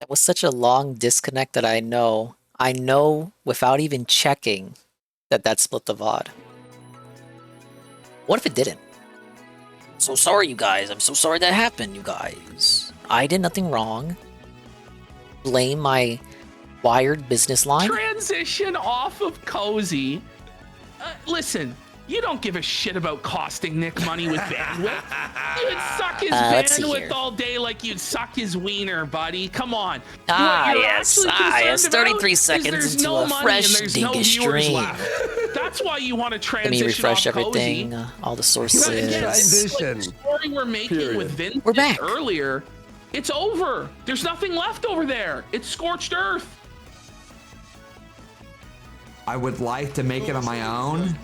That was such a long disconnect that I know without even checking that split the VOD. What if it didn't? So sorry, you guys. I'm so sorry that happened, you guys. I did nothing wrong. Blame my wired business line. Transition off of Cozy. Listen, you don't give a shit about costing Nick money with bandwidth. You would suck his bandwidth all day like you'd suck his wiener, buddy. Come on. Yes. 33 seconds into a fresh dingus stream. That's why you want to transition. Let me refresh everything. All the sources. Transition. Like the story we're making with Vince earlier. It's over. There's nothing left over there. It's scorched earth. I would like to make it on my own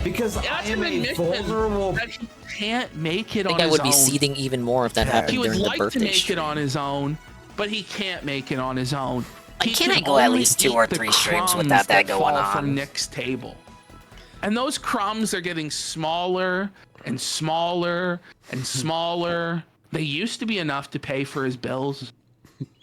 because I am a vulnerable. That he can't make it on his own. I think I would be seething even more if that happened during the birthday. He would like to make it on his own, but he can't make it on his own. Can I go at least 2 or 3 streams without that going on? From Nick's table, and those crumbs are getting smaller and smaller and smaller. They used to be enough to pay for his bills,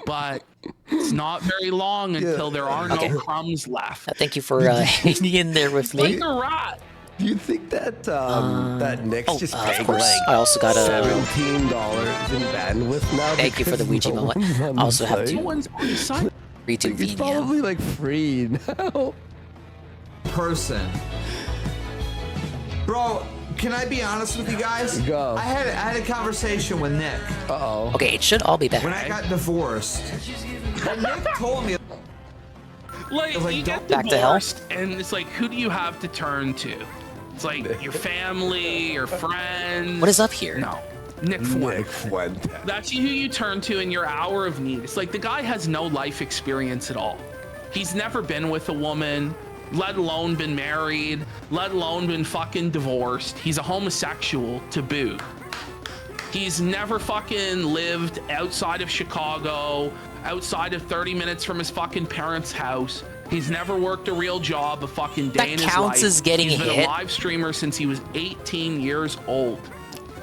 but it's not very long until there are no crumbs left. Thank you for hanging in there with me. Like a rat. Do you think that that Nick's just paid of course. like I also got $17 in bandwidth now? Thank you for the Ouija moment. I also have No one's on his side. He's probably like free now. Person. Bro, can I be honest with you guys? Go. I had a conversation with Nick. Uh-oh. Okay, it should all be back. When I got divorced, and Nick told me, like you get back to hell, and it's like, who do you have to turn to? It's like your family, your friends. What is up here? No, Nick Fuente. That's who you turn to in your hour of need. It's like the guy has no life experience at all. He's never been with a woman, let alone been married, let alone been fucking divorced. He's a homosexual to boot. He's never fucking lived outside of Chicago, outside of 30 minutes from his fucking parents' house. He's never worked a real job a fucking day in his life. That counts as getting hit. He's been a live streamer since he was 18 years old.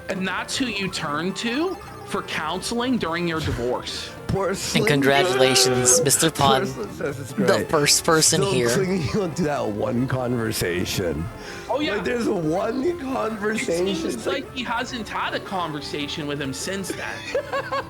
And that's who you turn to for counseling during your divorce. And congratulations, Mr. Pun, the first person here. Clinging onto that one conversation. Oh yeah, like there's one conversation. It seems like he hasn't had a conversation with him since then.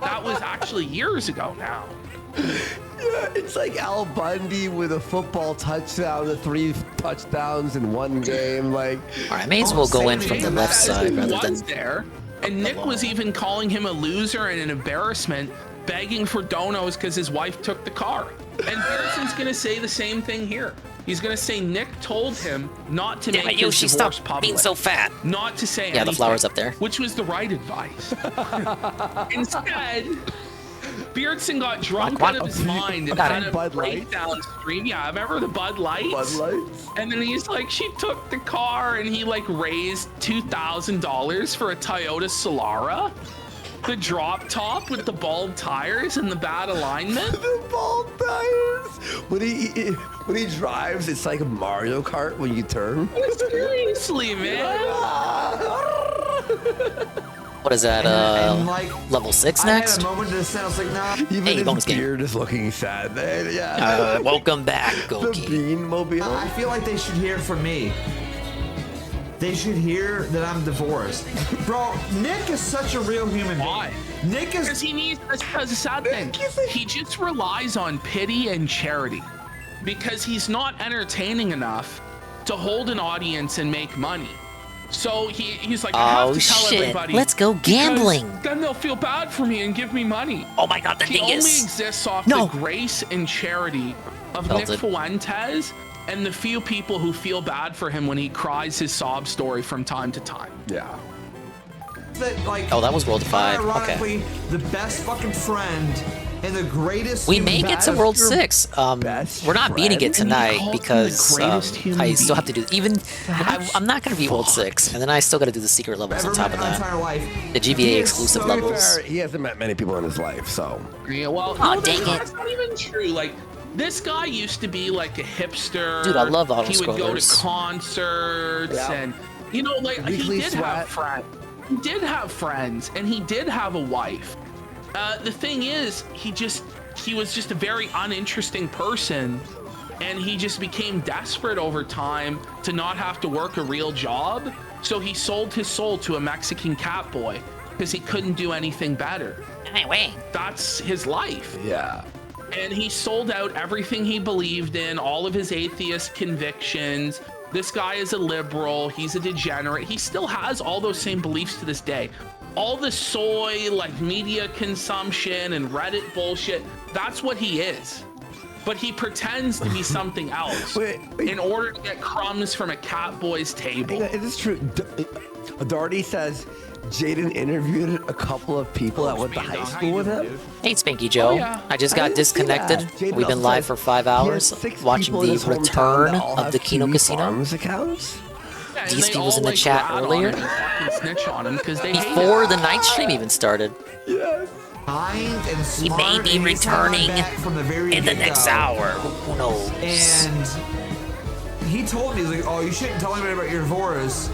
That was actually years ago now. Yeah, it's like Al Bundy with a football touchdown, the 3 touchdowns in one game. Like, all right, may as well go in from the left side rather than there. And Nick was even calling him a loser and an embarrassment, begging for donos because his wife took the car. And Harrison's gonna say the same thing here. He's gonna say Nick told him not to make his divorce public. Being so fat. Not to say anything. Yeah, the flower's up there. Which was the right advice. Instead, Beardson got drunk out of his mind and had a breakdown stream. Yeah, I remember the Bud Lights. Bud Lights. And then he's like, she took the car, and he like raised $2,000 for a Toyota Solara. The drop top with the bald tires and the bad alignment. The bald tires. When he drives, it's like a Mario Kart when you turn. Seriously, man. What is that? Level 6 next? I had a moment that sounds like, nah. Even his beard is looking sad. Yeah. Welcome back, Goki. The Bean Mobile. I feel like they should hear from me. They should hear that I'm divorced. Bro, Nick is such a real human being. Why? Nick is... Because he needs... That's a sad thing. He just relies on pity and charity. Because he's not entertaining enough to hold an audience and make money. So he's like, I have to tell everybody. Let's go gambling. Then they'll feel bad for me and give me money. Oh my god, the He only dingus. exists off the grace and charity of Nick Fuentes and the few people who feel bad for him when he cries his sob story from time to time. Yeah. That, like, oh, that was World 5. Ironically, the best fucking friend and the greatest. We may get to World 6. We're not beating it tonight because I still have to do. I'm not gonna beat World 6, and then I still got to do the secret levels on top of that. The GVA exclusive levels. He hasn't met many people in his life, so. Yeah, well, oh, dang it. That's not even true. Like, this guy used to be like a hipster. Dude, I love auto He would go to scrollers. concerts and, you know, like he did have friends. He did have friends and he did have a wife. The thing is, he just he was just a very uninteresting person, and he just became desperate over time to not have to work a real job. So he sold his soul to a Mexican cat boy because he couldn't do anything better. Anyway, that's his life. Yeah. And he sold out everything he believed in, all of his atheist convictions. This guy is a liberal. He's a degenerate. He still has all those same beliefs to this day. All the soy, like media consumption and Reddit bullshit, that's what he is. But he pretends to be something else in order to get crumbs from a cat boy's table. It is true. Darty says Jaden interviewed a couple of people that went to high school with him. Hey, Spanky Joe. Oh, yeah. I just got disconnected. We've been live for 5 hours watching the return of the Kino Casino. Accounts. Yeah, DSP was in the chat earlier. Snitch on him because they Before the night stream even started. Yes. And He may be returning in the next hour. Who knows? And he told me, he's like, oh, you shouldn't tell anybody about your divorce.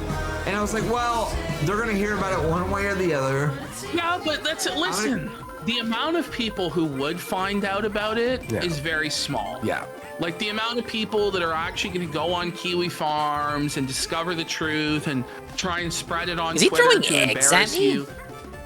And I was like, well, they're going to hear about it one way or the other. Yeah, but that's it. Listen, the amount of people who would find out about it is very small. Yeah. Like the amount of people that are actually going to go on Kiwi Farms and discover the truth and try and spread it on Twitter throwing to eggs at embarrass me?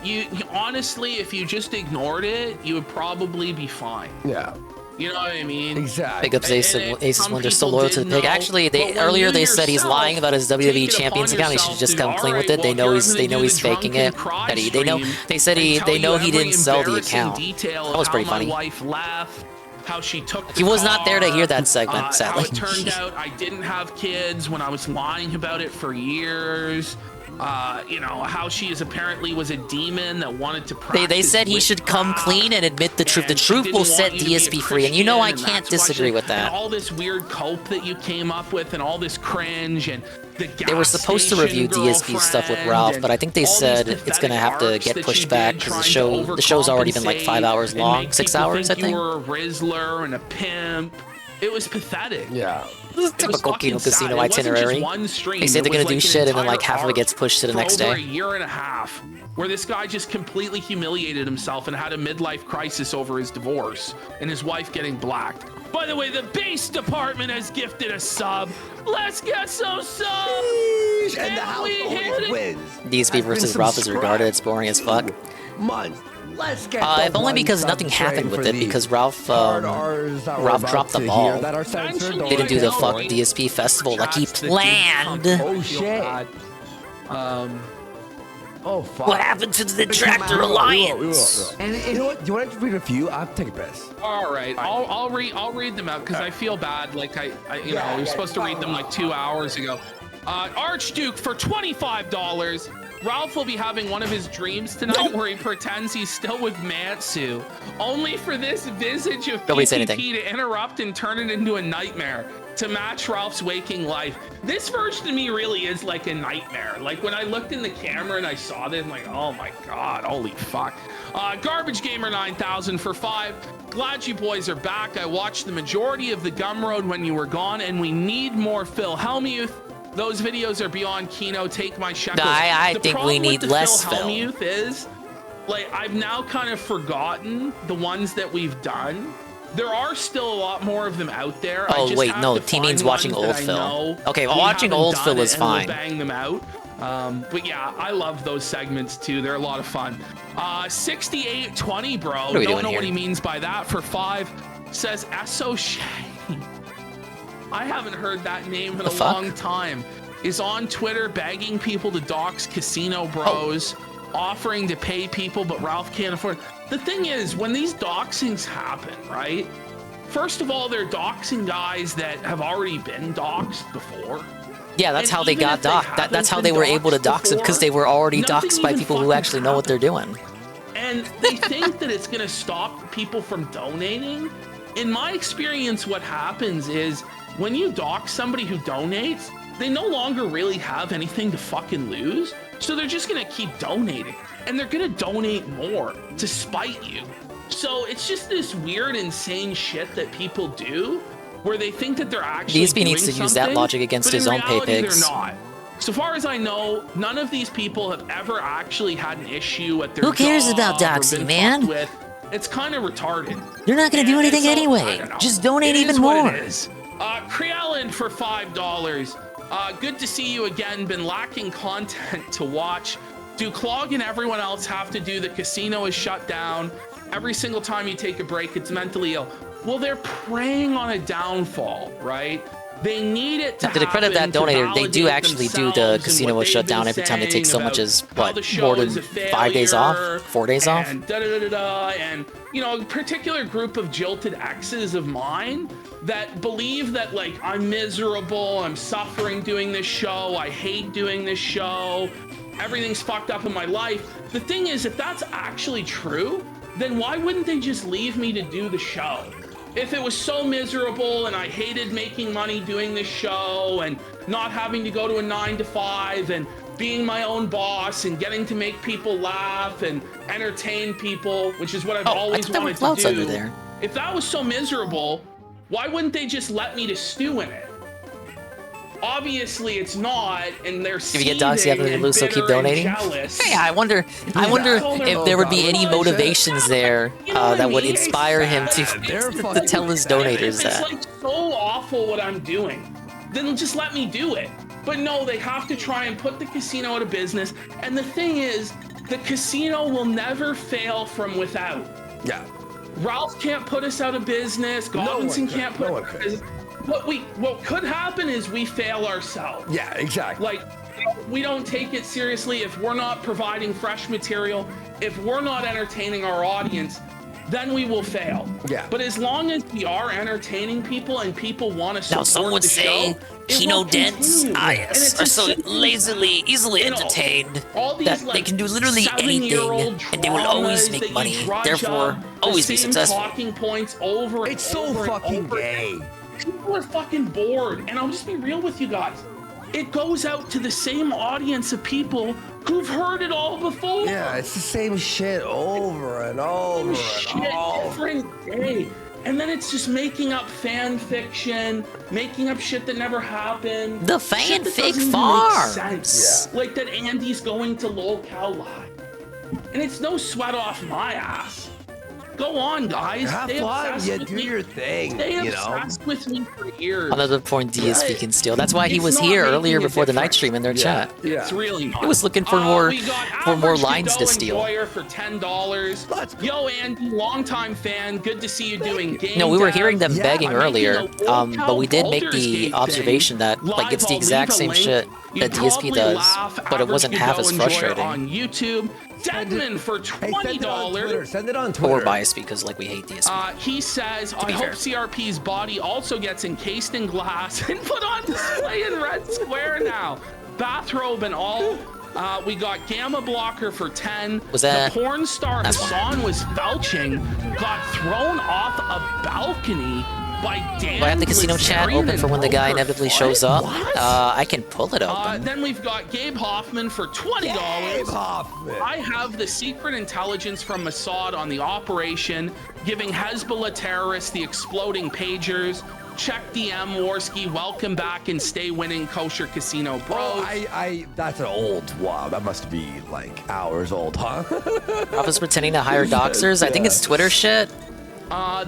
You honestly, if you just ignored it, you would probably be fine. Yeah. You know what I mean? Exactly. Big ups Aces when they're still loyal to the pig. Actually, but when earlier you they said he's yourself lying about his take WWE it Champions upon account. He should yourself just to, come clean with "Alright, it. They know well, he's if you're he's gonna do faking the it. drunken cry They stream said and tell they know you he didn't every sell the embarrassing account. detail That was pretty how funny. My wife left, how she took the He was not there to car, hear that segment, sadly. How it turned out I didn't have kids when I was lying about it for years. You know, how she apparently was a demon that wanted to practice They said he should come clean and admit the truth. The truth will set DSP free, and you know I can't disagree with that. And all this weird cope that you came up with, and all this cringe, and the They were supposed to review DSP stuff with Ralph, but I think they said it's gonna have to get pushed back because the show's already been like 5 hours long, 6 hours, I think. You were a Rizzler and a pimp. It was pathetic. Yeah. This is a typical Kino Casino itinerary. They say they're gonna do shit, and then like half of it gets pushed to the next over day. a year and a half, where this guy just completely humiliated himself and had a midlife crisis over his divorce and his wife getting blacked. By the way, the base department has gifted a sub. Let's get some subs! And the house always wins. DSP versus Ralph is regarded as boring as fuck. Months. Let's get If only because nothing happened with it, because Ralph dropped the ball. They didn't do the fuck DSP festival like he planned. Oh shit. Oh fuck. What happened to the Detractor Alliance? And You know what? Do you want to read a few? I'll take a piss. All right, I'll read them out because I feel bad. Like I you know, we were supposed to read them like 2 hours ago. Archduke for $25. Ralph will be having one of his dreams tonight where he pretends he's still with Matsu, only for this visage of Nobody say PvP anything. to interrupt and turn it into a nightmare to match Ralph's waking life. This version of me really is like a nightmare. Like when I looked in the camera and I saw this, I'm like, oh my God, holy fuck. Garbage Gamer 9000 for 5. Glad you boys are back. I watched the majority of the Gumroad when you were gone, and we need more Phil Hellmuth. Those videos are beyond Kino. Take my shekels. I The think we problem need with the less Phil Phil. Hellmuth is, like, I've now kind of forgotten the ones that we've done. There are still a lot more of them out there. I Oh just wait, have no, to he find means watching ones old that I Phil. know Okay, well, we watching haven't old done Phil it, is and we'll fine. bang them out. But yeah, I love those segments too. They're a lot of fun. 6820, bro. are we Don't doing know here? what he means by that. For 5, says Esso Shay. I haven't heard that name in a fuck? long time. Is on Twitter begging people to dox Casino Bros, offering to pay people, but Ralph can't afford. The thing is, when these doxings happen, right? First of all, they're doxing guys that have already been doxed before. Yeah, that's And how they even got if they doxed. That's how haven't they been were able to doxed dox them, because they were already nothing doxed by even people who fucking actually know what they're doing. And they think that it's gonna stop people from donating. In my experience, what happens is when you dox somebody who donates, they no longer really have anything to fucking lose. So they're just gonna keep donating. And they're gonna donate more to spite you. So it's just this weird, insane shit that people do where they think that they're actually DSP doing needs to use that something, logic against but his in own pay reality, pigs. They're not. So far as I know, none of these people have ever actually had an issue at their Who cares job about or doxing, been man? fucked with. It's kind of retarded. You're not gonna do anything anyway. Just donate even more. It is. Crealin for $5. Good to see you again. Been lacking content to watch. Do Clog and everyone else have to do the casino is shut down? Every single time you take a break, it's mentally ill. Well, they're preying on a downfall, right? They need it to the credit that donator, they do actually do the casino was shut down every time they take so much as, what, more than 5 days off? 4 days off? And, you know, a particular group of jilted exes of mine that believe that, like, I'm miserable, I'm suffering doing this show, I hate doing this show, everything's fucked up in my life. The thing is, if that's actually true, then why wouldn't they just leave me to do the show? If it was so miserable and I hated making money doing this show and not having to go to a 9 to 5 and being my own boss and getting to make people laugh and entertain people, which is what I've always wanted to do. Under there. If that was so miserable, why wouldn't they just let me to stew in it? Obviously, it's not, and they're if you get dogs, you have to lose, so keep donating. Hey, I wonder if there would be any motivations there that would inspire him to tell his donators that. It's like so awful what I'm doing. Then just let me do it. But no, they have to try and put the casino out of business. And the thing is, the casino will never fail from without. Yeah. Ralph can't put us out of business. Godwinson can't put us out of business. What could happen is we fail ourselves. Yeah, exactly. Like, we don't take it seriously if we're not providing fresh material, if we're not entertaining our audience, then we will fail. Yeah. But as long as we are entertaining people and people want to support now, some would the say show, Kino Dents are so easily entertained that they can do literally anything and they will always make money, therefore always be successful. Talking points over it's so fucking gay. People are fucking bored, and I'll just be real with you guys. It goes out to the same audience of people who've heard it all before. Yeah, it's the same shit over and over and over. Different day. And then it's just making up fan fiction, making up shit that never happened. The fanfic farms. Yeah. Like that Andy's going to LOLCal Live. And it's no sweat off my ass. Go on, guys. Have fun. Yeah, do your thing. Stay obsessed with me for years. Another point DSP can steal. That's why he was here earlier before the night stream in their chat. Yeah. It's really not. He was looking for more lines to steal. For $10. Yo, Andy, longtime fan. Good to see you doing game. No, we were hearing them begging earlier, but we did make the observation that like it's the exact same shit that DSP does, but it wasn't half as frustrating. On YouTube. Deadman for $20. Send it on Twitter. We're biased because like we hate DSP. He says, I hope CRP's body also gets encased in glass and put on display in Red Square now. Bathrobe and all. We got Gamma Blocker for 10. Was that the porn star Hassan was belching, got thrown off a balcony by Dan. Do I have the casino chat open for when the guy inevitably shows up? I can pull it open. Then we've got Gabe Hoffman for $20. Gabe Hoffman. I have the secret intelligence from Mossad on the operation, giving Hezbollah terrorists the exploding pagers. Check DM Warski, welcome back and stay winning kosher casino bros. Oh, that's an old, wow, that must be like hours old, huh? Ralph is pretending to hire doxers. I think it's Twitter shit.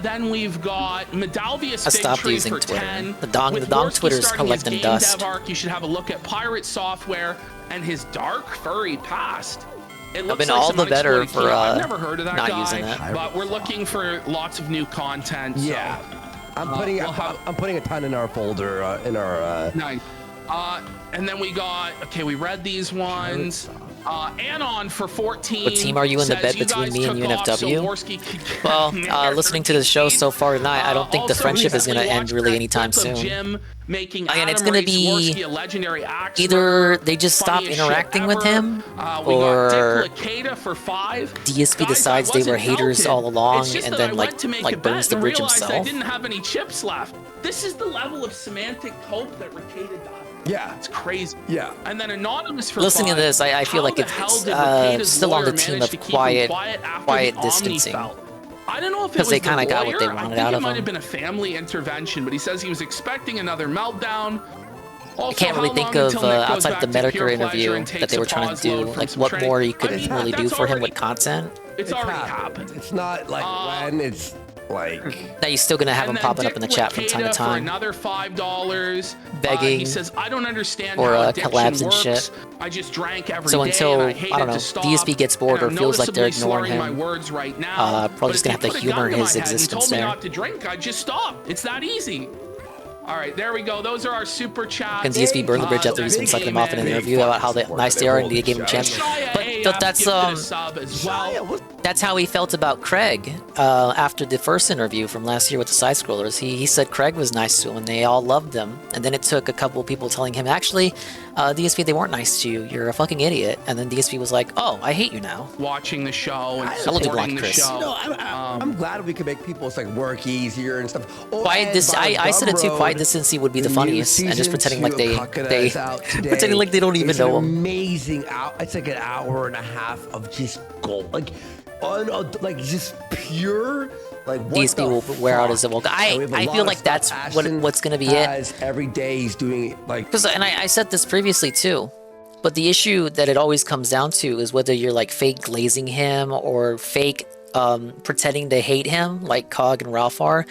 Then we've got Medalvius I stopped using for Twitter. 10. The dong Twitter's collecting dust. You should have a look at Pirate Software and his dark furry past. I've been all the better for I've never heard of that not guy, using it. but we're looking for lots of new content. Yeah, so, I'm putting a ton in our folder in our. Nice. And then we got we read these ones. Anon for 14. What team are you in the bet between me and UNFW? Well, listening to the show so far tonight, I don't think the friendship is going to end really anytime soon. Again, it's going to be either they just stop interacting with him, or DSP decides they were haters all along and then like burns the bridge himself. I didn't have any chips left. This is the level of semantic cope that Ricada died. Yeah, it's crazy. Yeah, and then anonymous for listening to this, I feel like it's still on the team of quiet distancing. I don't know if because they kind of got what they wanted out of him. It might have been a family intervention, but he says he was expecting another meltdown. Also, I can't really think of outside the Medicare interview that they were trying to do, like what more you could really do for him with content. It's already happened. It's not like when, it's like... Now you're still gonna have him popping up in the chat from time to time. For another $5. Begging. He says, I don't understand or how addiction collabs and works. shit. I just drank every so day until, and I don't know, DSP gets bored or feels like they're ignoring him, my words right now, probably just gonna have to humor his existence there. He told me not to drink, I just stopped. It's that easy. All right, there we go. Those are our super chats. Can DSP burn the bridge after he's been sucking them off in an interview about how nice they are and they gave him a chance? But that's how he felt about Craig after the first interview from last year with the side scrollers. He said Craig was nice to him and they all loved him. And then it took a couple of people telling him, actually, DSP, they weren't nice to you. You're a fucking idiot. And then DSP was like, oh, I hate you now. Watching the show and supporting the show. No, I'm glad we can make people's like work easier and stuff. I said it too. Quiet Distancy would be the funniest, and just pretting like they pretending like they don't even know him. Amazing it's like an hour and a half of just gold, like just pure. Like DSP will wear out as a Vulcan. I feel like that's what's gonna be it. Every day he's doing it like. And I said this previously too, but the issue that it always comes down to is whether you're like fake glazing him or fake pretending to hate him like Cog and Ralph are.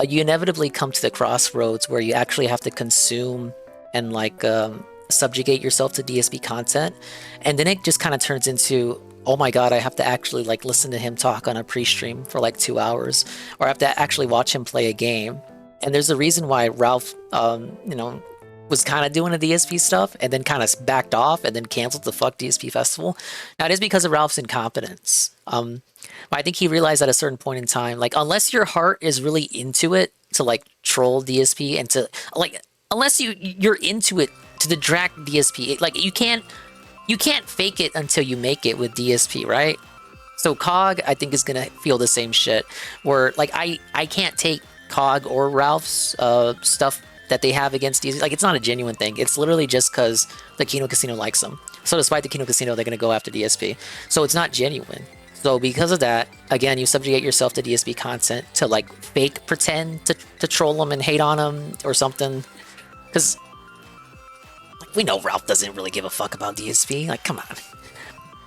You inevitably come to the crossroads where you actually have to consume and like subjugate yourself to DSP content, and then it just kind of turns into, oh my god, I have to actually like listen to him talk on a pre-stream for like 2 hours, or I have to actually watch him play a game. And there's a reason why Ralph was kind of doing the DSP stuff and then kind of backed off and then canceled the Fuck DSP festival. Now it is because of Ralph's incompetence. But I think he realized at a certain point in time, like, unless your heart is really into it to like troll DSP and to like, unless you're into it to detract DSP, like you can't fake it until you make it with DSP, right? So Cog, I think, is gonna feel the same shit. Where like I can't take Cog or Ralph's stuff that they have against DSP. Like, it's not a genuine thing. It's literally just because the Kino Casino likes them. So despite the Kino Casino, they're gonna go after DSP. So it's not genuine. So because of that, again, you subjugate yourself to DSP content to like fake pretend to troll them and hate on them or something. Because we know Ralph doesn't really give a fuck about DSP. Like, come on.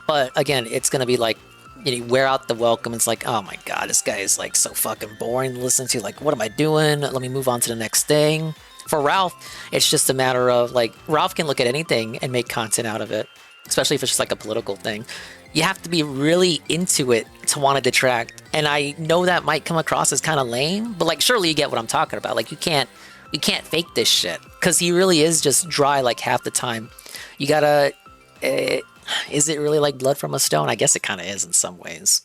But again, it's gonna be like, you wear out the welcome. It's like, oh my god, this guy is like so fucking boring to listen to. Like, what am I doing? Let me move on to the next thing. For Ralph, it's just a matter of like, Ralph can look at anything and make content out of it, especially if it's just like a political thing. You have to be really into it to want to detract. And I know that might come across as kind of lame, but like, surely you get what I'm talking about. Like, you can't fake this shit, because he really is just dry like half the time. You gotta, is it really like blood from a stone? I guess it kind of is in some ways.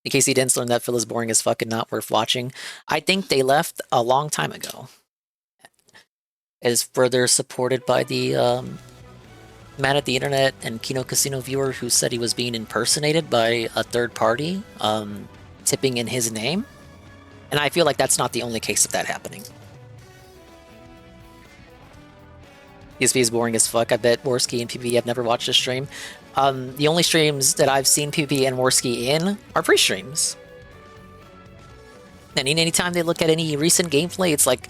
In case you didn't learn that Phil is boring as fucking not worth watching, I think they left a long time ago. It is further supported by the man at the internet and Kino Casino viewer who said he was being impersonated by a third party, tipping in his name. And I feel like that's not the only case of that happening. DSP is boring as fuck. I bet Worski and PvP have never watched a stream. The only streams that I've seen PvP and Worski in are pre-streams. And anytime they look at any recent gameplay, it's like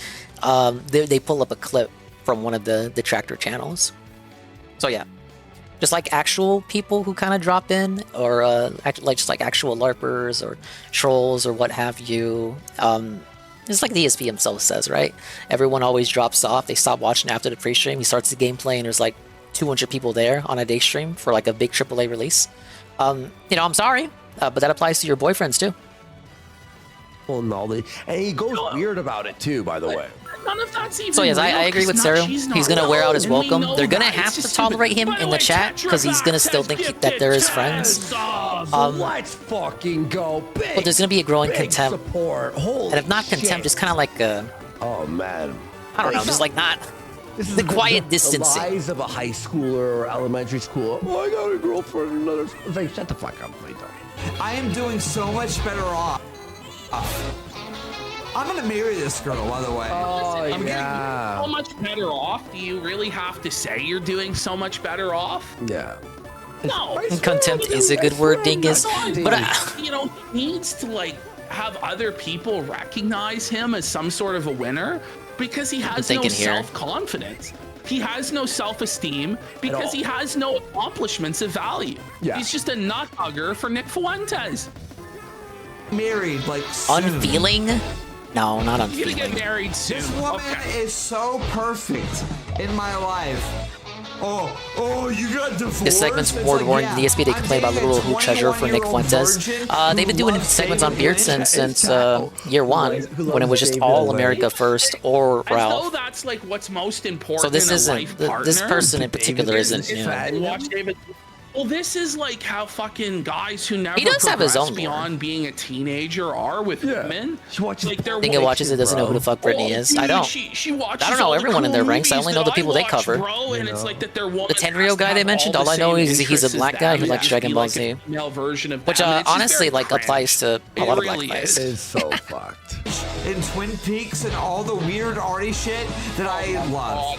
they pull up a clip from one of the detractor channels. So yeah, just like actual people who kind of drop in, or just like actual LARPers or trolls or what have you. It's like the ESP himself says, right? Everyone always drops off. They stop watching after the pre-stream. He starts the gameplay and there's like 200 people there on a day stream for like a big AAA release. I'm sorry, but that applies to your boyfriends too. Well, no, and he goes weird about it too, by the way. None of that's even so yes, real, I agree with Sarah. He's gonna wear out his welcome. They're gonna have to tolerate him in the chat because he's gonna still think that they're his friends. Let's fucking go. Big, but there's gonna be a growing contempt, and if not contempt, just kind of like oh man, I don't know, just like not the quiet distancing. The lies of a high schooler or elementary school. Oh, I got a girlfriend in another school. It's like, shut the fuck up, please. I am doing so much better off. I'm gonna marry this girl, by the way. Oh, I'm yeah. getting so much better off. Do you really have to say you're doing so much better off? Yeah. No. Contempt is a good word, Dingus. But he needs to like have other people recognize him as some sort of a winner because he has no self-confidence. he has no self-esteem because he has no accomplishments of value. Yeah. He's just a nut hugger for Nick Fuentes. Married, like, soon. Unfeeling? No, not You're unfeeling. gonna get married soon. This woman is so perfect in my life. Oh, you got divorced? This segment's Ward warned the ESPN they complain about little hoop treasure for Nick Fuentes. They've been doing segments on Beard since year one, when it was just all America First or As though Ralph. that's like what's most important. So this in a isn't, life this partner. person in particular isn't, you know. Watch David. Well, this is like how fucking guys who never He does have his progress own beyond being a teenager are with women. She watches Like they're I think it watches it doesn't know who the fuck Britney is. I don't. She watches I don't know all the everyone in cool their ranks. I movies only know that the people they watch, cover. Bro, and it's like that their woman The 10 has Rio to guy have they mentioned, all the I know same is he's a interests black as guy them. who It likes just Dragon be Ball like Z. a female version of Which them, and it's just honestly very like cringe. applies to a It lot of black really guys. is. It's so fucked. In Twin Peaks and all the weird arty shit that I love.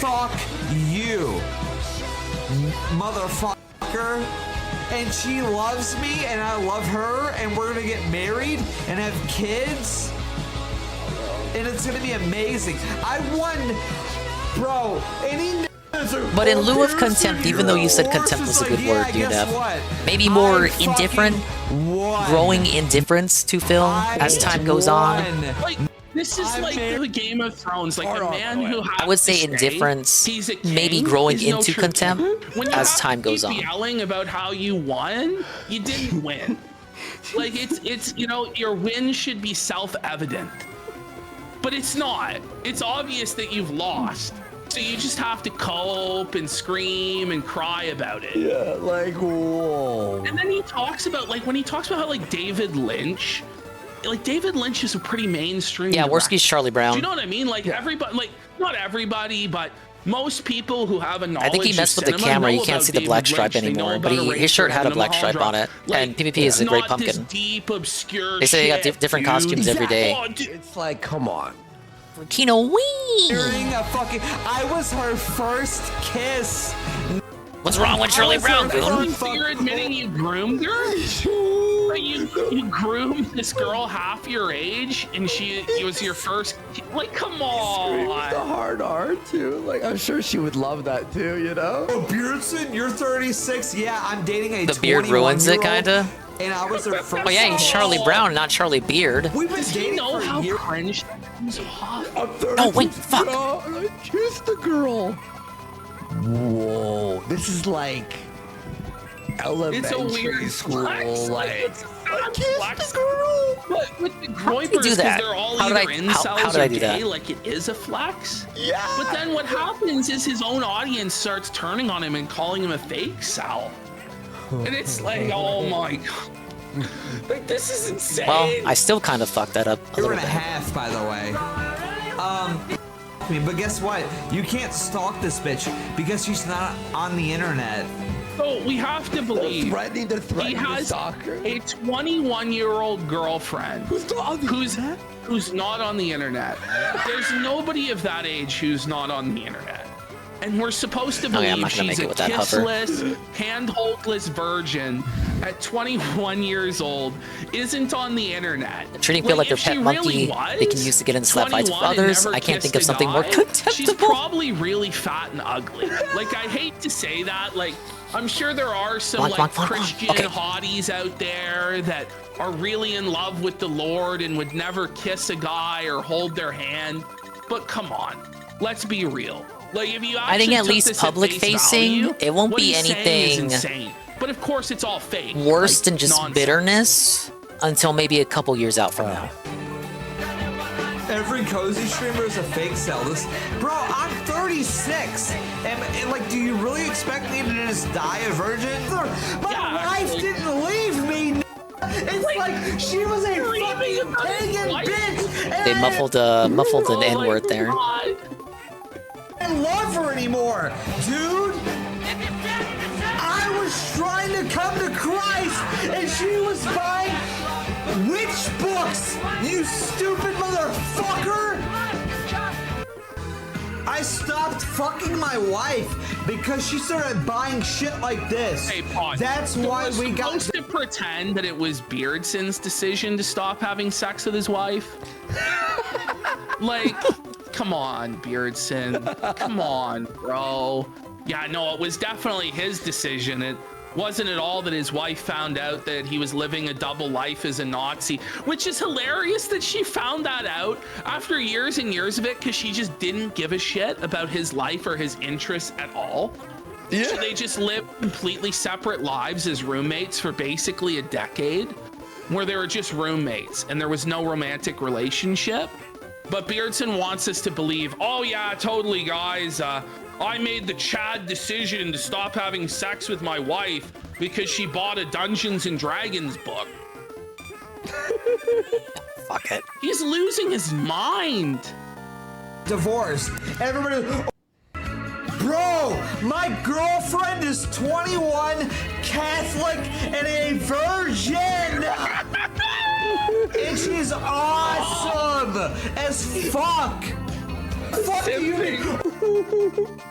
Fuck you, motherfucker. And she loves me, and I love her, and we're gonna get married and have kids, and it's gonna be amazing. I won, bro. Any But in lieu of contempt, even though you said contempt was a good word, Nev, maybe more indifferent, growing indifference to film as time goes on. Like, this is like the Game of Thrones, like a man who has I would say to indifference, he's a king, maybe growing is no into true contempt king. When you as have time to goes keep on. yelling about how you won, you didn't win. Like it's you know, your win should be self-evident, but it's not. It's obvious that you've lost. So you just have to cope and scream and cry about it. Yeah, like, whoa. And then he talks about, like, when he talks about how, like, David Lynch is a pretty mainstream Yeah, director. Worski's Charlie Brown. Do you know what I mean? Like, everybody, like, not everybody, but most people who have a knowledge I think he messed with the camera. You can't see the black stripe anymore, but his shirt had a black stripe on it. And PvP is a great pumpkin. Deep, obscure They say they got different costumes every day. It's like, come on. Kino Wee! I was her first kiss. What's wrong with Charlie Brown, goon? So you're admitting you groomed her? Like you groomed this girl half your age, and it was your first. Like, come on. The hard R too. Like, I'm sure she would love that too. You know. Oh, Beardson, you're 36. Yeah, I'm dating a The beard ruins it, kinda. And I was her first. Oh yeah, he's Charlie Brown, not Charlie Beard. We've been Does he dating know for how a year. cringe he's hot? Oh wait, fuck. I kissed the girl. Whoa, this is like elementary It's a weird school. flex. Like, It's I not kissed flex. the girl. But with the How did groypers, you do that? because they're all How did either I- incels how did I or do gay, that? like it is a flex. Yeah. But then what happens is his own audience starts turning on him and calling him a fake cell. And it's like, oh my god. Like, this is insane. Well, I still kind of fucked that up a Year little and a bit. half, by the way. But guess what? You can't stalk this bitch because she's not on the internet. So we have to believe They're he threatening to has stalk her. a 21-year-old girlfriend who's not on the internet. There's nobody of that age who's not on the internet. And we're supposed to Oh, yeah, I'm believe not gonna she's make it a with that hover. kissless, hand-holdless virgin at 21 years old, isn't on the internet. Treating people like their if she pet monkey really they can use to get in slap fights with 21 and others. never I can't think of kissed a something more guy, contemptible. She's probably really fat and ugly. Like, I hate to say that. Like, I'm sure there are some Christian hotties out there that are really in love with the Lord and would never kiss a guy or hold their hand. But come on, let's be real. Like, if you I think actually at took least this public at face facing, value, it won't what be he's saying is anything insane. But of course, it's all fake. worse Like, than just nonsense. bitterness until maybe a couple years out from now. Every cozy streamer is a fake cell. Bro, I'm 36. And like, do you really expect me to just die a virgin? My wife didn't leave me. It's like she was a fucking pagan bitch. They muffled an N-word there. I don't love her anymore, dude. I was trying to come to Christ, and she was buying witch books. You stupid motherfucker! I stopped fucking my wife because she started buying shit like this. Hey, pause. That's why we got supposed to pretend that it was Beardson's decision to stop having sex with his wife. Like, come on, Beardson. Come on, bro. Yeah, no, it was definitely his decision. It wasn't at all that his wife found out that he was living a double life as a Nazi, which is hilarious that she found that out after years and years of it because she just didn't give a shit about his life or his interests at all. Yeah. So they just lived completely separate lives as roommates for basically a decade, where they were just roommates and there was no romantic relationship. But Beardson wants us to believe, oh yeah, totally, guys. I made the Chad decision to stop having sex with my wife because she bought a Dungeons and Dragons book. Fuck it. He's losing his mind. Divorce. Everybody. Bro, my girlfriend is 21, Catholic, and a virgin. And she's awesome as fuck. Fuck you.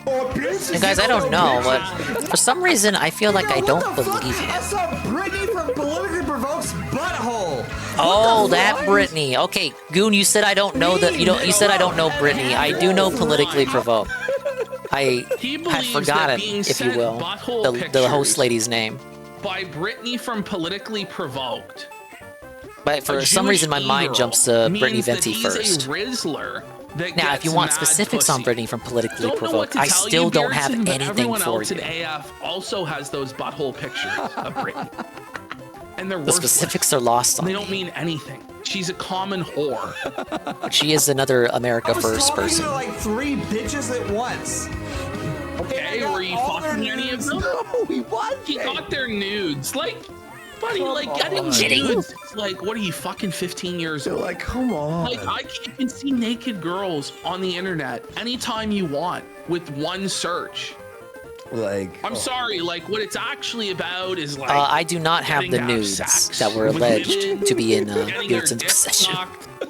And guys, I don't know, but for some reason I feel like I don't believe him. I saw Brittany from Politically Provoked's butthole. Oh, that Brittany. Okay, Goon, you said I don't know that. You said I don't know Brittany. I do know Politically Provoked. I had forgotten, if you will, the host lady's name. By Brittany from Politically Provoked. But for some reason, my mind jumps to Brittany Venti first. Now, if you want specifics on Brittany from Politically Provoked, I still don't have anything for you. AF also has those butthole pictures of Brittany. And they're the specifics are lost on me. They don't mean anything. She's a common whore. But she is another America First person. I was talking to like 3 bitches at once. Okay, were you fucking any of them? No, he wasn't. He got their nudes. Like, buddy, like, getting nudes. It's like, what are you, fucking 15 years old? Like, come on. Like, you can see naked girls on the internet anytime you want with one search. Like, I'm sorry, like, what it's actually about is like, I do not have the nudes that were alleged to be in Beardson's possession.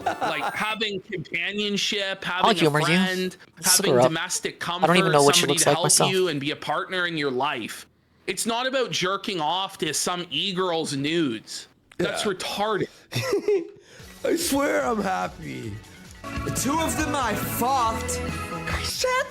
Like having companionship, having a friend, having domestic comfort, I don't even know what she looks like myself. You and be a partner in your life. It's not about jerking off to some e-girl's nudes. That's retarded. I swear I'm happy. 2 of them I fucked. Shut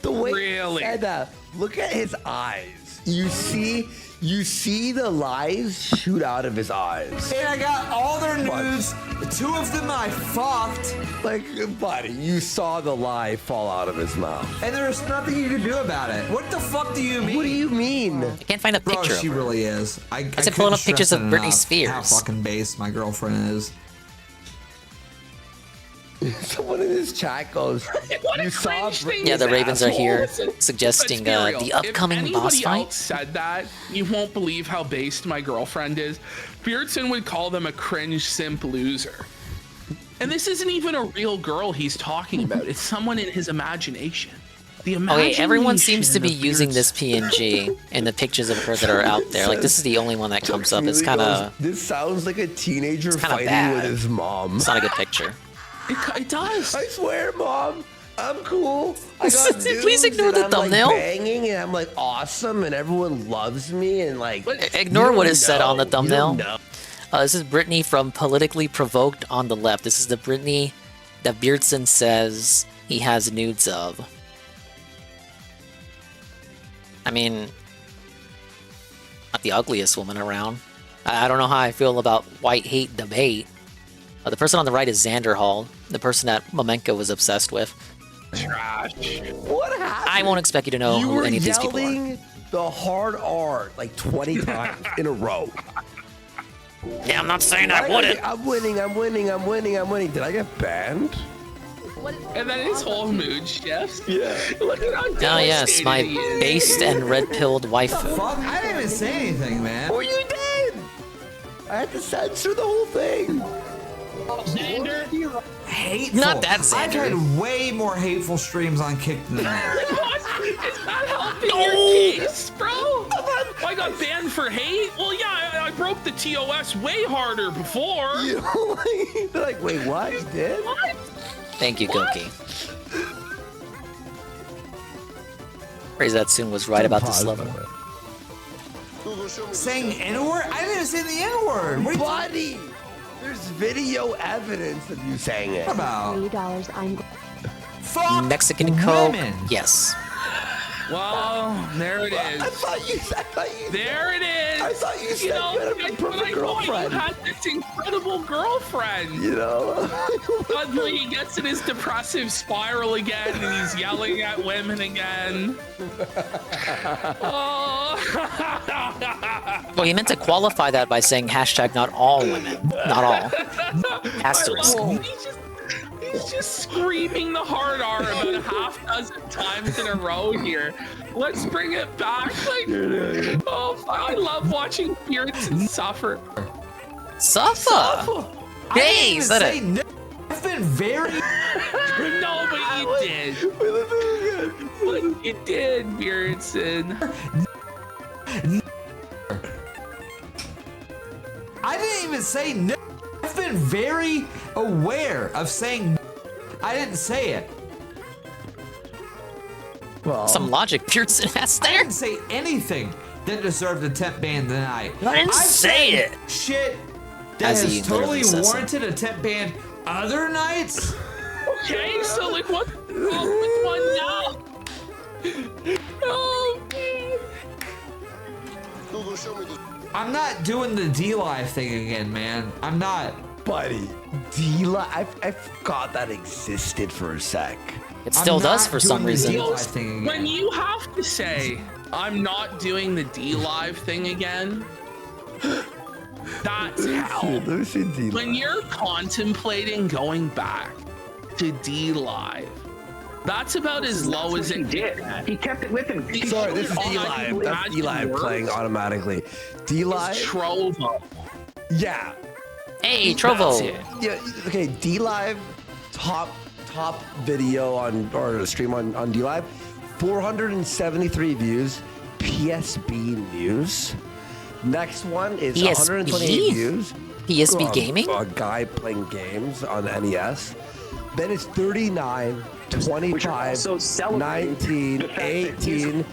the way really? He said that. Look at his eyes. You see the lies shoot out of his eyes. And I got all their nudes. 2 of them I fucked. Like, buddy, you saw the lie fall out of his mouth. And there's nothing you can do about it. What the fuck do you mean? What do you mean? I can't find a picture Bro, she of her. really is. I said pulling up pictures of Britney Spears. How fucking base my girlfriend is. Someone in this chat goes, you saw Britney. Yeah, the Ravens are here suggesting the upcoming boss fight. If anybody else said that, you won't believe how based my girlfriend is. Beardson would call them a cringe simp loser. And this isn't even a real girl he's talking about. It's someone in his imagination. Okay, everyone seems to be using this PNG in the pictures of her that are out there. Like, this is the only one that comes up. It's kind of... This sounds like a teenager fighting bad. with his mom. It's not a good picture. It does. I swear, Mom, I'm cool. I got Please ignore the thumbnail. Like, banging and I'm like awesome and everyone loves me and like. Ignore what is said on the thumbnail. This is Brittany from Politically Provoked on the left. This is the Brittany that Beardson says he has nudes of. I mean, not the ugliest woman around. I don't know how I feel about white hate debate. The person on the right is Xander Hall, the person that Momenko was obsessed with. Trash. What happened? I won't expect you to know who any of these people are. You were yelling the hard R like 20 times in a row. Yeah, I'm not saying I wouldn't. I'm winning. Did I get banned? And then his whole mood shifts. Yeah. Look at how Oh yes, my based and red-pilled waifu. Fuck, I didn't even say anything, man. Oh, you did! I had to censor the whole thing. Xander? Hateful. Not that Xander. I've had way more hateful streams on Kick than that. Is that helping your case, bro? I got banned for hate? Well, yeah, I broke the TOS way harder before. They're like, wait, what? You did? What? Thank you, Goki. Praise that soon was right about this level. Saying N-word? I didn't even say the N-word. Buddy, there's video evidence of you saying it. About $3, I'm Mexican Coke. women. Yes. Well, there it is. I thought you There it is. I thought you said you had a that's perfect what I thought. girlfriend. You had this incredible girlfriend. You know. Suddenly he gets in his depressive spiral again and he's yelling at women again. Oh. Well, he meant to qualify that by saying hashtag not all women. Not all. Asterisk. He's just screaming the hard R about a half dozen times in a row here. Let's bring it back. Like, oh, I love watching Pearson suffer. Suffer. Hey, said it. No. I've been very. No, but you did. But you did, Pearson. I didn't even say no. I've been very aware of saying no. I didn't say it. Well, Some logic Pearson has I there. didn't say anything that deserved a temp ban tonight. I didn't say said it. Shit that As he has totally literally says so. warranted a temp ban other nights. Okay, so like what? Oh, which one now? Oh, man. I'm not doing the D-Live thing again, man. I'm not. buddy, D-Live. I forgot that existed for a sec. It still I'm does not for some doing the reason. D-Live thing again. When you have to say, I'm not doing the D-Live thing again, that's hell. Let me see D-Live. When you're contemplating going back to D-Live, that's about as low as it did. He kept it with him. Sorry, this is Oh, D-Live. That's imagine D-Live worse. playing automatically. D-Live? Trovo. Yeah. Hey, Trovo. Yeah, okay, D-Live, top video on, or stream on D-Live, 473 views, PSB News. Next one is PSB? 128 views. PSB Gaming? A guy playing games on NES. Then it's 39, 25, also celebrating 19, the fact that 18. And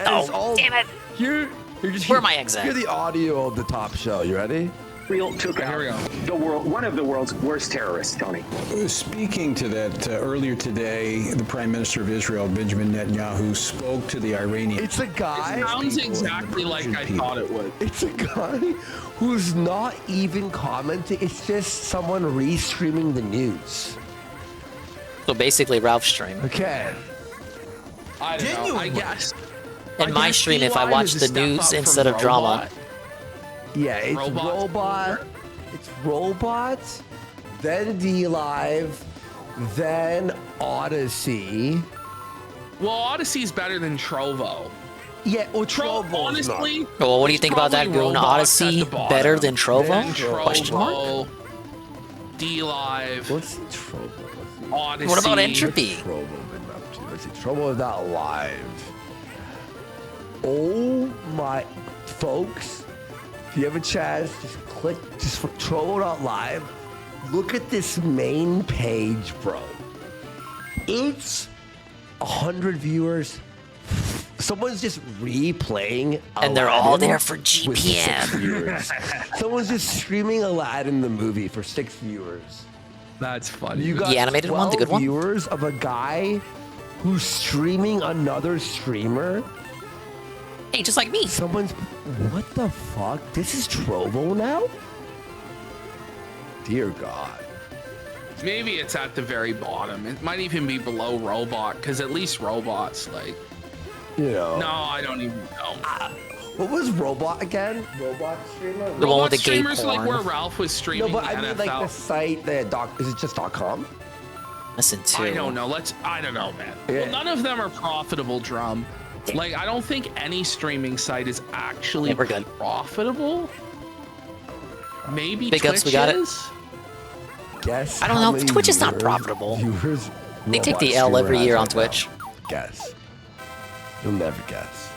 Oh, it's all, damn it. Here, just Where am I exit? Hear the audio of the top show. You ready? Israel took out one of the world's worst terrorists, Tony. Speaking to that, earlier today, the Prime Minister of Israel, Benjamin Netanyahu, spoke to the Iranian. It's a guy. Sounds exactly like I thought it would. It's a guy who's not even commenting. It's just someone restreaming the news. So basically, Ralph's stream. Okay. I don't know. I Genuinely. guess. In my stream, if I D-Live watch is a the step news up from instead of drama. Robot. Yeah, it's Robots. robot. It's robots. Then D-Live. Then Odyssey. Well, Odyssey's better than Trovo. Yeah, well, Trovo, Trovo's not. honestly. Well, what do you think about that, probably Goon? robots at Odyssey the bottom. better than Trovo? Then Question mark. Trovo, D-Live, Let's see Trovo. Let's see. Odyssey. What about Entropy? Trovo been up to? Let's see. Trovo is not live. Oh my, folks! If you have a chance, just click, just for Trovo.live. Look at this main page, bro. It's 100 viewers. Someone's just replaying, And they're all Aladdin there for with 6 GPM. viewers. Someone's just streaming Aladdin the movie for 6 viewers. That's funny. You got The animated one, the good 12 one? viewers of a guy who's streaming another streamer. Hey, just like me. Someone's. What the fuck? This is Trovo now? Dear God. Maybe it's at the very bottom. It might even be below Robot, because at least Robot's like. You know. No, I don't even know. What was Robot again? Robot streamer? The one with Robot the gay streamers like porn. where Ralph was streaming No, but the I mean NFL. like the site, is it just .com? Listen to. I don't know. I don't know, man. Yeah. Well, none of them are profitable, Drum. Like, I don't think any streaming site is actually Yeah, we're good. profitable. Maybe Big Twitch ups, we got it. is. Guess. I don't how know. many Twitch is not viewers- profitable. Viewers They take Robot the L streamer every has year right on now. Twitch. Guess. You'll never guess.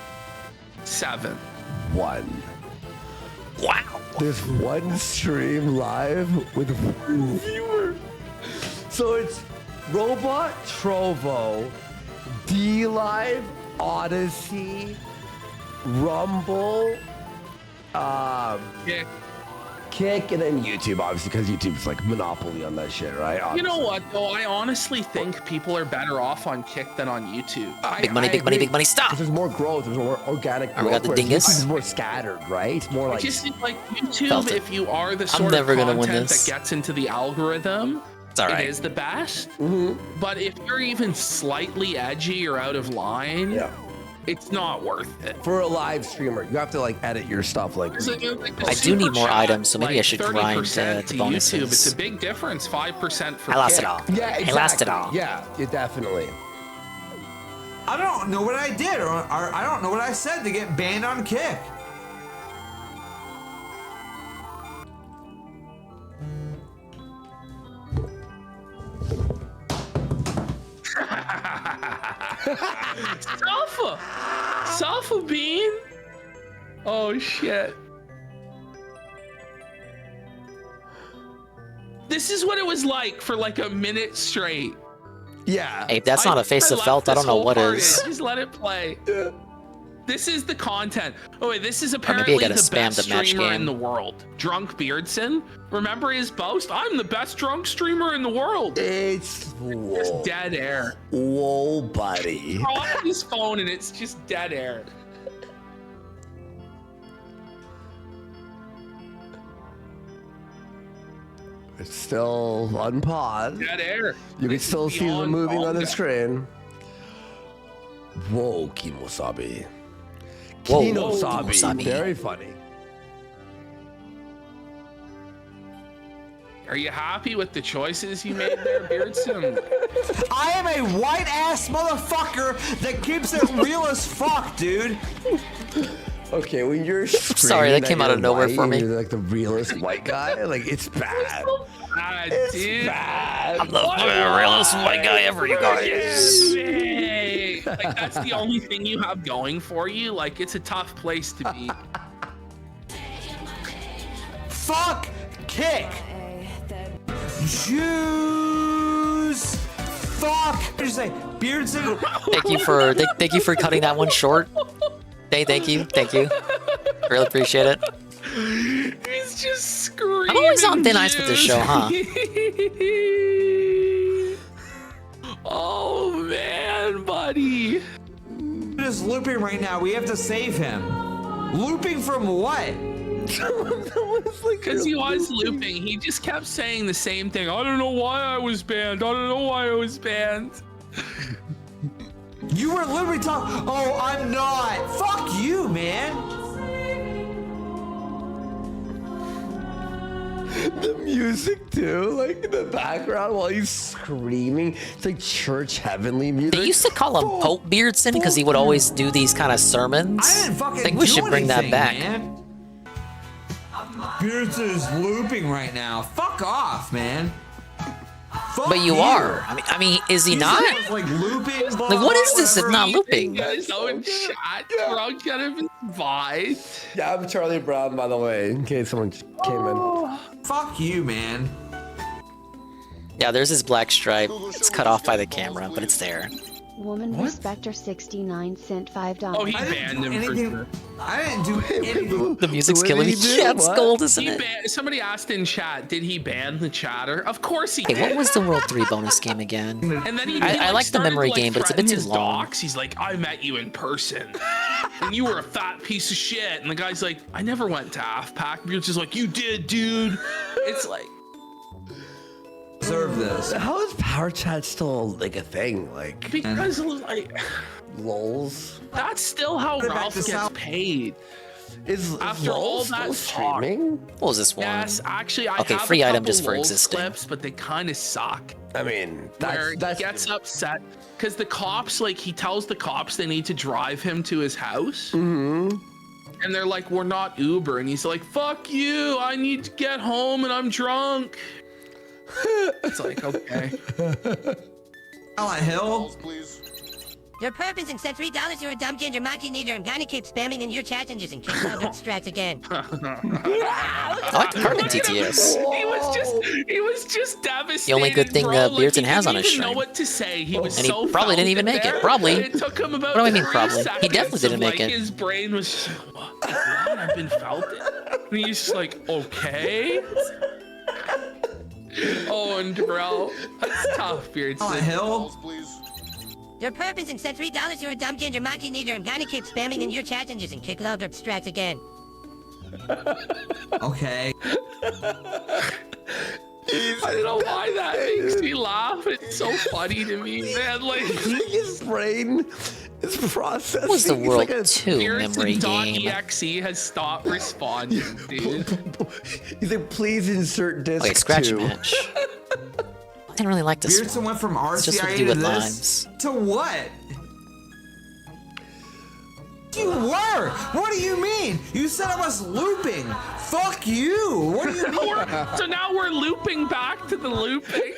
7. 1. Wow. There's one stream live with 1 viewer. So it's Robot, Trovo, D-Live, Odyssey, Rumble, Yeah. Kick, and then YouTube, obviously, because YouTube's like monopoly on that shit, right? Obviously. You know what, though? I honestly think people are better off on Kick than on YouTube. Big money, big money, big money. Stop. There's more growth. There's more organic growth. We got the dingus. YouTube is more scattered, right? It's more like. Just like YouTube, if you are the sort never of gonna win content this. that gets into the algorithm, It's all right. it is the best. Mm-hmm. But if you're even slightly edgy or out of line, Yeah. it's not worth it. For a live streamer, you have to like edit your stuff like. I do need more items, so maybe I should grind 30% the to bonuses. YouTube. It's a big difference. 5% for I lost Kick. it all. Yeah, exactly. I lost it all. Yeah, definitely. I don't know what I did, or I don't know what I said to get banned on Kick. Salsa bean? Oh shit. This is what it was like for like a minute straight. Yeah. Hey, if that's not a face of left felt, I this don't know whole what part is. in. Just let it play. Yeah. This is the content. Oh wait, this is maybe I apparently gotta the spam best the match streamer game. in the world. Drunk Beardson. Remember his boast? I'm the best drunk streamer in the world. It's Just dead air. Whoa, buddy. On his phone and it's just dead air. It's still unpaused. Dead air. You can This still is see them beyond moving on the manga. screen. Whoa, Kimosabi. Whoa, Kinosabi. Kimosabi. Very funny. Are you happy with the choices you made there, Beardson? I am a white ass motherfucker that keeps it real as fuck, dude. Okay, when you're Sorry, that came out of nowhere for me. You're like the realest white guy. Like it's bad. It's Dude. bad. I'm the realest white guy ever, you guys. Hey, like that's the only thing you have going for you. Like it's a tough place to be. Fuck Kick. Jews. Fuck. What did you say? Beardson. Thank you for cutting that one short. Hey, thank you. Really appreciate it. He's just screaming. I'm always on thin ice with this show, huh? Oh man, buddy. He is looping right now. We have to save him. Looping from what? Because he was looping. He just kept saying the same thing. I don't know why I was banned. You were literally talking. Oh, I'm not. Fuck you, man. The music too, like in the background while he's screaming. It's like church heavenly music. They used to call him Pope Beardson because he would always do these kind of sermons. I didn't fucking I think we do should bring that anything, back. Man. Beardson is looping right now. Fuck off, man. Fuck But you are. I mean, is he not? Like looping. Like, what is this if not looping? Guys, own chat. Drunk out of his vibe. Yeah, I'm Charlie Brown, by the way, in case someone came in. Fuck you, man. Yeah, there's his black stripe. It's cut off by the camera, but it's there. Woman Respector 69 sent $5. Oh, he I didn't banned do him for anything. sure. I didn't do anything. The music's What killing me. did he do? Yeah, it's What? gold, isn't He it? somebody asked in chat, did he ban the chatter? Of course he Hey, did. what was the World 3 bonus game again? And then I like the started memory to, game, but it's a bit threaten too his long. docs. He's like, I met you in person, and you were a fat piece of shit. And the guy's like, I never went to AFPAC. You're just like, you did, dude. It's like, Deserve this. How is Power Chat still like a thing? Like because like lols? that's still how Put it back Ralph to gets South- paid. Is After all LOL that still talk. streaming? What was this one? Yes, actually, I Okay, have free a item couple just for LOL existing. clips, but they kind of suck. I mean, Where that's he gets upset because the cops, like, he tells the cops they need to drive him to his house. Mm-hmm. And they're like, we're not Uber. And he's like, fuck you. I need to get home and I'm drunk. It's like, okay. Silent Hill. Your purpose and said $3 you're a dumb ginger monkey needer. I'm gonna keep spamming in your chat and using kick out strats again. I like the Carbon TTS. He was just devastated. The only good thing bro. Beardson has on his He didn't even know stream. what to say. He was And he so probably didn't even make it. there. Probably. It took him about What do I mean 3 probably? He seconds definitely didn't of, make like, it. His brain was just like, what? I've been felt it. And he's just like, okay. Oh, and bro, that's tough, Beardson. Oh, hell. Your purpose and sent $3 to a dumb ginger monkey leader. I'm gonna keep spamming in your chat engines and kick loud abstracts again. Okay. I don't know why that makes me laugh. It's so funny to me, man. Like his brain is processing. What was the It's World like a 2 memory game? Exe has stopped responding, dude. He's like, please insert disc Wait, Scratch 2. Match. I didn't really like this Beardson one. went from It's just what RCIA to do to with this limes. to what? You were! What do you mean? You said I was looping! Fuck you! What do you mean? So now we're looping back to the looping.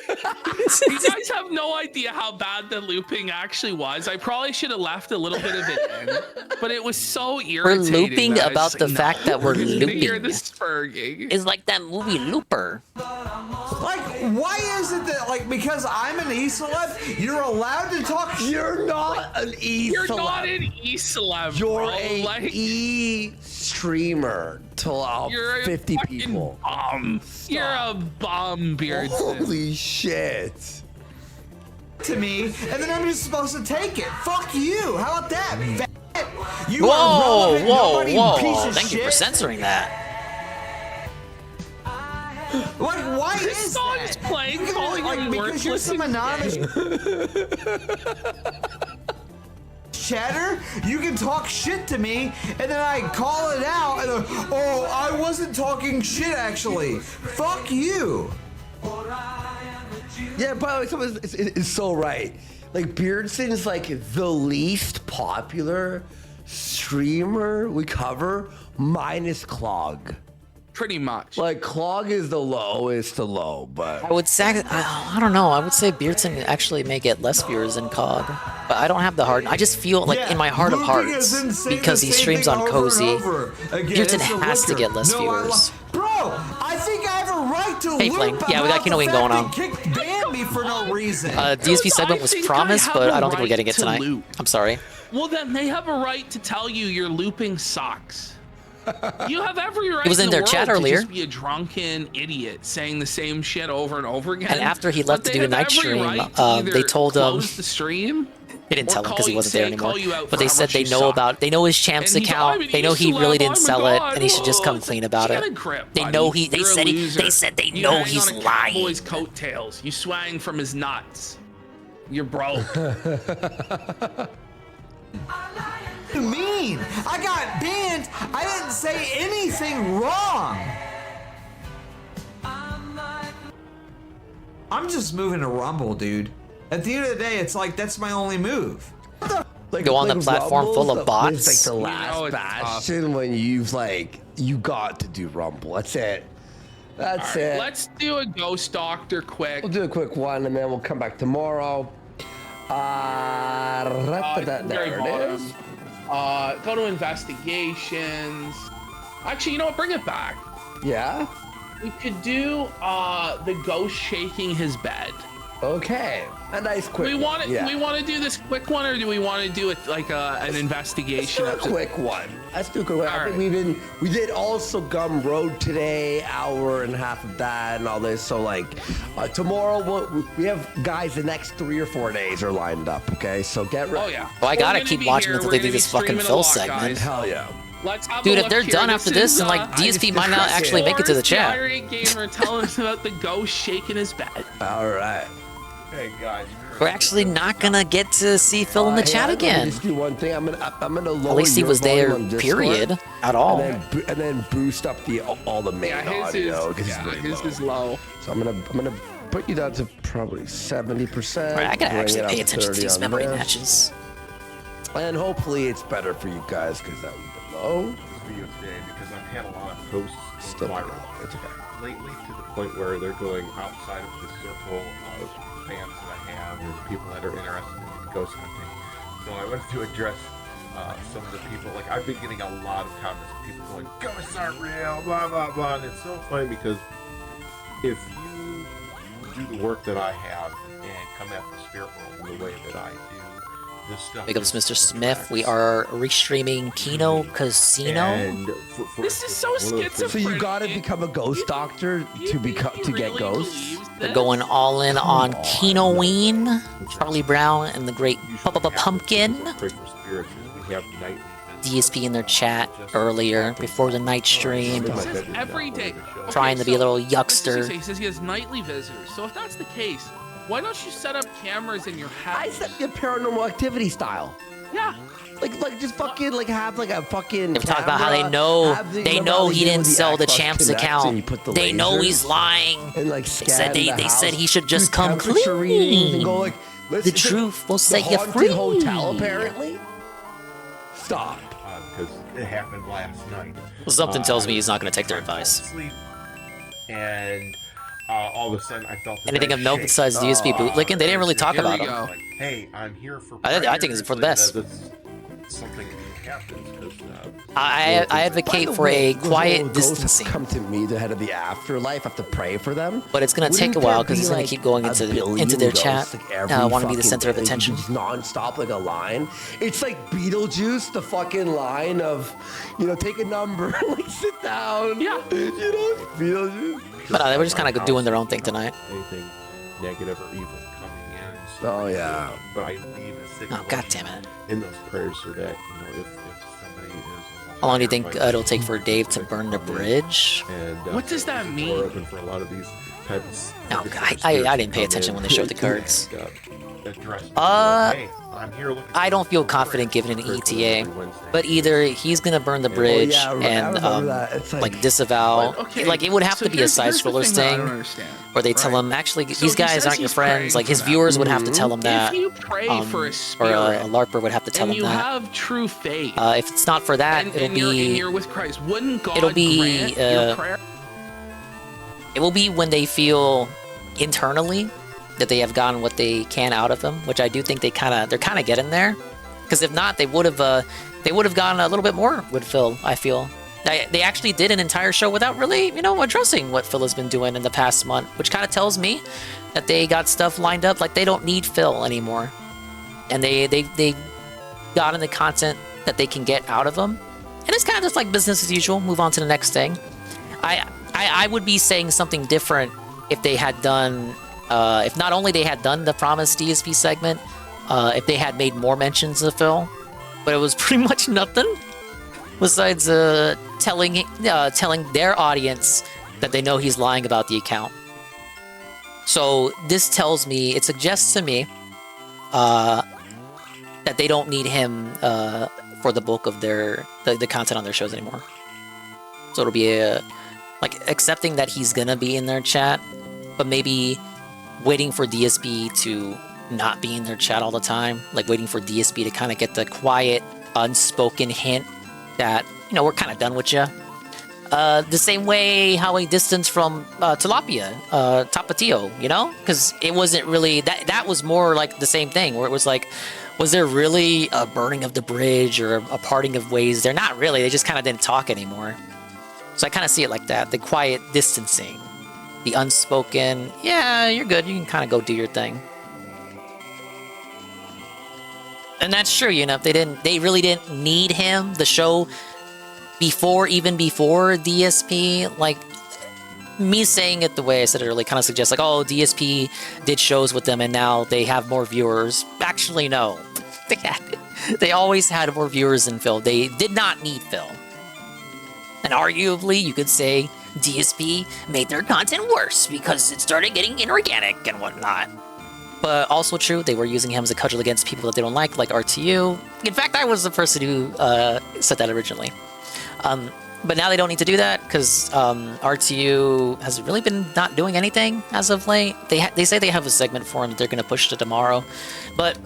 You guys have no idea how bad the looping actually was. I probably should have left a little bit of it in, but it was so irritating. We're looping that I was about just the like, fact that we're no, hear looping. the spurging. It's like that movie Looper. Like, why is it that, like, because I'm an E-celeb, you're allowed to talk shit? You're not an You're E-celeb. not an E-celeb, You're bro. a Like, E-streamer to you're a 50 fucking people. bum. You're a bum, Beardson. Holy shit. To me, and then I'm just supposed to take it. Fuck you! How about that? Fat? You Whoa, are relevant, nobody, whoa, piece whoa. of Thank you for shit. censoring that. Like, why This is song that? is playing, You can, calling like, him because you're worthless some and anonymous chatter, you can talk shit to me, and then I call it out, and then, oh, I wasn't talking shit actually. Fuck you. Yeah, by the way, someone is so right. Like, Beardson is like the least popular streamer we cover, minus Clog. Pretty much. Like, Clog is the lowest to low, but I would say, I don't know, I would say Beardson actually may get less viewers than Cog. But I don't have the heart. I just feel like in my heart of looping is hearts, insane, because the he same streams thing on over Cozy, and over again. Beardson It's the has to liquor. get less No, viewers. Bro, I think I have a right to Hey, loop Flame. Yeah, we got about Kino the Wing fact going they on. kicked banned me for no reason. DSP segment was promised, but I don't think we're getting it tonight. I'm sorry. Well, then they have a right to tell you your looping sucks. You have every right It was in their the chat world to earlier. just be a drunken idiot saying the same shit over and over again. And after he left But to they do the have night every stream, right to they either told him. close the stream. They didn't or tell him because he call wasn't you- there say, anymore. call you out But for they how said much they you know suck. about. They know his Champs And he's like, account. "I'm an They know he Eceleb, really didn't oh my sell it, God, and he should just come oh, clean about get a it. grip, They buddy. know he. They You're a said he. loser. They said they You know hang he's on a lying. Cowboy's coattails. You swang from his nuts. You're broke. You mean? I got banned. I didn't say anything wrong. I'm just moving to Rumble, dude. At the end of the day, it's like that's my only move. like, Go on the platform Rumble's full of the- bots? It's like the You last know it's bastion when you've like you got to do Rumble. That's it. That's it. Let's do a Ghost Doctor quick. We'll do a quick one and then we'll come back tomorrow. There Very it bottom. is. Go to investigations. Actually, you know what? Bring it back. Yeah. We could do the ghost shaking his bed. Okay. A nice quick. We want one. to. Yeah. Do we want to do this quick one, or do we want to do it like an investigation? Let's do a quick one. Let's do a quick one. I All think we did also Gum Road today, hour and a half of that and all this. So like tomorrow we have guys the next 3 or 4 days are lined up. Okay, so get ready. Oh yeah. Well, I gotta We're gonna keep be watching here. until We're they gonna do be this fucking streaming a Phil lot, segment. guys. Hell yeah. Let's have Dude, a if look they're here. done after this, then like DSP might not actually make it to the chat. Irate Gamer telling us about the ghost shaking his bed. All right. Hey guys. We're actually not gonna get to see Phil in the chat Let me again. just do one thing. I'm gonna lower At least he your was there, volume on Discord, period, at all. and then boost up all the main Yeah, his audio. is 'cause it's really his low. is low. So I'm gonna put you down to probably 70%. All right, I gotta bring actually it up pay to attention to 30 these on memory this. matches. And hopefully it's better for you guys because that was below. This video today because I've had a lot of posts Still viral it's okay. lately to the point where they're going outside of the circle of fans that I have or people that are interested in ghost hunting. So I wanted to address some of the people. Like I've been getting a lot of comments of people going, "Ghosts aren't real," blah blah blah. And it's so funny because if you do the work that I have and come at the spirit world in the way that I do, this stuff. Big ups, Mr. Smith. We are restreaming Kino Casino. And This is so schizophrenic. So you gotta become a ghost doctor to get ghosts. They're going all in on Kinoween, Charlie Brown, and the great Pumpkin. Pray for spirits. We have nightly DSP in their chat earlier before the night stream. He says every day. Trying to be a little What does he yuckster. say? He says he has nightly visitors. So if that's the case, why don't you set up cameras in your house? I set the paranormal activity style. Yeah. Like just fucking like have like a fucking. They talk about how they know he didn't sell the Champs account. They know he's lying. And like they said he should just come temperature readings and clean. go like, The truth will set you haunted free. hotel apparently. Stop. Because it happened last night. Something tells me he's not going to take their advice. Sleep, and all of a sudden I felt Anything of note besides DSP bootlicking? They didn't really talk about him. Like, hey, I'm here for. I think it's for the best. Something happens because. I advocate for a quiet distancing. Come to me, the head of the afterlife. I have to pray for them. But it's gonna take a while because he's gonna keep going into their chat. I want to be the center of attention. Just non-stop like a line. It's like Beetlejuice, the fucking line of, take a number, like sit down. Yeah. Beetlejuice. But they were just kind of doing their own thing tonight. Anything negative or evil coming in. So Oh yeah. But I leave a signal. Oh, God damn it. In those prayers so that if somebody is. How long do you think it'll take for Dave to burn the bridge? And, What does that mean? Open for a lot of these types. No, I didn't pay attention when they showed the cards. Hey, I'm here looking I don't feel confident giving an ETA, but either he's gonna burn the bridge and like disavow, Okay, like it would have so to be a here's side the scrollers thing that I thing, don't understand. where they tell him actually So these he guys says aren't your he's friends. Like praying his for viewers them. would have to tell him that, If you pray for a or spirit, a LARPer would have to tell and him you that. have true faith, If it's not for that, and you're with Christ, wouldn't God it'll be, grant your prayer? It will be when they feel internally that they have gotten what they can out of him, which I do think they're kind of getting there. Because if not, they would have gotten a little bit more with Phil. I feel they actually did an entire show without really addressing what Phil has been doing in the past month, which kind of tells me that they got stuff lined up. Like they don't need Phil anymore, and they gotten the content that they can get out of him, and it's kind of just like business as usual. Move on to the next thing. I would be saying something different if they had done. If not only they had done the promised DSP segment, if they had made more mentions of Phil, but it was pretty much nothing besides telling their audience that they know he's lying about the account. So this tells me, it suggests to me that they don't need him for the bulk of the content on their shows anymore. So it'll be like accepting that he's gonna be in their chat, but maybe waiting for DSP to not be in their chat all the time, like waiting for DSP to kind of get the quiet, unspoken hint that, we're kind of done with you. The same way how he distanced from Tilapia, Tapatio, because it wasn't really, that was more like the same thing, where it was like, was there really a burning of the bridge or a parting of ways? They're not really, they just kind of didn't talk anymore. So I kind of see it like that, the quiet distancing. The unspoken, yeah, you're good. You can kind of go do your thing. And that's true, if they really didn't need him, the show even before DSP, like me saying it the way I said it earlier kind of suggests like, oh, DSP did shows with them and now they have more viewers. Actually, no. They always had more viewers than Phil. They did not need Phil. And arguably, you could say DSP made their content worse because it started getting inorganic and whatnot. But also true, they were using him as a cudgel against people that they don't like RTU. In fact, I was the person who said that originally. But now they don't need to do that because RTU has really been not doing anything as of late. They say they have a segment for him that they're going to push to tomorrow. But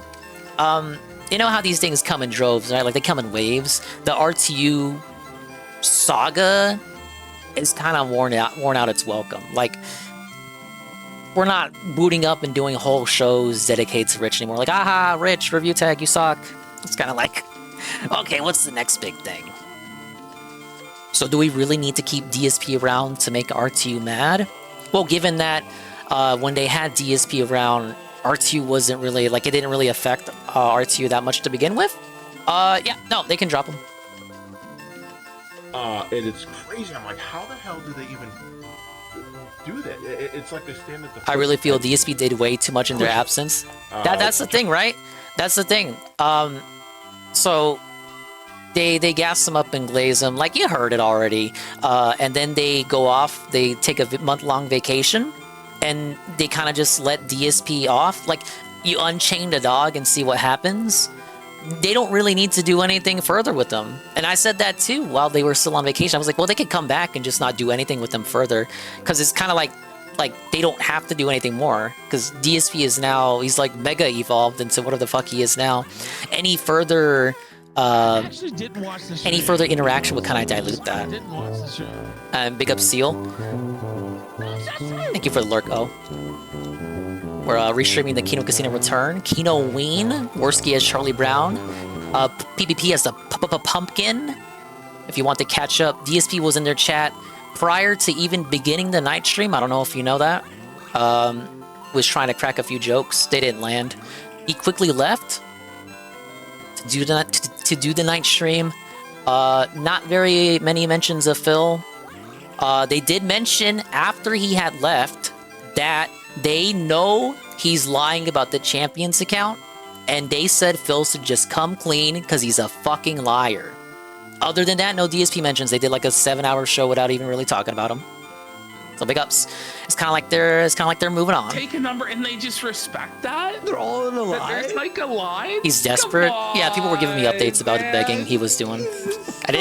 you know how these things come in droves, right? Like they come in waves. The RTU saga is kind of worn out its welcome. Like, we're not booting up and doing whole shows dedicated to Rich anymore. Like, aha, Rich, review tag, you suck. It's kind of like, okay, what's the next big thing? So do we really need to keep DSP around to make RTU mad? Well, given that when they had DSP around, R2 wasn't really, like, it didn't really affect R2 that much to begin with. Yeah, no, they can drop him. And it's crazy. I'm like, how the hell do they even do that? It's like they stand at the. I really feel DSP did way too much in their absence. That's the thing, right? That's the thing. So they gas him up and glaze him, like you heard it already. And then they go off. They take a month-long vacation, and they kind of just let DSP off. Like, you unchain the dog and see what happens. They don't really need to do anything further with them. And I said that too while they were still on vacation. I was like, well, they could come back and just not do anything with them further, because it's kind of like they don't have to do anything more, because DSP is now, he's like mega evolved into whatever the fuck he is now. Any further interaction would kind of dilute that. Big up Seal. Thank you for the lurk. Oh, we're restreaming the Kino Casino Return. Kino Ween, Worski as Charlie Brown, PPP as the Pumpkin. If you want to catch up, DSP was in their chat prior to even beginning the night stream. I don't know if you know that. Was trying to crack a few jokes. They didn't land. He quickly left to do the night stream. Not very many mentions of Phil. They did mention after he had left that they know he's lying about the Champions account, and they said Phil should just come clean because he's a fucking liar. Other than that, no DSP mentions. They did like a 7-hour show without even really talking about him. So big ups. It's kind of like they're moving on. Take a number and they just respect that. They're all in a line. There's like a line. He's desperate. Yeah, people were giving me updates about the begging he was doing. I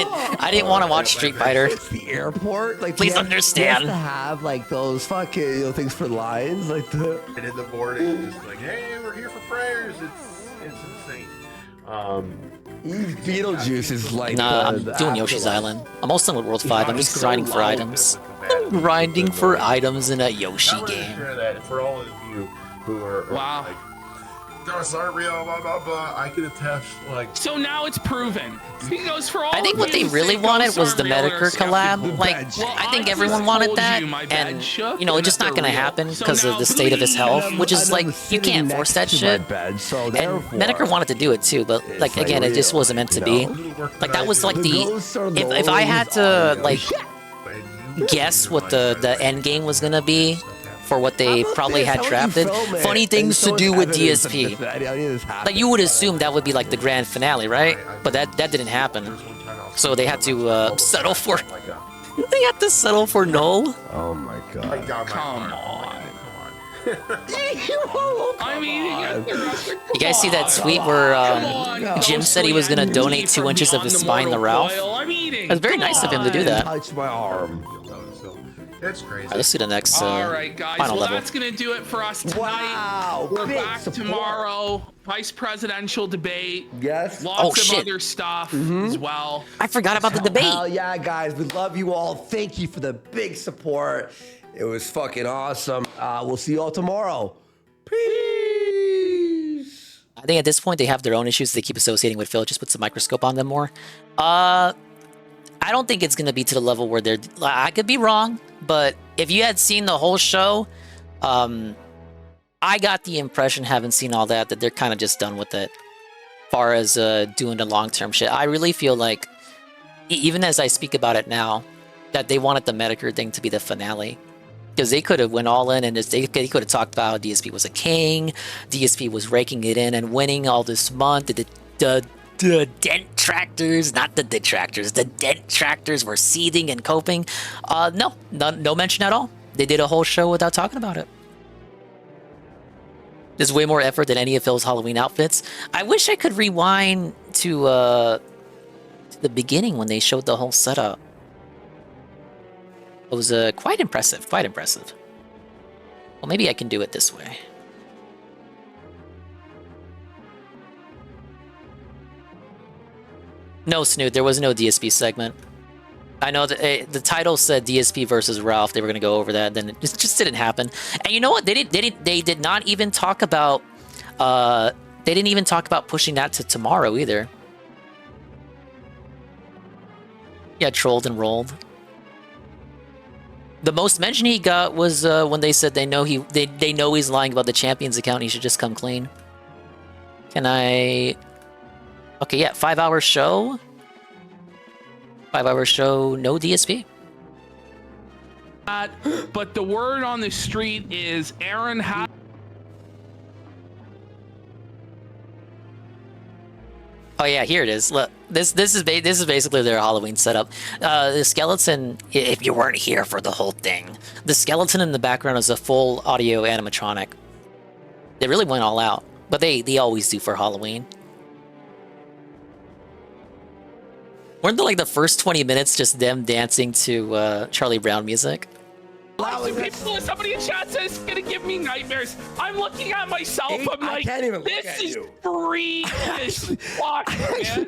didn't want to watch Street Fighter. It's the airport. Like, please understand. He has to have like those fucking things for lines, like the. And in the morning, just like, hey, we're here for prayers. It's insane. Beetlejuice is like. Nah, I'm doing Yoshi's Island. I'm also done with World 5. I'm just grinding for items. I'm grinding for items in a Yoshi game. Sure that for all of you who are like, those aren't real, blah blah blah, I can attest. Like, so now it's proven. He goes for all. I think what they really wanted was the Medicare collab. Like, I think everyone wanted that, and you know, it's just not gonna happen because of the state of his health, which is like you can't force that shit. And Medicare wanted to do it too, but like again, it just wasn't meant to be. Like that was like the if I had to like guess what the end game was gonna be for what they probably had drafted, funny things to do with DSP. Like you would assume that would be like the grand finale, right? But that didn't happen. So they had to settle for. They had to settle for null. Oh my god! Come on. I mean, you guys see that tweet where Jim said he was gonna donate 2 inches of his spine to Ralph? It was very nice of him to do that. Touch my arm. That's crazy. Let's see the next all right, guys. final well, level. That's gonna do it for us tonight. Wow, we're back tomorrow. Vice presidential debate. Yes. Lots of other stuff as well. I forgot about the debate. Hell yeah, guys. We love you all. Thank you for the big support. It was fucking awesome. We'll see you all tomorrow. Peace. I think at this point they have their own issues they keep associating with Phil. Just puts a microscope on them more. I don't think it's going to be to the level where they're... I could be wrong, but if you had seen the whole show, I got the impression, having seen all that they're kind of just done with it. As far as doing the long-term shit. I really feel like, even as I speak about it now, that they wanted the Medicare thing to be the finale. Because they could have went all in and they could have talked about how DSP was a king, DSP was raking it in and winning all this month, the dent tractors, not the detractors, the dent tractors were seething and coping. No mention at all. They did a whole show without talking about it. There's way more effort than any of Phil's Halloween outfits. I wish I could rewind to the beginning when they showed the whole setup. It was quite impressive, quite impressive. Well, maybe I can do it this way. No, Snoot, there was no DSP segment. I know that the title said DSP versus Ralph. They were gonna go over that, then it just didn't happen. And you know what? They did not even talk about. They didn't even talk about pushing that to tomorrow either. Yeah, trolled and rolled. The most mention he got was when they said they know he's lying about the Champions account. And he should just come clean. Can I? Okay, yeah, 5-hour show. 5-hour show, no DSP. But the word on the street is Aaron has. Oh yeah, here it is. Look, this is basically their Halloween setup. The skeleton, if you weren't here for the whole thing, the skeleton in the background is a full audio animatronic. They really went all out, but they always do for Halloween. Weren't like the first 20 minutes just them dancing to Charlie Brown music? Somebody in chat says it's gonna give me nightmares. I'm looking at myself. I'm like, this is free. Fuck, man.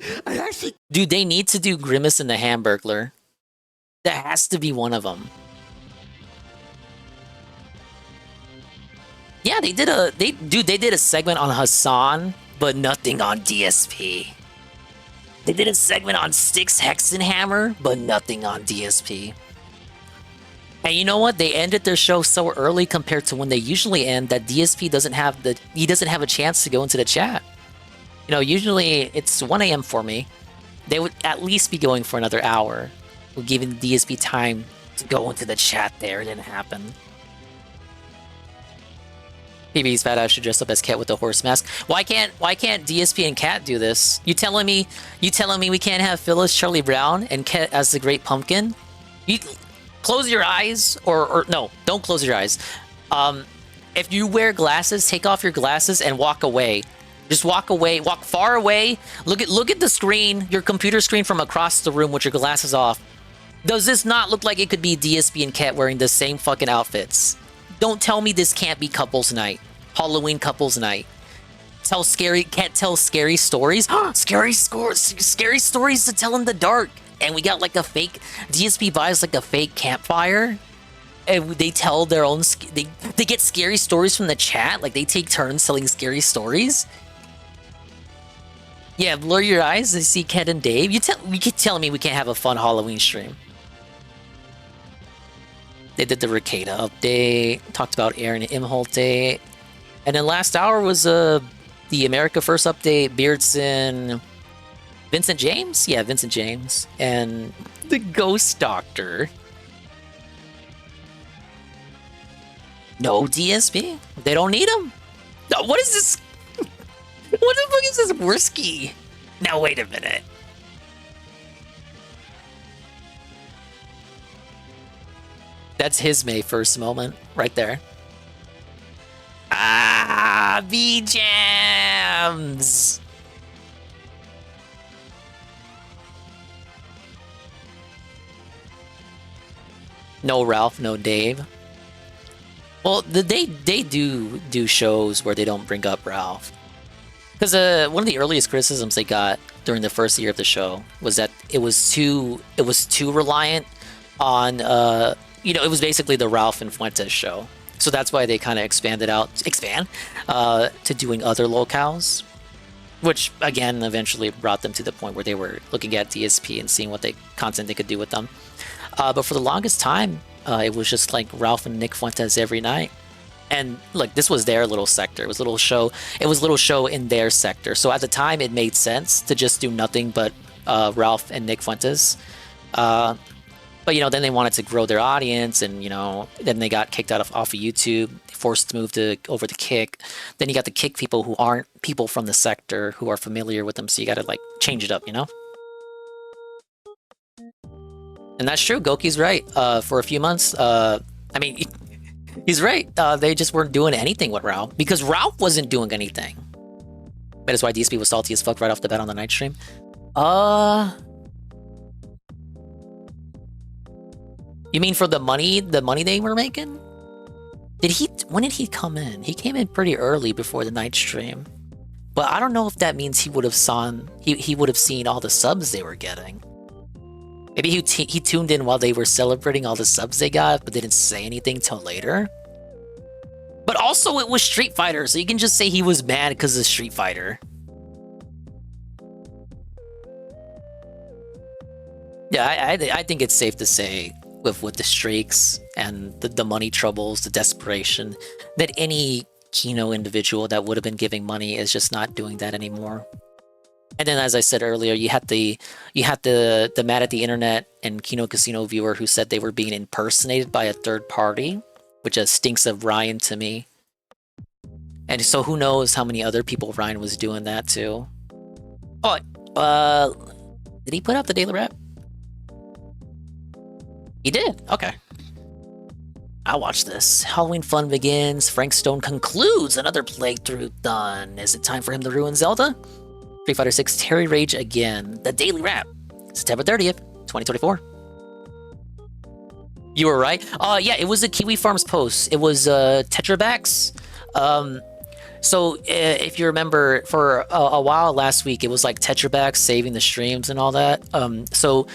Dude, they need to do Grimace and the Hamburglar. That has to be one of them. Yeah, they did a segment on Hassan, but nothing on DSP. They did a segment on Styx Hexenhammer, but nothing on DSP. And you know what? They ended their show so early compared to when they usually end that DSP doesn't have a chance to go into the chat. You know, usually it's 1 a.m. for me. They would at least be going for another hour. We're giving DSP time to go into the chat there. It didn't happen. PB's fat ass should dress up as Cat with a horse mask. Why can't DSP and Cat do this? You telling me we can't have Phyllis, Charlie Brown, and Cat as the Great Pumpkin? You close your eyes, or no, don't close your eyes. If you wear glasses, take off your glasses and walk away. Just walk away, walk far away. Look at the screen, your computer screen from across the room with your glasses off. Does this not look like it could be DSP and Cat wearing the same fucking outfits? Don't tell me this can't be couples night. Halloween couples night. Can't tell scary stories. Scary stories to tell in the dark. And we got like a fake DSP buys like a fake campfire, and they tell their own. They get scary stories from the chat. Like they take turns telling scary stories. Yeah, blur your eyes and see Ken and Dave. You keep telling me we can't have a fun Halloween stream. They did the Ricada update, talked about Aaron Imholte, and then last hour was the America First update. Beardson. Vincent James? Yeah, Vincent James. And the Ghost Doctor. No DSP. They don't need him. What is this? What the fuck is this Worski? Now, wait a minute. That's his May 1st moment right there. Ah, V-Jams! No Ralph, no Dave. Well, they do shows where they don't bring up Ralph. Because one of the earliest criticisms they got during the first year of the show was that it was too reliant on it was basically the Ralph and Fuentes show. So that's why they kind of expand to doing other locales, which again eventually brought them to the point where they were looking at DSP and seeing what content they could do with them. But for the longest time, it was just like Ralph and Nick Fuentes every night. And look, this was their little sector. It was a little show. It was a little show in their sector. So at the time, it made sense to just do nothing but Ralph and Nick Fuentes. But then they wanted to grow their audience, and then they got kicked off of YouTube, forced to move over to Kick. Then you got the Kick people who aren't people from the sector who are familiar with them. So you got to change it up, And that's true. Goki's right. For a few months, he's right. They just weren't doing anything with Ralph because Ralph wasn't doing anything. That is why DSP was salty as fuck right off the bat on the night stream. You mean for the money they were making? When did he come in? He came in pretty early before the night stream. But I don't know if that means he would have seen all the subs they were getting. Maybe he tuned in while they were celebrating all the subs they got, but didn't say anything till later. But also it was Street Fighter, so you can just say he was mad because of Street Fighter. Yeah, I think it's safe to say with the streaks and the money troubles, the desperation, that any Kino individual that would have been giving money is just not doing that anymore. And then, as I said earlier, you had the Mad at the Internet and Kino Casino viewer who said they were being impersonated by a third party, which just stinks of Ryan to me. And so who knows how many other people Ryan was doing that to. Oh, did he put out the Daily Rap? He did? Okay. I'll watch this. Halloween fun begins. Frank Stone concludes another playthrough done. Is it time for him to ruin Zelda? Street Fighter 6 Terry Rage again. The Daily Wrap. September 30th, 2024. You were right. Yeah, it was a Kiwi Farms post. It was Tetrabax. So if you remember, for a while last week, it was like Tetrabax saving the streams and all that. So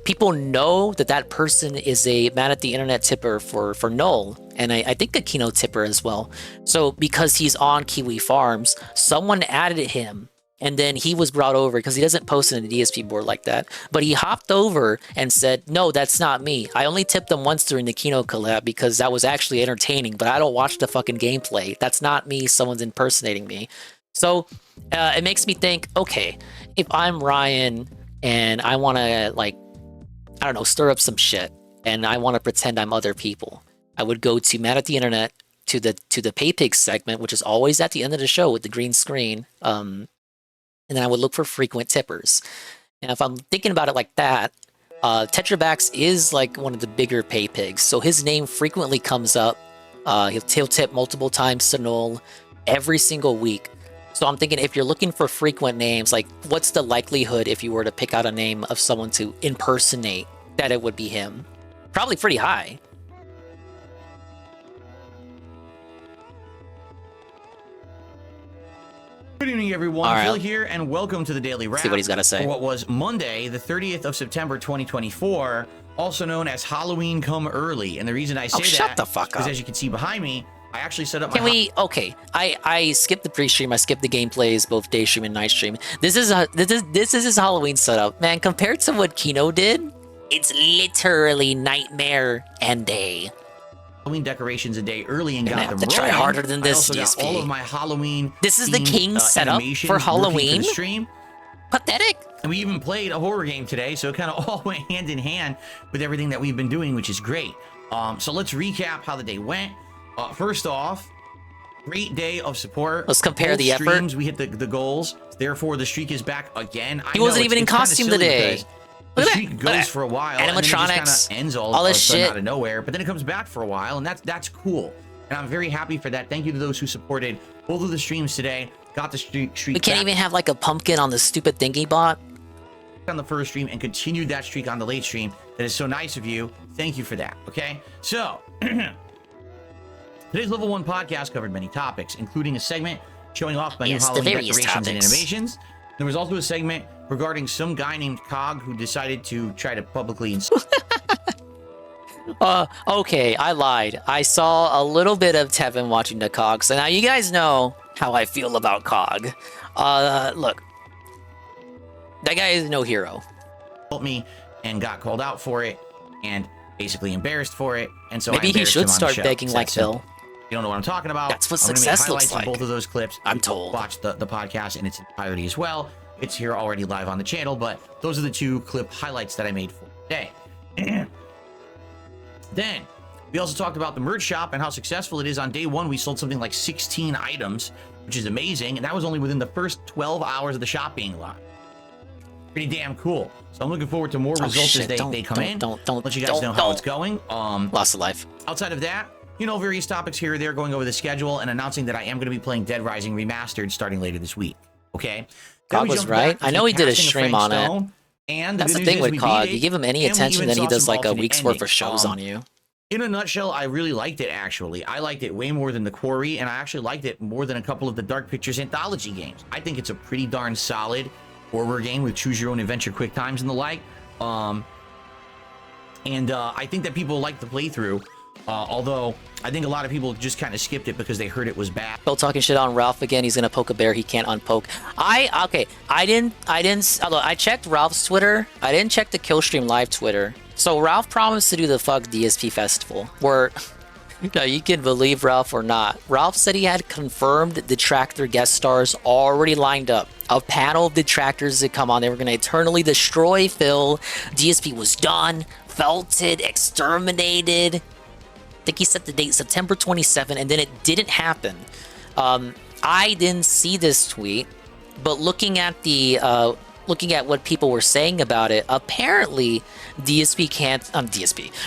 people know that person is a Man at the Internet tipper for Null, and I think a Kino tipper as well. So because he's on Kiwi Farms, someone added him. And then he was brought over because he doesn't post in a DSP board like that. But he hopped over and said, no, that's not me. I only tipped them once during the Kino collab because that was actually entertaining, but I don't watch the fucking gameplay. That's not me. Someone's impersonating me. So it makes me think, okay, if I'm Ryan and I want to, like, I don't know, stir up some shit and I want to pretend I'm other people, I would go to Man at the Internet to the Pay Pig segment, which is always at the end of the show with the green screen. And then I would look for frequent tippers. And if I'm thinking about it like that, Tetrabax is like one of the bigger pay pigs. So his name frequently comes up. He'll tip multiple times to Null every single week. So I'm thinking if you're looking for frequent names, like what's the likelihood if you were to pick out a name of someone to impersonate that it would be him? Probably pretty high. Good evening, everyone. All right. Phil here, and welcome to the Daily Wrap. See what he's got to say. For what was Monday, the 30th of September, 2024, also known as Halloween Come Early. And the reason I say that shut the fuck is, up. as you can see behind me, I actually set up my... Can we... Okay, I skipped the pre-stream, I skipped the gameplays, both day stream and night stream. This is his Halloween setup. Man, compared to what Kino did, it's literally nightmare and day. Halloween decorations a day early and got them rolling. Try harder than this, I also got all of my Halloween. This is the king setup for Halloween. Stream. Pathetic. And we even played a horror game today, so it kind of all went hand in hand with everything that we've been doing, which is great. So let's recap how the day went. First off, great day of support. Let's compare the effort. We hit the goals. Therefore, the streak is back again. He wasn't even in costume today. The streak goes for a while, animatronics, and then it just kind of ends all this shit out of nowhere. But then it comes back for a while, and that's cool. And I'm very happy for that. Thank you to those who supported both of the streams today. Got the streak. We can't even have like a pumpkin on the stupid thingy bot on the first stream and continued that streak on the late stream. That is so nice of you. Thank you for that. Okay, so today's Level 1 podcast covered many topics, including a segment showing off my new Halloween decorations and innovations. There was also a segment regarding some guy named Cog who decided to try to publicly okay, I lied. I saw a little bit of Tevin watching the Cog, so now you guys know how I feel about Cog. Look, that guy is no hero. Me and got called out for it and basically embarrassed for it, and so maybe he should start begging like Phil. You don't know what I'm talking about. That's what success looks like. Both of those clips. I'm told. Watch the podcast in its entirety as well. It's here already live on the channel, but those are the two clip highlights that I made for today. Then we also talked about the merch shop and how successful it is. On day one, we sold something like 16 items, which is amazing, and that was only within the first 12 hours of the shop being live. Pretty damn cool. So I'm looking forward to more results as they come in. Don't let you guys know how it's going. Lost a life. Outside of that, you know, various topics here or there, going over the schedule and announcing that I am going to be playing Dead Rising Remastered starting later this week. Okay? Cog was right. I know he did a stream on it. And that's the thing with Cog. You give him any attention, then he does like a week's worth of shows on you. In a nutshell, I really liked it, actually. I liked it way more than The Quarry, and I actually liked it more than a couple of the Dark Pictures anthology games. I think it's a pretty darn solid horror game with choose your own adventure quick times and the like. I think that people like the playthrough. Although I think a lot of people just kind of skipped it because they heard it was bad. Still talking shit on Ralph again. He's gonna poke a bear he can't unpoke. I didn't. Although I checked Ralph's Twitter, I didn't check the Killstream Live Twitter So Ralph promised to do the fuck DSP festival, where, now you can believe Ralph or not, Ralph said he had confirmed detractor guest stars already lined up. A panel of detractors that come on, they were going to eternally destroy Phil. DSP was done, felted, exterminated. I think he set the date September 27, and then it didn't happen. I didn't see this tweet, but looking at what people were saying about it, apparently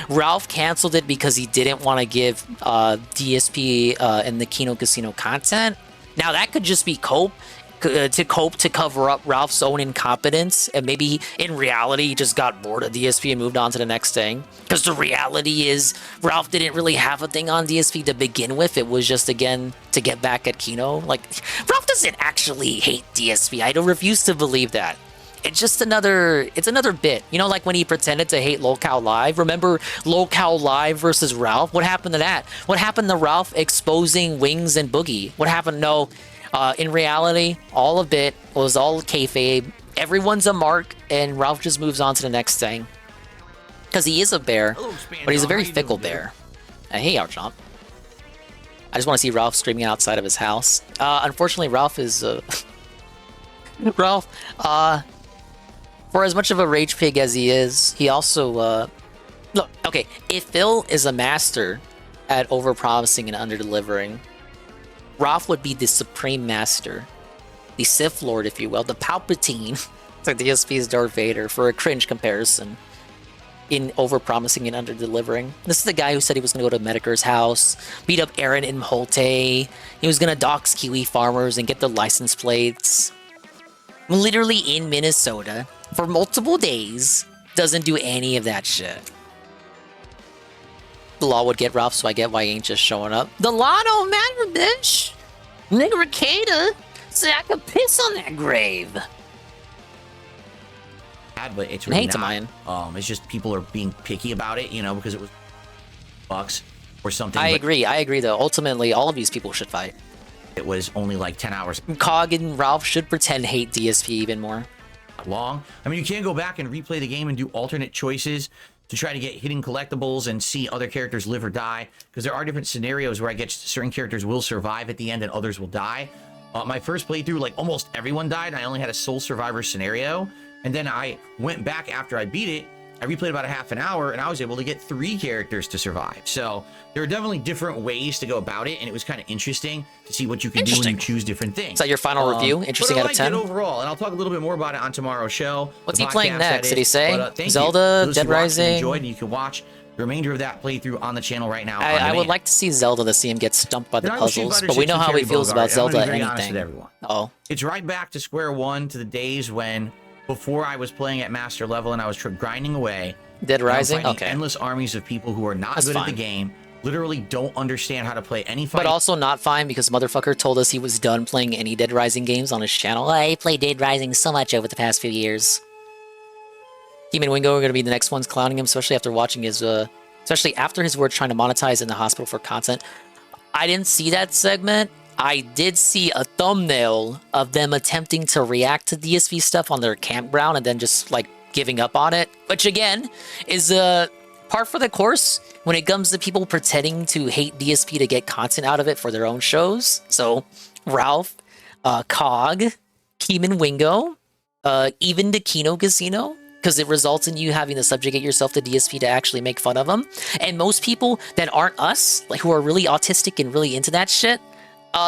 Ralph canceled it because he didn't want to give DSP and the Kino Casino content. Now that could just be to cover up Ralph's own incompetence, and maybe in reality he just got bored of DSP and moved on to the next thing. Because the reality is Ralph didn't really have a thing on DSP to begin with. It was just, again, to get back at Kino. Like, Ralph doesn't actually hate DSP. I don't refuse to believe that. It's just another bit. You know, like when he pretended to hate Lolcow Live. Remember Lolcow Live versus Ralph? What happened to that? What happened to Ralph exposing Wings and Boogie? What happened? No. In reality, all of it was all kayfabe. Everyone's a mark, and Ralph just moves on to the next thing. Because he is a bear, but he's a very fickle bear. Hey, Archon. I just want to see Ralph streaming outside of his house. Unfortunately, Ralph is... Ralph, for as much of a rage pig as he is, he also... Look, okay, if Phil is a master at overpromising and underdelivering, Ralph would be the supreme master, the Sith Lord, if you will, the Palpatine, it's like DSP's Darth Vader, for a cringe comparison, in overpromising and underdelivering. This is the guy who said he was going to go to Medicur's house, beat up Aaron and Holte, he was going to dox Kiwi farmers and get their license plates. Literally in Minnesota, for multiple days, doesn't do any of that shit. The law would get Ralph, so I get why he ain't just showing up. The law don't matter, bitch. Nigga Ricada said I could piss on that grave. But it's really to mine. It's just people are being picky about it, you know, because it was bucks or something. I agree though. Ultimately, all of these people should fight. It was only like 10 hours. Cog and Ralph should pretend hate DSP even more. Long. I mean, you can go back and replay the game and do alternate choices to try to get hidden collectibles and see other characters live or die, because there are different scenarios where I get certain characters will survive at the end and others will die. My first playthrough, like almost everyone died. I only had a sole survivor scenario, and then I went back after I beat it. I replayed about a half an hour, and I was able to get 3 characters to survive. So there are definitely different ways to go about it, and it was kind of interesting to see what you can do when you choose different things. Is that your final review? Interesting out of 10? But I liked it overall, and I'll talk a little bit more about it on tomorrow's show. What's he playing next? Did he say? But, Zelda, Dead Rising? Enjoyed, and you can watch the remainder of that playthrough on the channel right now. I would like to see Zelda to see him get stumped by the puzzles, but we know how he feels about Zelda anything. Oh. It's right back to square one, to the days when, before I was playing at master level and I was grinding away. Dead Rising? Okay. Endless armies of people who are not good at the game, literally don't understand how to play any fight. But also not fine because motherfucker told us he was done playing any Dead Rising games on his channel. I played Dead Rising so much over the past few years. Demon Wingo are going to be the next ones clowning him, especially after watching his, especially after his work trying to monetize in the hospital for content. I didn't see that segment. I did see a thumbnail of them attempting to react to DSV stuff on their campground and then just, like, giving up on it, which again is par for the course when it comes to people pretending to hate DSP to get content out of it for their own shows. So Ralph, Cog, Keeman Wingo, even the Kino Casino, because it results in you having to subjugate yourself to DSP to actually make fun of them. And most people that aren't us, like who are really autistic and really into that shit,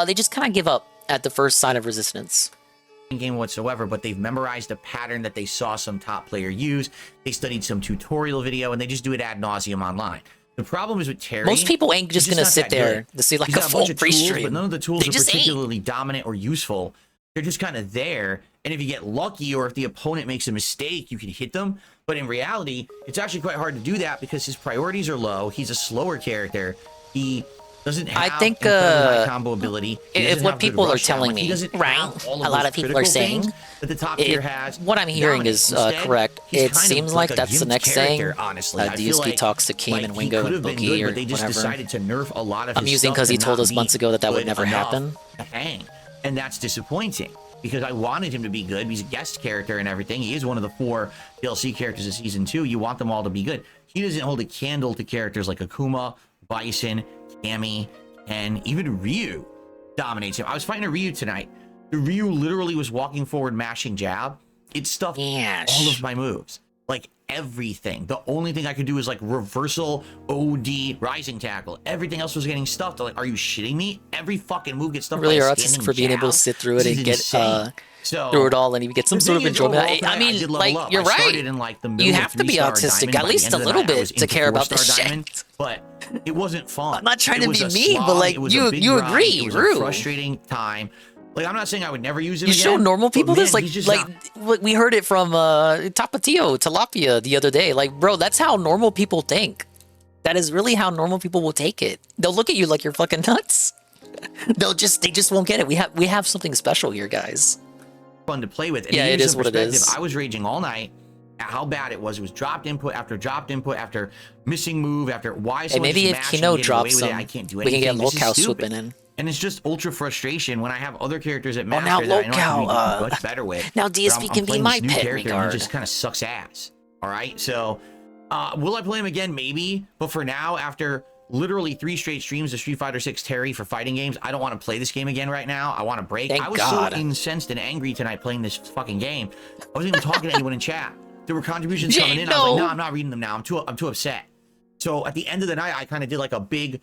they just kind of give up at the first sign of resistance. Game whatsoever, but they've memorized a pattern that they saw some top player use. They studied some tutorial video, and they just do it ad nauseum online. The problem is with Terry. Most people ain't just gonna sit there to see like a full pre-stream. But none of the tools are particularly dominant or useful. They're just kind of there, and if you get lucky or if the opponent makes a mistake, you can hit them. But in reality, it's actually quite hard to do that because his priorities are low. He's a slower character. He doesn't have high combo ability. If what people are telling me, right? A lot of people are saying that the top tier has. What I'm hearing is correct. It seems like that's the next thing. Honestly, DSP talks to Keem and Wingo and Boogie or they just whatever. Decided to nerf a lot of I'm using because he told us months ago that that would never happen. And that's disappointing. because I wanted him to be good. He's a guest character and everything. He is one of the 4 DLC characters of Season 2. You want them all to be good. He doesn't hold a candle to characters like Akuma, Bison, Cammy, and even Ryu dominates him. I was fighting a Ryu tonight. The Ryu literally was walking forward, mashing jab. It stuffed all of my moves. Like, everything. The only thing I could do was like reversal, OD, rising tackle. Everything else was getting stuffed. I'm like, are you shitting me? Every fucking move gets stuffed. Really by are a autistic standing for being jab. able to sit through it This and is get insane. So, through it all and even get some the sort of thing is, enjoyment. overall, I I mean, did level like, up. you're I right. started in, like, the middle You of have to be 3-star autistic, diamond. at By the least end a of the little night, I bit, was to into care about 4-star this diamond, shit. but it wasn't fun. I'm not trying It to was be a mean, but slog. like, It was you a big agree, grind. It was a Rue. frustrating time. Like, I'm not saying I would never use it You again. show normal but people man, this, like, he's just not- we heard it from Tapatio, Tilapia the other day. Like, bro, that's how normal people think. That is really how normal people will take it. They'll look at you like you're fucking nuts. They just won't get it. We have something special here, guys. Fun to play with. And Yeah, to give it you is some what it perspective, is. I was raging all night at how bad it was. It was dropped input after missing move after why Hey, someone maybe just if mashing, Kino getting away drops with it, some, I can't do we anything. can get This is Locale stupid. swooping in. And it's just ultra frustration when I have other characters at now master that I know I Locale, can be much better with. now But DSP can be playing my this new pet character and regard. he just kind of sucks ass. All right, so will I play him again? Maybe, but for now, after literally 3 straight streams of Street Fighter 6 Terry for fighting games, I don't want to play this game again right now. I want to break. Thank I was God. so incensed and angry tonight playing this fucking game. I wasn't even talking to anyone in chat. There were contributions coming in. I was like, no, I'm not reading them now. I'm too upset. So at the end of the night, I kind of did like a big,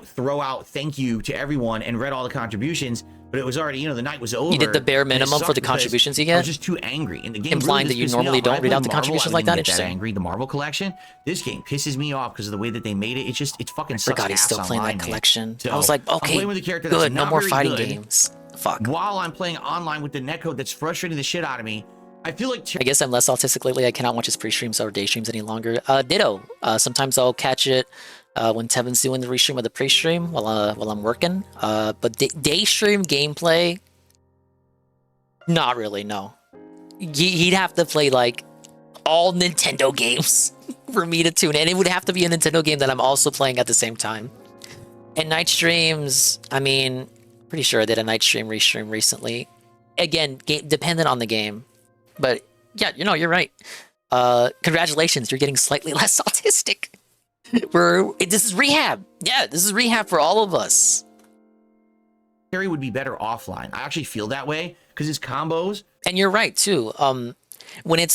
throw out thank you to everyone and read all the contributions. But it was already, the night was over. You did the bare and it minimum for sucked the because contributions you I get? was just too angry. And the game Implying really that you just pissed me normally off. When don't I read out played the Marvel, contributions I like that? didn't get Interesting. angry. The Marvel collection, this game pisses me off because of the way that they made it. It's fucking I sucks forgot he's ass still playing online, that man. collection. So, I was like, I'm okay, playing with a character that's good, no not more very fighting good, games. Fuck. While I'm playing online with the netcode that's frustrating the shit out of me. I feel like I guess I'm less autistic lately. I cannot watch his pre-streams or day streams any longer. Ditto. Sometimes I'll catch it when Tevin's doing the restream or the pre-stream while I'm working. But day stream gameplay, not really. No, he'd have to play like all Nintendo games for me to tune in. It would have to be a Nintendo game that I'm also playing at the same time. And night streams, I mean, pretty sure I did a night stream restream recently. Again, dependent on the game. But yeah, you're right. Congratulations, you're getting slightly less autistic. This is rehab. Yeah, this is rehab for all of us. Terry would be better offline. I actually feel that way because his combos. And you're right too. When it's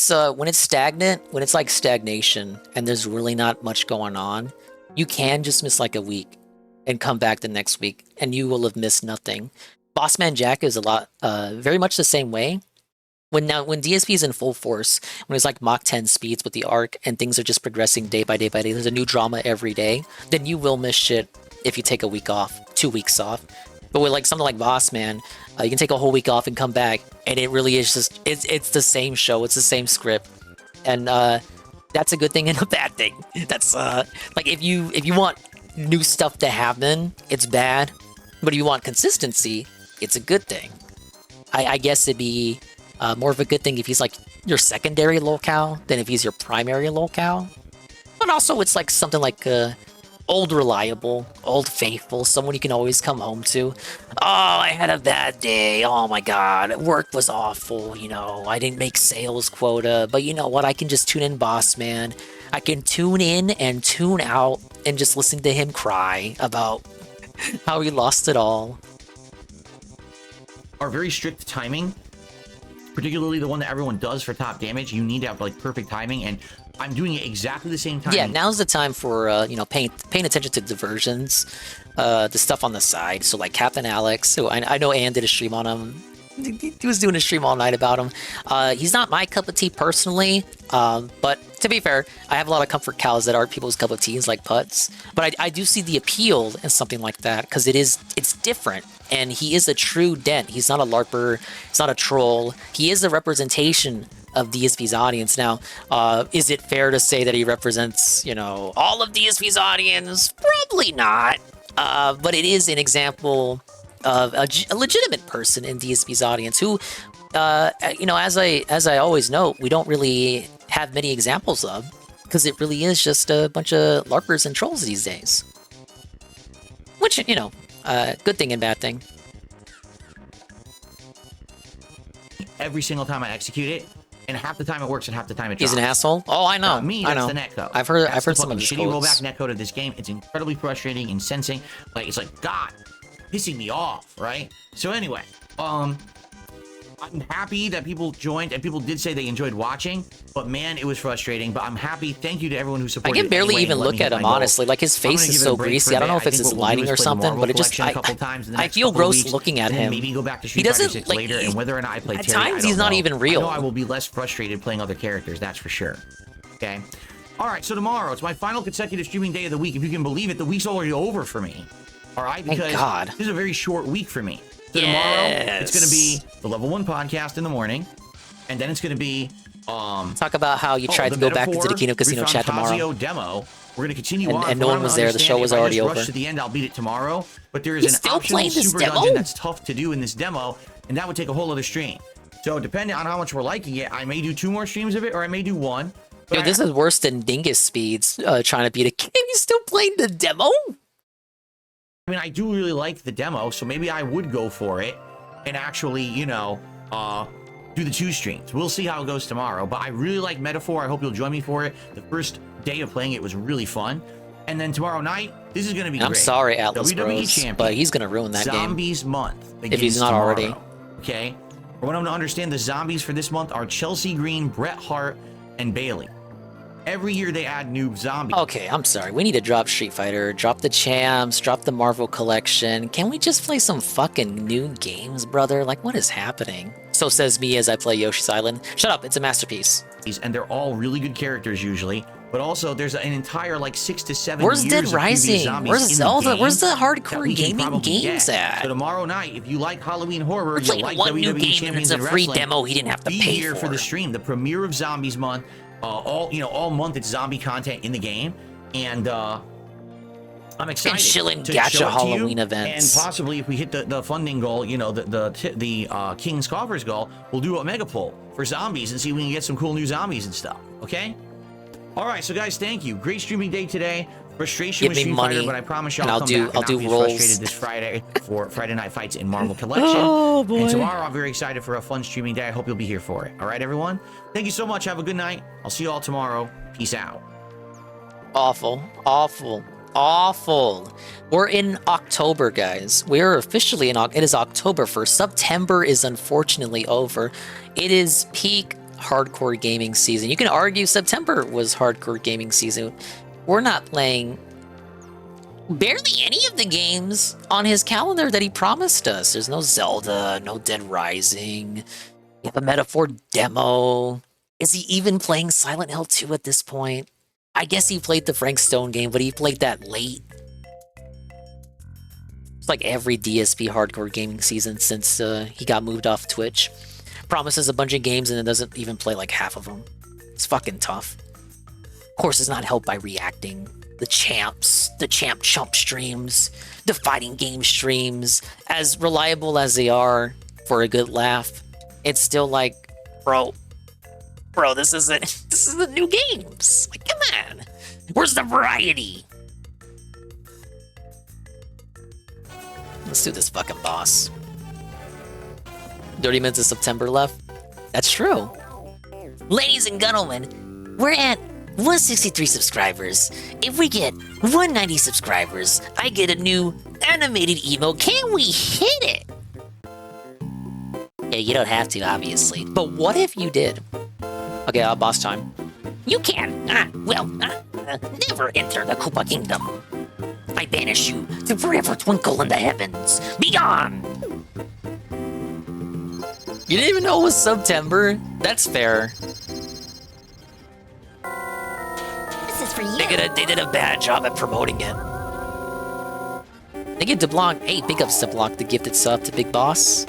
stagnant, when it's like stagnation, and there's really not much going on, you can just miss like a week, and come back the next week, and you will have missed nothing. Bossman Jack is a lot, very much the same way. When DSP is in full force, when it's like Mach 10 speeds with the arc and things are just progressing day by day by day, there's a new drama every day, then you will miss shit if you take a week off, 2 weeks off. But with like something like Bossman, you can take a whole week off and come back, and it really is just, it's the same show, it's the same script. And that's a good thing and a bad thing. That's like if you want new stuff to happen, it's bad. But if you want consistency, it's a good thing. I guess it'd be more of a good thing if he's like your secondary locale than if he's your primary locale. But also it's like something like old reliable, old faithful, someone you can always come home to. Oh, I had a bad day. Oh my god, work was awful, I didn't make sales quota. But you know what? I can just tune in Bossman. I can tune in and tune out and just listen to him cry about how he lost it all. Are very strict timing, particularly the one that everyone does for top damage. You need to have like perfect timing, and I'm doing it exactly the same time. Yeah, now's the time for paying attention to diversions, the stuff on the side. So like Captain Alex, who I know Ann did a stream on him. He was doing a stream all night about him. He's not my cup of tea personally, but to be fair, I have a lot of comfort cows that are people's cup of teas, like Putz. But I do see the appeal in something like that because it's different, and he is a true dent. He's not a LARPer. He's not a troll. He is a representation of DSP's audience. Now, is it fair to say that he represents, all of DSP's audience? Probably not. But it is an example of a legitimate person in DSP's audience who, as I always note, we don't really have many examples of, because it really is just a bunch of LARPers and trolls these days. Which, good thing and bad thing. every single time I execute it, and half the time it works and half the time it He's drops. an asshole. Oh, I know. Not me, I that's know. the netcode. I've heard That's the some of fucking his shitty quotes. rollback netcode of this game. It's incredibly frustrating, incensing. Like, it's like, God, pissing me off, right? So anyway, I'm happy that people joined and people did say they enjoyed watching, but man, it was frustrating. But I'm happy. Thank you to everyone who supported. I can barely anyway even look at him, honestly. Like, his face is so greasy. I don't know if it's his lighting or something, but it just, I feel gross looking at him. Maybe go back to He Street Fighter doesn't, 6 like, later, and whether or not I play at Terry, I times don't he's not know. even real. I know I will be less frustrated playing other characters, that's for sure. Okay. All right, so tomorrow, it's my final consecutive streaming day of the week. If you can believe it, the week's already over for me. All right, because Thank God. this is a very short week for me. So tomorrow, it's going to be the Level 1 podcast in the morning, and then it's going to be... Talk about how you tried to go back into the Kino Casino chat tomorrow. Demo. We're going to continue on. And no one was there. The show was already over. Rush to the end, I'll beat it tomorrow. But there is He's an still optional playing this super demo? dungeon that's tough to do in this demo, and that would take a whole other stream. So depending on how much we're liking it, I may do 2 more streams of it, or I may do 1. But Dude, this is worse than Dingus Speeds trying to beat a game. He's still playing the demo? I mean, I do really like the demo, so maybe I would go for it and actually, you know, do the 2 streams. We'll see how it goes tomorrow, but I really like Metaphor. I hope you'll join me for it. The first day of playing it was really fun. And then tomorrow night, this is going to be great. I'm sorry, Atlas WWE Bros, champion, but he's going to ruin that game. Zombies month. If he's not tomorrow, already. Okay? For what I'm to understand, the zombies for this month are Chelsea Green, Bret Hart, and Bailey. Every year they add new zombies. Okay, I'm sorry. We need to drop Street Fighter, drop the Champs, drop the Marvel Collection. Can we just play some fucking new games, brother? Like, what is happening? So says me as I play Yoshi's Island. Shut up, it's a masterpiece. And they're all really good characters usually. But also, there's an entire, like, 6 to 7 Where's years Dead of Rising? previous zombies Where's in the Zelda? game Where's the that hardcore we can gaming probably games get. at? So tomorrow night, if you like Halloween horror, We're you playing like one new WWE game and Champions it's a in free Wrestling, demo he didn't have to be pay here for the for. stream. The premiere of Zombies Month. All month it's zombie content in the game. And I'm excited And chilling to gacha show it to you. Halloween events. And possibly if we hit the funding goal, you know, the King's Coffers goal, we'll do a mega poll for zombies and see if we can get some cool new zombies and stuff. Okay? All right, so guys, thank you. Great streaming day today. Frustration Give with me Street money, Fighter, but I promise you and I'll come back and I'll not do be as rolls. frustrated this Friday for Friday Night Fights in Marvel Collection. Oh, boy. And tomorrow I'm very excited for a fun streaming day. I hope you'll be here for it. All right, everyone? Thank you so much. Have a good night. I'll see you all tomorrow. Peace out. Awful, awful, awful. We're in October, guys. We are officially in October. It is October 1st. September is unfortunately over. It is peak hardcore gaming season. You can argue September was hardcore gaming season. We're not playing barely any of the games on his calendar that he promised us. There's no Zelda, no Dead Rising. You have a Metaphor demo. Is he even playing Silent Hill 2 at this point? I guess he played the Frank Stone game, but he played that late. It's like every DSP hardcore gaming season since he got moved off Twitch. Promises a bunch of games and then doesn't even play like half of them. It's fucking tough. Of course, it's not helped by reacting. The champs, the champ chump streams, the fighting game streams, as reliable as they are for a good laugh, it's still like, bro, this isn't new games. Like, come on. Where's the variety? Let's do this fucking boss. 30 minutes of September left. That's true. Ladies and gentlemen, we're at 163 subscribers. If we get 190 subscribers, I get a new animated emote. Can we hit it? Yeah, you don't have to, obviously. But what if you did? Okay, boss time. You can, never enter the Koopa Kingdom. I banish you to forever twinkle in the heavens. Be gone! You didn't even know it was September? That's fair. This is for you. They did a bad job at promoting it. They give DeBlanc, hey, big ups DeBlanc, the gifted sub to Big Boss.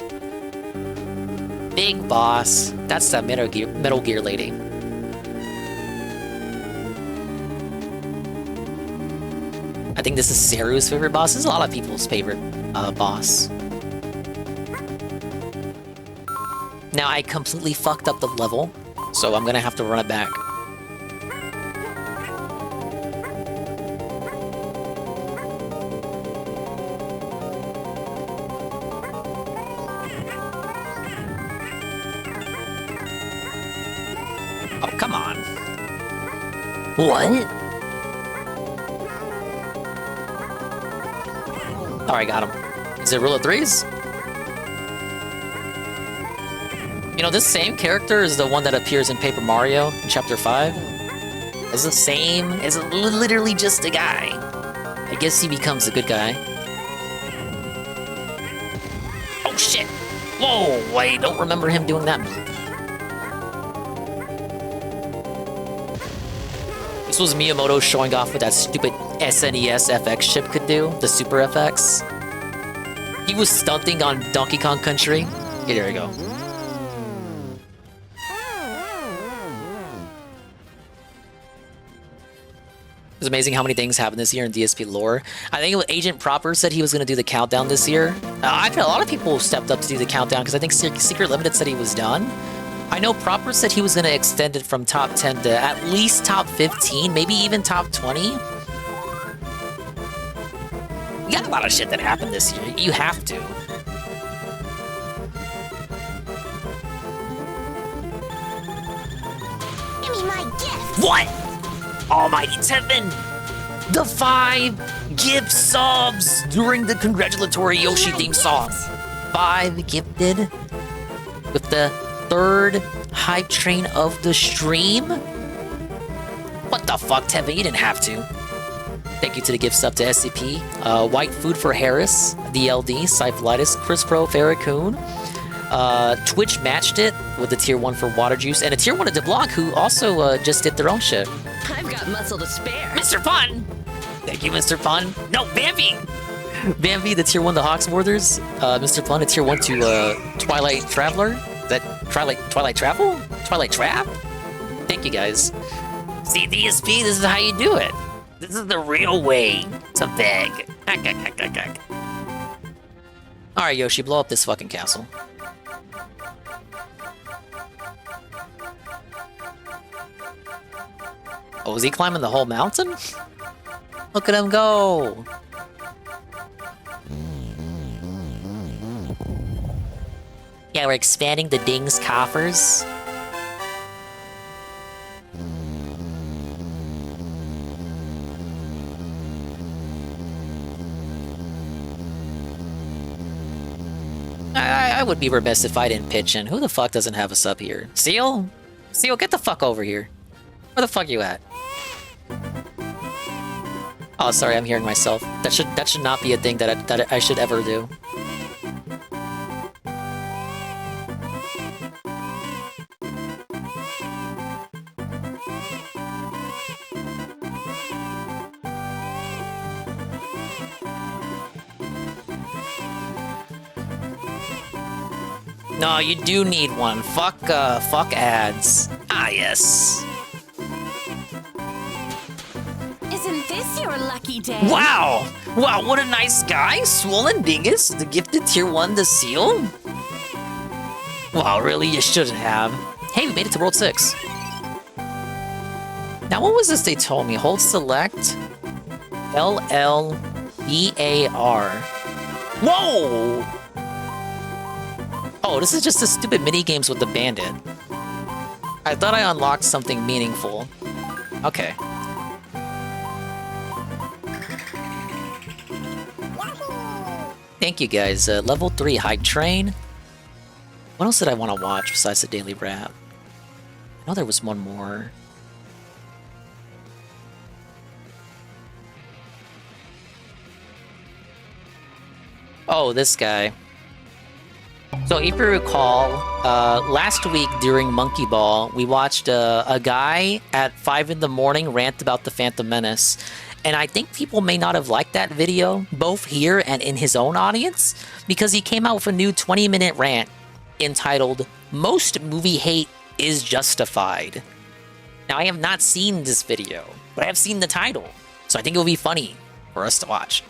Big Boss. That's that Metal Gear lady. I think this is Seru's favorite boss. This is a lot of people's favorite boss. Now, I completely fucked up the level, so I'm gonna have to run it back. on. What? Alright, got him. Is it rule of threes? You know, this same character is the one that appears in Paper Mario in Chapter 5. It's the same. It's literally just a guy. I guess he becomes a good guy. Oh shit! Whoa, I don't remember him doing that move. This was Miyamoto showing off what that stupid SNES FX chip could do, the Super FX. He was stunting on Donkey Kong Country. Okay, there you go. It's amazing how many things happened this year in DSP lore. I think Agent Proper said he was going to do the countdown this year. I feel a lot of people stepped up to do the countdown because I think Secret Limited said he was done. I know Proper said he was going to extend it from top 10 to at least top 15, maybe even top 20. We got a lot of shit that happened this year. You have to. Give me my gift. What? Almighty Tevin! The 5 gift subs during the congratulatory Yoshi theme song. 5 gifted with the 3rd hype train of the stream? What the fuck, Tevin? You didn't have to. Thank you to the gift sub to SCP, White Food for Harris, DLD, Syphilitis, Chris Pro, Farrakhan. Twitch matched it with the tier 1 for Water Juice, and a tier 1 of DeBlanc, who also just did their own shit. I've got muscle to spare. Mr. Pun! Thank you, Mr. Pun. No, Bambi! Bambi, the tier 1 to Hawksworthers. Mr. Pun, a tier 1 to Twilight Traveler. Is that Twilight Travel? Twilight Trap? Thank you, guys. See, DSP, this is how you do it. This is the real way to beg. Alright, Yoshi, blow up this fucking castle. Oh, is he climbing the whole mountain? Look at him go! Yeah, we're expanding the Ding's coffers. I would be remiss if I didn't pitch in. Who the fuck doesn't have a sub here? Seal? Seal, get the fuck over here. Where the fuck you at? Oh, sorry, I'm hearing myself. That should not be a thing that I should ever do. No, you do need one. Fuck ads. Ah, yes. Isn't this your lucky day? Wow! Wow, what a nice guy! Swollen Dingus, the gifted tier 1 to Seal? Wow, really? You shouldn't have. Hey, we made it to World 6. Now, what was this they told me? Hold select LLBAR. Whoa! Oh, this is just the stupid mini games with the bandit. I thought I unlocked something meaningful. Okay. Thank you guys. Level 3 hype train. What else did I want to watch besides the daily rap? I know there was one more. Oh, this guy. So if you recall, last week during Monkey Ball, we watched a guy at 5 in the morning rant about the Phantom Menace. And I think people may not have liked that video, both here and in his own audience, because he came out with a new 20-minute rant entitled, "Most Movie Hate is Justified." Now, I have not seen this video, but I have seen the title, so I think it'll be funny for us to watch.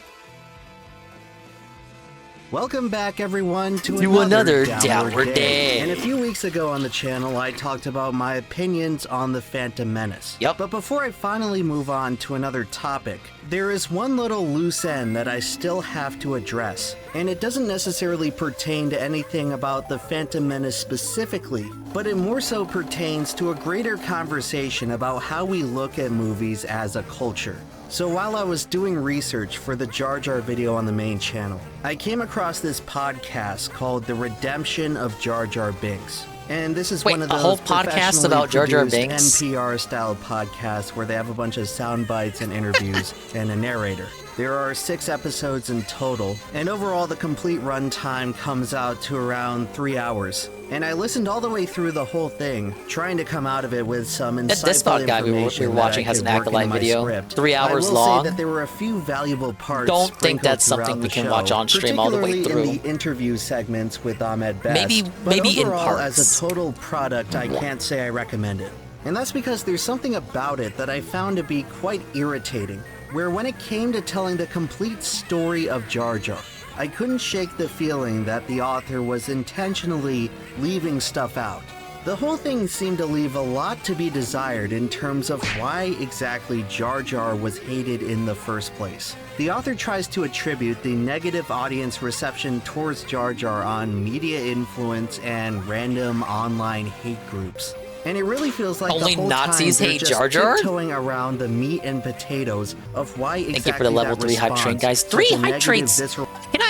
Welcome back, everyone, to another Downward Day. And a few weeks ago on the channel, I talked about my opinions on the Phantom Menace. Yep. But before I finally move on to another topic, there is one little loose end that I still have to address. And it doesn't necessarily pertain to anything about the Phantom Menace specifically, but it more so pertains to a greater conversation about how we look at movies as a culture. So while I was doing research for the Jar Jar video on the main channel, I came across this podcast called The Redemption of Jar Jar Binks. And this is one of those whole podcast about Jar Jar Binks? NPR-style podcasts where they have a bunch of sound bites and interviews and a narrator. There are 6 episodes in total, and overall the complete runtime comes out to around 3 hours. And I listened all the way through the whole thing, trying to come out of it with some insightful That guy we were watching has an Acolyte video, script. 3 hours I will long. Say that there were a few valuable parts. Don't think that's something we can watch on stream all the way through. In the interview segments with Ahmed Best. Maybe overall, in parts. As a total product, I can't say I recommend it. And that's because there's something about it that I found to be quite irritating. Where when it came to telling the complete story of Jar Jar, I couldn't shake the feeling that the author was intentionally leaving stuff out. The whole thing seemed to leave a lot to be desired in terms of why exactly Jar Jar was hated in the first place. The author tries to attribute the negative audience reception towards Jar Jar on media influence and random online hate groups. And it really feels like only the whole Nazis time hate they're Jar just Jar? tiptoeing around the meat and potatoes of why exactly Thank you for the level 3 hype train, guys. 3 hype trains. Can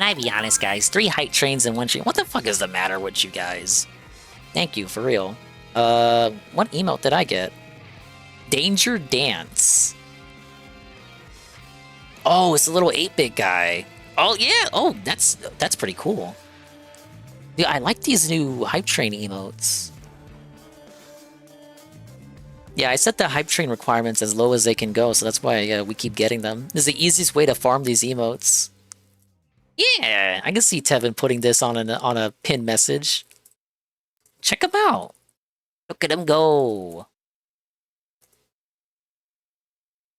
I be honest, guys? 3 hype trains in one train. What the fuck is the matter with you guys? Thank you, for real. What emote did I get? Danger Dance. Oh, it's a little 8-bit guy. Oh yeah. Oh, that's pretty cool. Dude, I like these new hype train emotes. Yeah, I set the hype train requirements as low as they can go, so that's why we keep getting them. This is the easiest way to farm these emotes. Yeah, I can see Tevin putting this on a pin message. Check him out. Look at him go.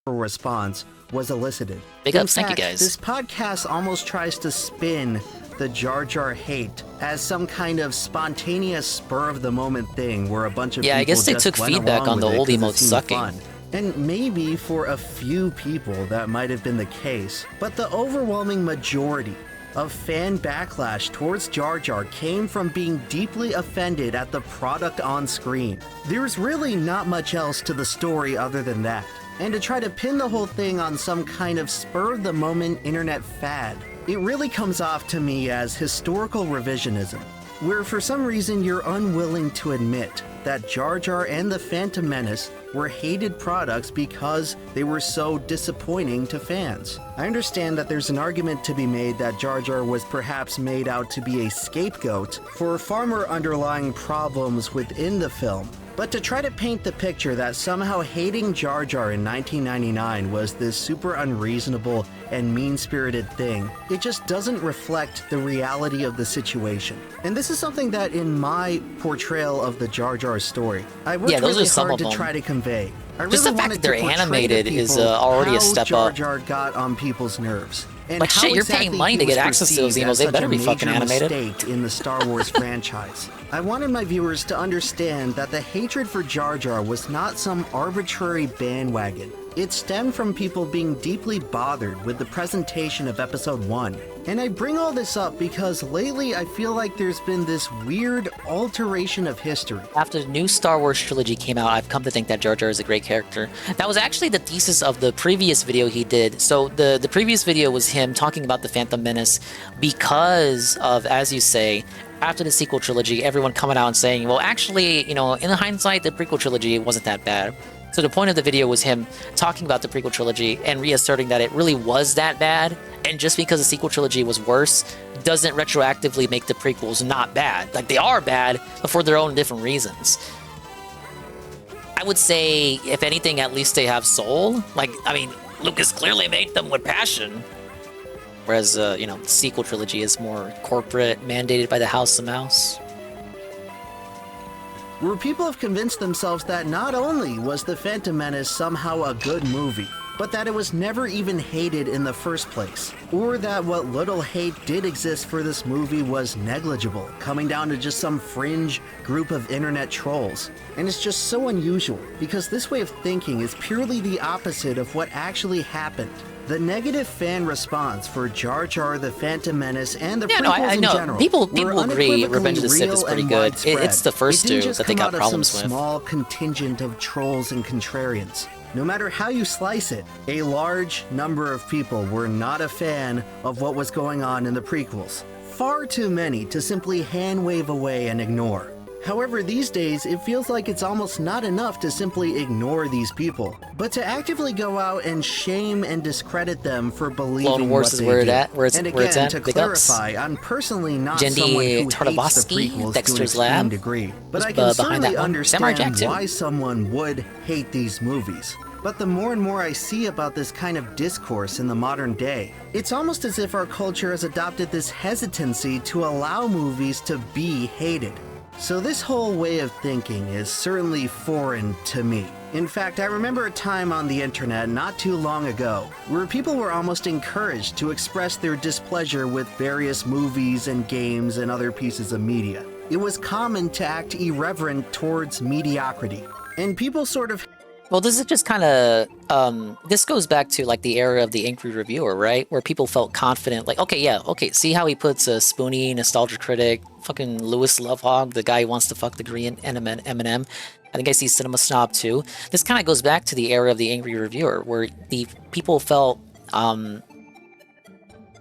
Response was elicited. Big ups, thank you guys. This podcast almost tries to spin the Jar Jar hate as some kind of spontaneous spur-of-the-moment thing where a bunch of people I guess they took feedback on the old emotes sucking. Fun. And maybe for a few people that might have been the case, but the overwhelming majority of fan backlash towards Jar Jar came from being deeply offended at the product on screen. There's really not much else to the story other than that. And to try to pin the whole thing on some kind of spur-of-the-moment internet fad, it really comes off to me as historical revisionism, where for some reason you're unwilling to admit that Jar Jar and the Phantom Menace were hated products because they were so disappointing to fans. I understand that there's an argument to be made that Jar Jar was perhaps made out to be a scapegoat for far more underlying problems within the film. But to try to paint the picture that somehow hating Jar Jar in 1999 was this super unreasonable and mean-spirited thing, it just doesn't reflect the reality of the situation. And this is something that in my portrayal of the Jar Jar story, I worked really hard to try to convey. I really just the fact that they're animated is already a step Jar up. Jar got on people's nerves. And like shit, you're paying money to get access to those emails. They better be fucking animated. In the Star Wars franchise, I wanted my viewers to understand that the hatred for Jar Jar was not some arbitrary bandwagon. It stemmed from people being deeply bothered with the presentation of Episode 1. And I bring all this up because lately I feel like there's been this weird alteration of history. After the new Star Wars trilogy came out, I've come to think that Jar Jar is a great character. That was actually the thesis of the previous video he did. So the previous video was him talking about the Phantom Menace because of, as you say, after the sequel trilogy, everyone coming out and saying, well, actually, you know, in hindsight, the prequel trilogy wasn't that bad. So the point of the video was him talking about the prequel trilogy and reasserting that it really was that bad, and just because the sequel trilogy was worse doesn't retroactively make the prequels not bad. Like, they are bad, but for their own different reasons. I would say, if anything, at least they have soul. Like, I mean, Lucas clearly made them with passion. Whereas, you know, the sequel trilogy is more corporate, mandated by the House of Mouse. Where people have convinced themselves that not only was The Phantom Menace somehow a good movie, but that it was never even hated in the first place, or that what little hate did exist for this movie was negligible, coming down to just some fringe group of internet trolls. And it's just so unusual, because this way of thinking is purely the opposite of what actually happened. The negative fan response for Jar Jar, the Phantom Menace, and the Yeah, prequels no, I in know. general People were agree Revenge of the Sith unequivocally is pretty real good. and widespread. It's the first It didn't two just that they come got out of problems some with. small contingent of trolls and contrarians. No matter how you slice it, a large number of people were not a fan of what was going on in the prequels. Far too many to simply hand-wave away and ignore. However, these days, it feels like it's almost not enough to simply ignore these people, but to actively go out and shame and discredit them for believing Clone Wars what is they where do. And it's again, at. to Big ups. clarify, I'm personally not Jendi someone who hates the Tartakovsky, prequels to an Dexter's extreme Lab, degree, but was, I can behind certainly that one. Samurai Jack understand too. why someone would hate these movies. But the more and more I see about this kind of discourse in the modern day, it's almost as if our culture has adopted this hesitancy to allow movies to be hated. So this whole way of thinking is certainly foreign to me. In fact, I remember a time on the internet not too long ago where people were almost encouraged to express their displeasure with various movies and games and other pieces of media. It was common to act irreverent towards mediocrity. And people sort of... Well, this is just kind of, this goes back to like the era of the angry reviewer, right? Where people felt confident, like, okay, yeah, okay, see how he puts a Spoonie, nostalgia critic, fucking Louis Lovehog, the guy who wants to fuck the green Eminem. I think I see Cinema Snob too. This kind of goes back to the era of the angry reviewer, where the people felt,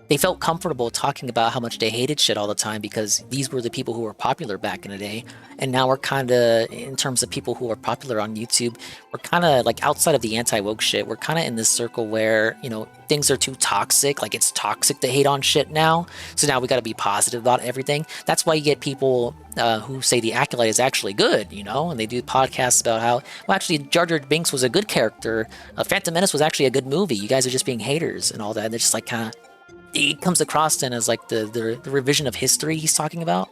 they felt comfortable talking about how much they hated shit all the time because these were the people who were popular back in the day. And now we're kind of, in terms of people who are popular on YouTube, we're kind of like outside of the anti-woke shit. We're kind of in this circle where, you know, things are too toxic. Like it's toxic to hate on shit now. So now we got to be positive about everything. That's why you get people who say the Acolyte is actually good, you know, and they do podcasts about how, well, actually, Jar Jar Binks was a good character. Phantom Menace was actually a good movie. You guys are just being haters and all that. And they're just like kind of, it comes across then as like the revision of history he's talking about.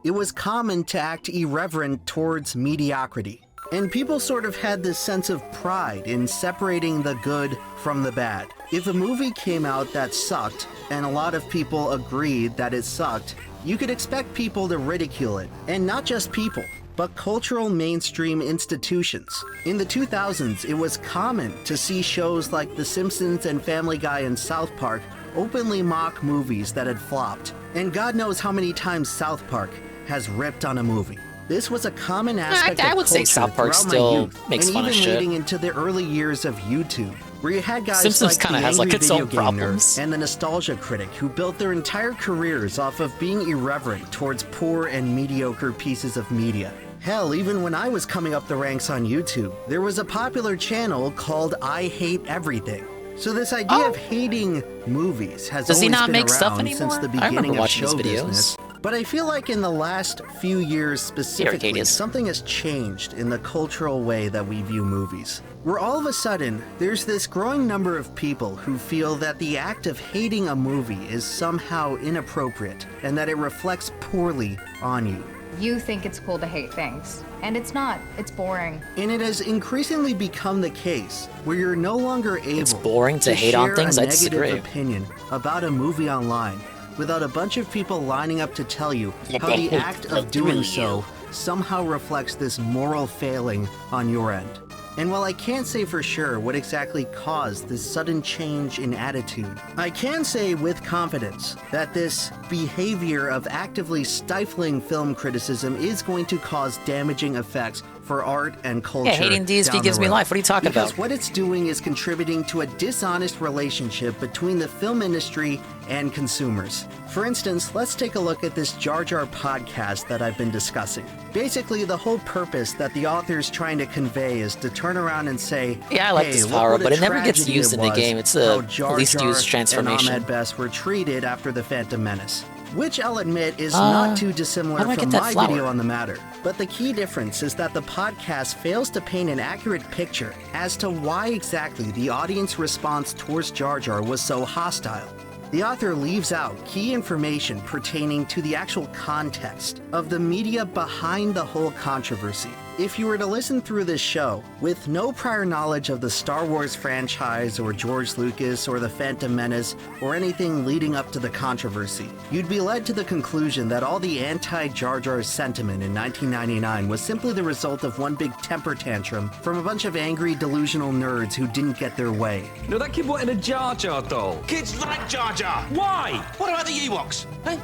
It was common to act irreverent towards mediocrity. And people sort of had this sense of pride in separating the good from the bad. If a movie came out that sucked, and a lot of people agreed that it sucked, you could expect people to ridicule it. And not just people, but cultural mainstream institutions. In the 2000s, it was common to see shows like The Simpsons and Family Guy and South Park openly mock movies that had flopped. And God knows how many times South Park has ripped on a movie. This was a common aspect I of would say culture South Park throughout my still youth, makes and fun of even shit. leading into the early years of YouTube, where you had guys Simpsons like kinda the has, like, angry its video own game problems. nerd and the nostalgia critic who built their entire careers off of being irreverent towards poor and mediocre pieces of media. Hell, even when I was coming up the ranks on YouTube, there was a popular channel called I Hate Everything. So this idea of hating movies has Does he always not been make stuff around since anymore? the I remember beginning of watching his show videos. business. But I feel like in the last few years specifically, Arcadius. something has changed in the cultural way that we view movies. Where all of a sudden, there's this growing number of people who feel that the act of hating a movie is somehow inappropriate and that it reflects poorly on you. You think it's cool to hate things, and it's not. It's boring. And it has increasingly become the case where you're no longer able boring to hate on share things? a I negative disagree. opinion about a movie online without a bunch of people lining up to tell you how they the hate act like of doing you. so somehow reflects this moral failing on your end. And while I can't say for sure what exactly caused this sudden change in attitude, I can say with confidence that this behavior of actively stifling film criticism is going to cause damaging effects for art and culture. Yeah, hating DSP down gives the me road. life. What are you talking Because about? what it's doing is contributing to a dishonest relationship between the film industry and consumers. For instance, let's take a look at this Jar Jar podcast that I've been discussing. Basically, the whole purpose that the author's trying to convey is to turn around and say, Yeah, I like hey, this look power, what a but it never gets tragedy used it in the was game. It's how a Jar least Jar used transformation. and Ahmed Best were treated after the Phantom Menace. Which I'll admit is Uh, not too how dissimilar do I from get that my flower? video on the matter. But the key difference is that the podcast fails to paint an accurate picture as to why exactly the audience response towards Jar Jar was so hostile. The author leaves out key information pertaining to the actual context of the media behind the whole controversy. If you were to listen through this show with no prior knowledge of the Star Wars franchise or George Lucas or the Phantom Menace or anything leading up to the controversy, you'd be led to the conclusion that all the anti-Jar Jar sentiment in 1999 was simply the result of one big temper tantrum from a bunch of angry, delusional nerds who didn't get their way. No, that kid wanted a Jar Jar doll. Kids like Jar Jar. Why? What about the Ewoks? Hey?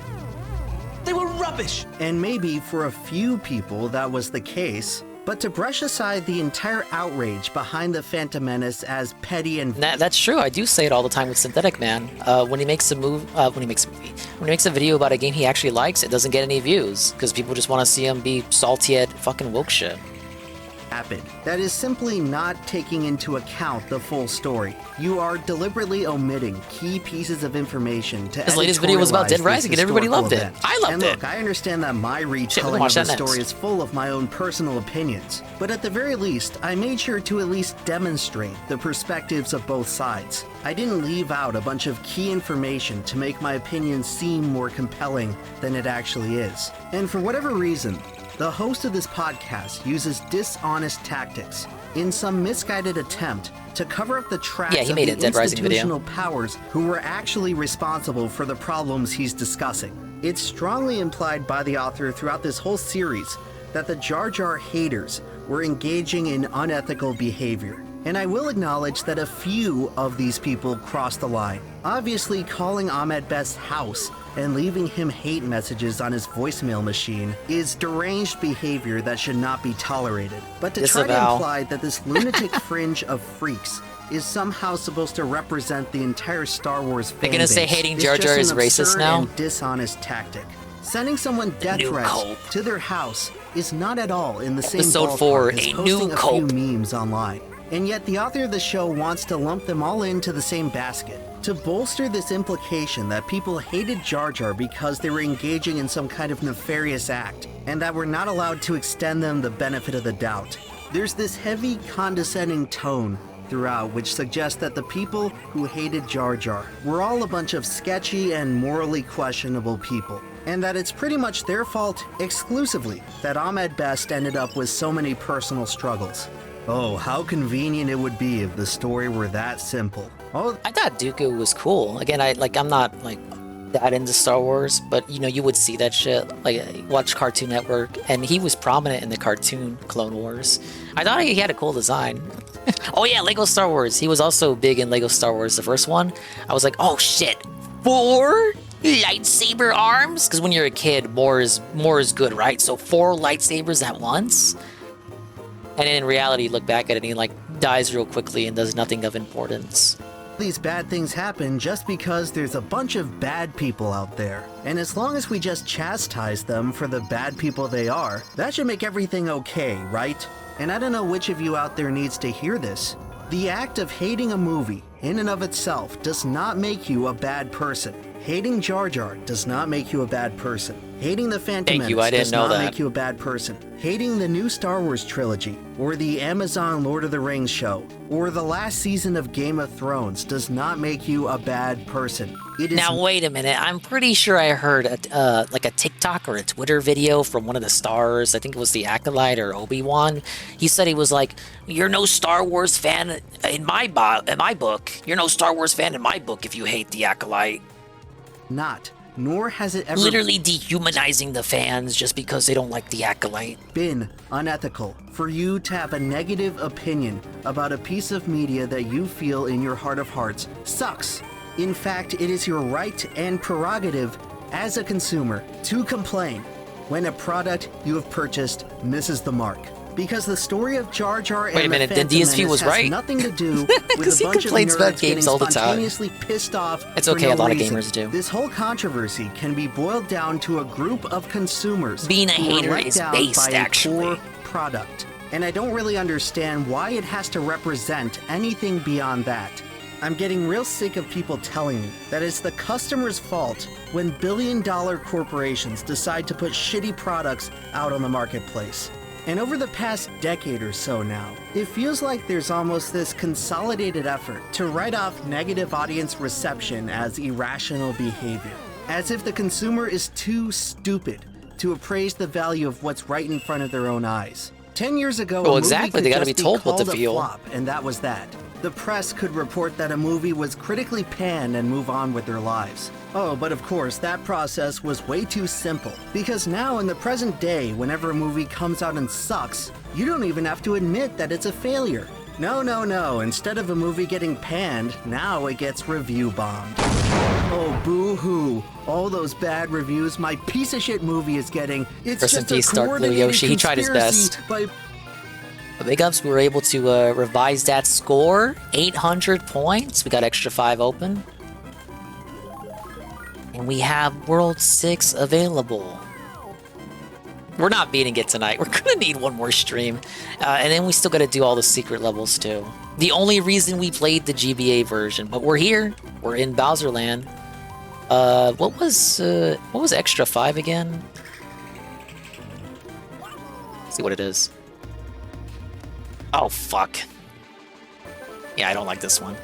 They were rubbish. And maybe for a few people that was the case, but to brush aside the entire outrage behind the Phantom Menace as petty and... That's true. I do say it all the time with Synthetic Man. When he makes a when he makes a video about a game he actually likes, it doesn't get any views because people just want to see him be salty at fucking woke shit. That is simply not taking into account the full story. You are deliberately omitting key pieces of information to His latest video was about Dead editorialize Rising this and everybody loved historical it. I loved and it. Look, I understand that my retelling of the story is full of my own personal opinions, but at the very least, I made sure to at least demonstrate the perspectives of both sides. I didn't leave out a bunch of key information to make my opinion seem more compelling than it actually is. And for whatever reason, the host of this podcast uses dishonest tactics in some misguided attempt to cover up the tracks of the institutional powers who were actually responsible for the problems he's discussing. It's strongly implied by the author throughout this whole series that the Jar Jar haters were engaging in unethical behavior. And I will acknowledge that a few of these people crossed the line. Obviously, calling Ahmed Best's house and leaving him hate messages on his voicemail machine is deranged behavior that should not be tolerated. But to try to imply that this lunatic fringe of freaks is somehow supposed to represent the entire Star Wars fan base. They're gonna say hating Jar Jar is racist now? And dishonest tactic. Sending someone death threats to their house is not at all in the same ballpark as posting a few memes online. And yet the author of the show wants to lump them all into the same basket, to bolster this implication that people hated Jar Jar because they were engaging in some kind of nefarious act, and that we're not allowed to extend them the benefit of the doubt. There's this heavy, condescending tone throughout which suggests that the people who hated Jar Jar were all a bunch of sketchy and morally questionable people, and that it's pretty much their fault exclusively that Ahmed Best ended up with so many personal struggles. Oh, how convenient it would be if the story were that simple. Oh, I thought Dooku was cool. Again, I'm not that into Star Wars, but you would see that shit. Like, watch Cartoon Network, and he was prominent in the cartoon Clone Wars. I thought he had a cool design. Oh yeah, Lego Star Wars. He was also big in Lego Star Wars, the first one. I was like, oh shit, 4 lightsaber arms? Because when you're a kid, more is good, right? So 4 lightsabers at once. And in reality, you look back at it and he dies real quickly and does nothing of importance. These bad things happen just because there's a bunch of bad people out there. And as long as we just chastise them for the bad people they are, that should make everything okay, right? And I don't know which of you out there needs to hear this. The act of hating a movie in and of itself does not make you a bad person. Hating Jar Jar does not make you a bad person. Hating the Phantom Menace does not make you a bad person. Hating the new Star Wars trilogy, or the Amazon Lord of the Rings show, or the last season of Game of Thrones does not make you a bad person. It is now wait a minute, I'm pretty sure I heard a TikTok or a Twitter video from one of the stars. I think it was the Acolyte or Obi-Wan. He said he was like, "You're no Star Wars fan in my book. You're no Star Wars fan in my book if you hate the Acolyte." Not. Nor has it ever literally dehumanizing the fans just because they don't like the Acolyte. Been unethical for you to have a negative opinion about a piece of media that you feel in your heart of hearts sucks. In fact, it is your right and prerogative as a consumer to complain when a product you have purchased misses the mark. Because the story of Jar Jar and the Phantom Menace has nothing to do with a bunch of nerds getting spontaneously pissed off. It's okay, a lot of gamers do. This whole controversy can be boiled down to a group of consumers being a hater is based, actually. Poor product. And I don't really understand why it has to represent anything beyond that. I'm getting real sick of people telling me that it's the customer's fault when billion-dollar corporations decide to put shitty products out on the marketplace. And over the past decade or so now, it feels like there's almost this consolidated effort to write off negative audience reception as irrational behavior, as if the consumer is too stupid to appraise the value of what's right in front of their own eyes. 10 years ago, Well, a movie exactly. could They gotta just be told what to called a feel. flop, and that was that. The press could report that a movie was critically panned and move on with their lives. Oh, but of course, that process was way too simple. Because now, in the present day, whenever a movie comes out and sucks, you don't even have to admit that it's a failure. No, no, no. Instead of a movie getting panned, now it gets review bombed. Oh, boo-hoo. All those bad reviews my piece of shit movie is getting. It's Rest in just a peace, Dark Blue coordinated Yoshi. He tried his conspiracy best. by Big ups, we were able to revise that score. 800 points. We got extra 5 open. And we have World 6 available. We're not beating it tonight. We're gonna need one more stream. And then we still gotta do all the secret levels too. The only reason we played the GBA version, but we're here. We're in Bowser Land. What was extra 5 again? Let's see what it is. Oh, fuck. Yeah, I don't like this one.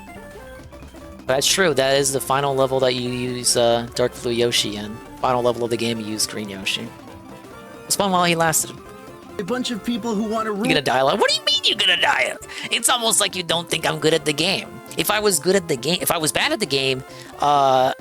But that's true. That is the final level that you use Dark Blue Yoshi in. Final level of the game, you use Green Yoshi. It's fun while he lasted. a bunch of people who want to You're gonna die. What do you mean you're gonna die? It's almost like you don't think I'm good at the game. If I was good at the game, if I was bad at the game, how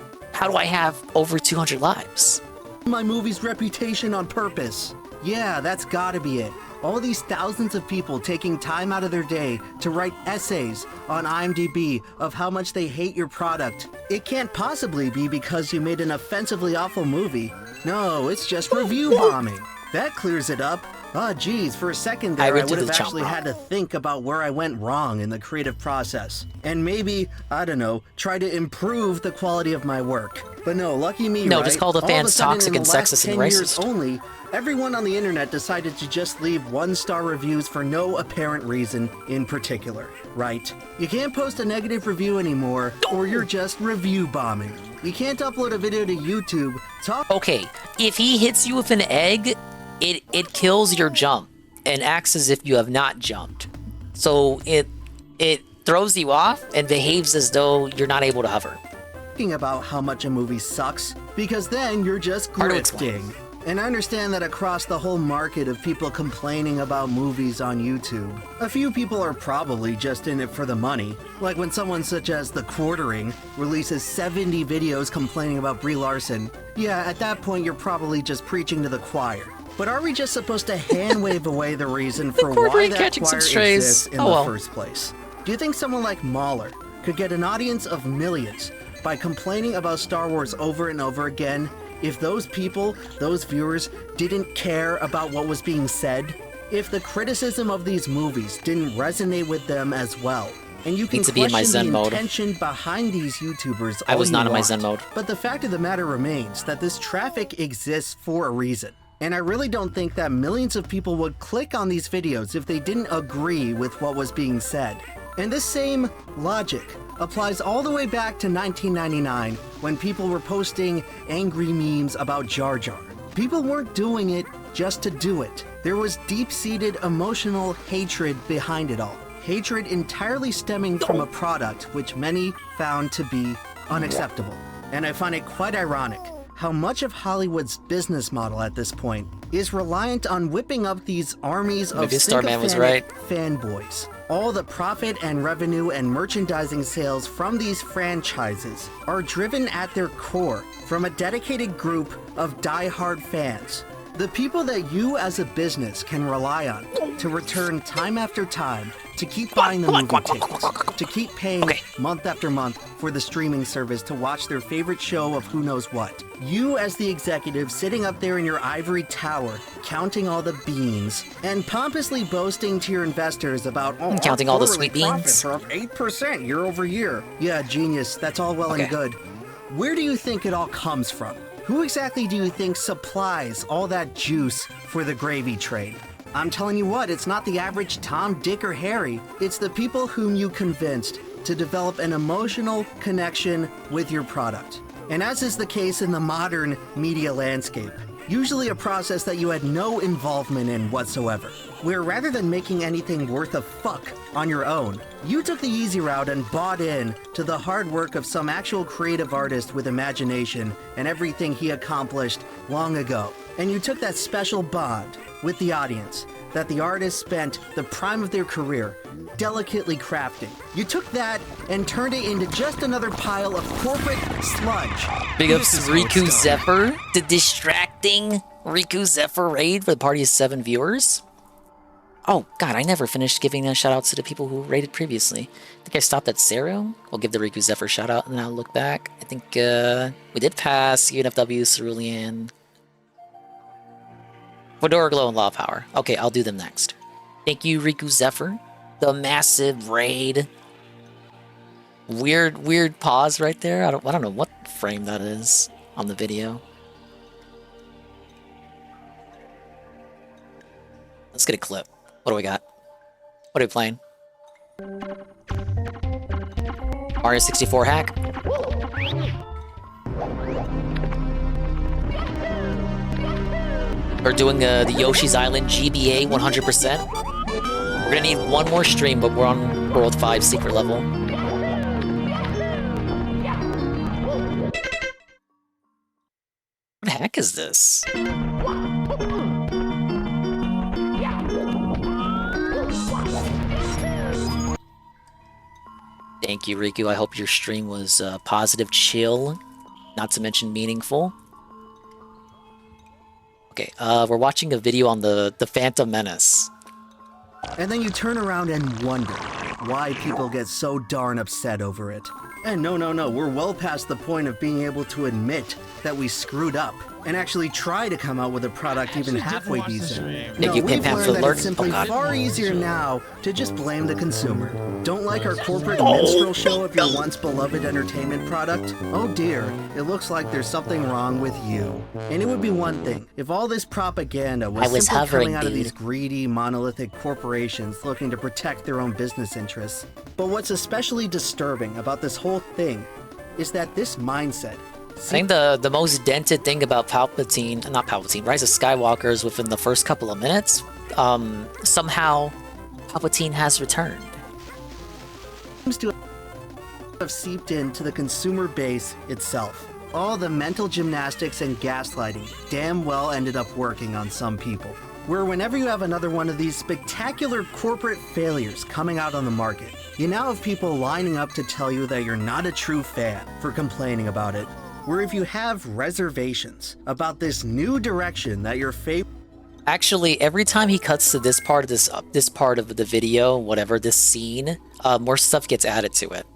do I have over 200 lives? My movie's reputation on purpose. Yeah, that's gotta be it. All these thousands of people taking time out of their day to write essays on IMDb of how much they hate your product. It can't possibly be because you made an offensively awful movie. No, it's just review bombing. That clears it up. Oh, geez, for a second there, I would have actually had to think about where I went wrong in the creative process. And maybe, I don't know, try to improve the quality of my work. But no, lucky me, No, right? just call the All of a fans sudden, toxic in the and last sexist and 10 years racist. only, everyone on the internet decided to just leave one-star reviews for no apparent reason in particular, right? You can't post a negative review anymore, or you're just review bombing. You can't upload a video to YouTube. Okay, if he hits you with an egg, it kills your jump and acts as if you have not jumped. So it throws you off and behaves as though you're not able to hover. Talking about how much a movie sucks, because then you're just grifting. And I understand that across the whole market of people complaining about movies on YouTube, a few people are probably just in it for the money. Like when someone such as The Quartering releases 70 videos complaining about Brie Larson. Yeah, at that point you're probably just preaching to the choir. But are we just supposed to hand-wave away the reason for why that choir exists in the first place? Do you think someone like Mahler could get an audience of millions by complaining about Star Wars over and over again if those people, those viewers, didn't care about what was being said? If the criticism of these movies didn't resonate with them as well? And you can Need to be in my question Zen the mode. intention behind these YouTubers I was all not you in my want. Zen mode. But the fact of the matter remains that this traffic exists for a reason. And I really don't think that millions of people would click on these videos if they didn't agree with what was being said. And this same logic applies all the way back to 1999 when people were posting angry memes about Jar Jar. People weren't doing it just to do it. There was deep-seated emotional hatred behind it all. Hatred entirely stemming from a product which many found to be unacceptable. And I find it quite ironic how much of Hollywood's business model at this point is reliant on whipping up these armies of Maybe Starman was sycophantic right. fanboys. All the profit and revenue and merchandising sales from these franchises are driven at their core from a dedicated group of die-hard fans. The people that you as a business can rely on to return time after time, to keep buying the movie tickets, to keep paying month after month for the streaming service to watch their favorite show of who knows what. You as the executive sitting up there in your ivory tower, counting all the beans, and pompously boasting to your investors about Counting all the quarterly sweet beans. profits are up 8% year over year. Yeah, genius, that's all well and good. Where do you think it all comes from? Who exactly do you think supplies all that juice for the gravy train? I'm telling you what, it's not the average Tom, Dick, or Harry. It's the people whom you convinced to develop an emotional connection with your product. And as is the case in the modern media landscape, usually a process that you had no involvement in whatsoever, where rather than making anything worth a fuck on your own, you took the easy route and bought in to the hard work of some actual creative artist with imagination and everything he accomplished long ago. And you took that special bond with the audience that the artist spent the prime of their career delicately crafting. You took that and turned it into just another pile of corporate sludge. Big ups to Riku Zephyr, the distracting Riku Zephyr raid for the party of 7 viewers. Oh god, I never finished giving shoutouts to the people who raided previously. I think I stopped at Zero. We'll give the Riku Zephyr shoutout and then I'll look back. I think we did pass UNFW, Cerulean, Fedora Glow, and Law Power. Okay, I'll do them next. Thank you, Riku Zephyr. The massive raid. Weird pause right there. I don't know what frame that is on the video. Let's get a clip. What do we got? What are we playing? Mario 64 hack. We're doing the Yoshi's Island GBA 100%. We're gonna need one more stream, but we're on World 5 secret level. What the heck is this? Thank you, Riku. I hope your stream was positive, chill, not to mention meaningful. Okay, we're watching a video on the Phantom Menace. And then you turn around and wonder why people get so darn upset over it. And no, we're well past the point of being able to admit that we screwed up and actually try to come out with a product even halfway decent. No, we've learned that it's simply far easier now to just blame the consumer. Don't like our corporate minstrel show of your once beloved entertainment product? Oh dear, it looks like there's something wrong with you. And it would be one thing if all this propaganda was simply coming out of these greedy, monolithic corporations looking to protect their own business interests. But what's especially disturbing about this whole thing is that this mindset, I think the most dented thing about Rise of Skywalker is within the first couple of minutes, somehow Palpatine has returned. Seems to have seeped into the consumer base itself. All the mental gymnastics and gaslighting damn well ended up working on some people. Where whenever you have another one of these spectacular corporate failures coming out on the market, you now have people lining up to tell you that you're not a true fan for complaining about it. Where if you have reservations about this new direction that your favorite... Actually, every time he cuts to this part of the video, whatever, this scene, more stuff gets added to it.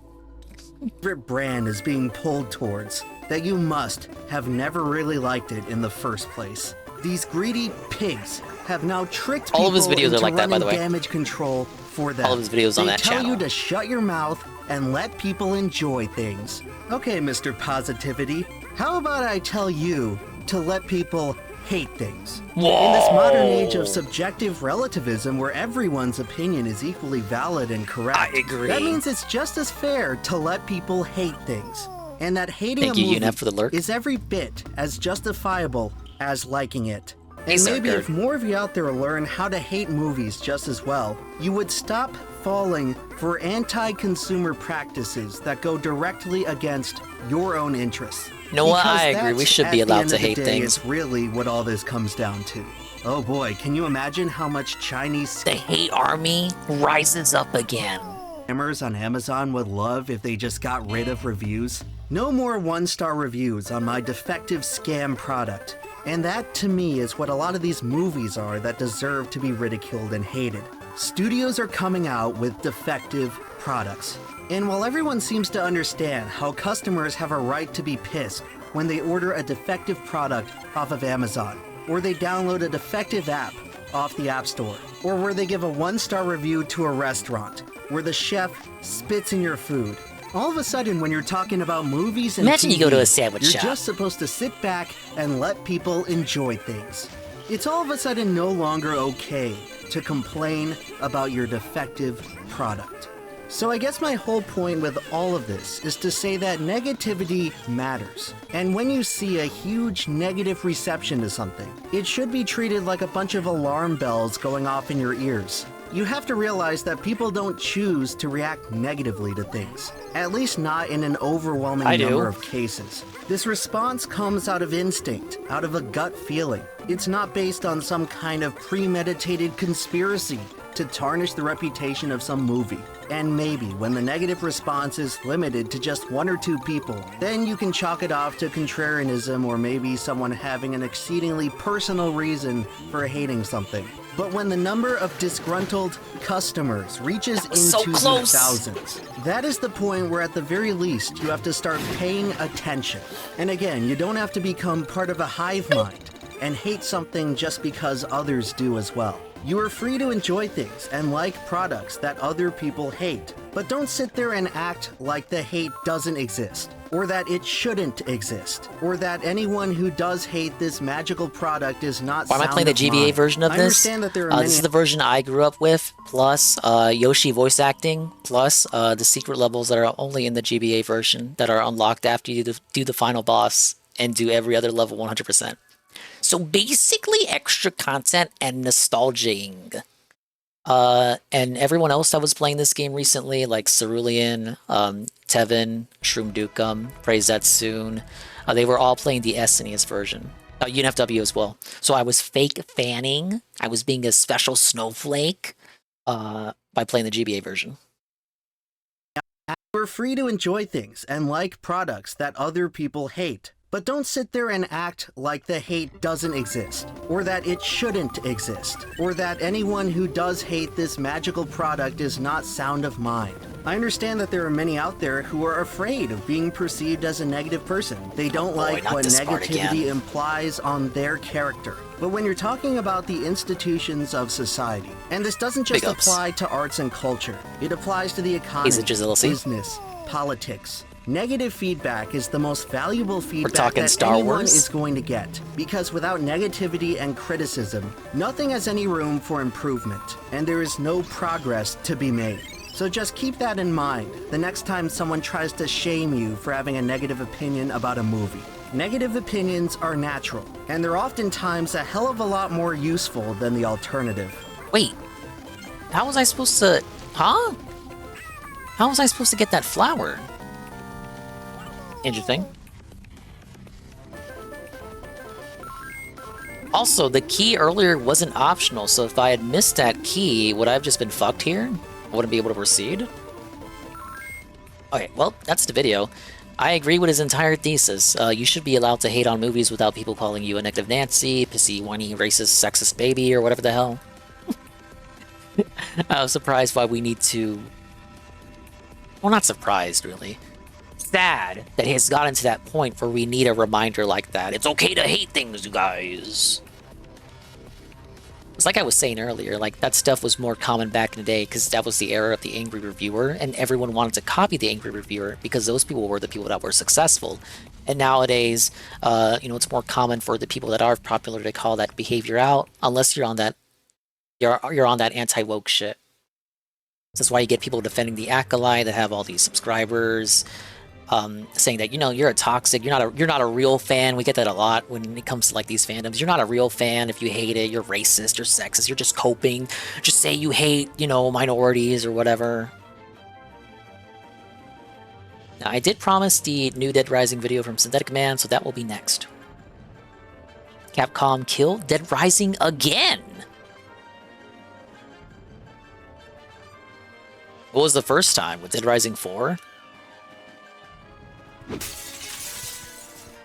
...favorite brand is being pulled towards, that you must have never really liked it in the first place. These greedy pigs have now tricked people all of his videos into are like that, by the way. damage control for them. All of his videos on that channel. They tell you to shut your mouth and let people enjoy things. Okay, Mr. Positivity, how about I tell you to let people hate things? Whoa. In this modern age of subjective relativism where everyone's opinion is equally valid and correct, I agree. That means it's just as fair to let people hate things. And that hating Thank a you, movie UNF, for the lurk. is every bit as justifiable as liking it. Hey, And sir, maybe Gerd. if more of you out there learn how to hate movies just as well, you would stop falling for anti-consumer practices that go directly against your own interests. You know what? Because I agree. We that's, should be at the allowed end to of the hate day, things. Is really what all this comes down to. Oh boy, can you imagine how much Chinese... The hate army rises up again. Scammers on Amazon would love if they just got rid of reviews? No more one-star reviews on my defective scam product. And that, to me, is what a lot of these movies are that deserve to be ridiculed and hated. Studios are coming out with defective products. And while everyone seems to understand how customers have a right to be pissed when they order a defective product off of Amazon, or they download a defective app off the App Store, or where they give a one-star review to a restaurant, where the chef spits in your food, all of a sudden, when you're talking about movies and Imagine TV, you go to a sandwich you're shop. just supposed to sit back and let people enjoy things. It's all of a sudden no longer okay to complain about your defective product. So I guess my whole point with all of this is to say that negativity matters. And when you see a huge negative reception to something, it should be treated like a bunch of alarm bells going off in your ears. You have to realize that people don't choose to react negatively to things, at least not in an overwhelming number of cases. This response comes out of instinct, out of a gut feeling. It's not based on some kind of premeditated conspiracy to tarnish the reputation of some movie. And maybe when the negative response is limited to just 1 or 2 people, then you can chalk it off to contrarianism or maybe someone having an exceedingly personal reason for hating something. But when the number of disgruntled customers reaches into the thousands, that is the point where at the very least you have to start paying attention. And again, you don't have to become part of a hive mind and hate something just because others do as well. You are free to enjoy things and like products that other people hate, but don't sit there and act like the hate doesn't exist, or that it shouldn't exist, or that anyone who does hate this magical product is not Why am I playing the GBA version of this? I understand that there are This is the version I grew up with, plus Yoshi voice acting, plus the secret levels that are only in the GBA version that are unlocked after you do the final boss and do every other level 100%. So basically extra content and nostalging. And everyone else that was playing this game recently, like Cerulean, Tevin, Shroom Dukem, Praise That Soon, they were all playing the SNES version. UNFW as well. So I was fake fanning. I was being a special snowflake by playing the GBA version. We're free to enjoy things and like products that other people hate. But don't sit there and act like the hate doesn't exist, or that it shouldn't exist, or that anyone who does hate this magical product is not sound of mind. I understand that there are many out there who are afraid of being perceived as a negative person. They don't like what negativity implies on their character. But when you're talking about the institutions of society, and this doesn't just apply to arts and culture, it applies to the economy, business, politics. Negative feedback is the most valuable feedback that anyone is going to get, because without negativity and criticism, nothing has any room for improvement, and there is no progress to be made. So just keep that in mind the next time someone tries to shame you for having a negative opinion about a movie. Negative opinions are natural, and they're oftentimes a hell of a lot more useful than the alternative. Wait, how was I supposed to... Huh? How was I supposed to get that flower? Interesting. Also, the key earlier wasn't optional, so if I had missed that key, would I have just been fucked here? I wouldn't be able to proceed? Okay, well, that's the video. I agree with his entire thesis. You should be allowed to hate on movies without people calling you a negative Nancy, pissy, whiny, racist, sexist baby, or whatever the hell. I was surprised why we need to... Well, not surprised, really. Sad that it has gotten to that point where we need a reminder like that. It's okay to hate things, you guys. It's like I was saying earlier, like that stuff was more common back in the day because that was the era of the angry reviewer, and everyone wanted to copy the angry reviewer because those people were the people that were successful. And nowadays, you know, it's more common for the people that are popular to call that behavior out, unless you're on that you're on that anti-woke shit. That's why you get people defending the Acolyte that have all these subscribers. Saying that, you know, you're a toxic, you're not a real fan. We get that a lot when it comes to like these fandoms. You're not a real fan if you hate it. You're racist. You're sexist. You're just coping. Just say you hate, you know, minorities or whatever. Now, I did promise the new Dead Rising video from Synthetic Man, so that will be next. Capcom killed Dead Rising again. What was the first time with Dead Rising 4?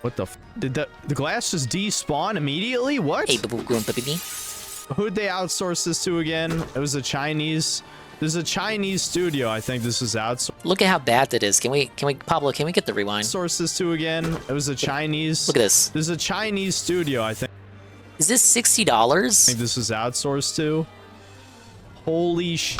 What the f? Did the glass just despawn immediately? What? Hey, who'd they outsource this to again? It was a Chinese... There's a Chinese studio, I think this is outsourced. Look at how bad that is. Can we, Pablo, can we get the rewind? Source this to again? It was a Chinese... Look at this. There's a Chinese studio, I think. Is this $60? I think this is outsourced to. Holy sh...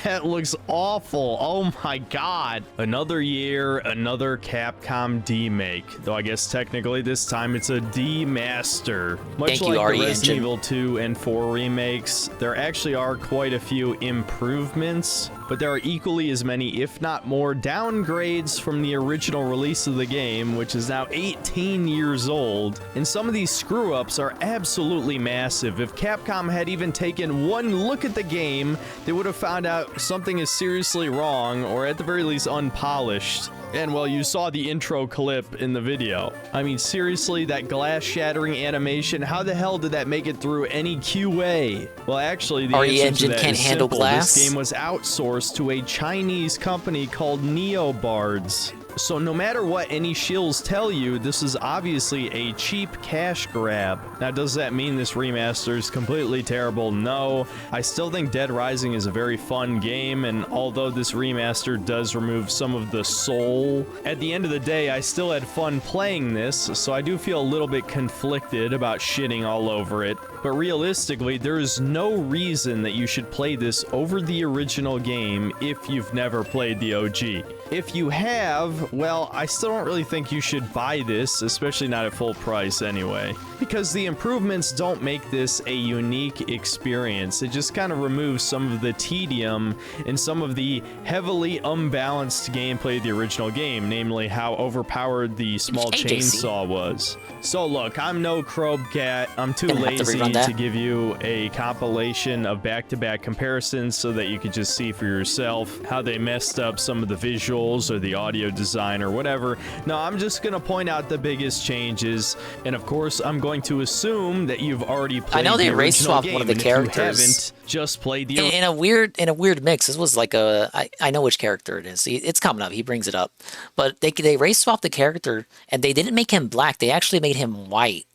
That looks awful. Oh my god. Another year, another Capcom demake. Though I guess technically this time it's a demaster. Much like the Resident Evil 2 and 4 remakes, there actually are quite a few improvements but there are equally as many, if not more, downgrades from the original release of the game, which is now 18 years old, and some of these screw-ups are absolutely massive. If Capcom had even taken one look at the game, they would have found out something is seriously wrong, or at the very least unpolished. And well, you saw the intro clip in the video. I mean, seriously, that glass shattering animation, how the hell did that make it through any QA? Well, actually, the RE answer engine to that can't is handle simple. glass? This game was outsourced to a Chinese company called Neobards. So no matter what any shills tell you, this is obviously a cheap cash grab. Now, does that mean this remaster is completely terrible? No. I still think Dead Rising is a very fun game, and although this remaster does remove some of the soul, at the end of the day, I still had fun playing this, so I do feel a little bit conflicted about shitting all over it. But realistically, there is no reason that you should play this over the original game if you've never played the OG. If you have, well, I still don't really think you should buy this, especially not at full price anyway, because the improvements don't make this a unique experience. It just kind of removes some of the tedium and some of the heavily unbalanced gameplay of the original game, namely how overpowered the small chainsaw was. So look, I'm no Crobcat. I'm too lazy to give you a compilation of back-to-back comparisons so that you can just see for yourself how they messed up some of the visuals or the audio design or whatever. No, I'm just gonna point out the biggest changes, and of course I'm going to assume that you've already played the original game. I know they race swapped one of the characters. If you haven't, just played the in a weird mix. This was like I know which character it is. It's coming up. He brings it up, but they race swapped the character, and they didn't make him black. They actually made him white,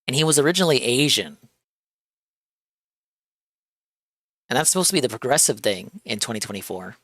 and he was originally Asian. And that's supposed to be the progressive thing in 2024.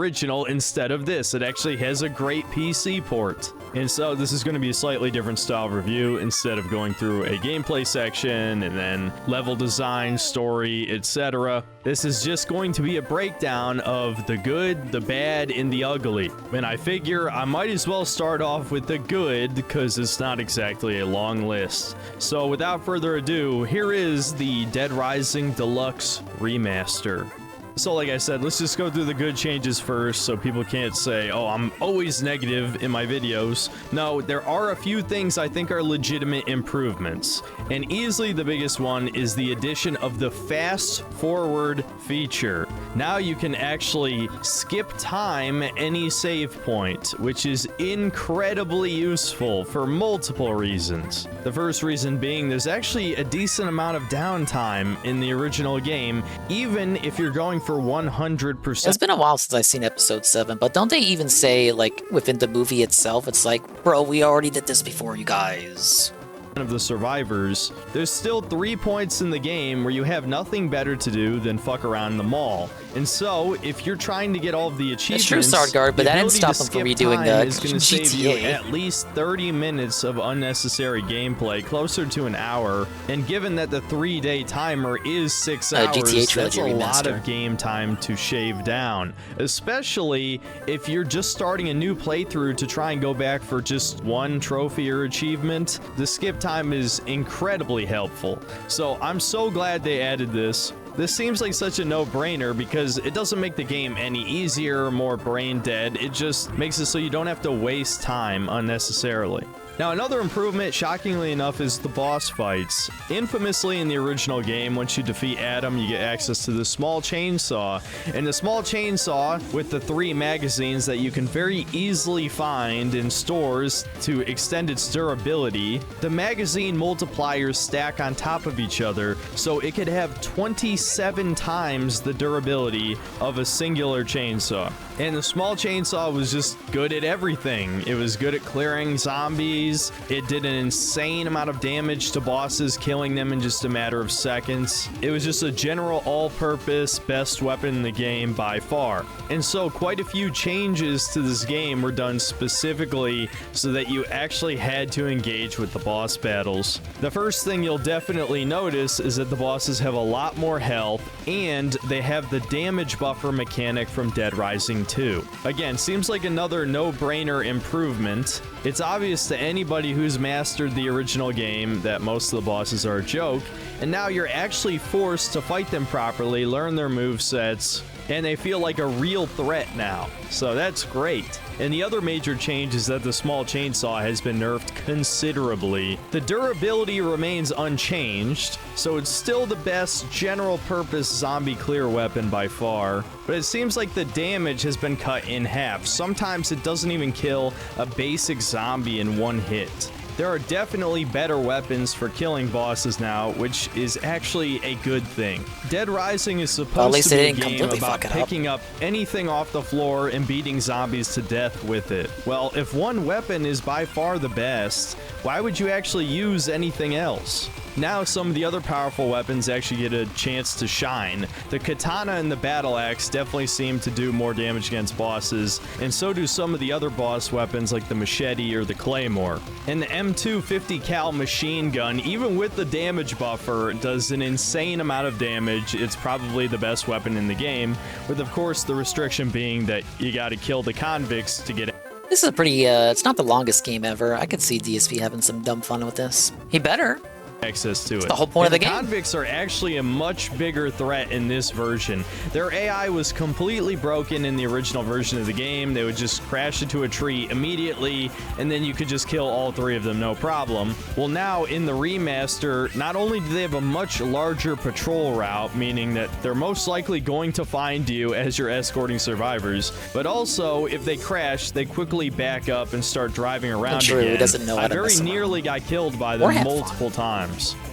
Original instead of this. It actually has a great PC port. And so this is going to be a slightly different style of review. Instead of going through a gameplay section and then level design, story, etc. This is just going to be a breakdown of the good, the bad, and the ugly. And I figure I might as well start off with the good because it's not exactly a long list. So without further ado, here is the Dead Rising Deluxe Remaster. So like I said, let's just go through the good changes first so people can't say, oh, I'm always negative in my videos. No, there are a few things I think are legitimate improvements. And easily the biggest one is the addition of the fast forward feature. Now you can actually skip time at any save point, which is incredibly useful for multiple reasons. The first reason being there's actually a decent amount of downtime in the original game, even if you're going for 100%. It's been a while since I've seen episode 7, but don't they even say, like, within the movie itself, it's like, bro, we already did this before, you guys. Of the survivors, there's still 3 points in the game where you have nothing better to do than fuck around the mall. And so, if you're trying to get all of the achievements, that's true, Stargard, but that didn't stop them from redoing the is going to save you at least 30 minutes of unnecessary gameplay, closer to an hour. And given that the 3-day timer is 6 hours, that's a lot of game time to shave down. Especially if you're just starting a new playthrough to try and go back for just one trophy or achievement. The skip time is incredibly helpful. So I'm so glad they added this. This seems like such a no-brainer because it doesn't make the game any easier or more brain dead. It just makes it so you don't have to waste time unnecessarily. Now, another improvement, shockingly enough, is the boss fights. Infamously in the original game, once you defeat Adam, you get access to the small chainsaw. And the small chainsaw, with the 3 magazines that you can very easily find in stores to extend its durability, the magazine multipliers stack on top of each other, so it could have 27 times the durability of a singular chainsaw. And the small chainsaw was just good at everything. It was good at clearing zombies. It did an insane amount of damage to bosses, killing them in just a matter of seconds. It was just a general all-purpose best weapon in the game by far. And so quite a few changes to this game were done specifically so that you actually had to engage with the boss battles. The first thing you'll definitely notice is that the bosses have a lot more health, and they have the damage buffer mechanic from Dead Rising 2. Again, seems like another no-brainer improvement. It's obvious to anybody who's mastered the original game that most of the bosses are a joke, and now you're actually forced to fight them properly, learn their movesets, and they feel like a real threat now. So that's great. And the other major change is that the small chainsaw has been nerfed considerably. The durability remains unchanged, so it's still the best general purpose zombie clear weapon by far, but it seems like the damage has been cut in half. Sometimes it doesn't even kill a basic zombie in one hit. There are definitely better weapons for killing bosses now, which is actually a good thing. Dead Rising is supposed to be a game about picking up anything off the floor and beating zombies to death with it. Well, if one weapon is by far the best, why would you actually use anything else? Now some of the other powerful weapons actually get a chance to shine. The katana and the battle axe definitely seem to do more damage against bosses, and so do some of the other boss weapons like the machete or the claymore. And the M250 cal machine gun, even with the damage buffer, does an insane amount of damage. It's probably the best weapon in the game, with of course the restriction being that you gotta kill the convicts to get it. This is a pretty, it's not the longest game ever. I could see DSP having some dumb fun with this. He better. Access to it. The whole point of the game. Convicts are actually a much bigger threat in this version. Their AI was completely broken in the original version of the game. They would just crash into a tree immediately, and then you could just kill all three of them, no problem. Well, now in the remaster, not only do they have a much larger patrol route, meaning that they're most likely going to find you as you're escorting survivors, but also if they crash, they quickly back up and start driving around again. He doesn't know how to very mess nearly got killed by them multiple times.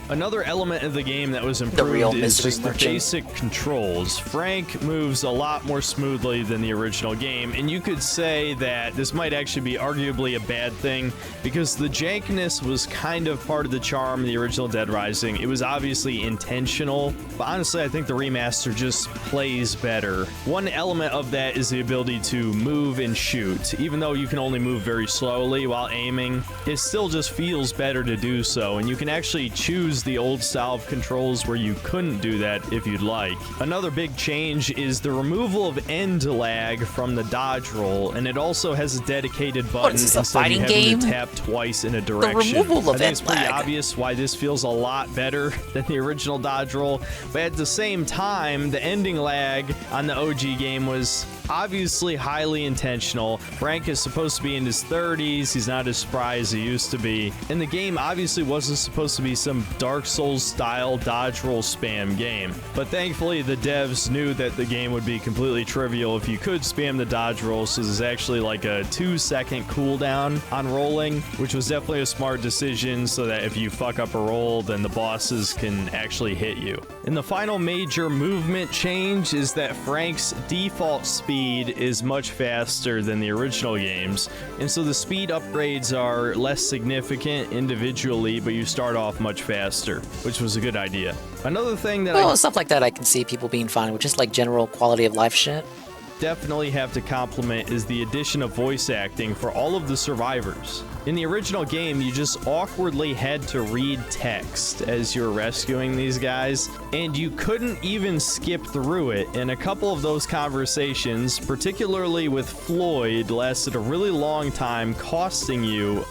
Another element of the game that was improved is just the basic controls. Frank moves a lot more smoothly than the original game, and you could say that this might actually be arguably a bad thing, because the jankness was kind of part of the charm of the original Dead Rising. It was obviously intentional, but honestly I think the remaster just plays better. One element of that is the ability to move and shoot. Even though you can only move very slowly while aiming, it still just feels better to do so, and you can actually choose the old style of controls where you couldn't do that if you'd like. Another big change is the removal of end lag from the dodge roll, and it also has a dedicated button instead of having to tap twice in a direction. The removal of I think it's end pretty lag. obvious why this feels a lot better than the original dodge roll, but at the same time, the ending lag on the OG game was obviously highly intentional. Frank is supposed to be in his 30s, he's not as spry as he used to be, and the game obviously wasn't supposed to be some Dark Souls style dodge roll spam game, but thankfully the devs knew that the game would be completely trivial if you could spam the dodge roll, so there's actually like a 2-second cooldown on rolling, which was definitely a smart decision so that if you fuck up a roll, then the bosses can actually hit you. And the final major movement change is that Frank's default speed is much faster than the original games, and so the speed upgrades are less significant individually, but you start off much faster, which was a good idea. Another thing that stuff like that I can see people being fine with, just like general quality of life shit. Definitely have to compliment is the addition of voice acting for all of the survivors. In the original game, you just awkwardly had to read text as you're rescuing these guys, and you couldn't even skip through it, and a couple of those conversations, particularly with Floyd, lasted a really long time, costing you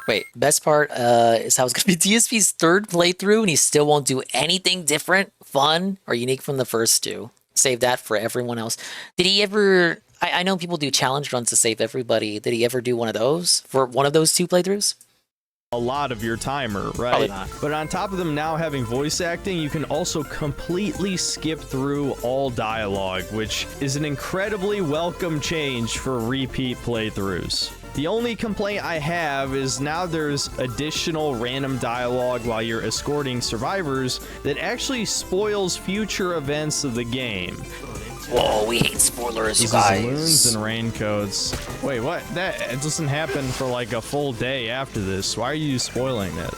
Wait, best part is how it's going to be DSP's third playthrough, and he still won't do anything different, fun, or unique from the first two. Save that for everyone else. Did he ever... I know people do challenge runs to save everybody. Did he ever do one of those for one of those two playthroughs? A lot of your timer, right? Probably not. But on top of them now having voice acting, you can also completely skip through all dialogue, which is an incredibly welcome change for repeat playthroughs. The only complaint I have is now there's additional random dialogue while you're escorting survivors that actually spoils future events of the game. Whoa, we hate spoilers, you These guys. balloons and raincoats. Wait, what? It doesn't happen for like a full day after this. Why are you spoiling it?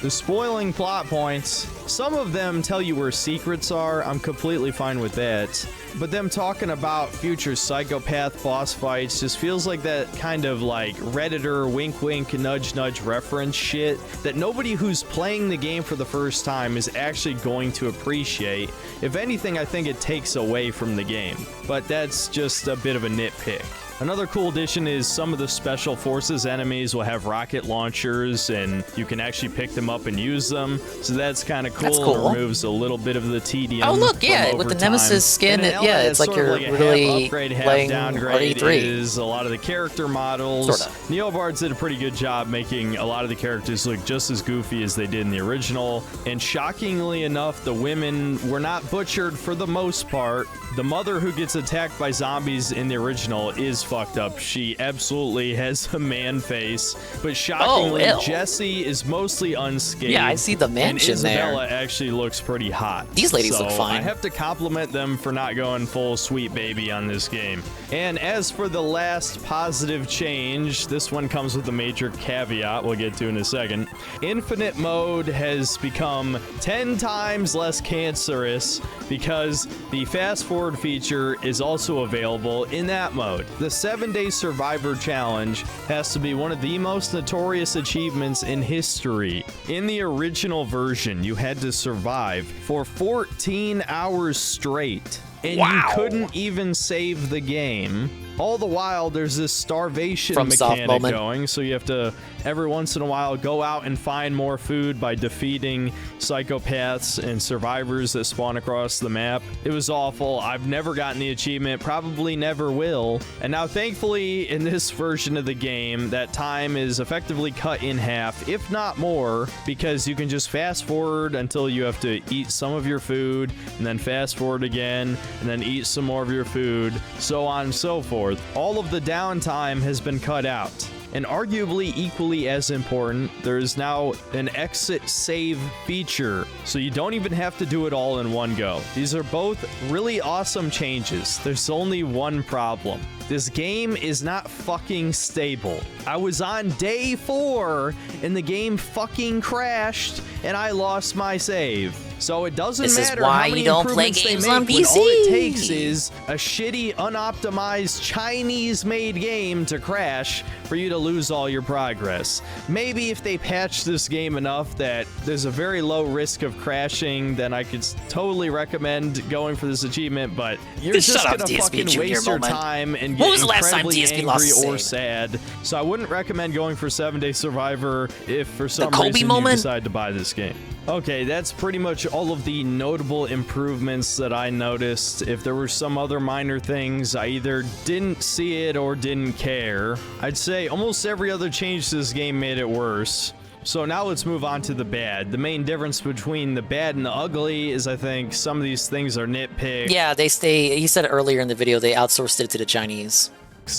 The spoiling plot points. Some of them tell you where secrets are. I'm completely fine with that. But them talking about future psychopath boss fights just feels like that kind of like Redditor wink wink nudge nudge reference shit that nobody who's playing the game for the first time is actually going to appreciate. If anything, I think it takes away from the game. But that's just a bit of a nitpick. Another cool addition is some of the special forces enemies will have rocket launchers, and you can actually pick them up and use them. So that's kind of cool. That's cool. It removes a little bit of the tedium. Oh look, yeah, with the Nemesis skin, yeah, it's like you're really playing RE3. Is a lot of the character models. Sorta. Neobards did a pretty good job making a lot of the characters look just as goofy as they did in the original. And shockingly enough, the women were not butchered for the most part. The mother who gets attacked by zombies in the original is fucked up. She absolutely has a man face. But shockingly, Jessie is mostly unscathed. Yeah, I see the mansion and Isabella actually looks pretty hot. These ladies so look fine. I have to compliment them for not going full sweet baby on this game. And as for the last positive change, this one comes with a major caveat we'll get to in a second. Infinite mode has become 10 times less cancerous because the fast forward feature is also available in that mode. The 7-day survivor challenge has to be one of the most notorious achievements in history. In the original version, you had to survive for 14 hours straight, and you couldn't even save the game. All the while, there's this starvation mechanic going, so you have to, every once in a while, go out and find more food by defeating psychopaths and survivors that spawn across the map. It was awful. I've never gotten the achievement, probably never will. And now, thankfully, in this version of the game, that time is effectively cut in half, if not more, because you can just fast forward until you have to eat some of your food, and then fast forward again, and then eat some more of your food, so on and so forth. All of the downtime has been cut out. And arguably equally as important, there is now an exit save feature, so you don't even have to do it all in one go. These are both really awesome changes. There's only one problem. This game is not fucking stable. I was on day 4 and the game fucking crashed and I lost my save. So it doesn't matter how many improvements they make, when all it takes is a shitty, unoptimized, Chinese-made game to crash for you to lose all your progress. Maybe if they patch this game enough that there's a very low risk of crashing, then I could totally recommend going for this achievement, but you're just gonna fucking waste your time and get incredibly angry or sad. So I wouldn't recommend going for 7-Day Survivor if for some reason you decide to buy this game. Okay, that's pretty much all of the notable improvements that I noticed. If there were some other minor things, I either didn't see it or didn't care. I'd say almost every other change to this game made it worse. So now let's move on to the bad. The main difference between the bad and the ugly is I think some of these things are nitpicked. Yeah, he said earlier in the video they outsourced it to the Chinese.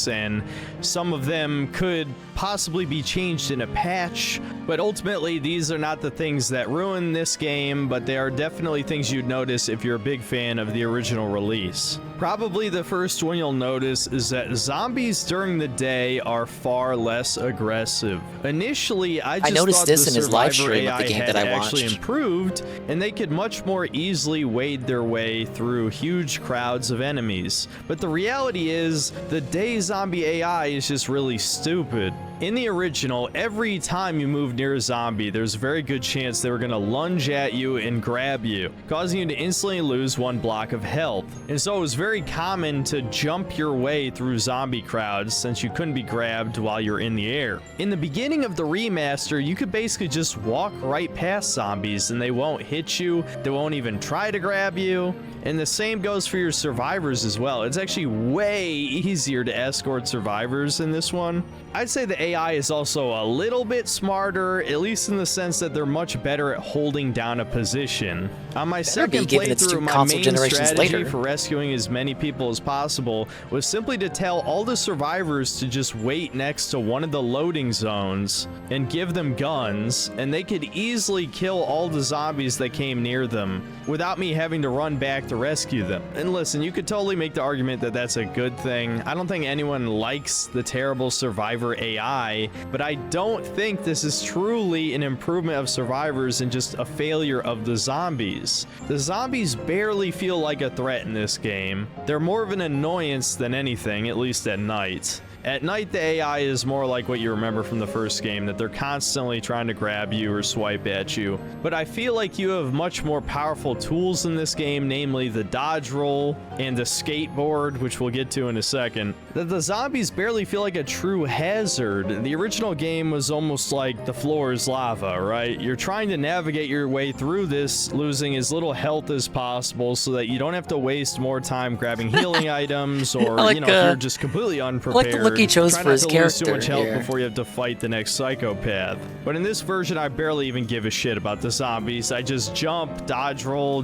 And some of them could possibly be changed in a patch, but ultimately these are not the things that ruin this game, but they are definitely things you'd notice if you're a big fan of the original release. Probably the first one you'll notice is that zombies during the day are far less aggressive. Initially, I noticed thought this in his live stream of the game that I watched. Actually improved, and they could much more easily wade their way through huge crowds of enemies. But the reality is, the day zombie AI is just really stupid. In the original, every time you moved near a zombie, there's a very good chance they were going to lunge at you and grab you, causing you to instantly lose 1 block of health. And so it was very common to jump your way through zombie crowds since you couldn't be grabbed while you're in the air. In the beginning of the remaster, you could basically just walk right past zombies and they won't hit you, they won't even try to grab you. And the same goes for your survivors as well. It's actually way easier to escort survivors in this one. I'd say the AI is also a little bit smarter, at least in the sense that they're much better at holding down a position. On my second playthrough, my main strategy for rescuing as many people as possible was simply to tell all the survivors to just wait next to one of the loading zones and give them guns, and they could easily kill all the zombies that came near them without me having to run back to rescue them. And listen, you could totally make the argument that that's a good thing. I don't think anyone likes the terrible survivor AI, but I don't think this is truly an improvement of survivors and just a failure of the zombies. The zombies barely feel like a threat in this game. They're more of an annoyance than anything, at least at night. At night, the AI is more like what you remember from the first game, that they're constantly trying to grab you or swipe at you. But I feel like you have much more powerful tools in this game, namely the dodge roll and the skateboard, which we'll get to in a second. That the zombies barely feel like a true hazard. The original game was almost like the floor is lava, right? You're trying to navigate your way through this, losing as little health as possible so that you don't have to waste more time grabbing healing items, or like, you know, if you're just completely unprepared. I like the look he chose try for not his to character lose too much health here. before you have to fight the next psychopath. But in this version, I barely even give a shit about the zombies. I just jump, dodge roll,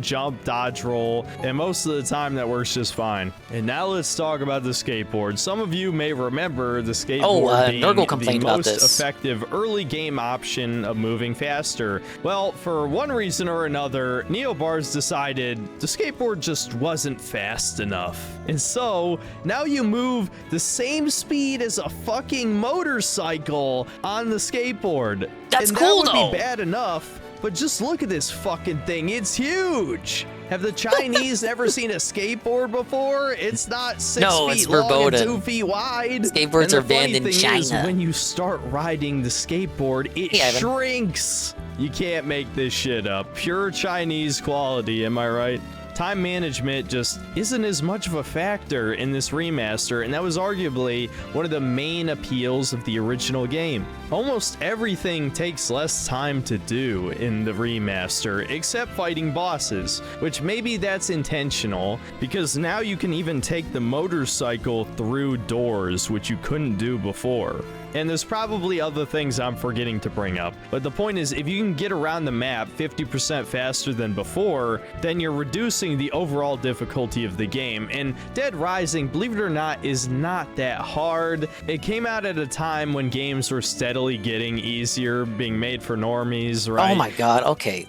and most of the time that works just fine. And now let's talk about the skateboard. Some of you may remember the skateboard being Nurgle the complained about most this. effective early game option of moving faster. Well, for one reason or another, Neobars decided the skateboard just wasn't fast enough. And so now you move the same speed as a fucking motorcycle on the skateboard. That's and cool, that would though. be bad enough, but just look at this fucking thing. It's huge. Have the Chinese never seen a skateboard before? It's not 6 No, feet it's long and verboten. 2 feet wide. Skateboards And the are banned funny in thing is, China. when you start riding the skateboard, it Yeah, Evan. shrinks. You can't make this shit up. Pure Chinese quality, am I right? Time management just isn't as much of a factor in this remaster, and that was arguably one of the main appeals of the original game. Almost everything takes less time to do in the remaster, except fighting bosses, which maybe that's intentional, because now you can even take the motorcycle through doors, which you couldn't do before. And there's probably other things I'm forgetting to bring up. But the point is, if you can get around the map 50% faster than before, then you're reducing the overall difficulty of the game. And Dead Rising, believe it or not, is not that hard. It came out at a time when games were steadily getting easier, being made for normies, right? Oh my god, okay.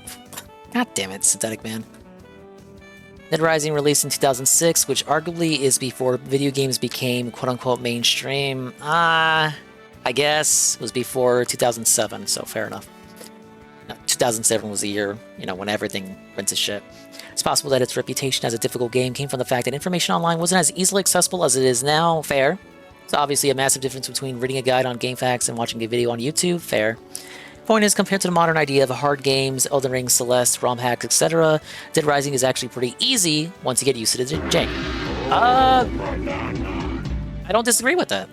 God damn it, Synthetic Man. Dead Rising released in 2006, which arguably is before video games became quote-unquote mainstream. I guess it was before 2007, so fair enough. No, 2007 was the year, you know, when everything went to shit. It's possible that its reputation as a difficult game came from the fact that information online wasn't as easily accessible as it is now. Fair. It's obviously a massive difference between reading a guide on GameFAQs and watching a video on YouTube. Fair. Point is, compared to the modern idea of hard games, Elden Ring, Celeste, ROM hacks, etc., Dead Rising is actually pretty easy once you get used to the jank. I don't disagree with that.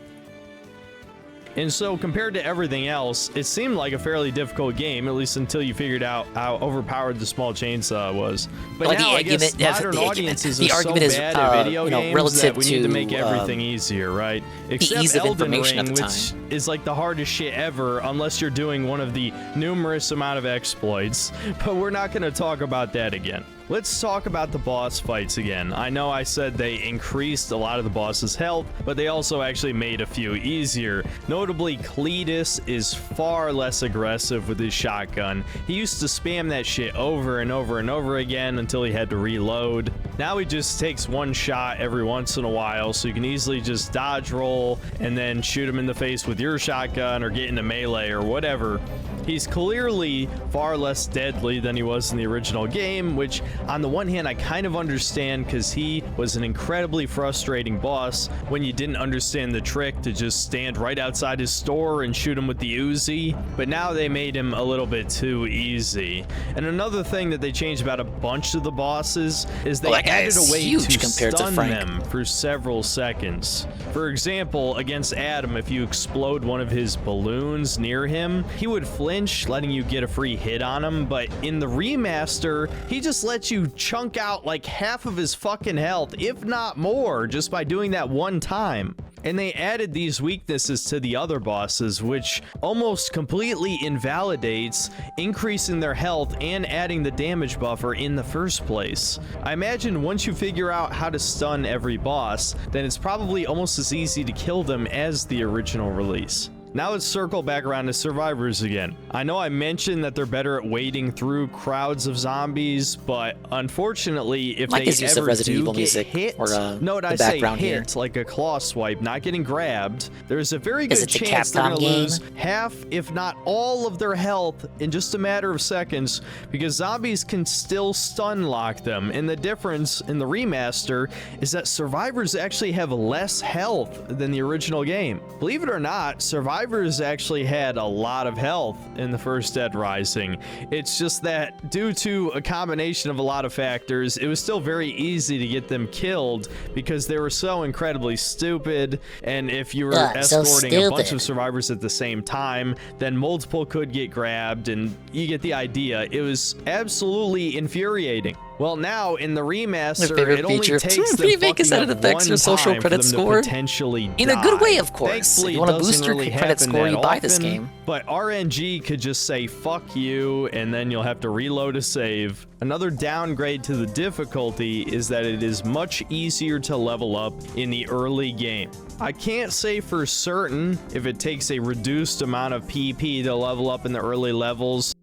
And so, compared to everything else, it seemed like a fairly difficult game, at least until you figured out how overpowered the small chainsaw was. But Well, now, the I guess argument- modern the audiences the are argument so is, bad at video you know, games relative that we need to to, make everything easier, right? Except ease of Elden information Ring, at the which is like the hardest shit ever, unless you're doing one of the numerous amount of exploits. But we're not going to talk about that again. Let's talk about the boss fights again. I know I said they increased a lot of the boss's health, but they also actually made a few easier. Notably, Cletus is far less aggressive with his shotgun. He used to spam that shit over and over and over again until he had to reload. Now he just takes one shot every once in a while, so you can easily just dodge roll and then shoot him in the face with your shotgun or get into melee or whatever. He's clearly far less deadly than he was in the original game, which on the one hand I kind of understand, because he was an incredibly frustrating boss when you didn't understand the trick to just stand right outside his store and shoot him with the Uzi, but now they made him a little bit too easy. And another thing that they changed about a bunch of the bosses is they added a way to stun them for several seconds. For example, against Adam, if you explode one of his balloons near him, he would flinch, letting you get a free hit on him, but in the remaster, he just lets you chunk out like half of his fucking health, if not more, just by doing that one time. And they added these weaknesses to the other bosses, which almost completely invalidates increasing their health and adding the damage buffer in the first place. I imagine once you figure out how to stun every boss, then it's probably almost as easy to kill them as the original release. Now let's circle back around to survivors again. I know I mentioned that they're better at wading through crowds of zombies, but unfortunately, if Mike they is used to ever Resident do Evil get music hit, or, note I the say background here. hit, like a claw swipe, not getting grabbed, there's a very Is good it the chance they're Capcom gonna game? lose half, if not all of their health in just a matter of seconds, because zombies can still stun lock them. And the difference in the remaster is that survivors actually have less health than the original game. Believe it or not, survivors actually had a lot of health in the first Dead Rising. It's just that due to a combination of a lot of factors, it was still very easy to get them killed because they were so incredibly stupid. And if you were escorting a bunch of survivors at the same time, then multiple could get grabbed, and you get the idea. It was absolutely infuriating. Well, now in the remaster, it only takes them remake is that it affects your social credit score potentially in a good way, of course. Thankfully, If you want to it boost doesn't your really credit happen score, that you buy this often, game. But RNG could just say fuck you, and then you'll have to reload a save. Another downgrade to the difficulty is that it is much easier to level up in the early game. I can't say for certain if it takes a reduced amount of PP to level up in the early levels.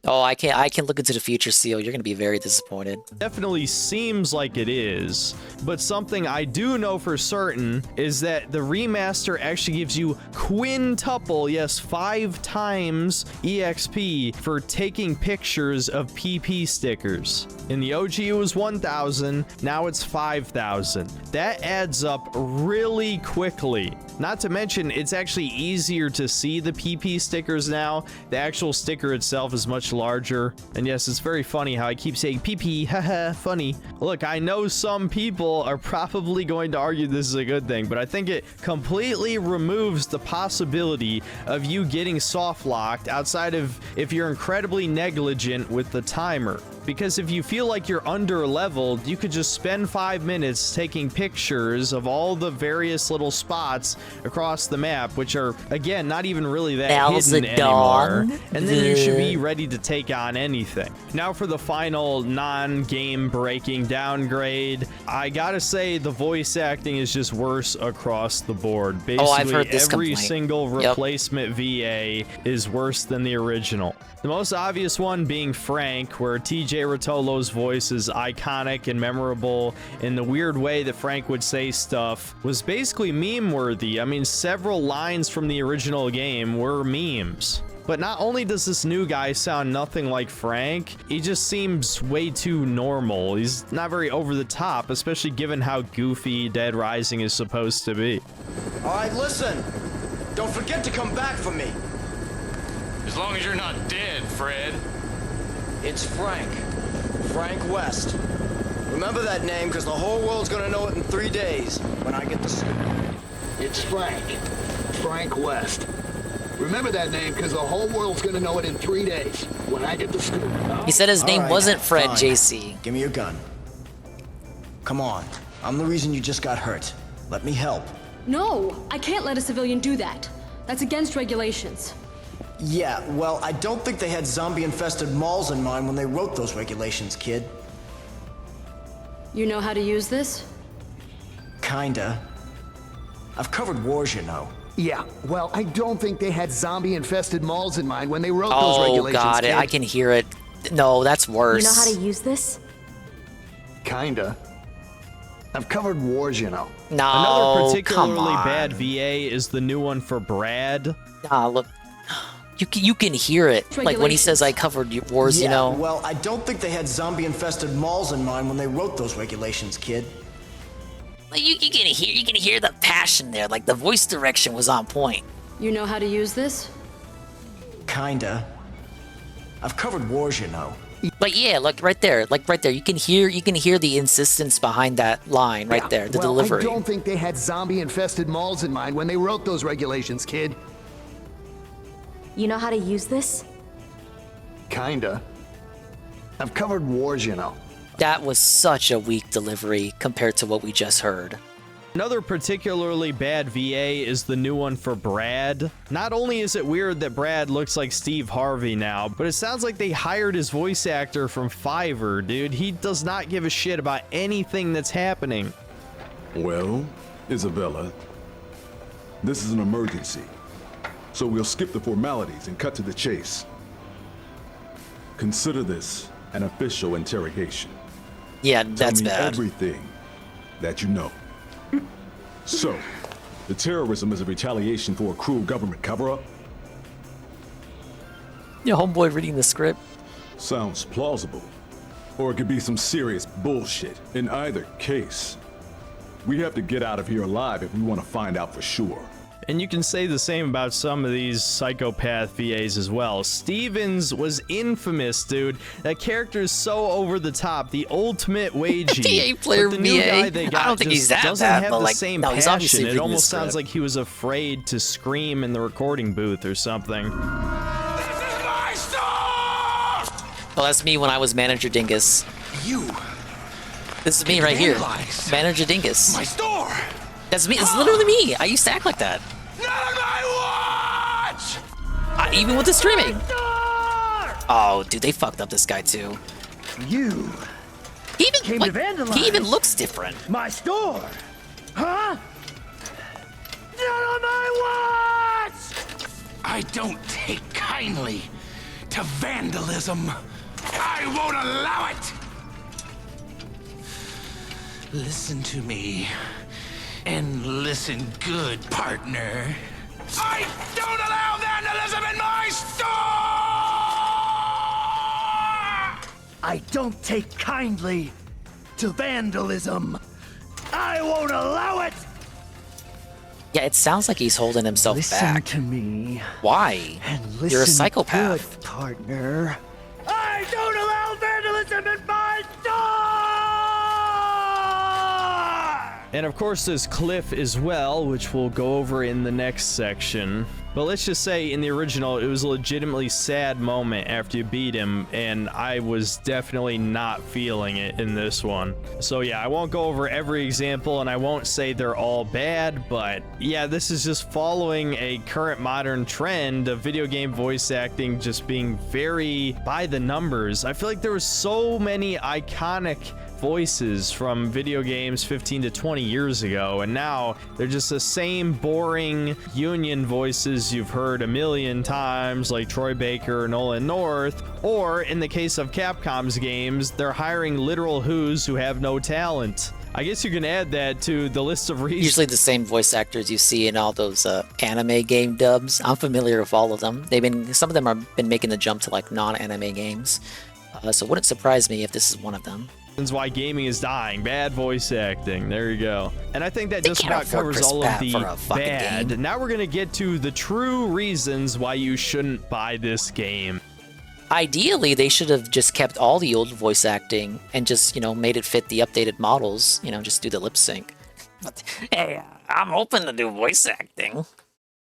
I can look into the future, Seal. You're gonna be very disappointed. Definitely seems like it is, but something I do know for certain is that the remaster actually gives you quintuple, yes, 5 times EXP for taking pictures of PP stickers. In the OG it was 1,000, now it's 5,000. That adds up really quickly. Not to mention, it's actually easier to see the PP stickers now. The actual sticker itself is much larger. And yes, it's very funny how I keep saying PP, haha, funny. Look, I know some people are probably going to argue this is a good thing, but I think it completely removes the possibility of you getting soft locked outside of if you're incredibly negligent with the timer. Because if you feel like you're under leveled, you could just spend 5 minutes taking pictures of all the various little spots across the map, which are, again, not even really that hidden anymore. And then you should be ready to take on anything. Now for the final non-game breaking downgrade, I gotta say the voice acting is just worse across the board. Basically, I've heard this every complaint. single replacement VA is worse than the original. The most obvious one being Frank, where TJ Rotolo's voice is iconic and memorable in the weird way that Frank would say stuff, was basically meme-worthy. I mean, several lines from the original game were memes. But not only does this new guy sound nothing like Frank, he just seems way too normal. He's not very over the top, especially given how goofy Dead Rising is supposed to be. All right, listen. Don't forget to come back for me. As long as you're not dead, Fred. It's Frank. Frank West. Remember that name, because the whole world's gonna know it in 3 days when I get the scoop. It's Frank. Frank West. Remember that name, because the whole world's gonna know it in 3 days when I get the scoop. He said his name wasn't Fred, fine. JC. Give me your gun. Come on. I'm the reason you just got hurt. Let me help. No, I can't let a civilian do that. That's against regulations. Yeah, well, I don't think they had zombie-infested malls in mind when they wrote those regulations, kid. You know how to use this? Kinda. I've covered wars, you know. Yeah, well, I don't think they had zombie-infested malls in mind when they wrote those regulations, God, kid. I can hear it. No, that's worse. You know how to use this? Kinda. I've covered wars, you know. No, Another particularly come on. bad VA is the new one for Brad. Nah, look. You can hear it. Like when he says I covered wars, Yeah, you know. well, I don't think they had zombie-infested malls in mind when they wrote those regulations, kid. Like you can hear the passion there. Like the voice direction was on point. You know how to use this? Kinda. I've covered wars, you know. But yeah, like right there. You can hear the insistence behind that line right there, the well, delivery. I don't think they had zombie-infested malls in mind when they wrote those regulations, kid. You know how to use this? Kinda. I've covered wars, you know. That was such a weak delivery compared to what we just heard. Another particularly bad VA is the new one for Brad. Not only is it weird that Brad looks like Steve Harvey now, but it sounds like they hired his voice actor from Fiverr, dude. He does not give a shit about anything that's happening. Well, Isabella, this is an emergency. So we'll skip the formalities and cut to the chase. Consider this an official interrogation. Yeah, that's Tell me bad. everything that you know. So, the terrorism is a retaliation for a cruel government cover-up? Your homeboy reading the script. Sounds plausible. Or it could be some serious bullshit. In either case, we have to get out of here alive if we want to find out for sure. And you can say the same about some of these psychopath VAs as well. Stevens was infamous, dude. That character is so over the top. The ultimate wagey. VA player But the new VA. guy they got I don't think just he's that doesn't bad, have but the like, same no, he's obviously passion. It reading the almost sounds script. like he was afraid to scream in the recording booth or something. Well, that's me when I was Manager Dingus. You. This is me right here. Vandalize Manager Dingus. my store. That's me. It's literally me. I used to act like that. Even with the streaming. Oh, dude, they fucked up this guy too. You He even came like, to vandalize he even looks different. my store, huh? Not on my watch! I don't take kindly to vandalism. I won't allow it. Listen to me, and listen good, partner. I don't allow vandalism in my store! I don't take kindly to vandalism. I won't allow it! Yeah, it sounds like he's holding himself Listen back. to me. Why? And listen You're a psychopath. good, partner. I don't allow vandalism in my store! And of course there's Cliff as well, which we'll go over in the next section. But let's just say in the original, it was a legitimately sad moment after you beat him, and I was definitely not feeling it in this one. So yeah, I won't go over every example, and I won't say they're all bad, but yeah, this is just following a current modern trend of video game voice acting just being very by the numbers. I feel like there were so many iconic voices from video games 15 to 20 years ago, and now they're just the same boring union voices you've heard a million times, like Troy Baker or Nolan North, or in the case of Capcom's games, they're hiring literal who's who have no talent. I guess you can add that to the list of reasons. Usually the same voice actors you see in all those anime game dubs. I'm familiar with all of them. Some of them have been making the jump to like non-anime games. So it wouldn't surprise me if this is one of them. Why gaming is dying. Bad voice acting. There you go. And I think that just about covers Chris all of Pratt the for a fucking bad. game. Now we're gonna get to the true reasons why you shouldn't buy this game. Ideally, they should have just kept all the old voice acting and just, made it fit the updated models. Just do the lip sync. But hey, I'm open to do voice acting.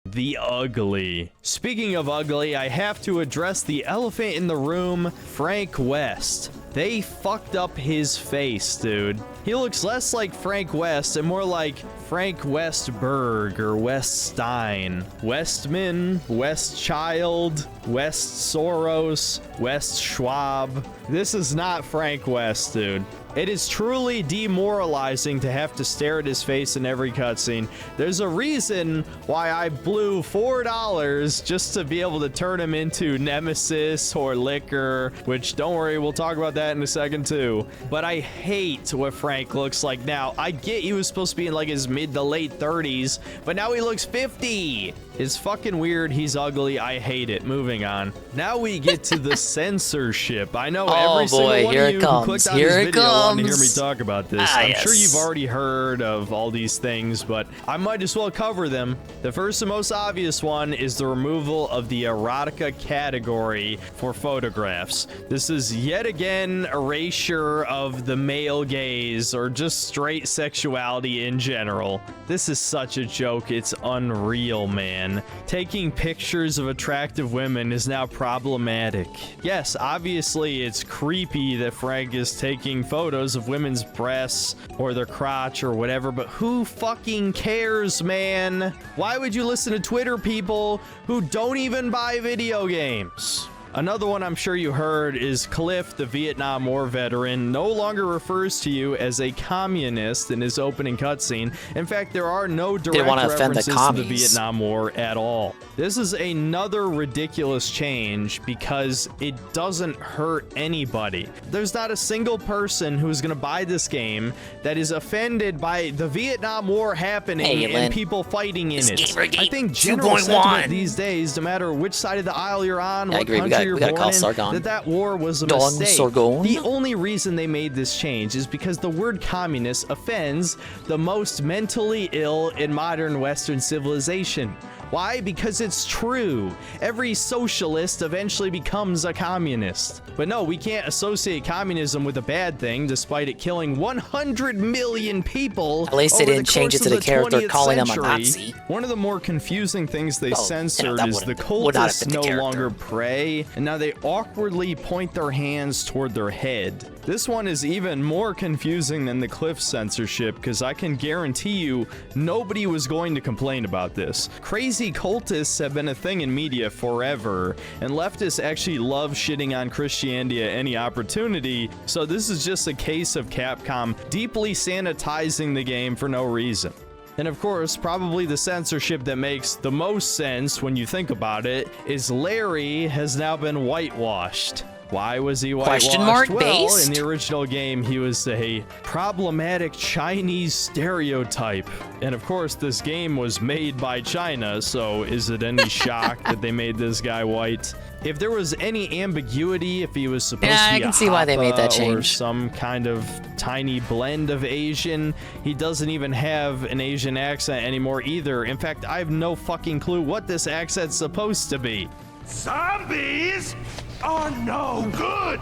The ugly. Speaking of ugly, I have to address the elephant in the room, Frank West. They fucked up his face, dude. He looks less like Frank West and more like Frank Westberg or West Stein. Westman, Westchild, West Soros, West Schwab. This is not Frank West, dude. It is truly demoralizing to have to stare at his face in every cutscene. There's a reason why I blew $4 just to be able to turn him into Nemesis or Liquor, which don't worry, we'll talk about that in a second too. But I hate what Frank looks like now. I get he was supposed to be in like his mid to late 30s, but now he looks 50. It's fucking weird. He's ugly. I hate it. Moving on. Now we get to the censorship. I know every single one of you who clicked on this video wanted to hear me talk about this. I'm sure you've already heard of all these things, but I might as well cover them. The first and most obvious one is the removal of the erotica category for photographs. This is yet again erasure of the male gaze or just straight sexuality in general. This is such a joke. It's unreal, man. Taking pictures of attractive women is now problematic. Yes, obviously it's creepy that Frank is taking photos of women's breasts or their crotch or whatever, but who fucking cares, man? Why would you listen to Twitter people who don't even buy video games? Another one I'm sure you heard is Cliff, the Vietnam War veteran, no longer refers to you as a communist in his opening cutscene. In fact, there are no direct references to the Vietnam War at all. This is another ridiculous change because it doesn't hurt anybody. There's not a single person who's going to buy this game that is offended by the Vietnam War happening and people fighting in it. I think general sentiment these days, no matter which side of the aisle you're on, what country you're born in, that war was a mistake. The only reason they made this change is because the word communist offends the most mentally ill in modern Western civilization. Why? Because it's true. Every socialist eventually becomes a communist. But no, we can't associate communism with a bad thing, despite it killing 100 million people. At least they didn't change it to the character calling him a Nazi. One of the more confusing things they censored is the cultists no longer pray, and now they awkwardly point their hands toward their head. This one is even more confusing than the Cliff censorship, because I can guarantee you nobody was going to complain about this. Crazy cultists have been a thing in media forever, and leftists actually love shitting on Christianity at any opportunity, so this is just a case of Capcom deeply sanitizing the game for no reason. And of course, probably the censorship that makes the most sense when you think about it is Larry has now been whitewashed. Why was he whitewashed? Well, in the original game, he was a problematic Chinese stereotype. And of course, this game was made by China, so is it any shock that they made this guy white? If there was any ambiguity, if he was supposed to be I can see why they made that change. Or some kind of tiny blend of Asian, he doesn't even have an Asian accent anymore either. In fact, I have no fucking clue what this accent's supposed to be. Zombies are no good.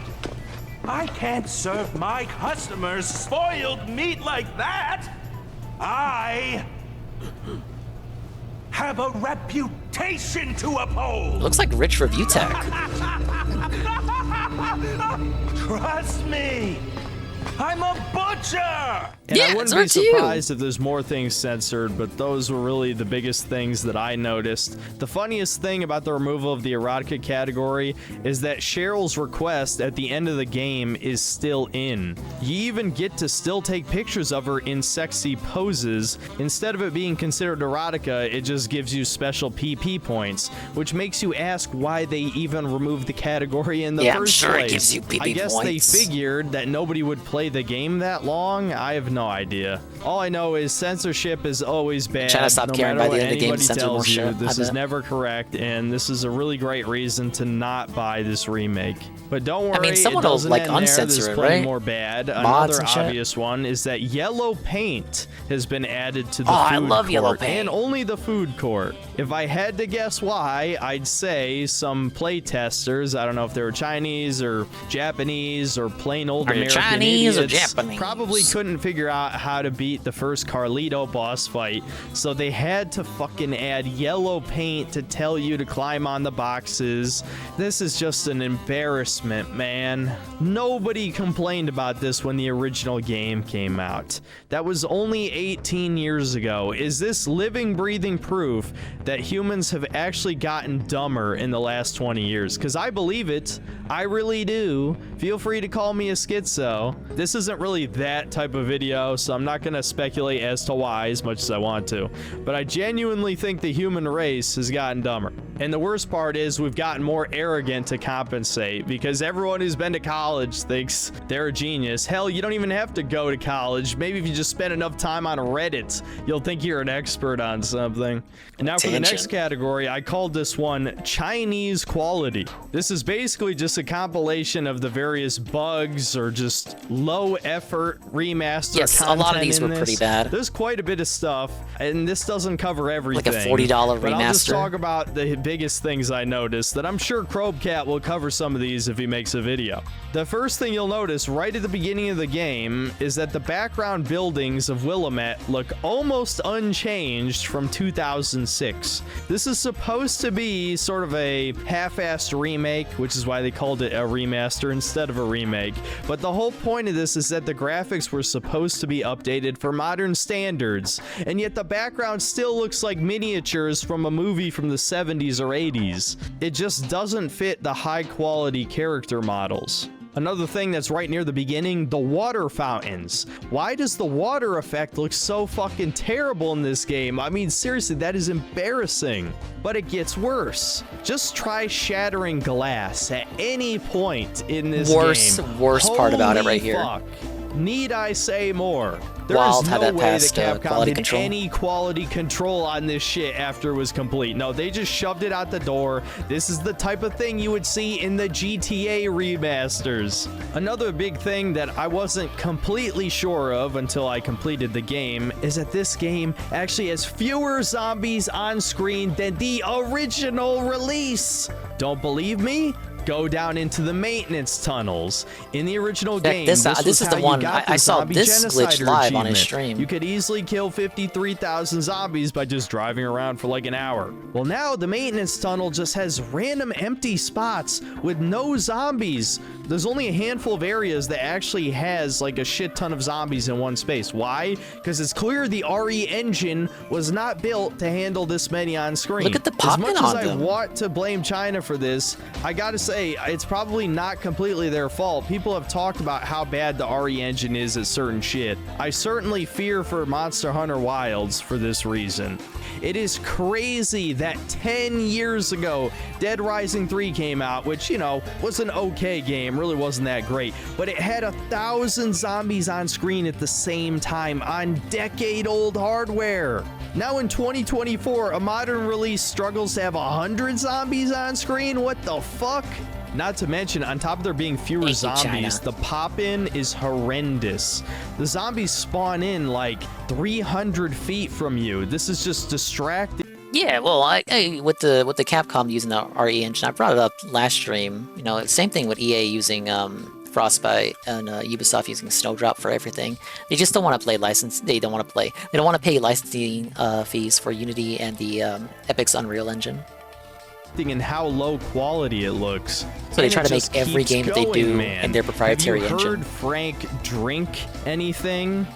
I can't serve my customers spoiled meat like that. I have a reputation to uphold. Looks like Rich Review Tech. Trust me. I'm a butcher! And I wouldn't be surprised if there's more things censored, but those were really the biggest things that I noticed. The funniest thing about the removal of the erotica category is that Cheryl's request at the end of the game is still in. You even get to still take pictures of her in sexy poses. Instead of it being considered erotica, it just gives you special PP points, which makes you ask why they even removed the category in the first place. I'm sure it gives you PP I guess points. They figured that nobody would play the game that long. I have no idea. All I know is censorship is always bad. Trying to stop no caring matter by the what end of the game, anybody censor more tells you, shit. this is never correct, and this is a really great reason to not buy this remake. But don't worry, someone it will doesn't like end there. uncensor There's it, plenty right? more bad. Mods Another and shit. obvious one is that yellow paint has been added to the Oh, food I love court, yellow paint. and only the food court. If I had to guess why, I'd say some play testers, I don't know if they were Chinese or Japanese or plain old Are you American Chinese or idiots, Japanese? probably couldn't figure out how to beat the first Carlito boss fight, so they had to fucking add yellow paint to tell you to climb on the boxes. This is just an embarrassment, man. Nobody complained about this when the original game came out. That was only 18 years ago. Is this living, breathing proof that humans have actually gotten dumber in the last 20 years? Because I believe it. I really do. Feel free to call me a schizo. This isn't really that type of video, so I'm not going to speculate as to why as much as I want to. But I genuinely think the human race has gotten dumber. And the worst part is we've gotten more arrogant to compensate, because everyone who's been to college thinks they're a genius. Hell, you don't even have to go to college. Maybe if you just spend enough time on Reddit, you'll think you're an expert on something. And now for the next category, I called this one Chinese quality. This is basically just a compilation of the various bugs or just low effort remaster Yes, a content lot of these in were pretty this. bad. There's quite a bit of stuff, and this doesn't cover everything. Like a $40 But I'll just remaster. talk about the biggest things I noticed that I'm sure Crobecat will cover some of these if he makes a video. The first thing you'll notice right at the beginning of the game is that the background buildings of Willamette look almost unchanged from 2006. This is supposed to be sort of a half-assed remake, which is why they called it a remaster instead of a remake. But the whole point of this is that the graphics were supposed to be updated for modern standards, and yet the background still looks like miniatures from a movie from the 70s 70s or 80s. It just doesn't fit the high quality character models. Another thing that's right near the beginning, the water fountains. Why does the water effect look so fucking terrible in this game? I mean, seriously, that is embarrassing. But it gets worse. Just try shattering glass at any point in this game. Worst part about it right here. Fuck. Need I say more? There Wild is how no that way passed that Capcom quality did control. any quality control on this shit after it was complete. No, they just shoved it out the door. This is the type of thing you would see in the GTA remasters. Another big thing that I wasn't completely sure of until I completed the game is that this game actually has fewer zombies on screen than the original release. Don't believe me? Go down into the maintenance tunnels. In the original game, this was is how the you one got I the saw zombie this glitch genocider live on his achievement. stream. You could easily kill 53,000 zombies by just driving around for like an hour. Well, now the maintenance tunnel just has random empty spots with no zombies. There's only a handful of areas that actually has like a shit ton of zombies in one space. Why? Because it's clear the RE engine was not built to handle this many on screen. Look at the As popping much as on I them. want to blame China for this, I gotta say, it's probably not completely their fault. People have talked about how bad the RE engine is at certain shit. I certainly fear for Monster Hunter Wilds for this reason. It is crazy that 10 years ago, Dead Rising 3 came out, which, you know, was an okay game, really wasn't that great, but it had 1,000 zombies on screen at the same time on decade-old hardware. Now in 2024, a modern release struggles to have 100 zombies on screen? What the fuck? Not to mention, on top of there being fewer zombies, the pop-in is horrendous. The zombies spawn in like 300 feet from you. This is just distracting. Yeah, well, with the Capcom using the RE engine, I brought it up last stream. You know, same thing with EA using Frostbite and Ubisoft using Snowdrop for everything. They just don't want to play license. They don't want to play. They don't want to pay licensing fees for Unity and the Epic's Unreal Engine. And how low quality it looks. So they try to make every game that they do in their proprietary engine. Have you heard engine. Frank drink anything?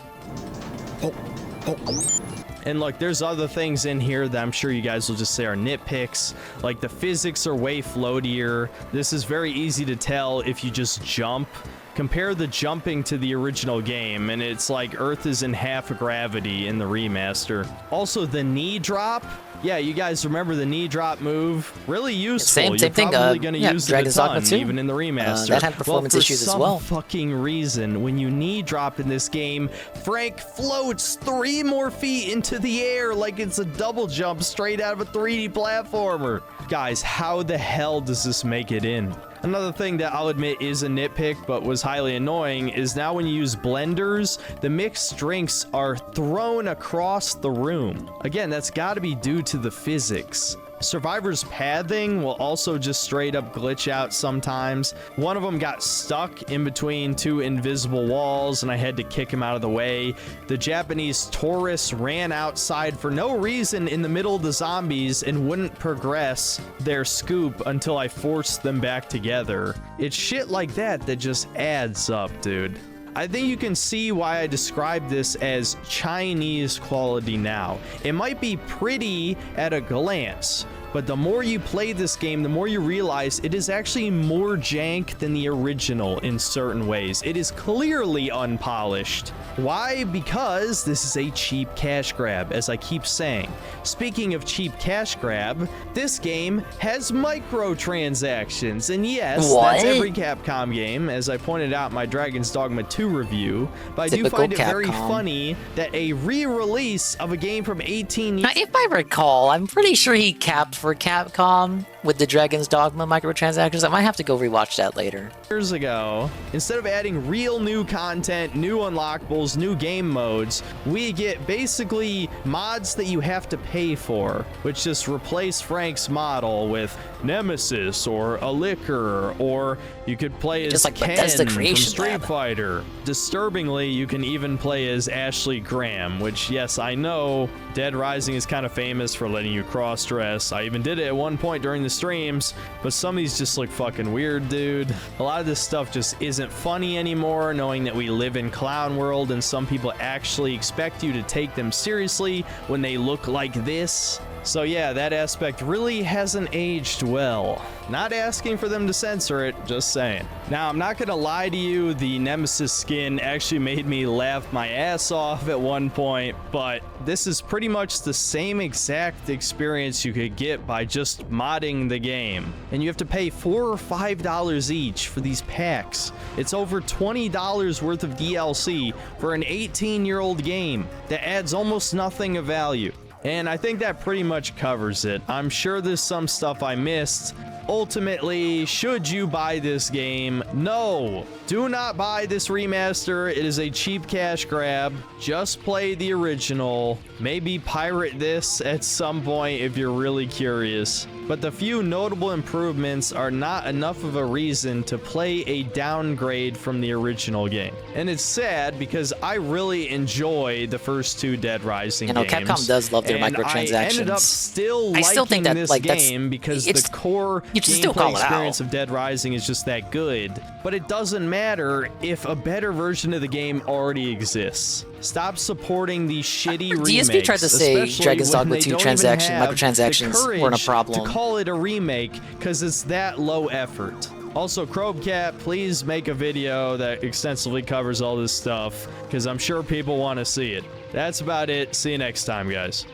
And look, there's other things in here that I'm sure you guys will just say are nitpicks. Like the physics are way floatier. This is very easy to tell if you just jump. Compare the jumping to the original game, and it's like Earth is in half gravity in the remaster. Also, the knee drop. Yeah, you guys remember the knee drop move? Really useful. Same You're thing. probably going to use Dragon's it a ton, Dogma 2. even in the remaster. That had performance issues as well. For some fucking reason, when you knee drop in this game, Frank floats 3 more feet into the air like it's a double jump straight out of a 3D platformer. Guys, how the hell does this make it in? Another thing that I'll admit is a nitpick, but was highly annoying, is now when you use blenders, the mixed drinks are thrown across the room. Again, that's got to be due to the physics. Survivor's pathing will also just straight up glitch out sometimes. One of them got stuck in between 2 invisible walls and I had to kick him out of the way. The Japanese tourists ran outside for no reason in the middle of the zombies and wouldn't progress their scoop until I forced them back together. It's shit like that that just adds up, dude. I think you can see why I describe this as Chinese quality now. It might be pretty at a glance, but the more you play this game, the more you realize it is actually more jank than the original in certain ways. It is clearly unpolished. Why? Because this is a cheap cash grab, as I keep saying. Speaking of cheap cash grab, this game has microtransactions, and yes, that's every Capcom game, as I pointed out in my Dragon's Dogma 2 review, but I do find it very funny that a re-release of a game from 18 years... Now, if I recall, I'm pretty sure he capped for Capcom with the Dragon's Dogma microtransactions. I might have to go rewatch that later. Years ago, instead of adding real new content, new unlockables, new game modes, we get basically mods that you have to pay for, which just replace Frank's model with Nemesis or a Liquor, or you could play as Just like Ken Bethesda from Creation Street Lab. Fighter. Disturbingly, you can even play as Ashley Graham, which, yes, I know Dead Rising is kind of famous for letting you cross-dress. I even did it at one point during the streams, but some of these just look fucking weird, dude. A lot of this stuff just isn't funny anymore, knowing that we live in clown world and some people actually expect you to take them seriously when they look like this. So yeah, that aspect really hasn't aged well. Not asking for them to censor it, just saying. Now, I'm not gonna lie to you, the Nemesis skin actually made me laugh my ass off at one point, but this is pretty much the same exact experience you could get by just modding the game. And you have to pay $4 or $5 each for these packs. It's over $20 worth of DLC for an 18-year-old game that adds almost nothing of value. And I think that pretty much covers it. I'm sure there's some stuff I missed. Ultimately, should you buy this game? No, do not buy this remaster. It is a cheap cash grab. Just play the original. Maybe pirate this at some point if you're really curious. But the few notable improvements are not enough of a reason to play a downgrade from the original game. And it's sad because I really enjoy the first two Dead Rising games. Capcom does love their microtransactions. I ended up still liking this game because the core gameplay experience of Dead Rising is just that good. But it doesn't matter if a better version of the game already exists. Stop supporting these shitty remakes. DSP tried to say Dragon's Dogma 2 microtransactions weren't a problem. To call it a remake because it's that low effort. Also, Crobecat, please make a video that extensively covers all this stuff because I'm sure people want to see it. That's about it. See you next time, guys.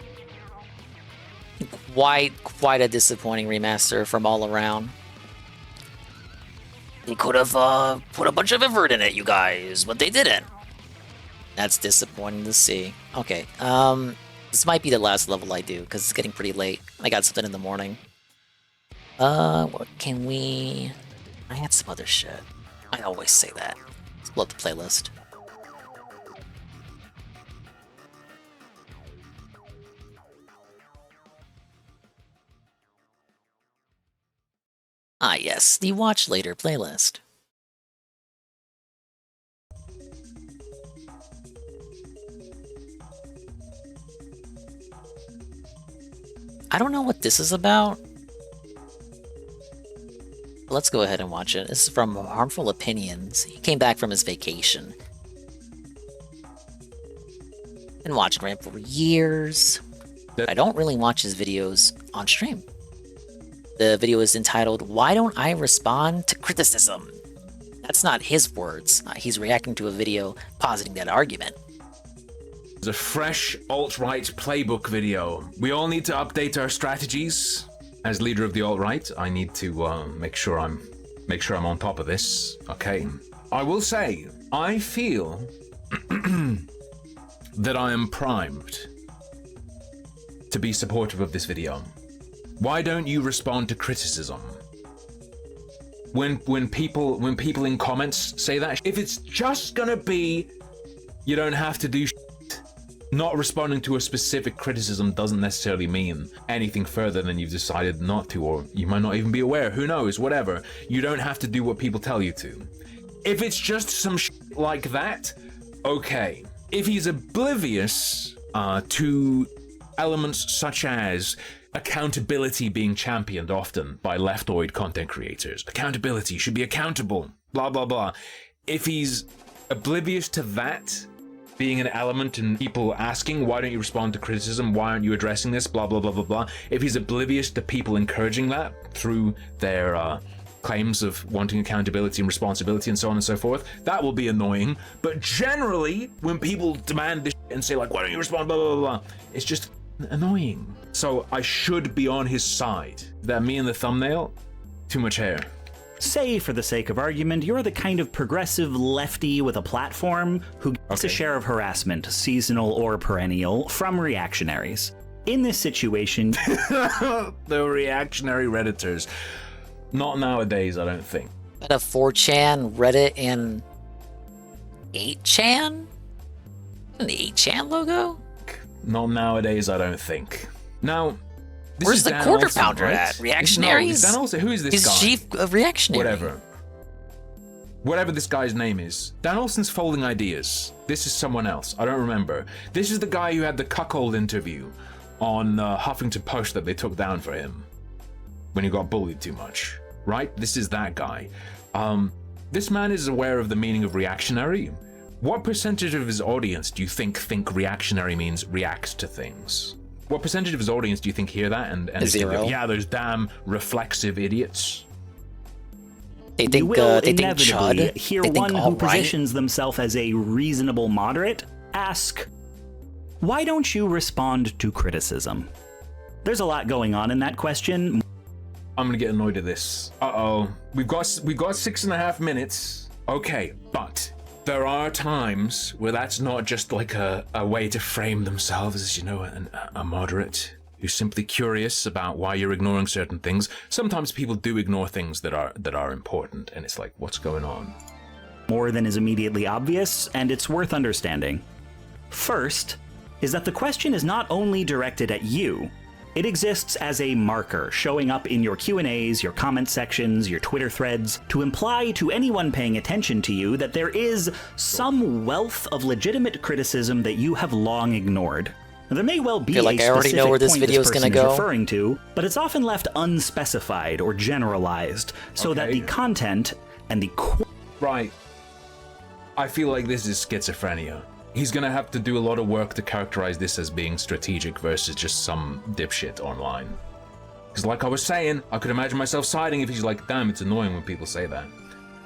Quite a disappointing remaster from all around. They could have put a bunch of effort in it, you guys, but they didn't. That's disappointing to see. Okay, this might be the last level I do because it's getting pretty late. I got something in the morning. What can we... I had some other shit. I always say that. Let's blow up the playlist. Ah yes, the Watch Later playlist. I don't know what this is about. Let's go ahead and watch it. This is from Harmful Opinions. He came back from his vacation. Been watching Ram for years. I don't really watch his videos on stream. The video is entitled, "Why Don't I Respond to Criticism?" That's not his words. He's reacting to a video positing that argument. It's a fresh alt-right playbook video. We all need to update our strategies. As leader of the alt-right, I need to make sure I'm on top of this. Okay. I will say, I feel that I am primed to be supportive of this video. Why don't you respond to criticism? When people in comments say that, if it's just gonna be, you don't have to do shit. Not responding to a specific criticism doesn't necessarily mean anything further than you've decided not to, or you might not even be aware, who knows, whatever. You don't have to do what people tell you to. If it's just some shit like that, okay. If he's oblivious to elements such as accountability being championed often by leftoid content creators, accountability, should be accountable, blah, blah, blah. If he's oblivious to that being an element in people asking, why don't you respond to criticism? Why aren't you addressing this? Blah, blah, blah, blah, blah. If he's oblivious to people encouraging that through their claims of wanting accountability and responsibility and so on and so forth, that will be annoying. But generally, when people demand this and say like, why don't you respond, blah, blah, blah, blah, it's just annoying. So I should be on his side. That me in the thumbnail? Too much hair. Say, for the sake of argument, you're the kind of progressive lefty with a platform who gets a share of harassment, seasonal or perennial, from reactionaries. In this situation... The reactionary Redditors. Not nowadays, I don't think. At a 4chan, Reddit, and 8chan? An 8chan logo? Not nowadays, I don't think. Now... Where's the quarter pounder at? Reactionaries? No, who is this He's guy? chief of reactionary. Whatever this guy's name is. Dan Olsen's folding ideas. This is someone else. I don't remember. This is the guy who had the cuckold interview on Huffington Post that they took down for him when he got bullied too much. Right? This is that guy. This man is aware of the meaning of reactionary. What percentage of his audience do you think reactionary means reacts to things? What percentage of his audience do you think hear that and is Zero. thinking, yeah, those damn reflexive idiots? They You think, will they think inevitably Chud. hear They think one who alt-right. positions themselves as a reasonable moderate ask, why don't you respond to criticism? There's a lot going on in that question. I'm gonna get annoyed at this. Uh-oh. We've got 6.5 minutes. Okay, but there are times where that's not just like a way to frame themselves as, you know, a moderate who's simply curious about why you're ignoring certain things. Sometimes people do ignore things that are important, and it's like, what's going on? More than is immediately obvious, and it's worth understanding. First, is that the question is not only directed at you, it exists as a marker showing up in your Q&As, your comment sections, your Twitter threads, to imply to anyone paying attention to you that there is some wealth of legitimate criticism that you have long ignored. There may well be Feel like a I already specific know where this point video is person gonna go. referring to, but it's often left unspecified or generalized, so that the content and the Right. I feel like this is schizophrenia. He's gonna have to do a lot of work to characterize this as being strategic versus just some dipshit online. Because like I was saying, I could imagine myself siding if he's like, damn, it's annoying when people say that.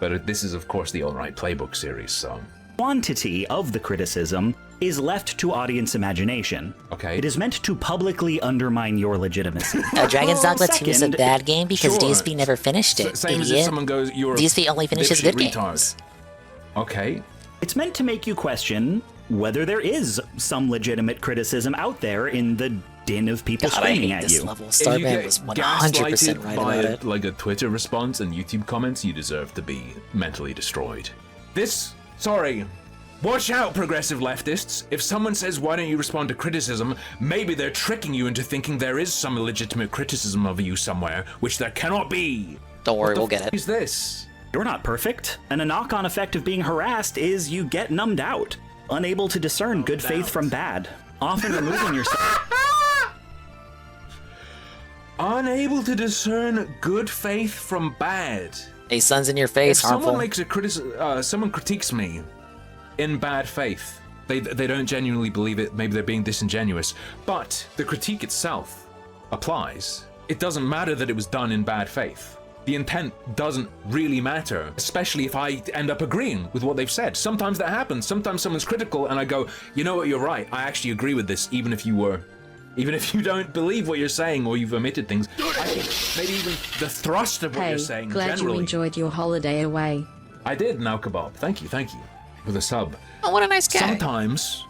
But this is, of course, the All-Right Playbook series, so... quantity of the criticism is left to audience imagination. Okay. It is meant to publicly undermine your legitimacy. Dragon's Dogma 2 is a Second, bad game because Sure. DSP never finished it. Same as if idiot. someone goes, you're a DSP only finishes dipshit good retard. games. Okay. It's meant to make you question whether there is some legitimate criticism out there in the din of people God, I screaming hate at this you. level. If you Starman get was 100% gaslighted right by about it. like a Twitter response and YouTube comments, you deserve to be mentally destroyed. Sorry. Watch out, progressive leftists. If someone says, why don't you respond to criticism, maybe they're tricking you into thinking there is some legitimate criticism of you somewhere, which there cannot be. Don't worry, What the we'll get f- it. is this? You're not perfect, and a knock-on effect of being harassed is you get numbed out, unable to discern good faith from bad, often removing yourself. Unable to discern good faith from bad. Hey, sun's in your face, If harmful. someone makes a someone critiques me in bad faith, they don't genuinely believe it, maybe they're being disingenuous, but the critique itself applies. It doesn't matter that it was done in bad faith. The intent doesn't really matter, especially if I end up agreeing with what they've said. Sometimes that happens. Sometimes someone's critical and I go, you know what, you're right. I actually agree with this, even if you don't believe what you're saying or you've omitted things. I think maybe even the thrust of what you're saying glad generally. you enjoyed your holiday away. I did, now Kebab. Thank you for the sub. Oh, what a nice guy. Sometimes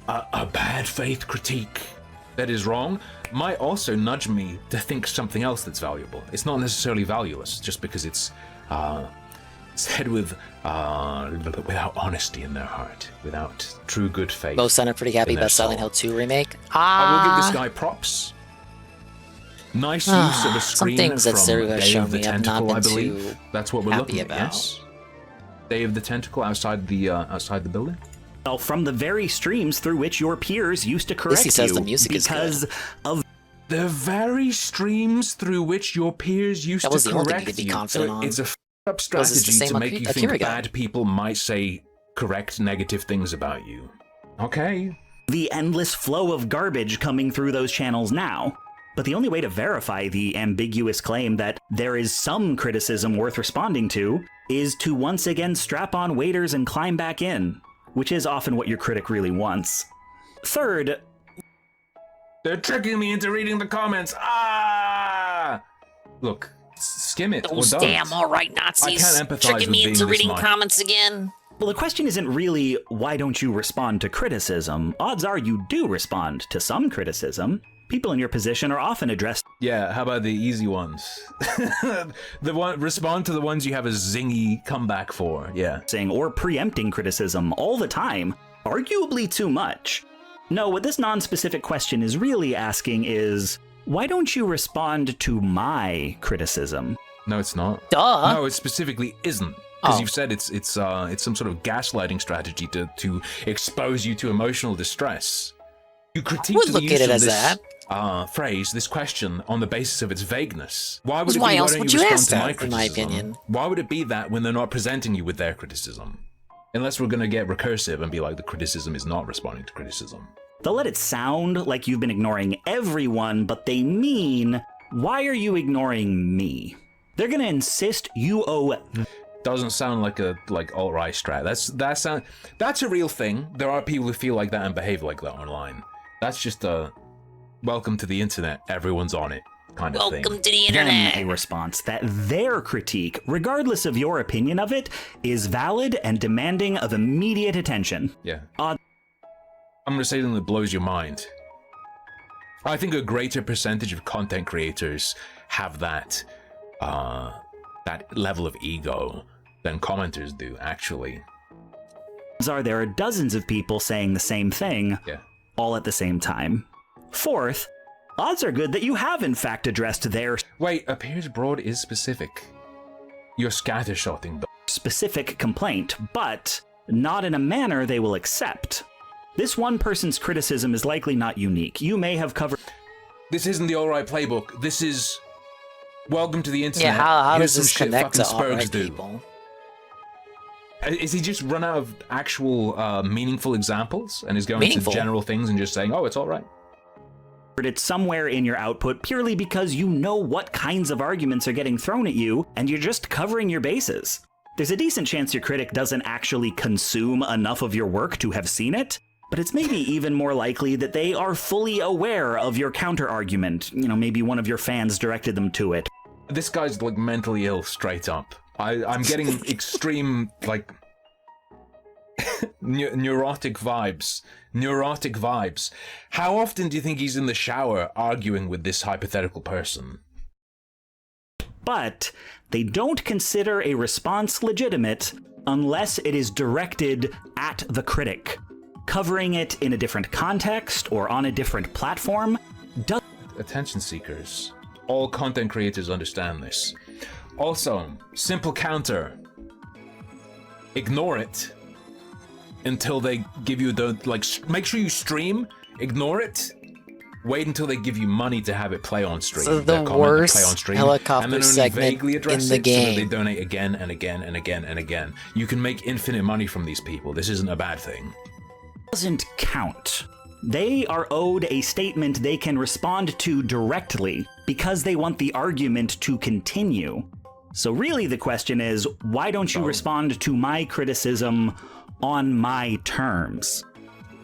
a bad faith critique that is wrong might also nudge me to think something else that's valuable. It's not necessarily valueless just because it's said without honesty in their heart, without true good faith. Both sounded pretty happy in their about Silent soul. Hill 2 remake. I will give this guy props. Nice use of a Some screen things that from Seru has Day shown of the me I've not Tentacle, been I believe. too That's what we're happy looking at, about. yes? Day of the Tentacle outside the building? From the very streams through which your peers used to At least correct he says you the music is because good. of the very streams through which your peers used That was to the only thing you correct could be you. confident on. It's a up Was this the strategy same to make you Akira think guy? bad people might say correct negative things about you. Okay. the endless flow of garbage coming through those channels now. But the only way to verify the ambiguous claim that there is some criticism worth responding to is to once again strap on waders and climb back in, which is often what your critic really wants. Third, they're tricking me into reading the comments. Ah! Look, skim it Those or don't. damn alright Nazis I can't empathize tricking with me being into this reading much. comments again. well, the question isn't really, why don't you respond to criticism? Odds are you do respond to some criticism. People in your position are often addressed. Yeah, how about the easy ones? Respond to the ones you have a zingy comeback for, yeah. Or preempting criticism all the time, arguably too much. No, what this non-specific question is really asking is, why don't you respond to my criticism? No, it's not. Duh. No, it specifically isn't. Because Oh. you've said it's some sort of gaslighting strategy to expose you to emotional distress. You critique would the look use at it of as this that. phrase, this question, on the basis of its vagueness. Why would Because it be, why why else don't would you you respond ask to my that, in my criticism? opinion? Why would it be that when they're not presenting you with their criticism? Unless we're going to get recursive and be like, the criticism is not responding to criticism. They'll let it sound like you've been ignoring everyone, but they mean, why are you ignoring me? They're gonna insist you owe... Doesn't sound like a alt-right strat. That's a real thing. There are people who feel like that and behave like that online. That's just a welcome to the internet. Everyone's on it kind of thing. Welcome to the internet. Then a response that their critique, regardless of your opinion of it, is valid and demanding of immediate attention. Yeah. I'm gonna say something that blows your mind. I think a greater percentage of content creators have that level of ego than commenters do, actually. There are dozens of people saying the same thing, all at the same time. Fourth, odds are good that you have in fact addressed their... Wait, appears broad is specific. You're scattershotting the... specific complaint, but not in a manner they will accept. This one person's criticism is likely not unique. You may have covered... This isn't the alt-right playbook. This is... Welcome to the internet. Yeah, how Here's does this some shit connect to fucking Spurgs alt-right do. people? Is he just run out of actual meaningful examples and is going Meaningful? to general things and just saying, oh, it's all right? It's somewhere in your output purely because you know what kinds of arguments are getting thrown at you, and you're just covering your bases. There's a decent chance your critic doesn't actually consume enough of your work to have seen it, but it's maybe even more likely that they are fully aware of your counter-argument. You know, maybe one of your fans directed them to it. This guy's like mentally ill straight up. I'm getting extreme, like, neurotic vibes. Neurotic vibes. How often do you think he's in the shower arguing with this hypothetical person? But they don't consider a response legitimate unless it is directed at the critic. Covering it in a different context or on a different platform does... Attention seekers. All content creators understand this. Also, simple counter. Ignore it until they give you the, like, make sure you stream, ignore it, wait until they give you money to have it play on stream. So the worst helicopter segment in the game. So that they donate again and again and again and again. You can make infinite money from these people. This isn't a bad thing. Doesn't count. They are owed a statement they can respond to directly because they want the argument to continue. So really the question is, why don't you respond to my criticism on my terms?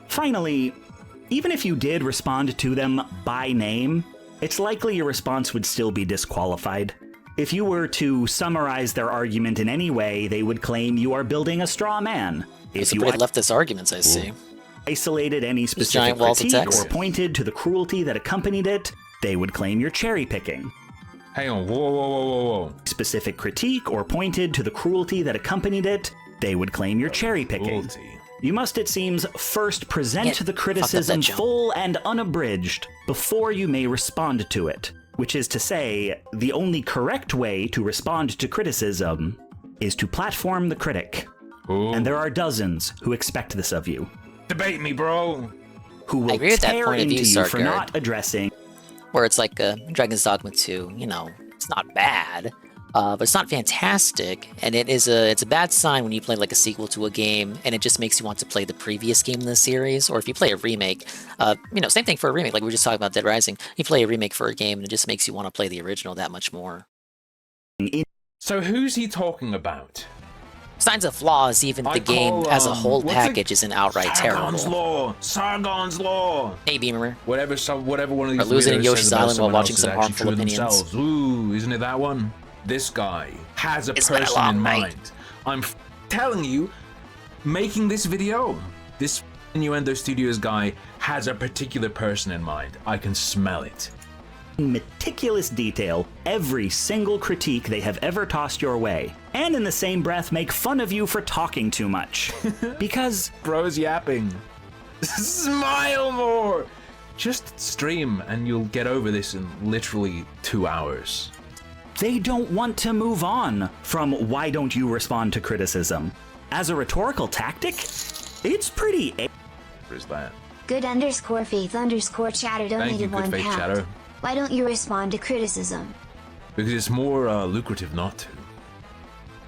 Finally, even if you did respond to them by name, it's likely your response would still be disqualified. If you were to summarize their argument in any way, they would claim you are building a straw man. If you leftist arguments, I see. Isolated any specific critique or pointed to the cruelty that accompanied it, they would claim you're cherry picking. Hang on, whoa. Specific critique or pointed to the cruelty that accompanied it, they would claim you're cherry picking. You must, it seems, first present the criticism full and unabridged before you may respond to it. Which is to say, the only correct way to respond to criticism is to platform the critic. Ooh. And there are dozens who expect this of you. Debate me, bro. Who will I agree with that tear point of into view, you for Sarkar. not addressing. Where it's like Dragon's Dogma 2, you know, it's not bad, but it's not fantastic, and it's a bad sign when you play like a sequel to a game, and it just makes you want to play the previous game in the series, or if you play a remake, you know, same thing for a remake, like we were just talking about Dead Rising, you play a remake for a game, and it just makes you want to play the original that much more. So who's he talking about? Signs of flaws, even the game as a whole package isn't outright Sargon's terrible. Law. Sargon's Law. Hey, Beamer. Whatever one of these Or losing weirdos Yoshi's says about Island while someone watching else is some actually harmful true opinions. themselves. Ooh, isn't it that one? This guy has a It's been a person long in night. mind. I'm telling you, making this video, this Innuendo Studios guy has a particular person in mind. I can smell it. In meticulous detail every single critique they have ever tossed your way, and in the same breath make fun of you for talking too much. Because bro's yapping. Smile more. Just stream and you'll get over this in literally 2 hours. they don't want to move on from why don't you respond to criticism. As a rhetorical tactic, it's pretty What is that? Good _ faith _ chatter Thank you, donated good £1. faith chatter. Why don't you respond to criticism? Because it's more lucrative not to.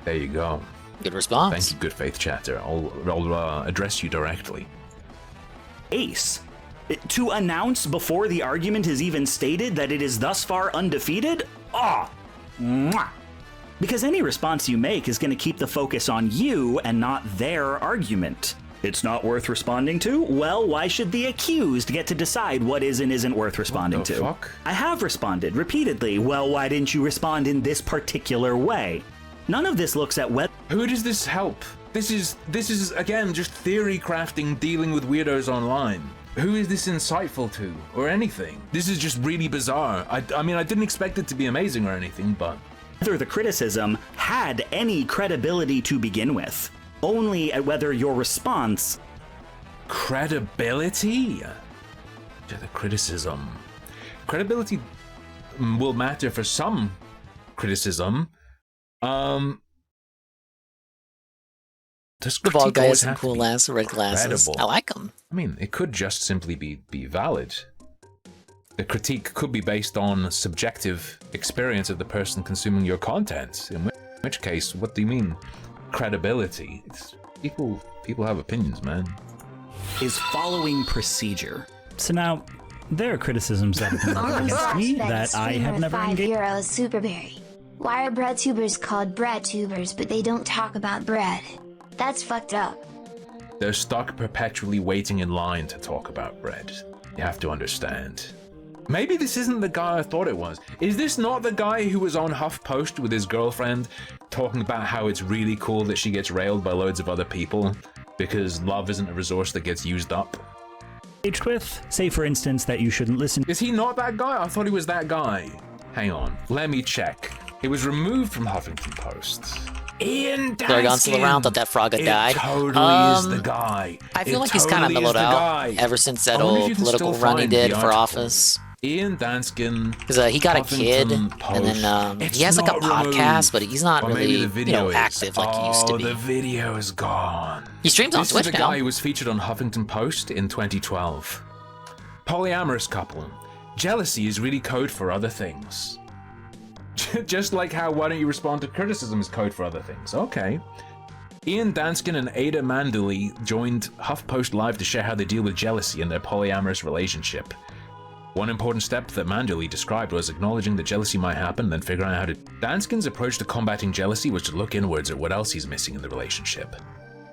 There you go. Good response. Thank you, good faith chatter. I'll address you directly. Ace. To announce before the argument is even stated that it is thus far undefeated? Ah! Mwah! Because any response you make is going to keep the focus on you and not their argument. It's not worth responding to? Well, why should the accused get to decide what is and isn't worth responding to? Fuck? I have responded repeatedly. Well, why didn't you respond in this particular way? None of this looks at whether... Who does this help? This is again just theory crafting, dealing with weirdos online. Who is this insightful to, or anything? This is just really bizarre. I mean, I didn't expect it to be amazing or anything, but... whether the criticism had any credibility to begin with. Only at whether your response... Credibility? To the criticism. Credibility will matter for some criticism. Does The bald critique guy always has some have to cool be glasses, red glasses. credible? I like them. I mean, it could just simply be valid. The critique could be based on subjective experience of the person consuming your content. In which case, what do you mean credibility? It's, people have opinions, man. Is following procedure. So now, there are criticisms that have been leveled against me that I have never engaged. €5 Superberry. Why are bread tubers called bread tubers, but they don't talk about bread? That's fucked up. They're stuck perpetually waiting in line to talk about bread. You have to understand. Maybe this isn't the guy I thought it was. Is this not the guy who was on HuffPost with his girlfriend talking about how it's really cool that she gets railed by loads of other people because love isn't a resource that gets used up? With, say for instance that you shouldn't listen. Is he not that guy? I thought he was that guy. Hang on, let me check. It was removed from Huffington Post. Ian Danskin. They're gone still around. Thought that frog had died. Totally is the guy. I feel like he's kind of mellowed out ever since that old political run he did for office. Ian Danskin. Because he got a kid, and then he has like a podcast, but he's not really, active like he used to be. The video is gone. He streams on Twitch now. This is the guy who was featured on Huffington Post in 2012. Polyamorous couple. Jealousy is really code for other things. Just like how why don't you respond to criticism is code for other things. Okay. Ian Danskin and Ada Manduli joined HuffPost Live to share how they deal with jealousy in their polyamorous relationship. One important step that Manduli described was acknowledging that jealousy might happen, then figuring out how to... Danskin's approach to combating jealousy was to look inwards at what else he's missing in the relationship.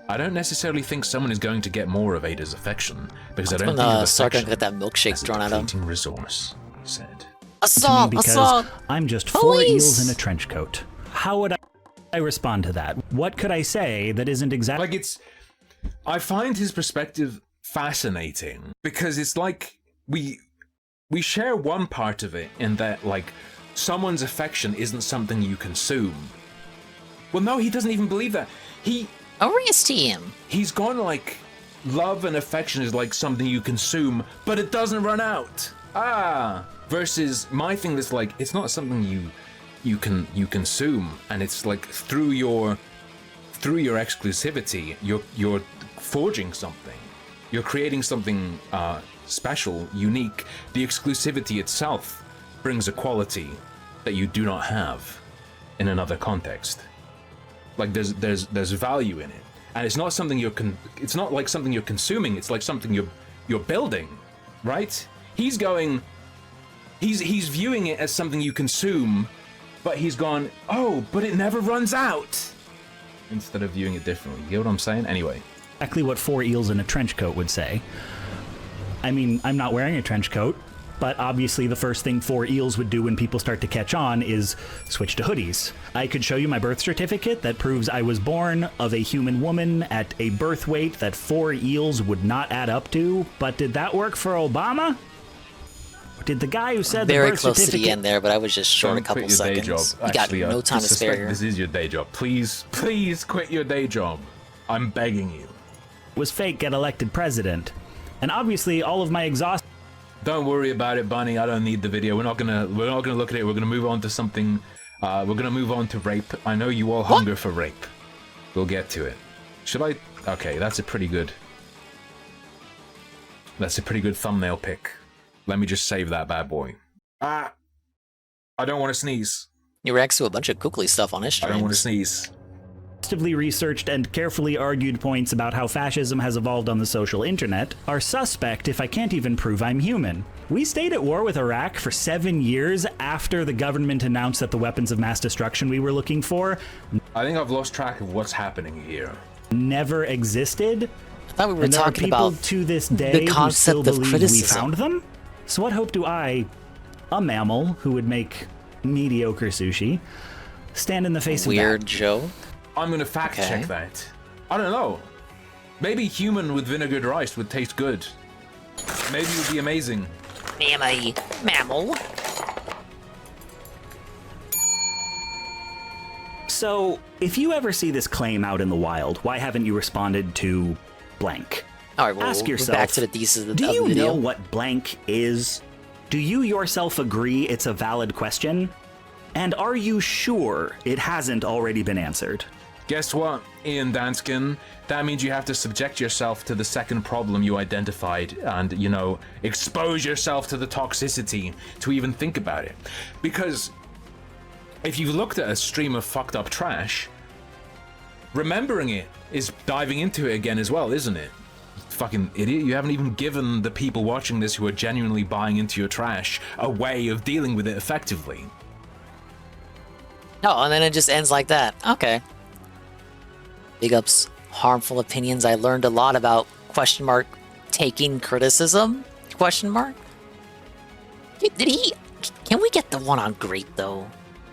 I don't necessarily think someone is going to get more of Ada's affection, because I don't think of affection get that milkshake as a thrown at him. depleting resource, he said. Assault! Because I'm just 4 eels in a trench coat. How would I respond to that? What could I say that isn't exactly... Like, it's... I find his perspective fascinating, because it's like we share one part of it in that, like, someone's affection isn't something you consume. Well, no, he doesn't even believe that. He's gone like, love and affection is like something you consume, but it doesn't run out. Versus my thing that's like, it's not something you consume, and it's like through your exclusivity, you're forging something. You're creating something special, unique. The exclusivity itself brings a quality that you do not have in another context. Like there's value in it, and it's not something it's not like something you're consuming. It's like something you're building, right? He's viewing it as something you consume, but he's gone, oh, but it never runs out, instead of viewing it differently. You get what I'm saying? Anyway. Exactly what 4 eels in a trench coat would say. I mean, I'm not wearing a trench coat, but obviously the first thing 4 eels would do when people start to catch on is switch to hoodies. I could show you my birth certificate that proves I was born of a human woman at a birth weight that 4 eels would not add up to, but did that work for Obama? Did the guy who said very the birth close certificate... to the end there, but I was just short a couple seconds. You got no time to spare here. This is your day job. Please quit your day job. I'm begging you. Was fake get elected president, and obviously all of my exhaust. Don't worry about it, Bunny. I don't need the video. We're not gonna look at it. We're gonna move on to something. We're gonna move on to rape. I know you all hunger for rape. We'll get to it. Should I? Okay, that's a pretty good thumbnail pick. Let me just save that bad boy. I don't want to sneeze. He reacts to a bunch of Kukli stuff on his streams. I don't want to sneeze. exhaustively researched and carefully argued points about how fascism has evolved on the social internet are suspect if I can't even prove I'm human. We stayed at war with Iraq for 7 years after the government announced that the weapons of mass destruction we were looking for, I think I've lost track of what's happening here. Never existed. I thought we were And there are talking people about to this day the who still concept of believe we criticism. found them. So what hope do I, a mammal who would make mediocre sushi, stand in the face of that? Weird joke. I'm gonna fact check that. I don't know. Maybe human with vinegared rice would taste good. Maybe it would be amazing. Am I mammal? So, if you ever see this claim out in the wild, why haven't you responded to blank? All right, well, Ask we're yourself, back to the thesis of the do you video. know what blank is? Do you yourself agree it's a valid question? And are you sure it hasn't already been answered? Guess what, Ian Danskin? That means you have to subject yourself to the second problem you identified and, you know, expose yourself to the toxicity to even think about it. Because if you've looked at a stream of fucked up trash, remembering it is diving into it again as well, isn't it? Fucking idiot, you haven't even given the people watching this who are genuinely buying into your trash a way of dealing with it effectively. No, and then it just ends like that. Okay. Big ups, harmful opinions. I learned a lot about question mark taking criticism question mark. Did he? Can we get the one on grape though?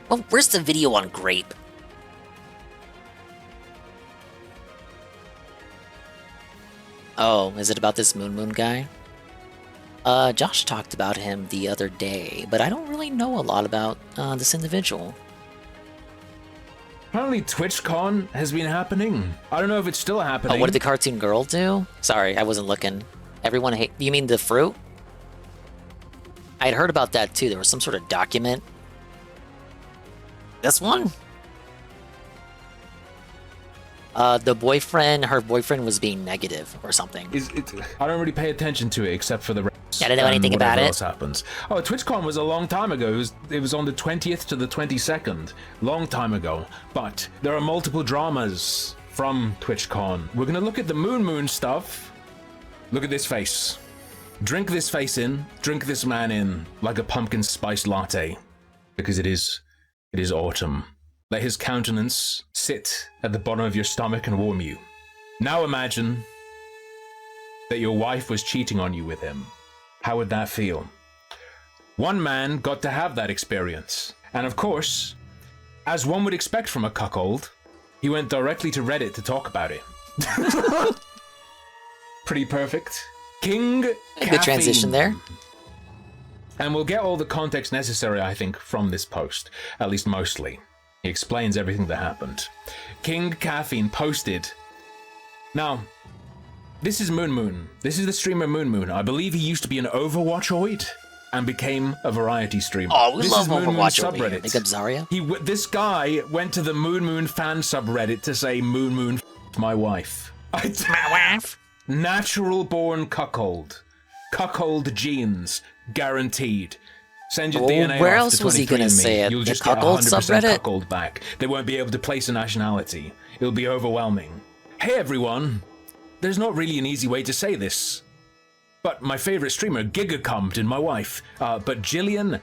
Well, where's the video on grape? Oh, is it about this Moon guy? Josh talked about him the other day, but I don't really know a lot about this individual. Apparently TwitchCon has been happening. I don't know if it's still happening. Oh, what did the cartoon girl do? Sorry, I wasn't looking. Everyone hate. You mean the fruit? I had heard about that too. There was some sort of document. This one? The boyfriend, her boyfriend was being negative or something. I don't really pay attention to it except for the rest. I don't know anything about it. Else happens. Oh, TwitchCon was a long time ago. It was on the 20th to the 22nd. Long time ago. But there are multiple dramas from TwitchCon. We're gonna look at the Moon stuff. Look at this face. Drink this face in. Drink this man in like a pumpkin spice latte. Because it is autumn. Let his countenance sit at the bottom of your stomach and warm you. Now imagine that your wife was cheating on you with him. How would that feel? One man got to have that experience. And of course, as one would expect from a cuckold, he went directly to Reddit to talk about it. Pretty perfect. King Caffeine. Good transition there. And we'll get all the context necessary, I think, from this post. At least mostly. He explains everything that happened. King Caffeine posted. Now, this is Moon. This is the streamer Moon. I believe he used to be an Overwatchoid and became a variety streamer. Oh, we this love is Moon Overwatch over here. subreddit. Big up Zarya. This guy went to the Moon fan subreddit to say Moon my wife. My wife? Natural born cuckold. Cuckold genes. Guaranteed. Send your DNA where off else to was he gonna 23andMe. say it? You'll The just get cuckold 100% subreddit? cuckold back. They won't be able to place a nationality. It'll be overwhelming. Hey everyone. There's not really an easy way to say this. But my favorite streamer gigacummed in my wife. But Jillian,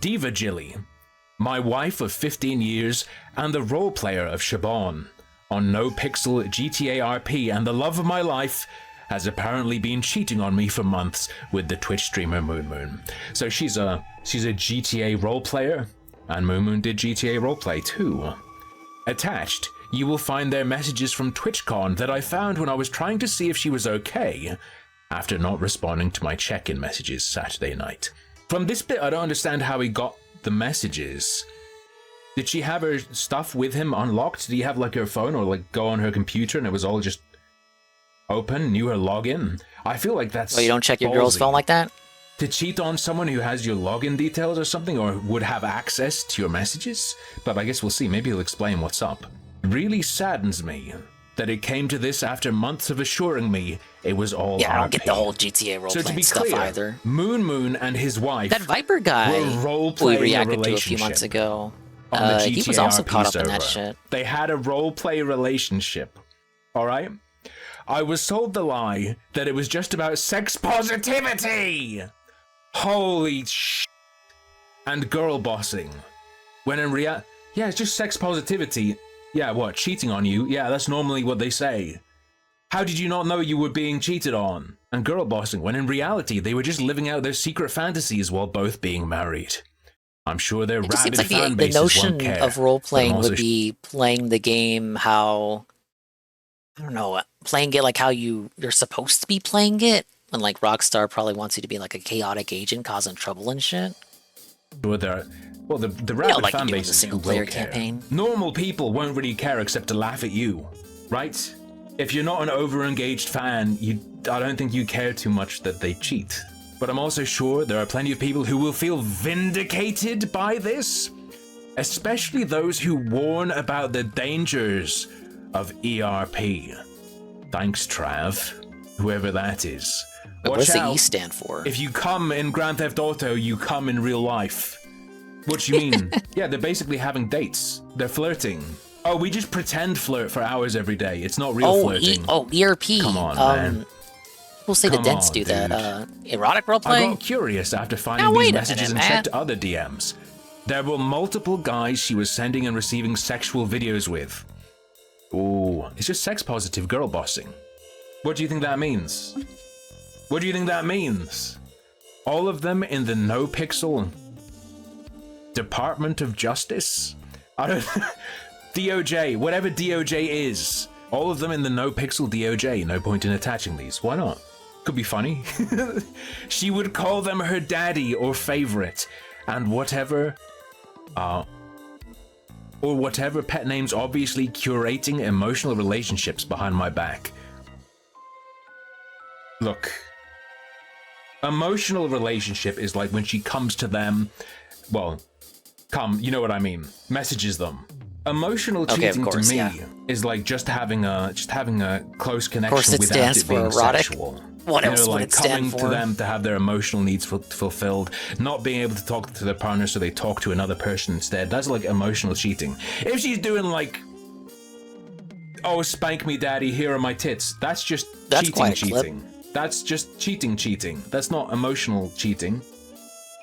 Diva Jilly, my wife of 15 years and the role player of Shaban on No Pixel GTA RP and the love of my life has apparently been cheating on me for months with the Twitch streamer Moon. So she's a GTA role player, and Moon did GTA roleplay too. Attached, you will find their messages from TwitchCon that I found when I was trying to see if she was okay after not responding to my check-in messages Saturday night. From this bit, I don't understand how he got the messages. Did she have her stuff with him unlocked? Did he have like her phone or like go on her computer and it was all just open, knew her login? I feel like that's Oh, you don't check your girl's ballsy. phone like that? To cheat on someone who has your login details or something, or would have access to your messages? But I guess we'll see. Maybe he'll explain what's up. Really saddens me that it came to this after months of assuring me it was all Yeah, I don't RP. get the whole GTA role So to playing be stuff clear, either. Moon and his wife That Viper guy were role who we playing a reacted to a few relationship. months ago. on the GTA he was also RP caught up server. in that shit. They had a roleplay relationship. All right? I was told the lie that it was just about sex positivity. Holy shit. And girl bossing. When in reality, yeah, it's just sex positivity. Yeah, what, cheating on you? Yeah, that's normally what they say. How did you not know you were being cheated on? And girl bossing, when in reality, they were just living out their secret fantasies while both being married. I'm sure their It just rabid seems like fan the bases notion won't care. of role playing But I'm also would be playing the game how, I don't know, playing it like how you're supposed to be playing it. And like Rockstar probably wants you to be like a chaotic agent causing trouble and shit. Well, the rabid like fan you do in the bases who will single-player care. campaign. Normal people won't really care except to laugh at you, right? If you're not an over-engaged fan, I don't think you care too much that they cheat. But I'm also sure there are plenty of people who will feel vindicated by this, especially those who warn about the dangers of ERP. Thanks, Trav, whoever that is. What does Watch the out. E stand for? If you come in Grand Theft Auto, you come in real life. What do you mean? Yeah, they're basically having dates. They're flirting. Oh, we just pretend flirt for hours every day. It's not real flirting. ERP. Come on, man. People say the Come dents on, do dude. that. Erotic roleplay? I got curious after finding Now, these wait a messages minute, and man. checked other DMs. There were multiple guys she was sending and receiving sexual videos with. Ooh, it's just sex positive girl bossing. What do you think that means? What do you think that means? All of them in the no pixel Department of Justice? I don't DOJ, whatever DOJ is. All of them in the no pixel DOJ. No point in attaching these. Why not? Could be funny. She would call them her daddy or favorite and whatever or whatever pet names, obviously curating emotional relationships behind my back. Look, emotional relationship is like when she comes to them, well, you know what I mean, messages them. Emotional cheating to me is like just having a close connection without it being sexual. What else would like it stand coming to for? them to have their emotional needs fulfilled, not being able to talk to their partner, so they talk to another person instead. That's like emotional cheating. If she's doing like, oh, spank me, daddy, here are my tits, that's just cheating. That's just cheating. That's not emotional cheating.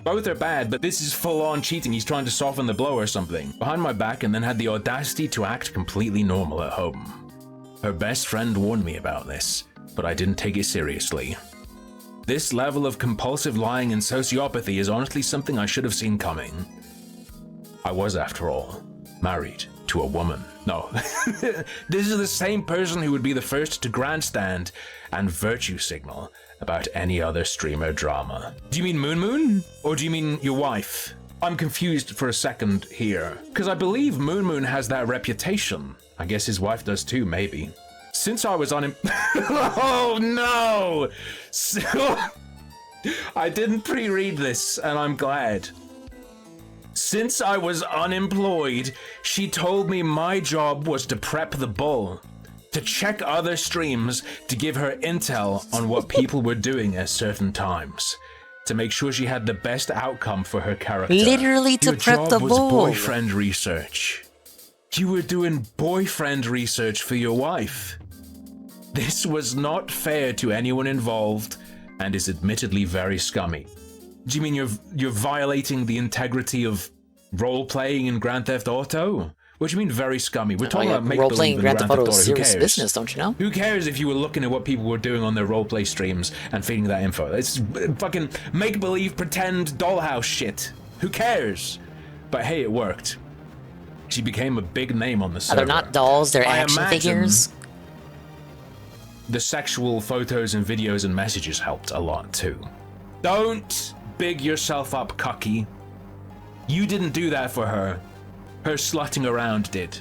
Both are bad, but this is full-on cheating. He's trying to soften the blow or something. Behind my back, and then had the audacity to act completely normal at home. Her best friend warned me about this, but I didn't take it seriously. This level of compulsive lying and sociopathy is honestly something I should have seen coming. I was, after all, married to a woman. No, this is the same person who would be the first to grandstand and virtue signal about any other streamer drama. Do you mean Moon Moon? Or do you mean your wife? I'm confused for a second here, because I believe Moon Moon has that reputation. I guess his wife does too, maybe. Since I was oh no! I didn't pre-read this, and I'm glad. Since I was unemployed, she told me my job was to prep the bull, to check other streams, to give her intel on what people were doing at certain times, to make sure she had the best outcome for her character. Literally to prep the bull. Your job was boyfriend research. You were doing boyfriend research for your wife. This was not fair to anyone involved and is admittedly very scummy. Do you mean you're violating the integrity of role-playing in Grand Theft Auto? What do you mean very scummy? We're talking about make-believe role-playing in Grand Theft Auto is Who serious cares? business, don't you know? Who cares if you were looking at what people were doing on their roleplay streams and feeding that info? It's fucking make-believe, pretend, dollhouse shit. Who cares? But hey, it worked. She became a big name on the server. They're not dolls, they're I action imagine figures. The sexual photos and videos and messages helped a lot too. Don't big yourself up, cucky. You didn't do that for her. Her slutting around did.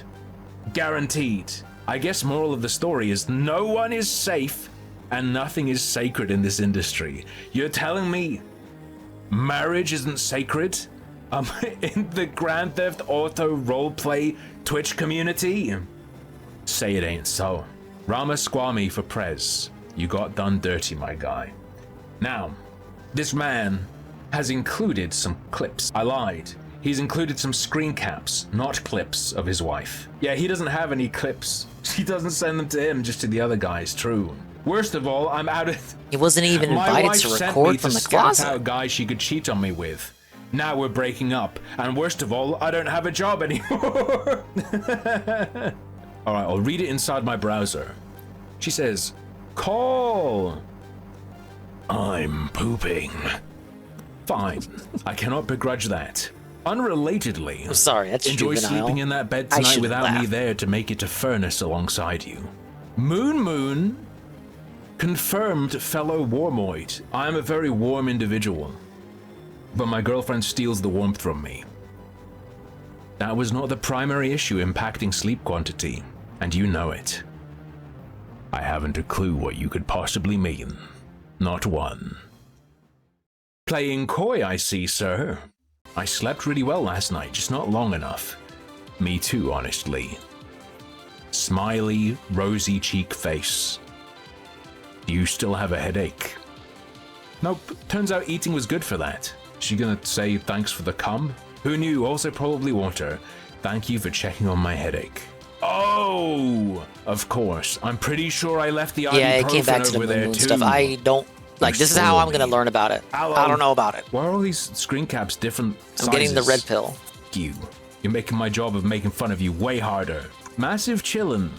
Guaranteed. I guess moral of the story is no one is safe and nothing is sacred in this industry. You're telling me marriage isn't sacred? In the Grand Theft Auto roleplay Twitch community? Say it ain't so. Ramaswamy for Prez. You got done dirty, my guy. Now, this man has included some clips. I lied. He's included some screen caps, not clips, of his wife. Yeah, he doesn't have any clips. She doesn't send them to him, just to the other guys, true. Worst of all, I'm out of... He wasn't even invited to record from the closet. Out guys she could cheat on me with. Now we're breaking up, and worst of all, I don't have a job anymore. Alright, I'll read it inside my browser. She says, call. I'm pooping. Fine, I cannot begrudge that. Unrelatedly, I'm sorry, that's enjoy juvenile. sleeping in that bed tonight without me there to make it a furnace alongside you. Moon, confirmed fellow warmoid. I am a very warm individual, but my girlfriend steals the warmth from me. That was not the primary issue impacting sleep quantity, and you know it. I haven't a clue what you could possibly mean. Not one. Playing coy, I see, sir. I slept really well last night, just not long enough. Me too, honestly. Smiley, rosy cheek face. Do you still have a headache? Nope, turns out eating was good for that. She gonna say thanks for the cum? Who knew? Also probably water. Thank you for checking on my headache. Oh, of course. I'm pretty sure I left the Yeah, it came back to the over there moon too. stuff. I don't like. This is how I'm gonna learn about it. I don't know about it. Why are all these screen caps different sizes? I'm getting the red pill. You're making my job of making fun of you way harder. Massive chillin'.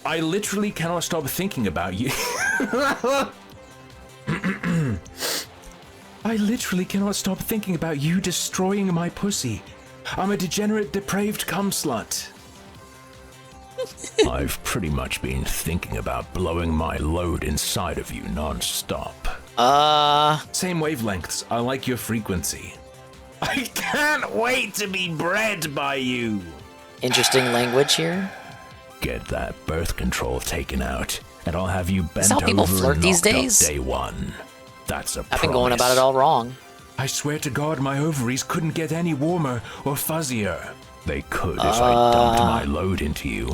I literally cannot stop thinking about you. I literally cannot stop thinking about you destroying my pussy. I'm a degenerate, depraved cum slut. I've pretty much been thinking about blowing my load inside of you non-stop. Same wavelengths. I like your frequency. I can't wait to be bred by you. Interesting language here. Get that birth control taken out, and I'll have you bent how people over flirt and these knocked days? up day one. That's a promise. I've been going about it all wrong. I swear to God, my ovaries couldn't get any warmer or fuzzier. They could if I dumped my load into you.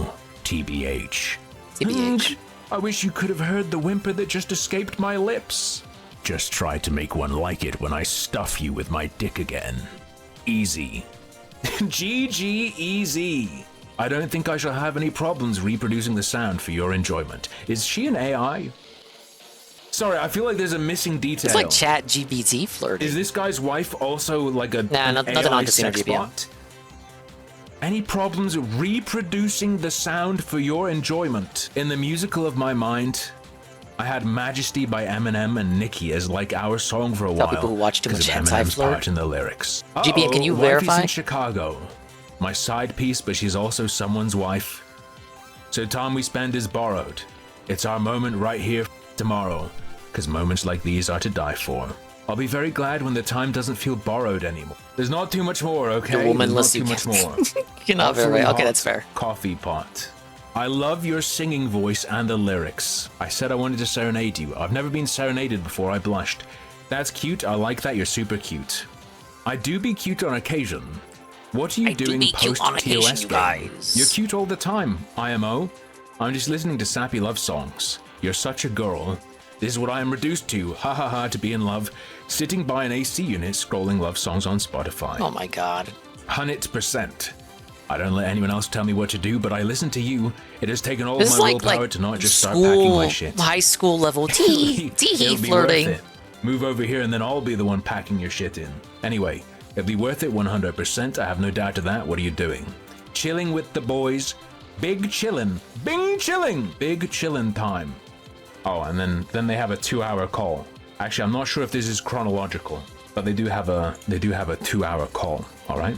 TBH. TBH. I wish you could have heard the whimper that just escaped my lips. Just try to make one like it when I stuff you with my dick again. Easy. GG easy. I don't think I shall have any problems reproducing the sound for your enjoyment. Is she an AI? Sorry, I feel like there's a missing detail. It's like Chat GPT flirting. Is this guy's wife also like a nothing AI on Casino sex GBM. bot? Any problems reproducing the sound for your enjoyment? In the musical of my mind, I had Majesty by Eminem and Nicki as like our song for a while. People who watch too much because of hentai Eminem's flirt. part in the lyrics. GBM, can you Wifey's verify? in Chicago. My side piece, but she's also someone's wife. So time we spend is borrowed. It's our moment right here tomorrow, because moments like these are to die for. I'll be very glad when the time doesn't feel borrowed anymore. There's not too much more, okay? The woman There's lists not too you much more. You're not very Awfully right. Okay, hot that's fair. Coffee pot. I love your singing voice and the lyrics. I said I wanted to serenade you. I've never been serenaded before. I blushed. That's cute. I like that. You're super cute. I do be cute on occasion. What are you doing post TOS game? You're cute all the time, IMO. I'm just listening to sappy love songs. You're such a girl. This is what I am reduced to. Ha ha ha, to be in love. Sitting by an AC unit scrolling love songs on Spotify. Oh my god. 100%. I don't let anyone else tell me what to do, but I listen to you. It has taken all This of is my like willpower to not just start packing my shit. high school level tee It'll be flirting. worth it. Move over here and then I'll be the one packing your shit in. Anyway, it'll be worth it 100%. I have no doubt of that. What are you doing? Chilling with the boys. Big chillin'. Bing chilling. Big chillin' time. Oh, and then they have a 2-hour call. Actually, I'm not sure if this is chronological, but they do have a 2-hour call. All right.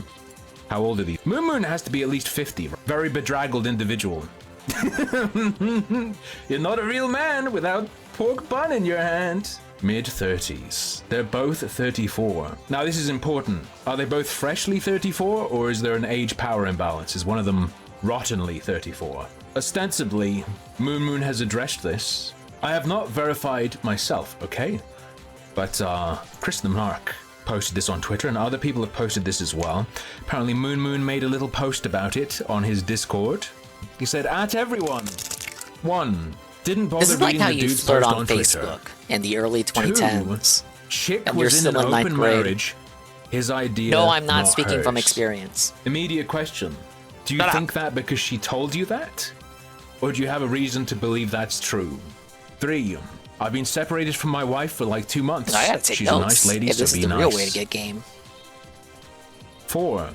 How old are these? Moon has to be at least 50. Very bedraggled individual. You're not a real man without pork bun in your hand. Mid-30s. They're both 34. Now this is important. Are they both freshly 34, or is there an age power imbalance? Is one of them rottenly 34? Ostensibly, Moon has addressed this. I have not verified myself, okay? But Chris the Mark posted this on Twitter, and other people have posted this as well. Apparently Moon made a little post about it on his Discord. He said, at everyone. 1. Didn't bother This is like reading how the you dude's flirt post on Twitter. Facebook in the early 2010s. 2. Chick And you're was in still an in ninth open grade. marriage. His idea. No, I'm not speaking hers. from experience. Immediate question. Do you think that because she told you that? Or do you have a reason to believe that's true? 3. I've been separated from my wife for like 2 months. I gotta take She's notes. a nice lady, Yeah, so this be is the nice. real way to get game. 4.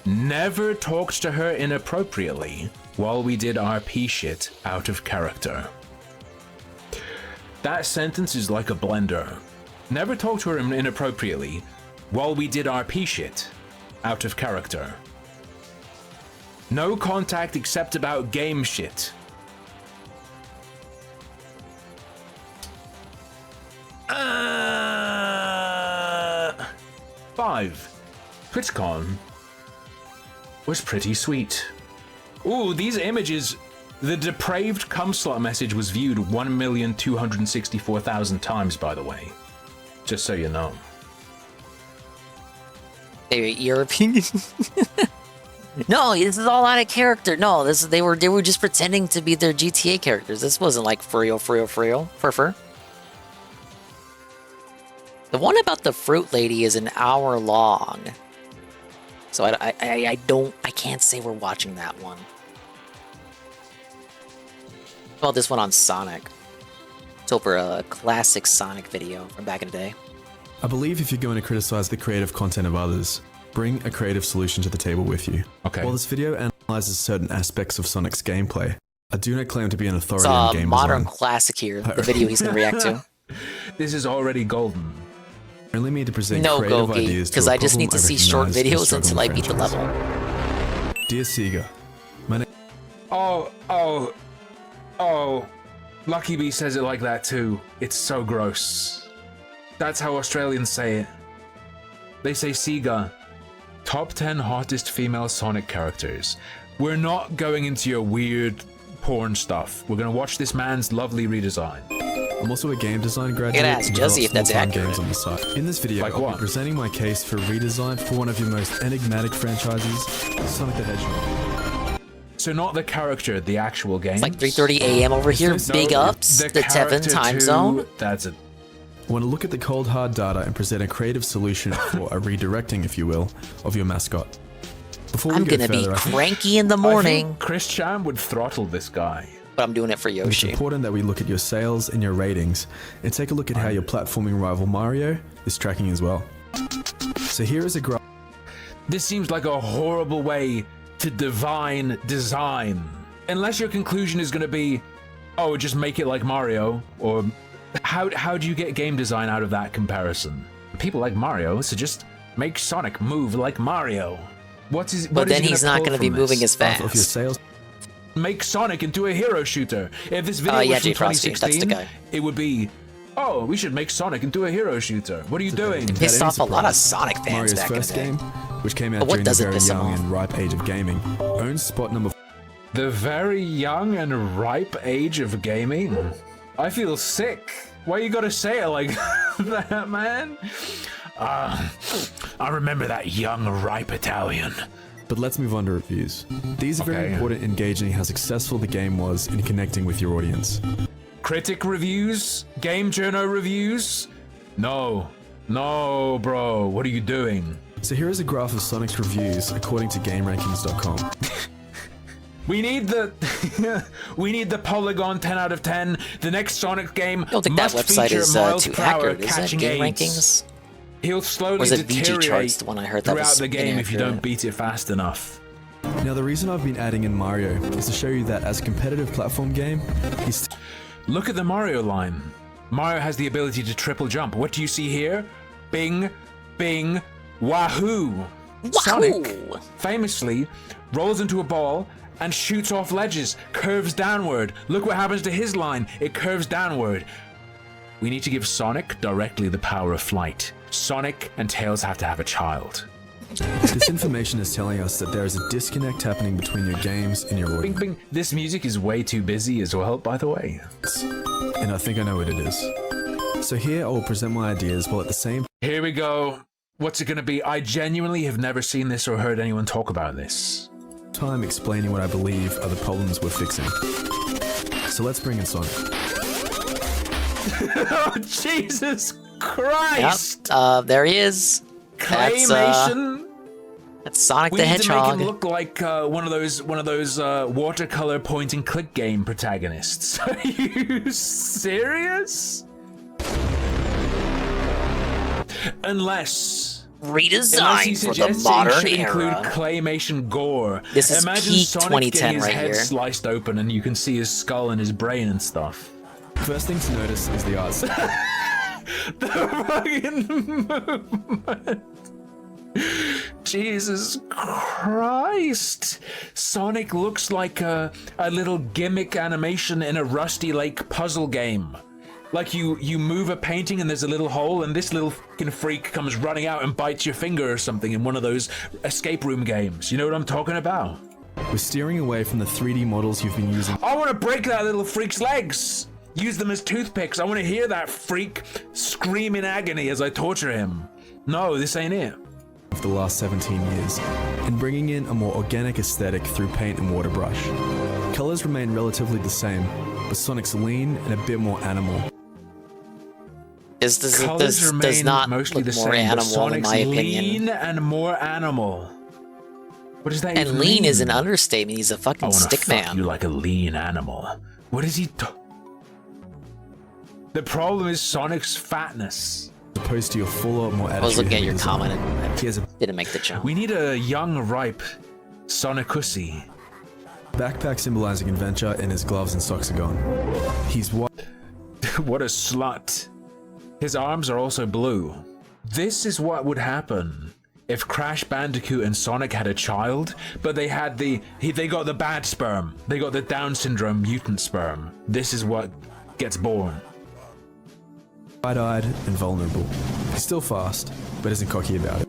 Never talked to her inappropriately while we did RP shit out of character. That sentence is like a blender. Never talked to her inappropriately while we did RP shit out of character. No contact except about game shit. Uh, 5. TwitchCon was pretty sweet. Ooh, these images. The depraved cum slot message was viewed 1,264,000 times, by the way. Just so you know. Hey, your opinion? No, this is all out of character. No, they were just pretending to be their GTA characters. This wasn't like for real. Fur. The one about the fruit lady is an hour long. So I can't say we're watching that one. Well, this one on Sonic. It's over a classic Sonic video from back in the day. I believe if you're going to criticize the creative content of others, bring a creative solution to the table with you. Okay. While this video analyzes certain aspects of Sonic's gameplay, I do not claim to be an authority It's on a game modern design. classic here, the video he's going to react to. This is already golden. I only mean to present No, creative Goki, ideas to because a I just need to problem see short recognize videos as a until I struggling beat the level. franchise. Dear Sega, my name... Oh. Lucky Bee says it like that too. It's so gross. That's how Australians say it. They say Sega. Top 10 hottest female Sonic characters. We're not going into your weird porn stuff. We're gonna watch this man's lovely redesign. I'm also a game design graduate. Gotta ask and Josie if develop that's small-time accurate. games on the side. In this video, Like I'll what? be presenting my case for redesign for one of your most enigmatic franchises, Sonic the Hedgehog. So not the character, the actual game. It's like 3:30 a.m. over here. Big ups. The Tevin time zone. That's it. I want to look at the cold hard data and present a creative solution for a redirecting, if you will, of your mascot. Before we I'm go gonna be further, I think cranky in the I morning, think Chris Chan would throttle this guy. but I'm doing it for it's Yoshi. important that we look at your sales and your ratings and take a look at how your platforming rival Mario is tracking as well. So here is a graph. This seems like a horrible way to divine design. Unless your conclusion is going to be, oh, just make it like Mario, or how do you get game design out of that comparison? People like Mario, so just make Sonic move like Mario. What is But then he he's gonna not pull going to be from moving this? as Of your fast. sales. Make Sonic into a hero shooter. If this video Yeah, was from Jay Frosty, that's the 2016, guy. it would be, oh, we should make Sonic into a hero shooter. What are you doing? It pissed Without off a any lot of surprise, Sonic fans Mario's back in the first day. game, which came out But what during the doesn't very piss him young off? and ripe age of gaming, owns spot number The very young and ripe age of gaming? I feel sick. Why you gotta say it like that, man? I remember that young, ripe Italian. But let's move on to reviews. These are very Okay. important in gauging how successful the game was in connecting with your audience. Critic reviews? Game journal reviews? No, bro, what are you doing? So here is a graph of Sonic's reviews according to GameRankings.com. We need the we need the Polygon 10 out of 10. The next Sonic game I don't think that must website feature is miles too per hour accurate, is it? catching Game AIDS. Rankings? He'll slowly Or is it VG deteriorate Charts, the one I heard that throughout was the game if you don't inaccurate? beat it fast enough. Now the reason I've been adding in Mario is to show you that as a competitive platform game, he's Look at the Mario line. Mario has the ability to triple jump. What do you see here? Bing, bing, wahoo! Sonic famously rolls into a ball and shoots off ledges, curves downward. Look what happens to his line. It curves downward. We need to give Sonic directly the power of flight. Sonic and Tails have to have a child. This information is telling us that there is a disconnect happening between your games and your Bing, audience. bing. This music is way too busy as well, by the way. And I think I know what it is. So here I will present my ideas while at the same Here we go. What's it gonna be? I genuinely have never seen this or heard anyone talk about this. time explaining what I believe are the problems we're fixing. So let's bring in Sonic. Oh, Jesus Christ! Yep, there he is. Claymation. That's Sonic We the need to make Hedgehog. him look like one of those watercolor point and click game protagonists. Are you serious? Unless redesigned for the suggests modern it should include era. claymation gore. This is Imagine peak Sonic 2010 getting his right head here. sliced open and you can see his skull and his brain and stuff. First thing to notice is the art style. The fucking movement. Jesus Christ! Sonic looks like a little gimmick animation in a Rusty Lake puzzle game. Like you move a painting and there's a little hole and this little fucking freak comes running out and bites your finger or something in one of those escape room games. You know what I'm talking about? We're steering away from the 3D models you've been using. I want to break that little freak's legs! Use them as toothpicks. I want to hear that freak scream in agony as I torture him. No, this ain't it. Of the last 17 years, and bringing in a more organic aesthetic through paint and water brush. Colors remain relatively the same, but Sonic's lean and a bit more animal. Colors does remain not mostly look the more same, but animal, in Sonic's my opinion. lean and more animal. What does that And even lean mean? is an understatement. He's a I fucking want to stick fuck man. you like a lean animal. What is he? The problem is Sonic's fatness. Opposed to your fuller, more attitude. I was looking at your design. comment and He has a didn't make the jump. We need a young, ripe Sonicussy. backpack symbolizing adventure, and his gloves and socks are gone. He's what? What a slut. His arms are also blue. This is what would happen if Crash Bandicoot and Sonic had a child, but they had they got the bad sperm. They got the Down syndrome mutant sperm. This is what gets born. Wide-eyed and vulnerable. He's still fast, but isn't cocky about it.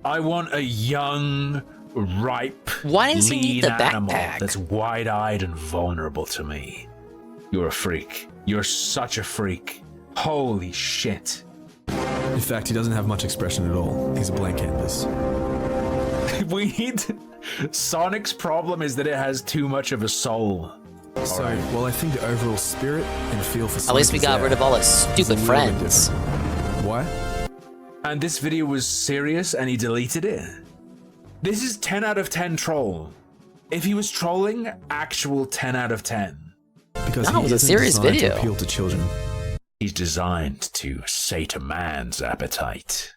I want a young, ripe, Why does he lean need the animal backpack? that's wide-eyed and vulnerable to me. You're a freak. You're such a freak. Holy shit. In fact, he doesn't have much expression at all. He's a blank canvas. We need... Sonic's problem is that it has too much of a soul. So, while I think the overall spirit and feel for Sonic At least we is got there, rid of all his it's a stupid little bit friends. different. Why? And this video was serious and he deleted it? This is 10 out of 10 troll. If he was trolling, actual 10 out of 10. Because No, it was a isn't serious designed to video. appeal to children. He's designed to sate a man's appetite.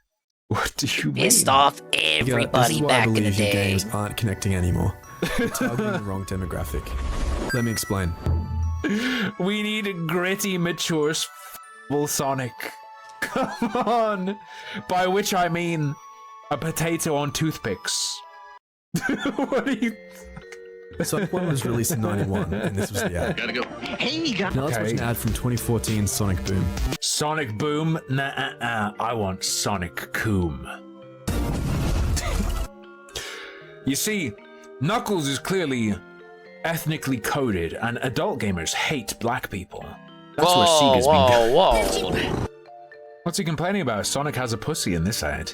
What do you mean? Pissed off Yeah, this everybody is why back I in the believe your day. games aren't connecting anymore. You're targeting the wrong demographic. Let me explain. We need a gritty, mature, f***able Sonic. Come on! By which I mean a potato on toothpicks. What are you... Sonic 1 was released in 91, and this was the ad. Gotta go. Hey, now let's watch an ad from 2014 Sonic Boom. Sonic Boom? Nah, I want Sonic Coom. You see, Knuckles is clearly ethnically coded, and adult gamers hate black people. That's where Sega's been. What's he complaining about? Sonic has a pussy in this ad.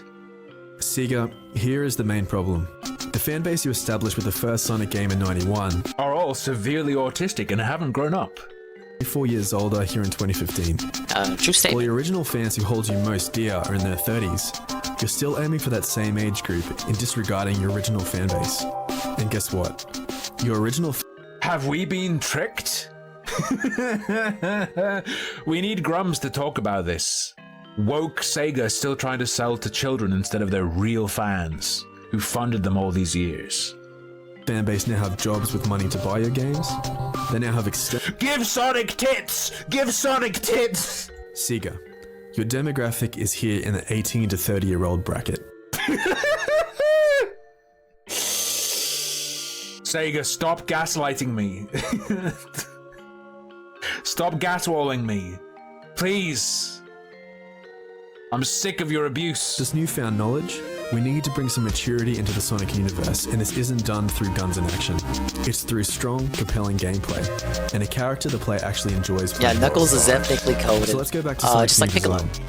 Sega, here is the main problem. The fanbase you established with the first Sonic game in 91 Are all severely autistic and haven't grown up. 4 years older here in 2015. True statement. While your original fans who hold you most dear are in their 30s, you're still aiming for that same age group and disregarding your original fanbase. And guess what? Your original Have we been tricked? We need Grums to talk about this. Woke Sega still trying to sell to children instead of their real fans, who funded them all these years. fanbase now have jobs with money to buy your games. They now have Give Sonic tits! Give Sonic tits! Sega, your demographic is here in the 18 to 30-year-old bracket. Sega, stop gaslighting me. Stop gaswalling me. Please. I'm sick of your abuse. This newfound knowledge, we need to bring some maturity into the Sonic universe, and this isn't done through guns and action. It's through strong, compelling gameplay, and a character the player actually enjoys playing. Yeah, Knuckles is ethnically coded. So let's go back to Sonic just like Piccolo. design.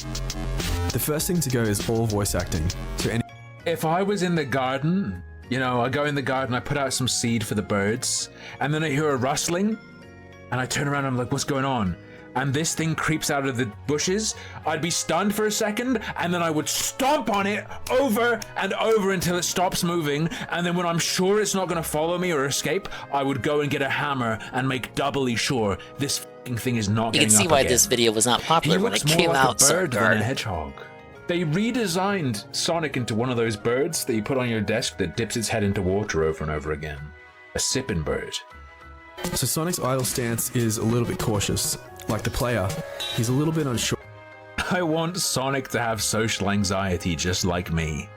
The first thing to go is all voice acting. So any If I was in the garden, you know, I go in the garden, I put out some seed for the birds, and then I hear a rustling, and I turn around and I'm like, what's going on? and this thing creeps out of the bushes, I'd be stunned for a second, and then I would stomp on it over and over until it stops moving, and then when I'm sure it's not going to follow me or escape, I would go and get a hammer and make doubly sure this thing is not getting up again. You can see why this video was not popular when it came out. He looks more like a bird than a hedgehog. They redesigned Sonic into one of those birds that you put on your desk that dips its head into water over and over again. A sipping bird. So Sonic's idle stance is a little bit cautious. Like the player, he's a little bit unsure. I want Sonic to have social anxiety just like me.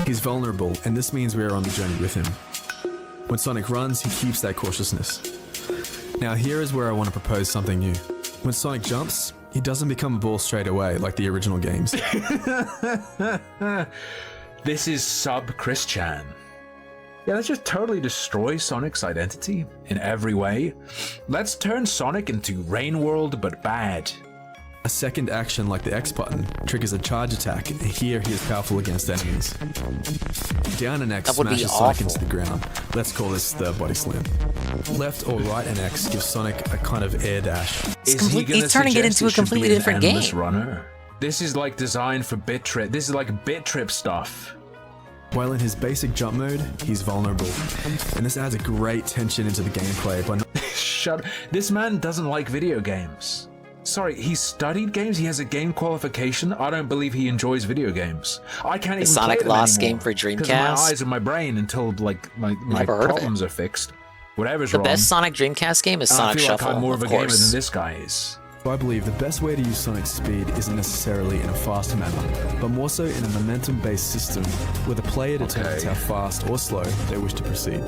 He's vulnerable, and this means we are on the journey with him. When Sonic runs, he keeps that cautiousness. Now here is where I want to propose something new. When Sonic jumps, he doesn't become a ball straight away like the original games. This is sub-Chris Chan. Yeah, let's just totally destroy Sonic's identity in every way. Let's turn Sonic into Rain World, but bad. A second action like the X button triggers a charge attack, and here he is powerful against enemies. Down and X smashes Sonic into the ground. Let's call this the body slam. Left or right and X gives Sonic a kind of air dash. He's turning it into a completely different game. Runner? This is like designed for bit trip. This is like bit trip stuff. While in his basic jump mode, he's vulnerable, and this adds a great tension into the gameplay by not— Shut. This man doesn't like video games. Sorry, he studied games? He has a game qualification? I don't believe he enjoys video games. I can't even Sonic play them Lost anymore game for Dreamcast? because my eyes and my brain until like my problems are fixed. Whatever's wrong. The best Sonic Dreamcast game is Sonic Shuffle. I feel like I'm more of a gamer than this guy is. I believe the best way to use Sonic's speed isn't necessarily in a fast manner, but more so in a momentum-based system where the player determines how fast or slow they wish to proceed.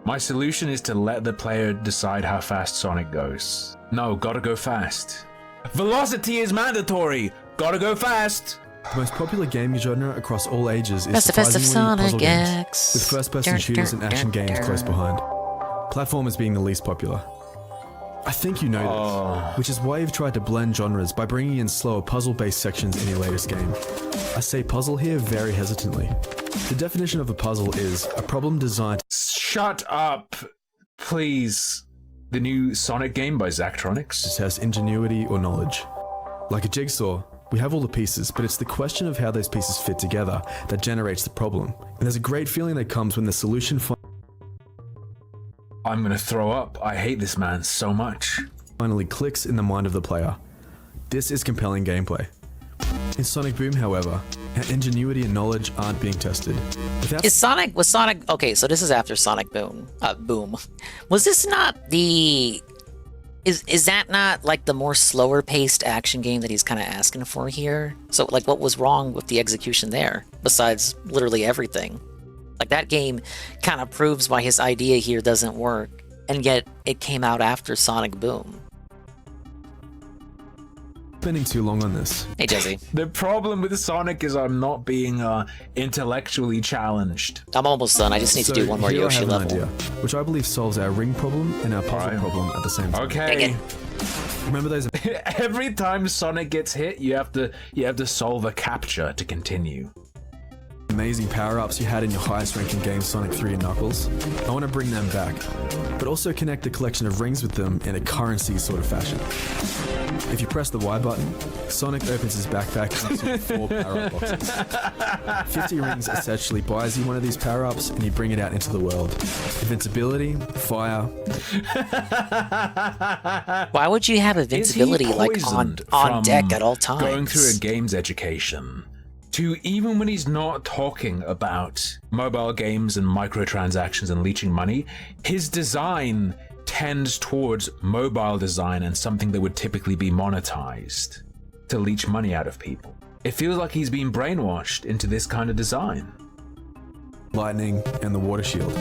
My solution is to let the player decide how fast Sonic goes. No, gotta go fast. Velocity is mandatory! Gotta go fast! The most popular gaming genre across all ages is surprisingly puzzle games, with first-person shooters and action games close behind. Platformers being the least popular. I think you know this, which is why you've tried to blend genres by bringing in slower puzzle-based sections in your latest game. I say puzzle here very hesitantly. The definition of a puzzle is a problem designed— Shut up, please. The new Sonic game by Zachtronics. It has ingenuity or knowledge. Like a jigsaw, we have all the pieces, but it's the question of how those pieces fit together that generates the problem. And there's a great feeling that comes when the solution I'm gonna throw up. I hate this man so much. Finally clicks in the mind of the player. This is compelling gameplay. In Sonic Boom, however, our ingenuity and knowledge aren't being tested. Was Sonic okay, so this is after Sonic Boom. Was this not the is that not like the more slower paced action game that he's kind of asking for here? So like what was wrong with the execution there besides literally everything? Like that game kind of proves why his idea here doesn't work, and yet it came out after Sonic Boom. Spending too long on this. Hey Jesse. The problem with Sonic is I'm not being intellectually challenged. I'm almost done. I just need to do one more Yoshi level. Idea, which I believe solves our ring problem and our puzzle problem at the same time. Okay. Remember those? Every time Sonic gets hit, you have to solve a captcha to continue. Amazing power-ups you had in your highest ranking game, Sonic 3 and Knuckles. I want to bring them back, but also connect the collection of rings with them in a currency sort of fashion. If you press the Y button, Sonic opens his backpack into 4 power-up boxes. 50 rings essentially buys you one of these power-ups and you bring it out into the world. Invincibility, fire. Why would you have invincibility like on deck at all times? Going through a games education. To even when he's not talking about mobile games and microtransactions and leeching money, his design tends towards mobile design and something that would typically be monetized to leech money out of people. It feels like he's been brainwashed into this kind of design. Lightning and the water shield.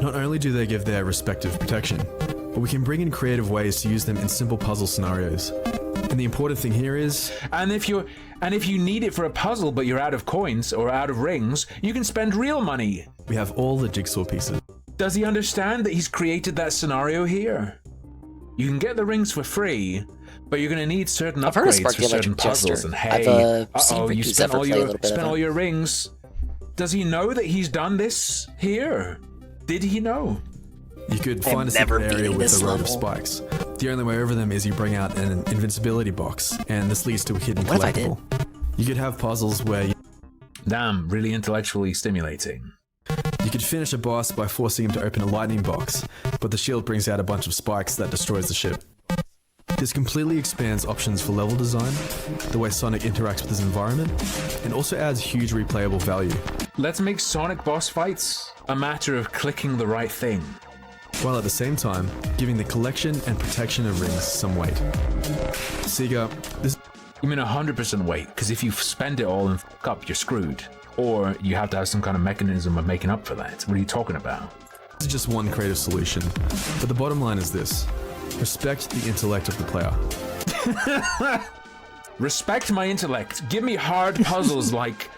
Not only do they give their respective protection, but we can bring in creative ways to use them in simple puzzle scenarios. And the important thing here is... And if you need it for a puzzle but you're out of coins or out of rings, you can spend real money. We have all the jigsaw pieces. Does he understand that he's created that scenario here? You can get the rings for free, but you're going to need certain upgrades for certain puzzles. And hey, you spent all your rings. Does he know that he's done this here? Did he know? You could find a secret area with a row of spikes. The only way over them is you bring out an invincibility box, and this leads to a hidden collectible. You could have puzzles where you... Damn, really intellectually stimulating. You could finish a boss by forcing him to open a lightning box, but the shield brings out a bunch of spikes that destroys the ship. This completely expands options for level design, the way Sonic interacts with his environment, and also adds huge replayable value. Let's make Sonic boss fights a matter of clicking the right thing, while at the same time giving the collection and protection of rings some weight. Sega, this... You mean 100% weight, because if you spend it all and fuck up, you're screwed. Or you have to have some kind of mechanism of making up for that. What are you talking about? This is just one creative solution, but the bottom line is this. Respect the intellect of the player. Respect my intellect. Give me hard puzzles like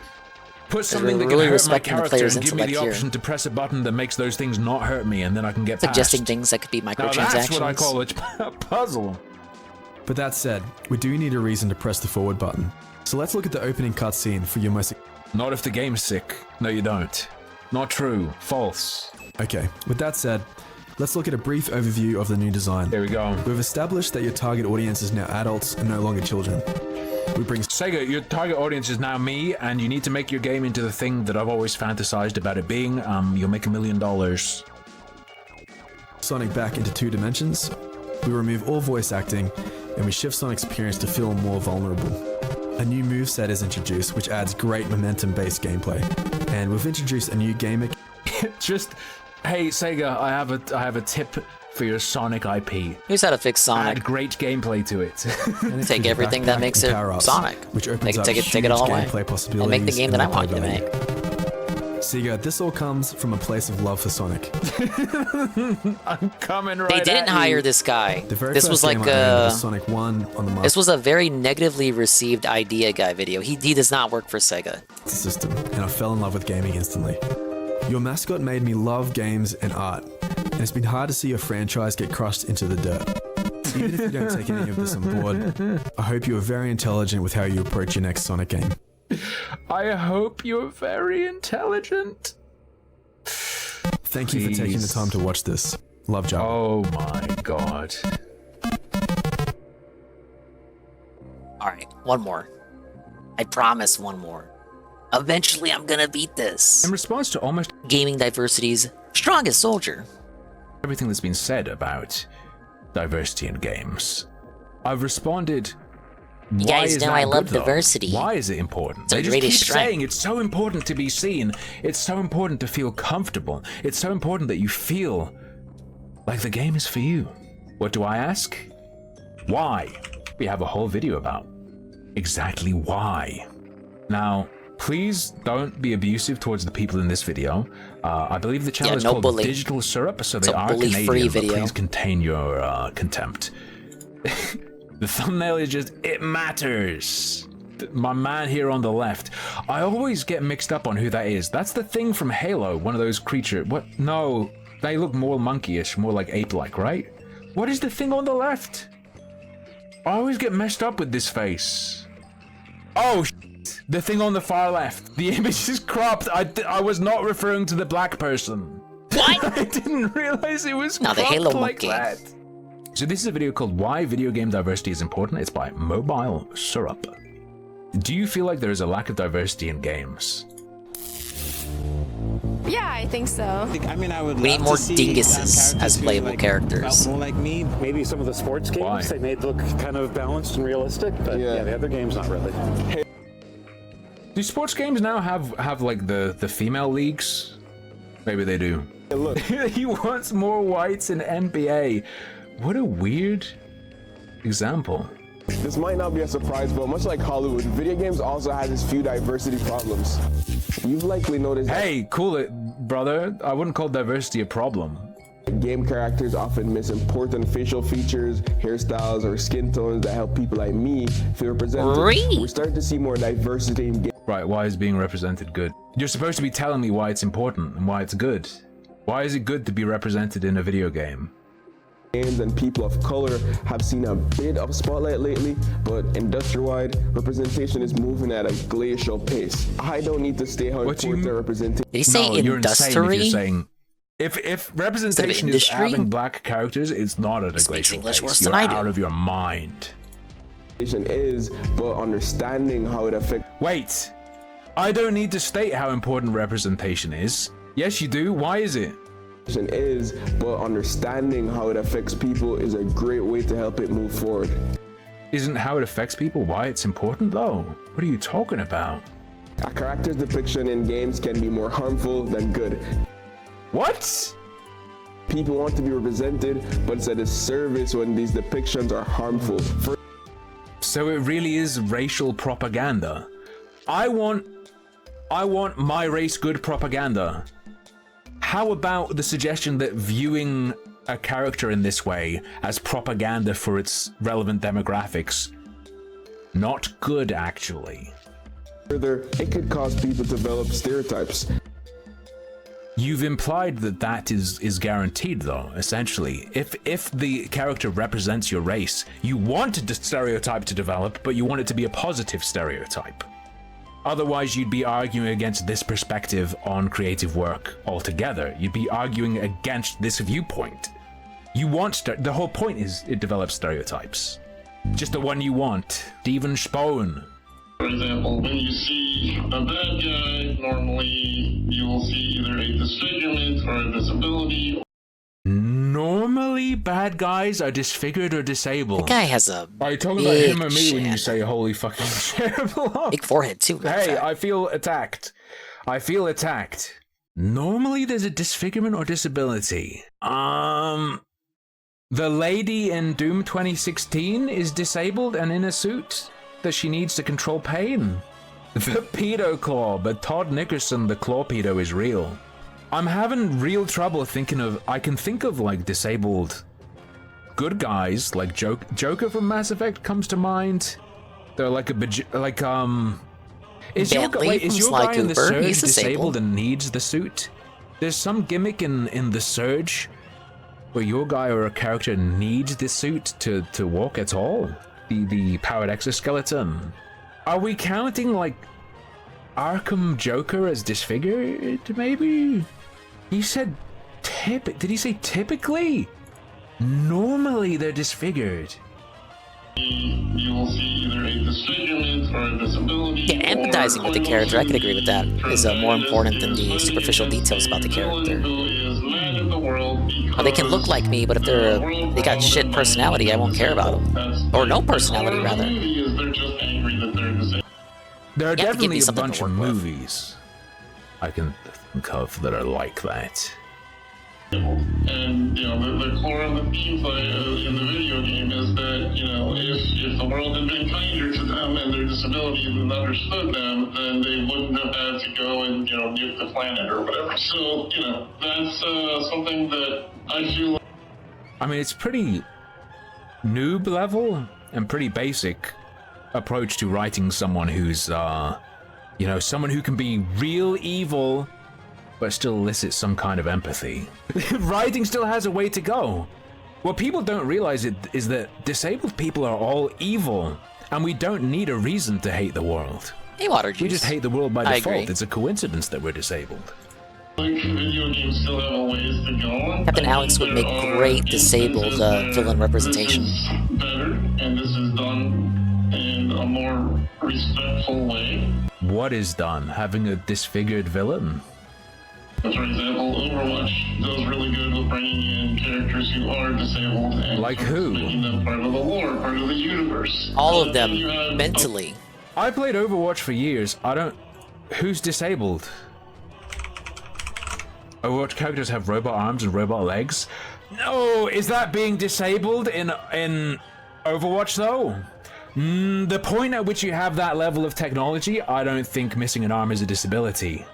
put something that really can hurt my character and the give me the here. option to press a button that makes those things not hurt me, and then I can get suggesting past. Things that could be microtransactions. Now that's what I call a puzzle. But that said, we do need a reason to press the forward button. So let's look at the opening cutscene for your most... Not if the game's sick. No, you don't. Not true. False. Okay, with that said, let's look at a brief overview of the new design. There we go. We've established that your target audience is now adults and no longer children. We bring... Sega, your target audience is now me, and you need to make your game into the thing that I've always fantasized about it being. You'll make $1 million. Sonic back into 2 dimensions. We remove all voice acting, and we shift Sonic's appearance to feel more vulnerable. A new moveset is introduced, which adds great momentum-based gameplay. And we've introduced a new game... Just, hey Sega, I have a tip for your Sonic IP. Here's how to fix Sonic. Add great gameplay to it. Take everything that makes it Sonic. Which opens up take it all away. And make the game that I want you to make. Sega, this all comes from a place of love for Sonic. I'm coming right They didn't hire this guy. This was like Sonic 1 on the This was a very negatively received idea guy video. He does not work for Sega. System, and I fell in love with gaming instantly. Your mascot made me love games and art, and it's been hard to see your franchise get crushed into the dirt. Even if you don't take any of this on board, I hope you are very intelligent with how you approach your next Sonic game. I hope you're very intelligent. Thank you for taking the time to watch this. Love, Java. Oh my god. Alright, one more. I promise one more. Eventually I'm gonna beat this. In response to almost gaming diversity's strongest soldier. Everything that's been said about diversity in games, I've responded... You guys know I love diversity. Why is it important? It's they just keep saying it's so important to be seen. It's so important to feel comfortable. It's so important that you feel like the game is for you. What do I ask? Why? We have a whole video about exactly why. Now, please don't be abusive towards the people in this video. I believe the channel is called bully. Digital Syrup, so It's they a are bully-free Canadian, but video. please contain your contempt. The thumbnail is just, it matters. My man here on the left. I always get mixed up on who that is. That's the thing from Halo, one of those creatures. What? No, they look more monkeyish, more like ape-like, right? What is the thing on the left? I always get messed up with this face. Oh, shit. The thing on the far left. The image is cropped. I was not referring to the black person. What? I didn't realize it was cropped the Halo like monkey. that. So this is a video called Why Video Game Diversity is Important. It's by Mobile Syrup. Do you feel like there is a lack of diversity in games? Yeah, I think so. I mean, I would We need love more to see dinguses as who, playable like, characters. felt more like me. Maybe some of the sports games Why? they made look kind of balanced and realistic, but yeah, the other games not really. Do sports games now have like the female leagues? Maybe they do. Hey, look. He wants more whites in NBA. What a weird example. This might not be a surprise, but much like Hollywood, video games also has its few diversity problems. You've likely noticed Hey, cool it, brother. I wouldn't call diversity a problem. game characters often miss important facial features, hairstyles, or skin tones that help people like me feel represented. We're starting to see more diversity in games. Right, why is being represented good? You're supposed to be telling me why it's important and why it's good. Why is it good to be represented in a video game? Games and people of color have seen a bit of spotlight lately, but industry-wide representation is moving at a glacial pace. I don't need to stay how important representation. Did he say no, you're insane if you're saying If representation is having black characters, it's not at a glacial pace. You're out of your mind. Is, but understanding how it affects. Wait, I don't need to state how important representation is. Yes, you do. Why is it? Is, but understanding how it affects people is a great way to help it move forward. Isn't how it affects people why it's important, though? What are you talking about? A character's depiction in games can be more harmful than good. What? People want to be represented, but it's a disservice when these depictions are harmful. So it really is racial propaganda. I want my race good propaganda. How about the suggestion that viewing a character in this way as propaganda for its relevant demographics? Not good, actually. Further, it could cause people to develop stereotypes. You've implied that that is guaranteed, though, essentially. If the character represents your race, you want the stereotype to develop, but you want it to be a positive stereotype. Otherwise, you'd be arguing against this perspective on creative work altogether. You'd be arguing against this viewpoint. You want the whole point is it develops stereotypes. Just the one you want. Steven Spohn. For example, when you see a bad guy, normally you will see either a disfigurement or a disability. Normally, bad guys are disfigured or disabled. The guy has a Are you talking about him or me when you say holy fucking terrible? Big forehead, too. Hey, I feel attacked. I feel attacked. Normally, there's a disfigurement or disability. The lady in Doom 2016 is disabled and in a suit that she needs to control pain. The pedo claw, but Todd Nickerson, the claw pedo, is real. I'm having real trouble thinking of. I can think of like disabled good guys, like Joker from Mass Effect comes to mind. They're like is your guy in the Surge disabled and needs the suit? There's some gimmick in the Surge where your guy or a character needs the suit to walk at all. The powered exoskeleton. Are we counting like Arkham Joker as disfigured? Maybe. He said did he say typically? Normally they're disfigured. You will see either a disfigurement or a disability. Yeah, empathizing with the character, I could agree with that, is more important than the superficial details about the character. They can look like me, but if they got shit personality, I won't care about them. Or no personality, rather. There are definitely a bunch of movies I can think of that are like that. And, you know, the core of the gameplay in the video game is that, you know, if the world had been kinder to them and their disabilities and understood them, then they wouldn't have had to go and, you know, nuke the planet or whatever. So, you know, that's something that I feel like... I mean, it's pretty noob level and pretty basic approach to writing someone who's, you know, someone who can be real evil but still elicit some kind of empathy. Writing still has a way to go. What people don't realize is that disabled people are all evil, and we don't need a reason to hate the world. Hey, water juice. We just hate the world by default. Agree. It's a coincidence that we're disabled. Like, video games still have a ways to go. Captain Alex would make great disabled villain representation. This is better, and this is done in a more respectful way. What is done? Having a disfigured villain? For example, Overwatch does really good with bringing in characters who are disabled and like who? Making them part of the lore, part of the universe. All of them, mentally. I played Overwatch for years. Who's disabled? Overwatch characters have robot arms and robot legs? No, is that being disabled in Overwatch though? The point at which you have that level of technology, I don't think missing an arm is a disability.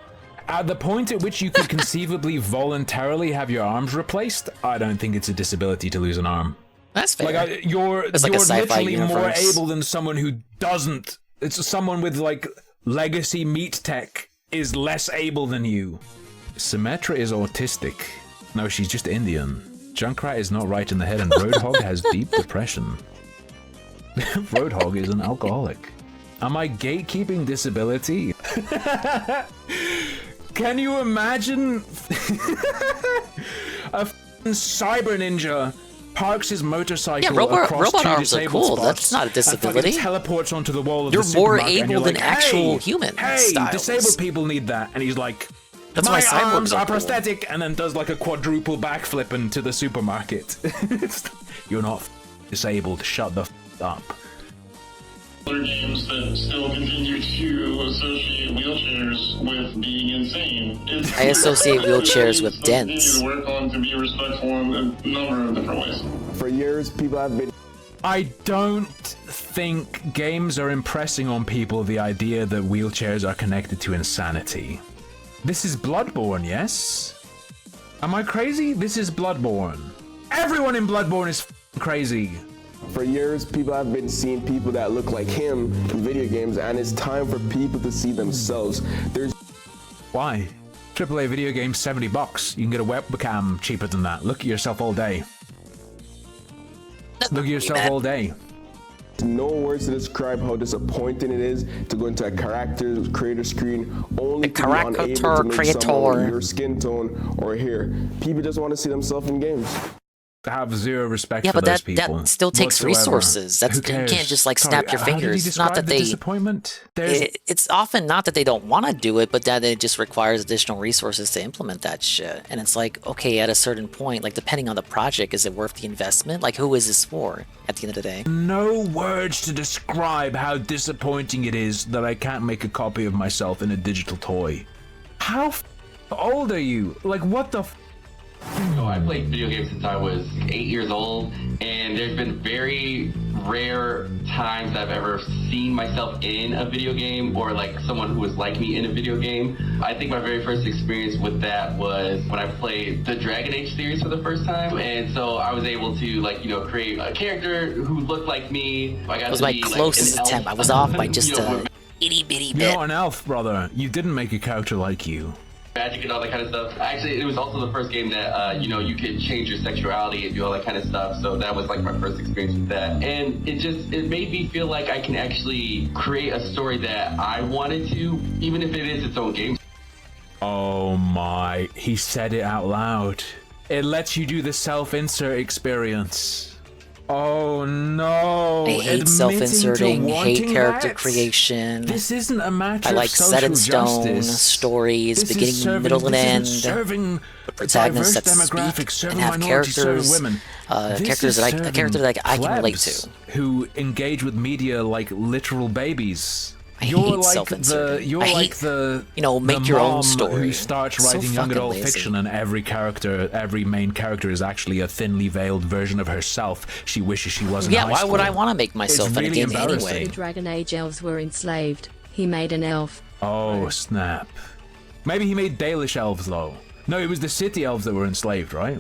At the point at which you could conceivably voluntarily have your arms replaced, I don't think it's a disability to lose an arm. That's fair. Like you're literally more able than someone who doesn't. It's someone with like legacy meat tech is less able than you. Symmetra is autistic. No, she's just Indian. Junkrat is not right in the head, and Roadhog has deep depression. Roadhog is an alcoholic. Am I gatekeeping disability? Can you imagine a cyber ninja parks his motorcycle across robot two arms are disabled cool. spots That's not a and disability. fucking teleports onto the wall of You're the more supermarket, and able you're than like, actual hey, human hey, styles. disabled people need that. And he's like, That's my why cyborgs arms are are cool. prosthetic, and then does like a quadruple backflip into the supermarket. You're not disabled. Shut the up. Other games that still continue to associate wheelchairs with being insane. I associate wheelchairs with Continue dents. to work on to be respectful in a number of different ways. For years, people have been. I don't think games are impressing on people the idea that wheelchairs are connected to insanity. This is Bloodborne, yes? Am I crazy? This is Bloodborne. Everyone in Bloodborne is crazy. For years, people have been seeing people that look like him in video games, and it's time for people to see themselves. There's Why? AAA video game, $70. You can get a webcam cheaper than that. Look at yourself all day. Look at yourself all day. no words to describe how disappointing it is to go into a character creator screen only to be unable to make someone with your skin tone or hair. People just want to see themselves in games. Have zero respect Yeah, for but those that people still takes whatsoever. resources. That's Who you cares? can't just like Sorry, snap your how did he fingers. describe Not that the they disappointment. it's often not that they don't want to do it, but that it just requires additional resources to implement that shit. And it's like, okay, at a certain point, like depending on the project, is it worth the investment? Like, who is this for at the end of the day? No words to describe how disappointing it is that I can't make a copy of myself in a digital toy. How old are you? Like, what the So I played video games since I was 8 years old, and there's been very rare times I've ever seen myself in a video game or like someone who was like me in a video game. I think my very first experience with that was when I played the Dragon Age series for the first time, and so I was able to like, you know, create a character who looked like me. I got It was to my be, like, closest an elf. attempt. I was off by just You know, itty bitty You're bit. not an elf, brother. You didn't make a character like you. Magic and all that kind of stuff. Actually, it was also the first game that, you know, you could change your sexuality and do all that kind of stuff. So that was like my first experience with that. And it made me feel like I can actually create a story that I wanted to, even if it is its own game. Oh my, he said it out loud. It lets you do the self-insert experience. Oh no! I hate self-inserting, hate character creation. This isn't a matter I like of social set in stone justice. stories, This is beginning, serving- middle, and this end. isn't serving Protagonists that diverse speak demographics, and serving have minorities, serving characters, women. This characters is that a character that I can relate plebs to. Who engage with media like literal babies. I You're hate like self-inserting. You're I like hate, the you know, make the your own mom story. who starts It's so writing young fucking adult lazy. fiction, and every main character is actually a thinly veiled version of herself. She wishes she wasn't. Yeah, why would I want to make myself in a game anyway? The Dragon Age elves were enslaved. He made an elf. Oh snap! Maybe he made Dalish elves though. No, it was the city elves that were enslaved, right?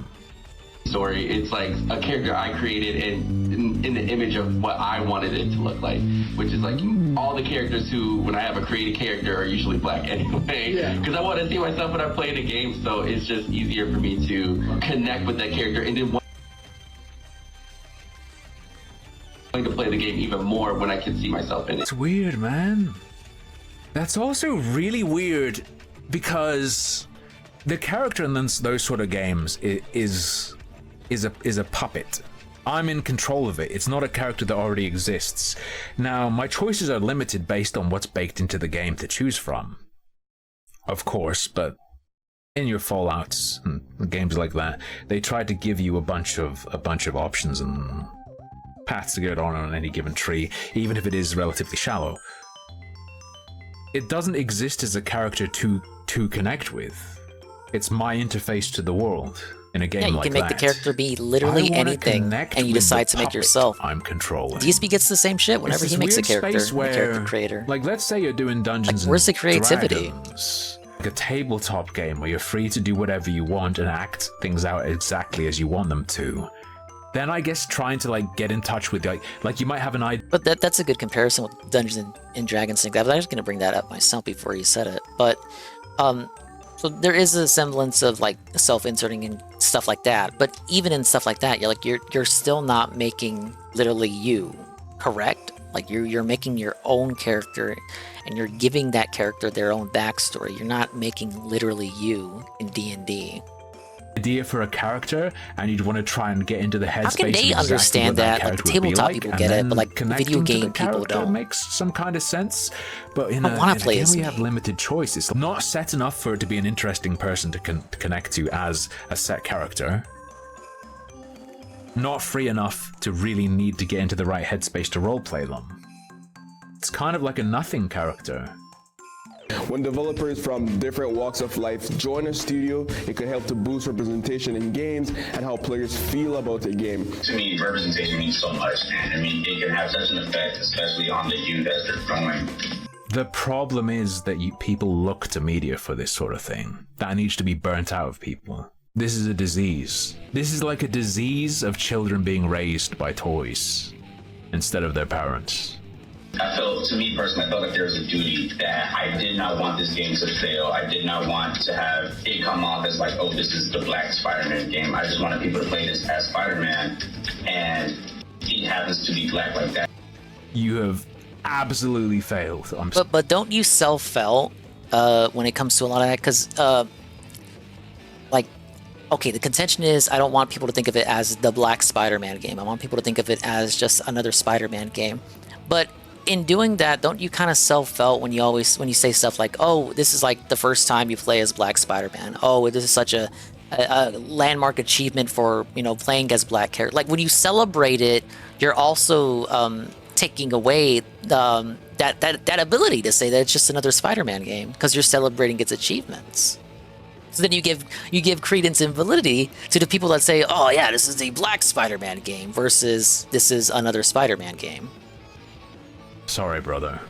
Story. It's like a character I created and in the image of what I wanted it to look like, which is like all the characters who, when I have a created character, are usually black anyway. Because I want to see myself when I play in a game, so it's just easier for me to connect with that character and then wanting to play the game even more when I can see myself in it. It's weird, man. That's also really weird because the character in those sort of games is a puppet. I'm in control of it. It's not a character that already exists. Now, my choices are limited based on what's baked into the game to choose from. Of course, but in your Fallouts and games like that, they try to give you a bunch of options and paths to get on any given tree, even if it is relatively shallow. It doesn't exist as a character to connect with. It's my interface to the world. In a game Yeah, you like can make that, the character be literally anything, and you decide to make yourself. I'm controlling. DSP gets the same shit whenever It's he this makes a weird character, space the where, character creator. Like, let's say you're doing Dungeons Like, where's the and creativity? Dragons, like a tabletop game where you're free to do whatever you want and act things out exactly as you want them to. Then I guess trying to like get in touch with like you might have an idea. But that's a good comparison with Dungeons and Dragons thing. I was actually going to bring that up myself before you said it, but so there is a semblance of like self-inserting and stuff like that. But even in stuff like that, you're still not making literally you, correct? Like you're making your own character, and you're giving that character their own backstory. You're not making literally you in D&D. Idea for a character, and you'd want to try and get into the headspace. How can they understand that? Like the tabletop people get it, but like the video game people don't. Makes some kind of sense, but in a game we have limited choice. It's not set enough for it to be an interesting person to connect to as a set character. Not free enough to really need to get into the right headspace to roleplay them. It's kind of like a nothing character. When developers from different walks of life join a studio, it could help to boost representation in games and how players feel about a game. To me, representation means so much, man. I mean, it can have such an effect, especially on the youth as they're growing. The problem is that people look to media for this sort of thing. That needs to be burnt out of people. This is a disease. This is like a disease of children being raised by toys instead of their parents. I felt, to me personally, I felt like there was a duty that I did not want this game to fail. I did not want to have it come off as like, oh, this is the Black Spider-Man game. I just wanted people to play this as Spider-Man, and it happens to be black like that. You have absolutely failed. But don't you self-felt when it comes to a lot of that? Because, like, okay, the contention is I don't want people to think of it as the Black Spider-Man game. I want people to think of it as just another Spider-Man game. But in doing that, don't you kind of self-felt when you say stuff like, oh, this is like the first time you play as Black Spider-Man. Oh, this is such a landmark achievement for, you know, playing as black character. Like when you celebrate it, you're also taking away that ability to say that it's just another Spider-Man game because you're celebrating its achievements. So then you give credence and validity to the people that say, oh yeah, this is the Black Spider-Man game versus this is another Spider-Man game. Sorry, brother.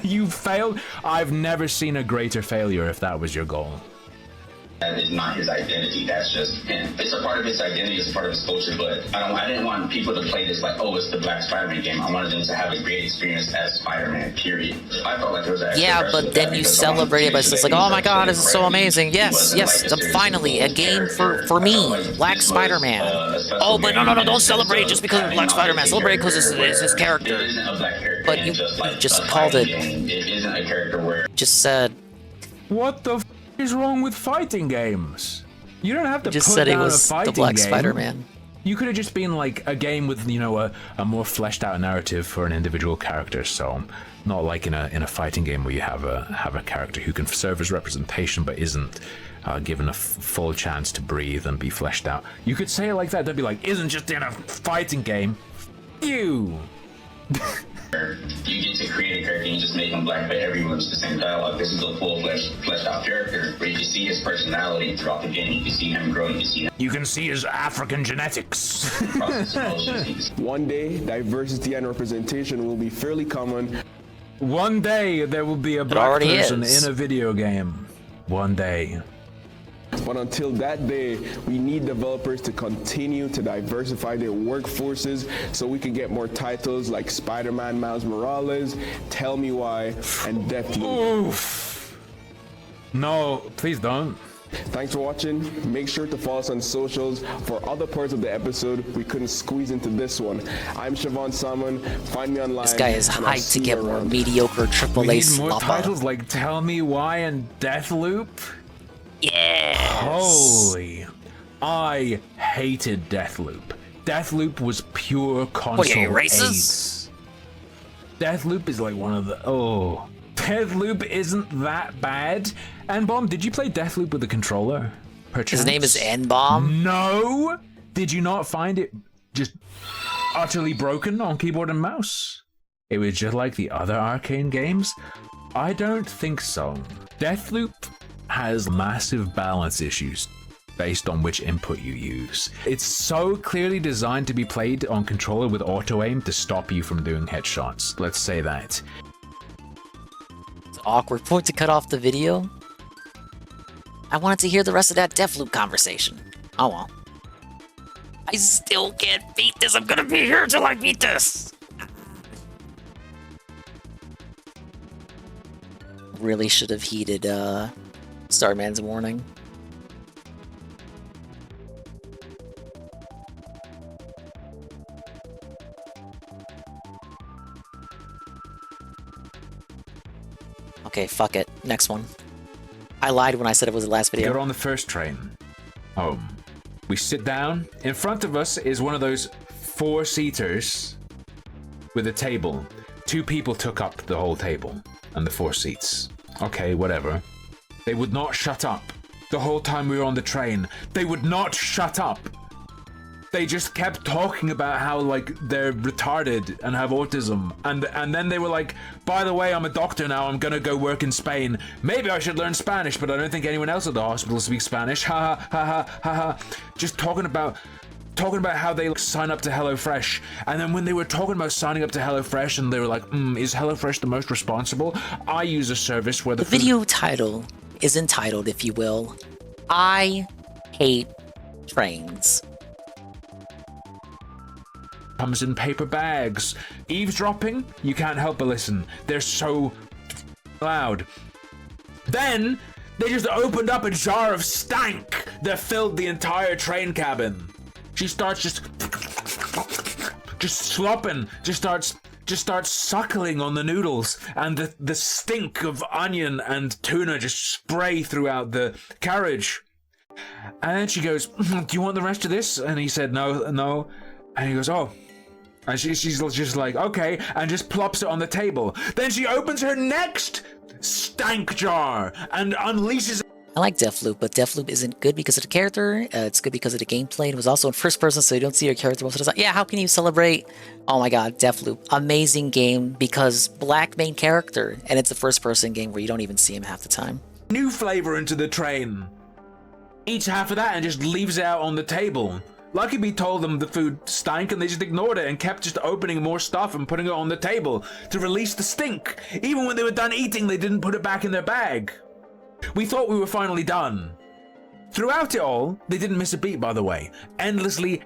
You failed. I've never seen a greater failure if that was your goal. That is not his identity. That's just him. It's a part of his identity. It's a part of his culture. But I didn't want people to play this like, oh, it's the Black Spider-Man game. I wanted them to have a great experience as Spider-Man. Period. I felt like there was but then you celebrate it by just like, oh my God, this is so amazing. Yes, finally a game for me, Black Spider-Man. Oh, but no, don't celebrate just because of Black Spider-Man. Celebrate because it's his character. But you just called it. It isn't a character where just said. What the is wrong with fighting games? You don't have to just put said down it was a fighting the Black game. Spider-Man. You could have just been like a game with, you know, a more fleshed out narrative for an individual character. So not like in a fighting game where you have a character who can serve as representation but isn't given a full chance to breathe and be fleshed out. You could say it like that. They'd be like, isn't just in a fighting game. You. You get to create a character and you just make him black, but everyone's the same dialogue. This is a full fleshed out character where you can see his personality throughout the game. You can see him grow. You can see his African genetics. One day, diversity and representation will be fairly common. One day, there will be a black person in a video game. One day. But until that day, we need developers to continue to diversify their workforces so we can get more titles like Spider-Man Miles Morales, Tell Me Why, and Deathloop. Oof. No, please don't. Thanks for watching. Make sure to follow us on socials for other parts of the episode we couldn't squeeze into this one. I'm Siobhan Salmon. Find me online. This guy is hyped to get more mediocre AAA we need more titles like Tell Me Why and Deathloop. Yes! Holy. I hated Deathloop. Deathloop was pure console What are you, racist? Deathloop is like one of the... Oh. Deathloop isn't that bad. N-Bomb, did you play Deathloop with a controller? Perchance? His name is N-Bomb? No! Did you not find it just utterly broken on keyboard and mouse? It was just like the other arcane games? I don't think so. Deathloop has massive balance issues based on which input you use. It's so clearly designed to be played on controller with auto-aim to stop you from doing headshots. Let's say that. It's an awkward point to cut off the video. I wanted to hear the rest of that Deathloop conversation. Oh well. I still can't beat this. I'm gonna be here till I beat this. Really should have heeded Starman's warning. Okay, fuck it. Next one. I lied when I said it was the last video. Got on the first train home. We sit down. In front of us is one of those 4-seaters with a table. 2 people took up the whole table and the 4 seats. Okay, whatever. They would not shut up. The whole time we were on the train, they would not shut up. They just kept talking about how, like, they're retarded and have autism. And then they were like, by the way, I'm a doctor now, I'm gonna go work in Spain. Maybe I should learn Spanish, but I don't think anyone else at the hospital speaks Spanish. Ha ha ha ha ha ha. Just talking about how they sign up to HelloFresh. And then when they were talking about signing up to HelloFresh and they were like, is HelloFresh the most responsible? I use a service where the video title is entitled, if you will, I Hate Trains. Comes in paper bags. Eavesdropping? You can't help but listen. They're so loud. Then they just opened up a jar of stank that filled the entire train cabin. She starts just slopping, just starts suckling on the noodles, and the stink of onion and tuna just spray throughout the carriage. And then she goes, do you want the rest of this? And he said, no. And he goes, oh. And she's just like, okay, and just plops it on the table. Then she opens her next stank jar and unleashes. I like Deathloop, but Deathloop isn't good because of the character. It's good because of the gameplay. It was also in first person, so you don't see your character most of the time. Yeah, how can you celebrate? Oh my god, Deathloop. Amazing game because black main character, and it's a first person game where you don't even see him half the time. New flavor into the train. Eats half of that and just leaves it out on the table. Luckily told them the food stank and they just ignored it and kept just opening more stuff and putting it on the table to release the stink. Even when they were done eating, they didn't put it back in their bag. We thought we were finally done. Throughout it all, they didn't miss a beat, by the way. Endlessly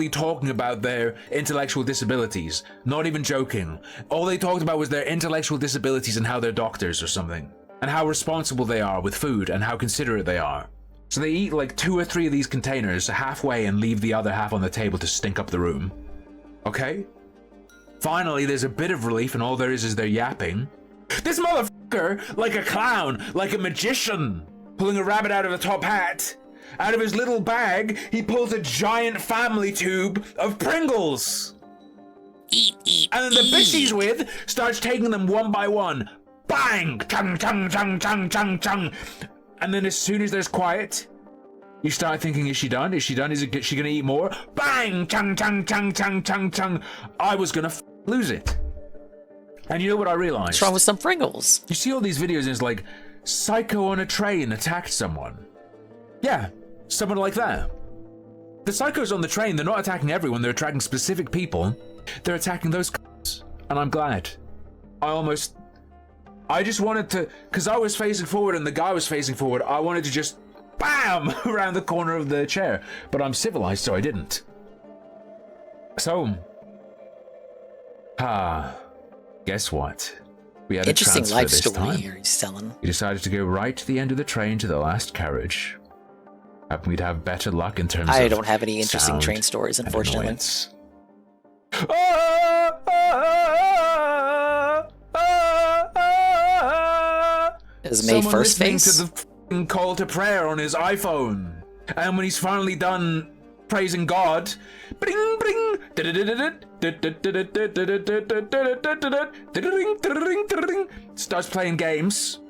talking about their intellectual disabilities. Not even joking. All they talked about was their intellectual disabilities and how they're doctors or something. And how responsible they are with food and how considerate they are. So they eat like 2 or 3 of these containers halfway and leave the other half on the table to stink up the room. Okay? Finally, there's a bit of relief and all there is their yapping. This motherfucker, like a clown, like a magician, pulling a rabbit out of a top hat. Out of his little bag, he pulls a giant family tube of Pringles. Eat, and then the bitch he's with starts taking them one by one. Bang! Chung, chung, chung, chung, chung, chung. And then as soon as there's quiet, you start thinking, is she done? Is she done? Is she gonna eat more? Bang! Chung, chung, chung, chung, chung, chung. I was gonna lose it. And you know what I realized? What's wrong with some Pringles? You see all these videos and it's like, psycho on a train attacked someone. Yeah, someone like that. The psychos on the train, they're not attacking everyone, they're attacking specific people. They're attacking those c***s. And I'm glad. I just wanted to, because I was facing forward and the guy was facing forward, I wanted to just BAM! Around the corner of the chair. But I'm civilized, so I didn't. So, guess what? We had interesting a transfer life this story time. here he's telling. We decided to go right to the end of the train to the last carriage. Hoping we'd have better luck in terms of I don't have any interesting sound train stories, unfortunately. Is May Someone 1st listening face? to the f***ing call to prayer on his iPhone. And when he's finally done praising God, bring, bring, starts playing games.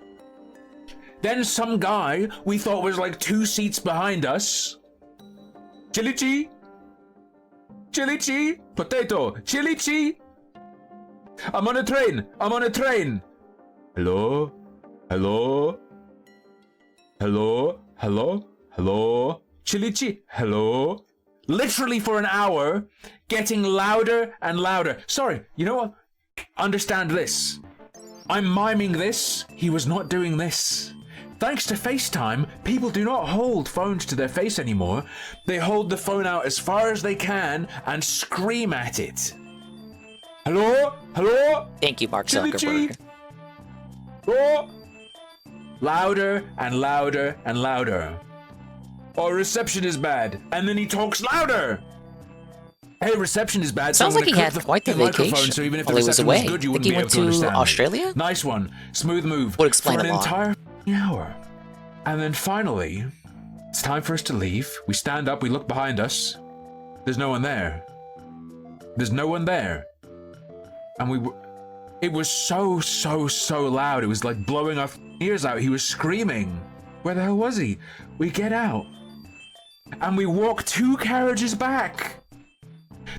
Then some guy we thought was like 2 seats behind us. Chili chi, chili chi, potato, chili chi. I'm on a train. I'm on a train. Hello? Hello? Hello? Hello? Hello? Chili chi? Hello? Literally for an hour, getting louder and louder. Sorry, you know what? Understand this. I'm miming this. He was not doing this. Thanks to FaceTime, people do not hold phones to their face anymore. They hold the phone out as far as they can and scream at it. Hello? Hello? Thank you, Mark Chili Zuckerberg. chi? Oh! Louder and louder and louder. Our reception is bad. And then he talks louder. Hey, reception is bad. Sounds so like he had quite the vacation So even if while the he was reception away. was good, you Think wouldn't he be went able to to understand me. Australia? Nice one. Smooth move. Would explain for an a lot. entire hour. And then finally, it's time for us to leave. We stand up, we look behind us. There's no one there. There's no one there. And it was so loud. It was like blowing our ears out. He was screaming. Where the hell was he? We get out. And we walk 2 carriages back.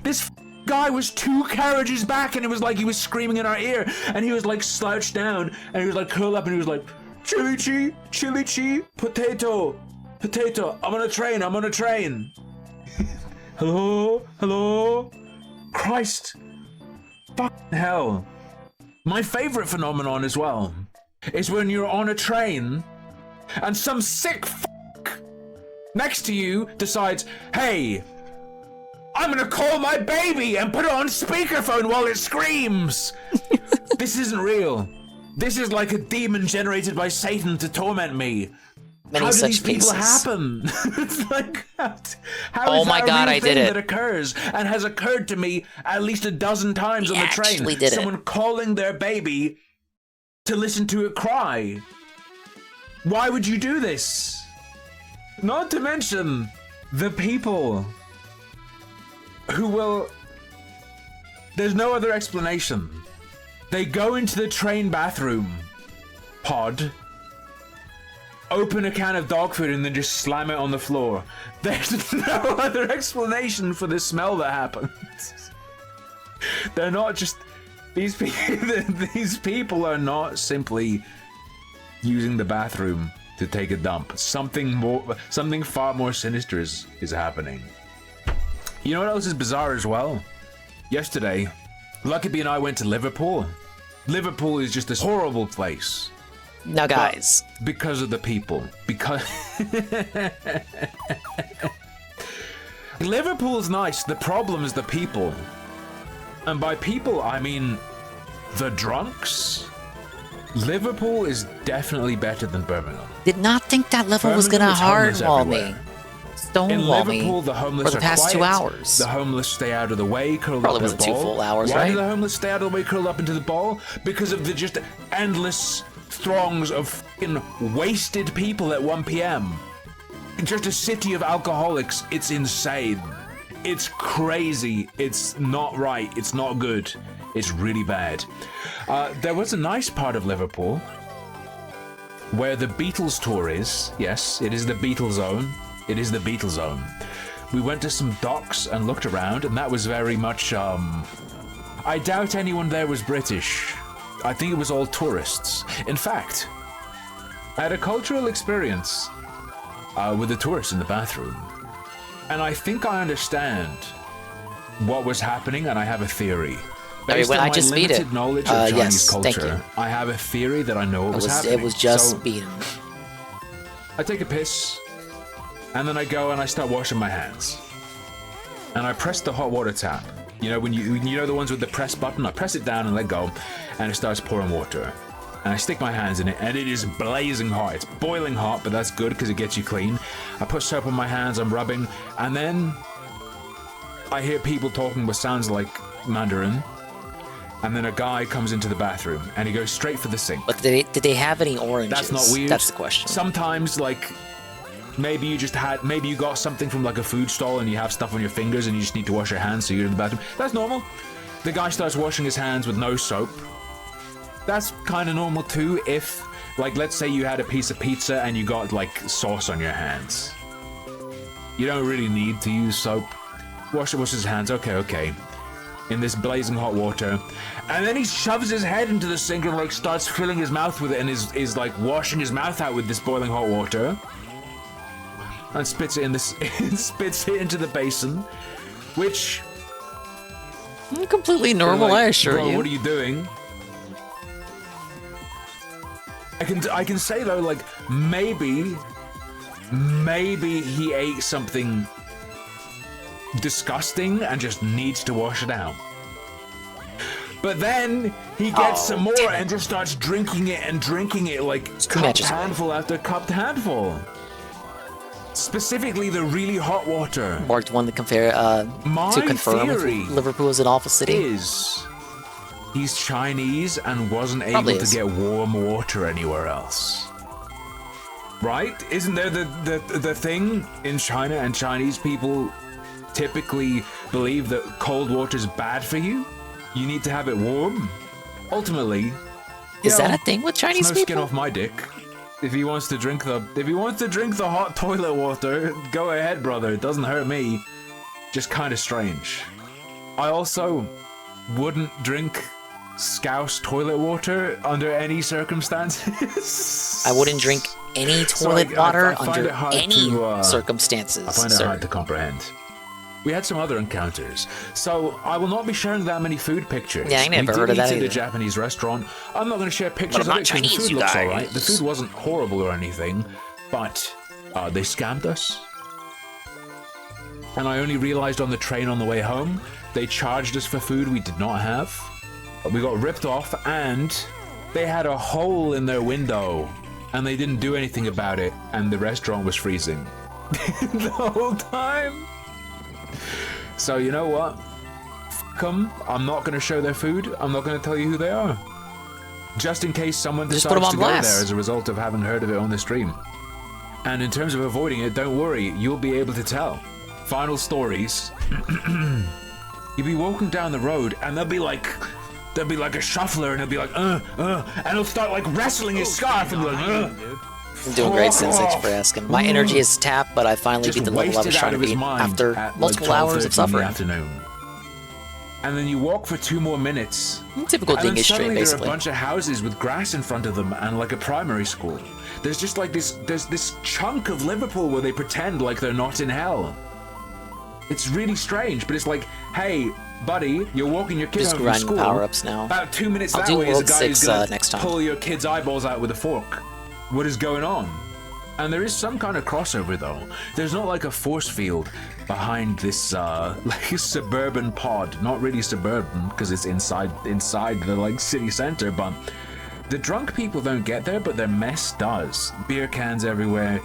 This guy was 2 carriages back, and it was like he was screaming in our ear, and he was like slouched down, and he was like curled up, and he was like, chili cheese, potato, I'm on a train. Hello? Christ. Fucking hell. My favorite phenomenon as well is when you're on a train and some sick next to you decides, hey, I'm gonna call my baby and put it on speakerphone while it screams. This isn't real. This is like a demon generated by Satan to torment me. Many how do such these people cases. happen? It's like, how Oh is my that a God, real I thing did it. that occurs and has occurred to me at least a dozen times on the train? actually did it. Someone calling their baby to listen to it cry. Why would you do this? Not to mention the people who will... There's no other explanation. They go into the train bathroom pod, open a can of dog food, and then just slam it on the floor. There's no other explanation for the smell that happens. They're not just... These people are not simply using the bathroom to take a dump. Something far more sinister is happening. You know what else is bizarre as well? Yesterday, Lucky Bee and I went to Liverpool. Liverpool is just this horrible place. Now, guys. But because of the people. Because... Liverpool's nice. The problem is the people. And by people, I mean the drunks. Liverpool is definitely better than Birmingham. Did not think that level was gonna hardwall me. Stonewall me Liverpool, the homeless for the past are 2 quiet. hours. The homeless stay out of the way, curled Probably up in a wasn't 2 ball. full hours, Why right? do the homeless stay out of the way, curled up into the ball? Because of the just endless throngs of fucking wasted people at 1 p.m. Just a city of alcoholics. It's insane. It's crazy. It's not right. It's not good. It's really bad. There was a nice part of Liverpool where the Beatles tour is. Yes, it is the Beatles zone. It is the Beatles zone. We went to some docks and looked around, and that was very much, I doubt anyone there was British. I think it was all tourists. In fact, I had a cultural experience with the tourists in the bathroom. And I think I understand what was happening, and I have a theory. Based when on I my just beat limited it. knowledge of Chinese Yes, thank culture, you. I have a theory that I know what was happening. It was just So, beaten. I take a piss, and then I go and I start washing my hands. And I press the hot water tap. You know, when you know the ones with the press button? I press it down and let go, and it starts pouring water. And I stick my hands in it, and it is blazing hot. It's boiling hot, but that's good because it gets you clean. I put soap on my hands, I'm rubbing, and then I hear people talking what sounds like Mandarin. And then a guy comes into the bathroom, and he goes straight for the sink. But did they have any oranges? That's not weird. That's the question. Sometimes, like, maybe you got something from like a food stall and you have stuff on your fingers and you just need to wash your hands, so you're in the bathroom. That's normal. The guy starts washing his hands with no soap. That's kind of normal too. If, like, let's say you had a piece of pizza and you got like sauce on your hands. You don't really need to use soap. Wash his hands. Okay. In this blazing hot water, and then he shoves his head into the sink and like starts filling his mouth with it, and is like washing his mouth out with this boiling hot water, and spits it into the basin, which completely normal, like, I assure bro, you. what are you doing? I can say though, like, maybe he ate something disgusting and just needs to wash it out. But then he gets some more and just starts drinking it like cupped handful after cupped handful. Specifically, the really hot water. Marked one to compare to confirm if Liverpool is an awful city. Is he's Chinese and wasn't Probably able is. to get warm water anywhere else. Right? Isn't there the thing in China, and Chinese people typically believe that cold water is bad for you? You need to have it warm. Ultimately, Is that a thing with Chinese no people? skin off my dick. If he wants to drink the hot toilet water, go ahead, brother. It doesn't hurt me. Just kind of strange. I also wouldn't drink Scouse toilet water under any circumstances. I wouldn't drink any toilet water I find it under hard any to, circumstances. I find it sir. hard to comprehend. We had some other encounters, so I will not be sharing that many food pictures. Yeah, I never heard of that We did eat at either. a Japanese restaurant. I'm not going to share pictures I'm of not it because the Chinese, food you looks guys. alright. The food wasn't horrible or anything, but they scammed us. And I only realized on the train on the way home, they charged us for food we did not have. We got ripped off, and they had a hole in their window, and they didn't do anything about it, and the restaurant was freezing the whole time. So you know what? Come, I'm not going to show their food. I'm not going to tell you who they are. Just in case someone Just put 'em decides on to go blast. there as a result of having heard of it on the stream. And in terms of avoiding it, don't worry, you'll be able to tell. Final stories. You'll be walking down the road, and there'll be like a shuffler, and he'll be like, and he'll start like wrestling his scarf, and be like, I'm doing great, Sin. Thanks for asking. My energy is tapped, but I finally Just beat the level I was wasted trying out to of his beat mind after at, multiple like, hours 12:30 of in the suffering. afternoon. And then you walk for 2 more minutes. Typical and then dingus suddenly trait, there are basically. a bunch of houses with grass in front of them and like a primary school. There's just like there's this chunk of Liverpool where they pretend like they're not in hell. It's really strange, but it's like, hey, buddy, you're walking your kid Just home from grinding school. power-ups now. About 2 minutes I'll that do way is a World guy who's 6 gonna next time. pull your kid's eyeballs out with a fork. What is going on? And there is some kind of crossover though. There's not like a force field behind this like suburban pod. Not really suburban because it's inside the like city center, but the drunk people don't get there, but their mess does. Beer cans everywhere,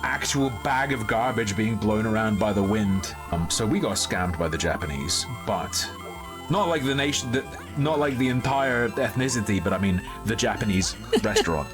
actual bag of garbage being blown around by the wind. So we got scammed by the Japanese, but not like the nation, not like the entire ethnicity, but I mean the Japanese restaurant.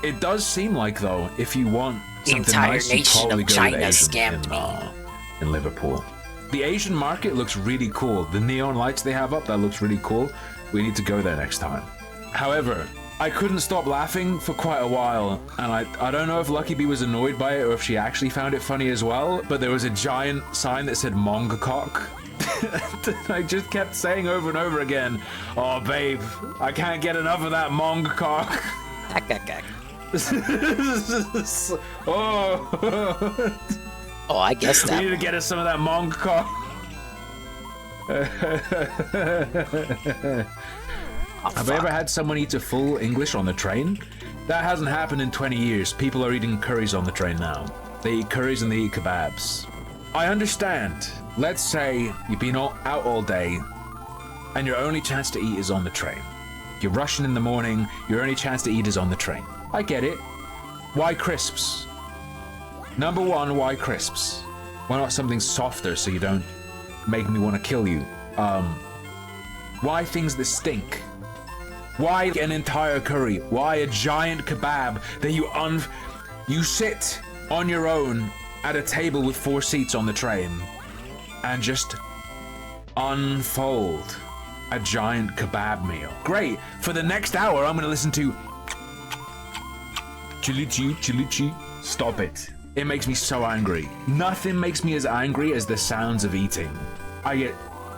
It does seem like, though, if you want The something entire nice, you nation probably of go China to Asian scammed in Liverpool. The Asian market looks really cool. The neon lights they have up, that looks really cool. We need to go there next time. However, I couldn't stop laughing for quite a while, and I don't know if Lucky Bee was annoyed by it or if she actually found it funny as well, but there was a giant sign that said Mongacock. I just kept saying over and over again, oh babe, I can't get enough of that Mongacock. Oh, I guess that. We need to get us some of that Mongacock. Have I ever had someone eat a full English on the train? That hasn't happened in 20 years. People are eating curries on the train now. They eat curries and they eat kebabs. I understand. Let's say you've been out all day and your only chance to eat is on the train. You're rushing in the morning, your only chance to eat is on the train. I get it. Why crisps? Number one, why crisps? Why not something softer so you don't make me want to kill you? Why things that stink? Why an entire curry? Why a giant kebab that you sit on your own at a table with 4 seats on the train and just unfold a giant kebab meal? Great. For the next hour, I'm going to listen to Chilichi, Chilichi. Stop it. It makes me so angry. Nothing makes me as angry as the sounds of eating. I get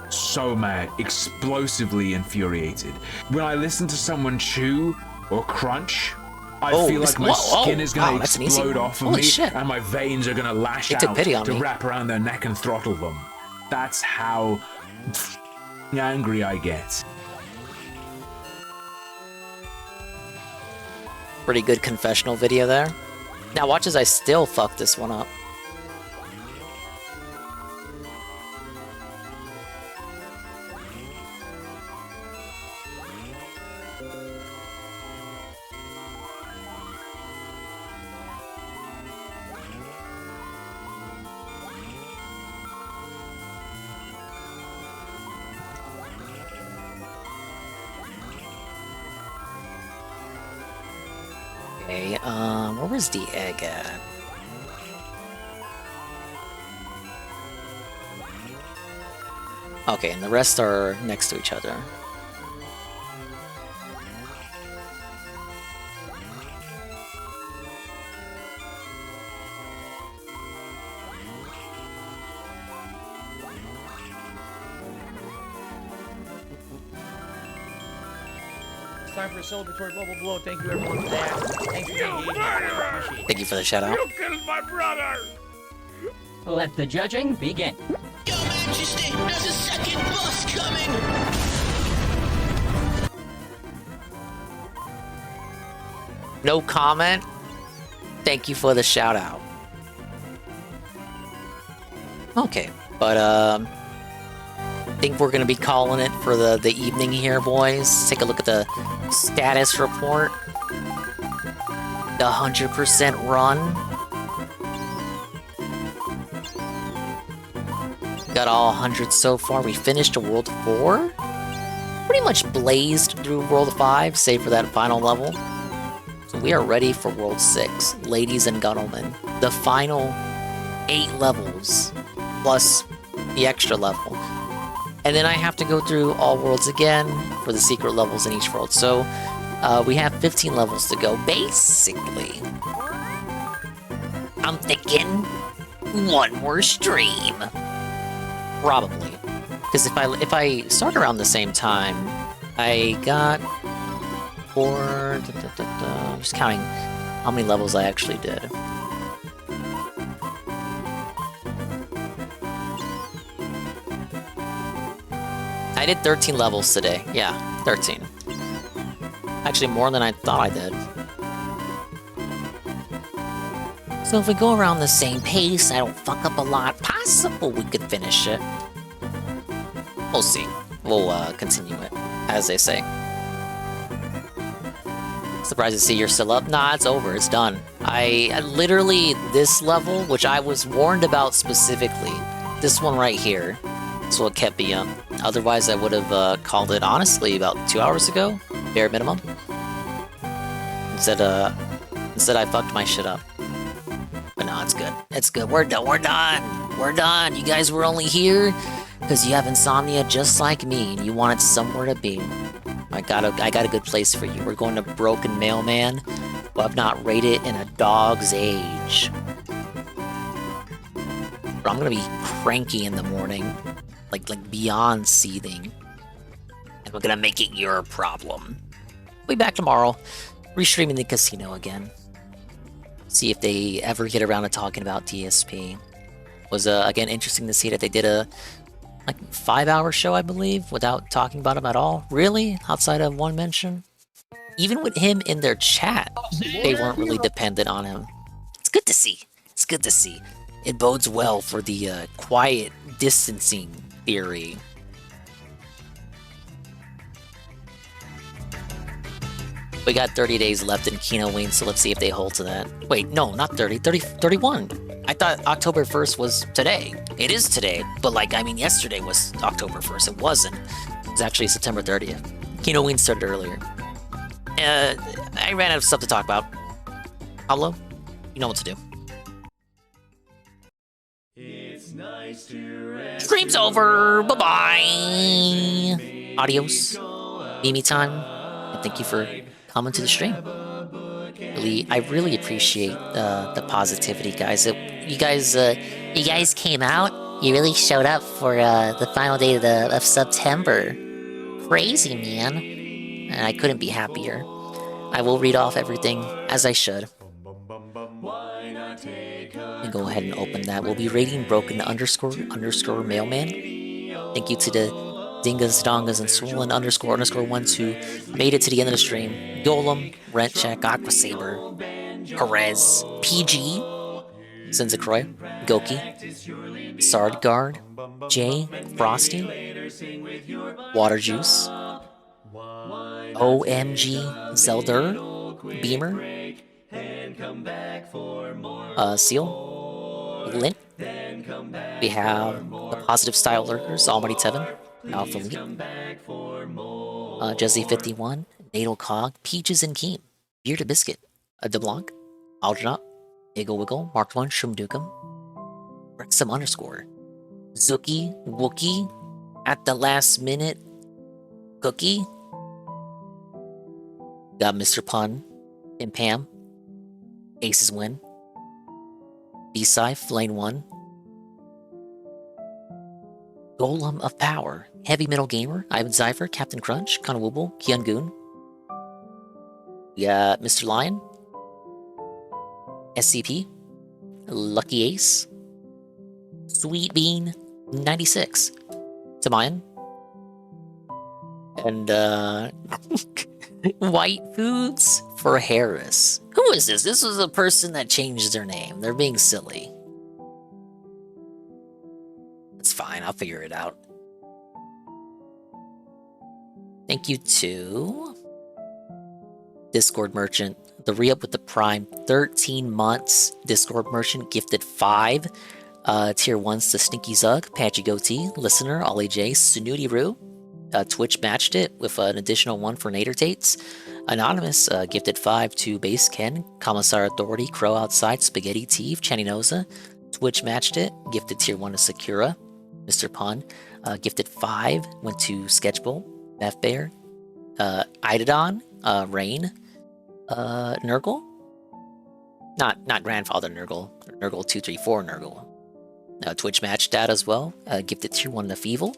so mad, explosively infuriated. When I listen to someone chew or crunch, I feel like my skin is going to explode off of me, and my veins are going to lash out to wrap around their neck and throttle them. That's how angry I get. Pretty good confessional video there. Now watch as I still fuck this one up. Okay, where was the egg at? Okay, and the rest are next to each other. It's time for a celebratory bubble blow. Thank you everyone for that. Thanks for being engaged. Thank you for the shout out. You killed my brother! Let the judging begin. Your Majesty, there's a second bus coming! No comment. Thank you for the shout out. Okay, but I think we're gonna be calling it for the evening here, boys. Take a look at the status report. The 100% run. Got all 100 so far. We finished World 4. Pretty much blazed through World 5, save for that final level. So we are ready for World 6, ladies and gentlemen. The final 8 levels, plus the extra level. And then I have to go through all worlds again for the secret levels in each world. So we have 15 levels to go, basically. I'm thinking one more stream. Probably. Because if I start around the same time, I got 4... I'm just counting how many levels I actually did. I did 13 levels today. Yeah, 13. Actually, more than I thought I did. So if we go around the same pace, I don't fuck up a lot, possible we could finish it. We'll see. We'll continue it, as they say. Surprised to see you're still up. Nah, it's over. It's done. I literally, this level, which I was warned about specifically, this one right here, is what kept me up. Otherwise, I would have called it, honestly, about 2 hours ago, bare minimum. Instead, I fucked my shit up. But no, it's good. It's good. We're done. We're done. We're done. You guys were only here because you have insomnia just like me, and you wanted somewhere to be. I got a good place for you. We're going to Broken Mailman, who I've not rated in a dog's age. But I'm gonna be cranky in the morning, like beyond seething, and we're gonna make it your problem. We'll be back tomorrow, restreaming the casino again. See if they ever get around to talking about DSP. Was again interesting to see that they did a 5-hour show, I believe, without talking about him at all. Really? Outside of one mention? Even with him in their chat, they weren't really dependent on him. It's good to see. It's good to see. It bodes well for the quiet distancing theory. We got 30 days left in Kino Wing, so let's see if they hold to that. Wait, no, not 30, 31. I thought October 1st was today. It is today, but yesterday was October 1st. It wasn't. It was actually September 30th. Kino Wing started earlier. I ran out of stuff to talk about. Pablo, you know what to do. It's nice to Stream's over. Bye-bye. Adios. Mimi time. And thank you for coming to the stream. I really appreciate the positivity, guys. You guys came out. You really showed up for the final day of September. Crazy, man. And I couldn't be happier. I will read off everything as I should. And go ahead and open that. We'll be rating Broken _ Mailman. Thank you to the Dingas, Dongas, and Swollen _ ones who made it to the end of the stream. Golem, Rent Check, Aqua Saber, Perez, PG, Sinzacroy, Goki, Sardguard, Jay, Frosty, Water Juice, OMG, Zelda, Beamer, Seal, Lint. We have the Positive Style Lurkers, Almighty Tevin, Alpha Leap, Jesse51, Natal Cog, Peaches and Keem, Beer to Biscuit, a DeBlanc, Algernon, Iggle Wiggle, Marked One, Shumdukum, Wrexham underscore, Zookie, Wookie, at the last minute, Cookie, got Mr. Pun, and Pam, Aces Win, B-Side, Lane 1, Golem of Power, Heavy Metal Gamer, Ivan Zypher, Captain Crunch, Kanawooble, Kyun Goon. We got Mr. Lion, SCP, Lucky Ace, Sweet Bean 96, Tamayan, and White Foods for Harris. Who is this? This was a person that changed their name. They're being silly. It's fine, I'll figure it out. Thank you to Discord Merchant, the re-up with the Prime, 13 months. Discord Merchant gifted 5 tier 1s to Stinky Zug, Patchy Goatee, Listener, Ollie J, Snooty Roo. Twitch matched it with an additional 1 for Nader Tates. Anonymous gifted 5 to Base Ken, Commissar Authority, Crow Outside, Spaghetti Teeve, Channy Noza. Twitch matched it, gifted tier 1 to Sakura. Mr. Pun gifted 5, went to Sketchbowl, Beth Bear, Idodon, Rain, Nurgle? Not Grandfather Nurgle, Nurgle234 Nurgle. Twitch matched that as well, gifted tier 1 to Feeble.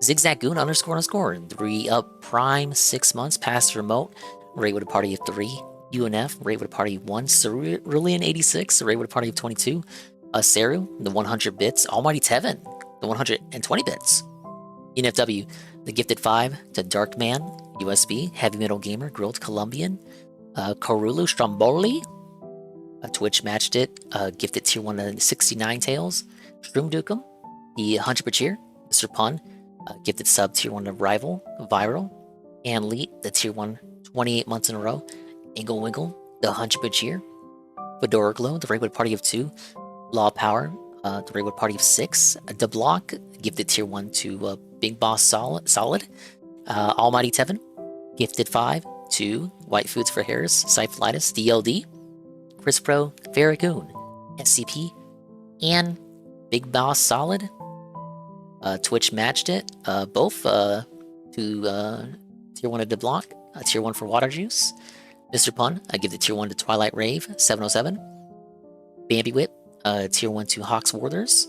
Zigzagoon __, 3 up Prime, 6 months, past remote, rate with a party of 3. UNF, rate with a party of 1. Cerulean 86, rate with a party of 22. Seru, the 100 bits. Almighty Tevin, the 120 bits. UNFW, the gifted 5 to Darkman, USB, Heavy Metal Gamer, Grilled Colombian. Korulu Stromboli, Twitch matched it, gifted tier 1 to 69 Tails. Shroomdukum, the 100 per cheer. Mr. Pun, gifted sub tier 1 to Rival, Viral. And Leet, the tier 1 28 months in a row. Ingle Wiggle, the 100 per cheer. Fedora Glow, the Redwood Party of 2. Law Power, the Redwood Party of 6. DeBlock, gifted tier 1 to Big Boss Solid. Almighty Tevin, gifted 5 to White Foods for Harris, Syphilitis, DLD, Chris Pro, Farragoon, SCP, and Big Boss Solid. Twitch matched it, both to tier 1 to DeBlock, tier 1 for Water Juice. Mr. Pun, I give the tier 1 to Twilight Rave, 707. Bambi Whip, tier 1 to Hawks Warthers.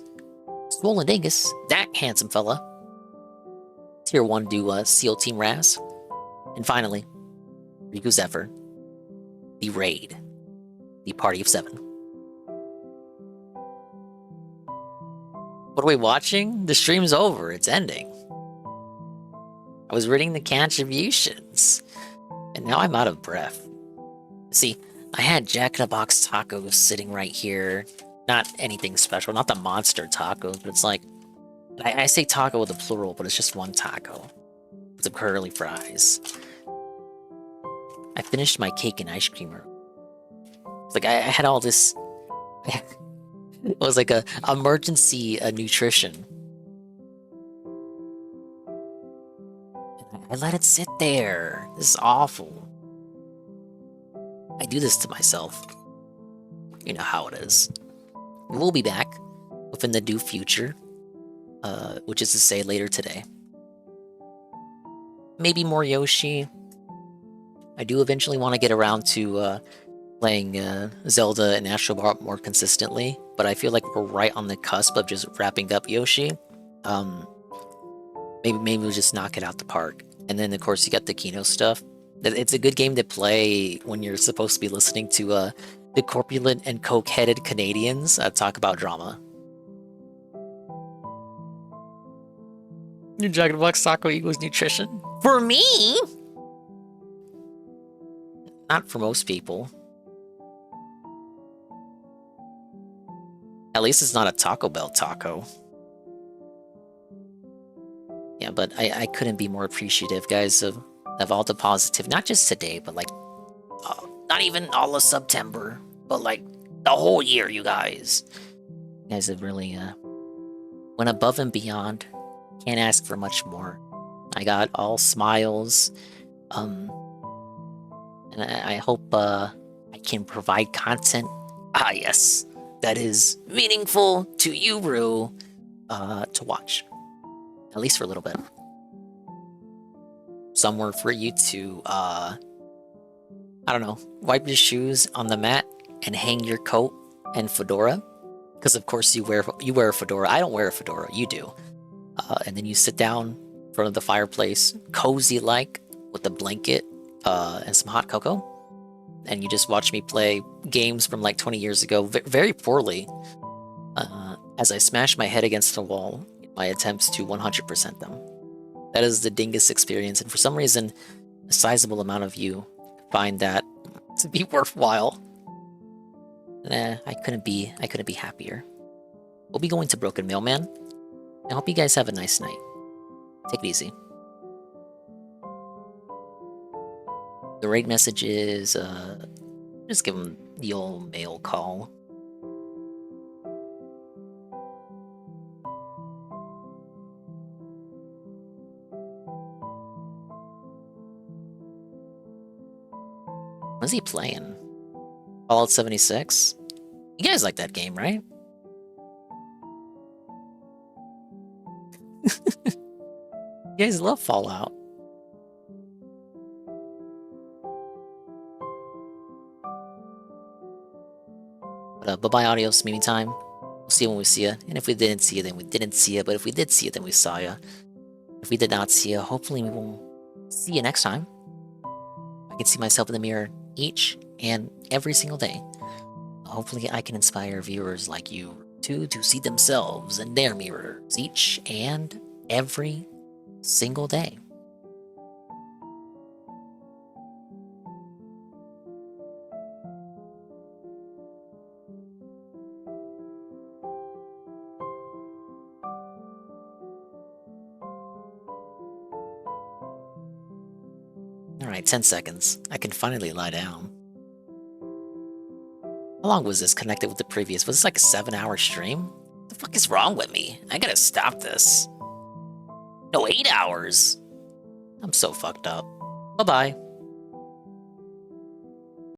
Swollen Dingus, that handsome fella. Tier 1 to SEAL Team Raz. And finally, Riku Zephyr, the Raid, the Party of 7. What are we watching? The stream's over, it's ending. I was reading the contributions, and now I'm out of breath. See, I had Jack in the Box tacos sitting right here. Not anything special, not the monster tacos, but it's like, I say taco with a plural, but it's just one taco. With some curly fries. I finished my cake and ice cream. It's like I had all this. It was like a emergency nutrition. I let it sit there. This is awful. I do this to myself. You know how it is. We'll be back within the due future, which is to say later today. Maybe more Yoshi. I do eventually want to get around to playing Zelda and Astro Ball more consistently, but I feel like we're right on the cusp of just wrapping up Yoshi. Maybe we'll just knock it out the park. And then, of course, you got the Kino stuff. It's a good game to play when you're supposed to be listening to the corpulent and coke-headed Canadians talk about drama. Your Jack in the Box taco equals nutrition? For me? Not for most people. At least it's not a Taco Bell taco. Yeah, but I couldn't be more appreciative, guys, of all the positive. Not just today, but like, not even all of September, but like the whole year, you guys. You guys have really went above and beyond. Can't ask for much more. I got all smiles. And I hope I can provide content, yes, that is meaningful to you, Rue, to watch. At least for a little bit. Somewhere for you to, I don't know, wipe your shoes on the mat and hang your coat and fedora. Because of course you wear a fedora. I don't wear a fedora, you do. And then you sit down in front of the fireplace, cozy like, with a blanket and some hot cocoa. And you just watch me play games from like 20 years ago very poorly as I smash my head against the wall in my attempts to 100% them. That is the dingus experience, and for some reason, a sizable amount of you find that to be worthwhile. I couldn't be happier. We'll be going to Broken Mailman. I hope you guys have a nice night. Take it easy. The raid message is, just give him the old mail call. What's he playing? Fallout 76? You guys like that game, right? You guys love Fallout. But bye-bye, Adios, meantime. We'll see you when we see you. And if we didn't see you, then we didn't see you. But if we did see you, then we saw you. If we did not see you, hopefully we will see you next time. I can see myself in the mirror each and every single day. Hopefully I can inspire viewers like you to see themselves in their mirrors each and every single day. Alright, 10 seconds. I can finally lie down. How long was this connected with the previous? Was this like a 7-hour stream? What the fuck is wrong with me? I gotta stop this. No, 8 hours. I'm so fucked up. Bye-bye.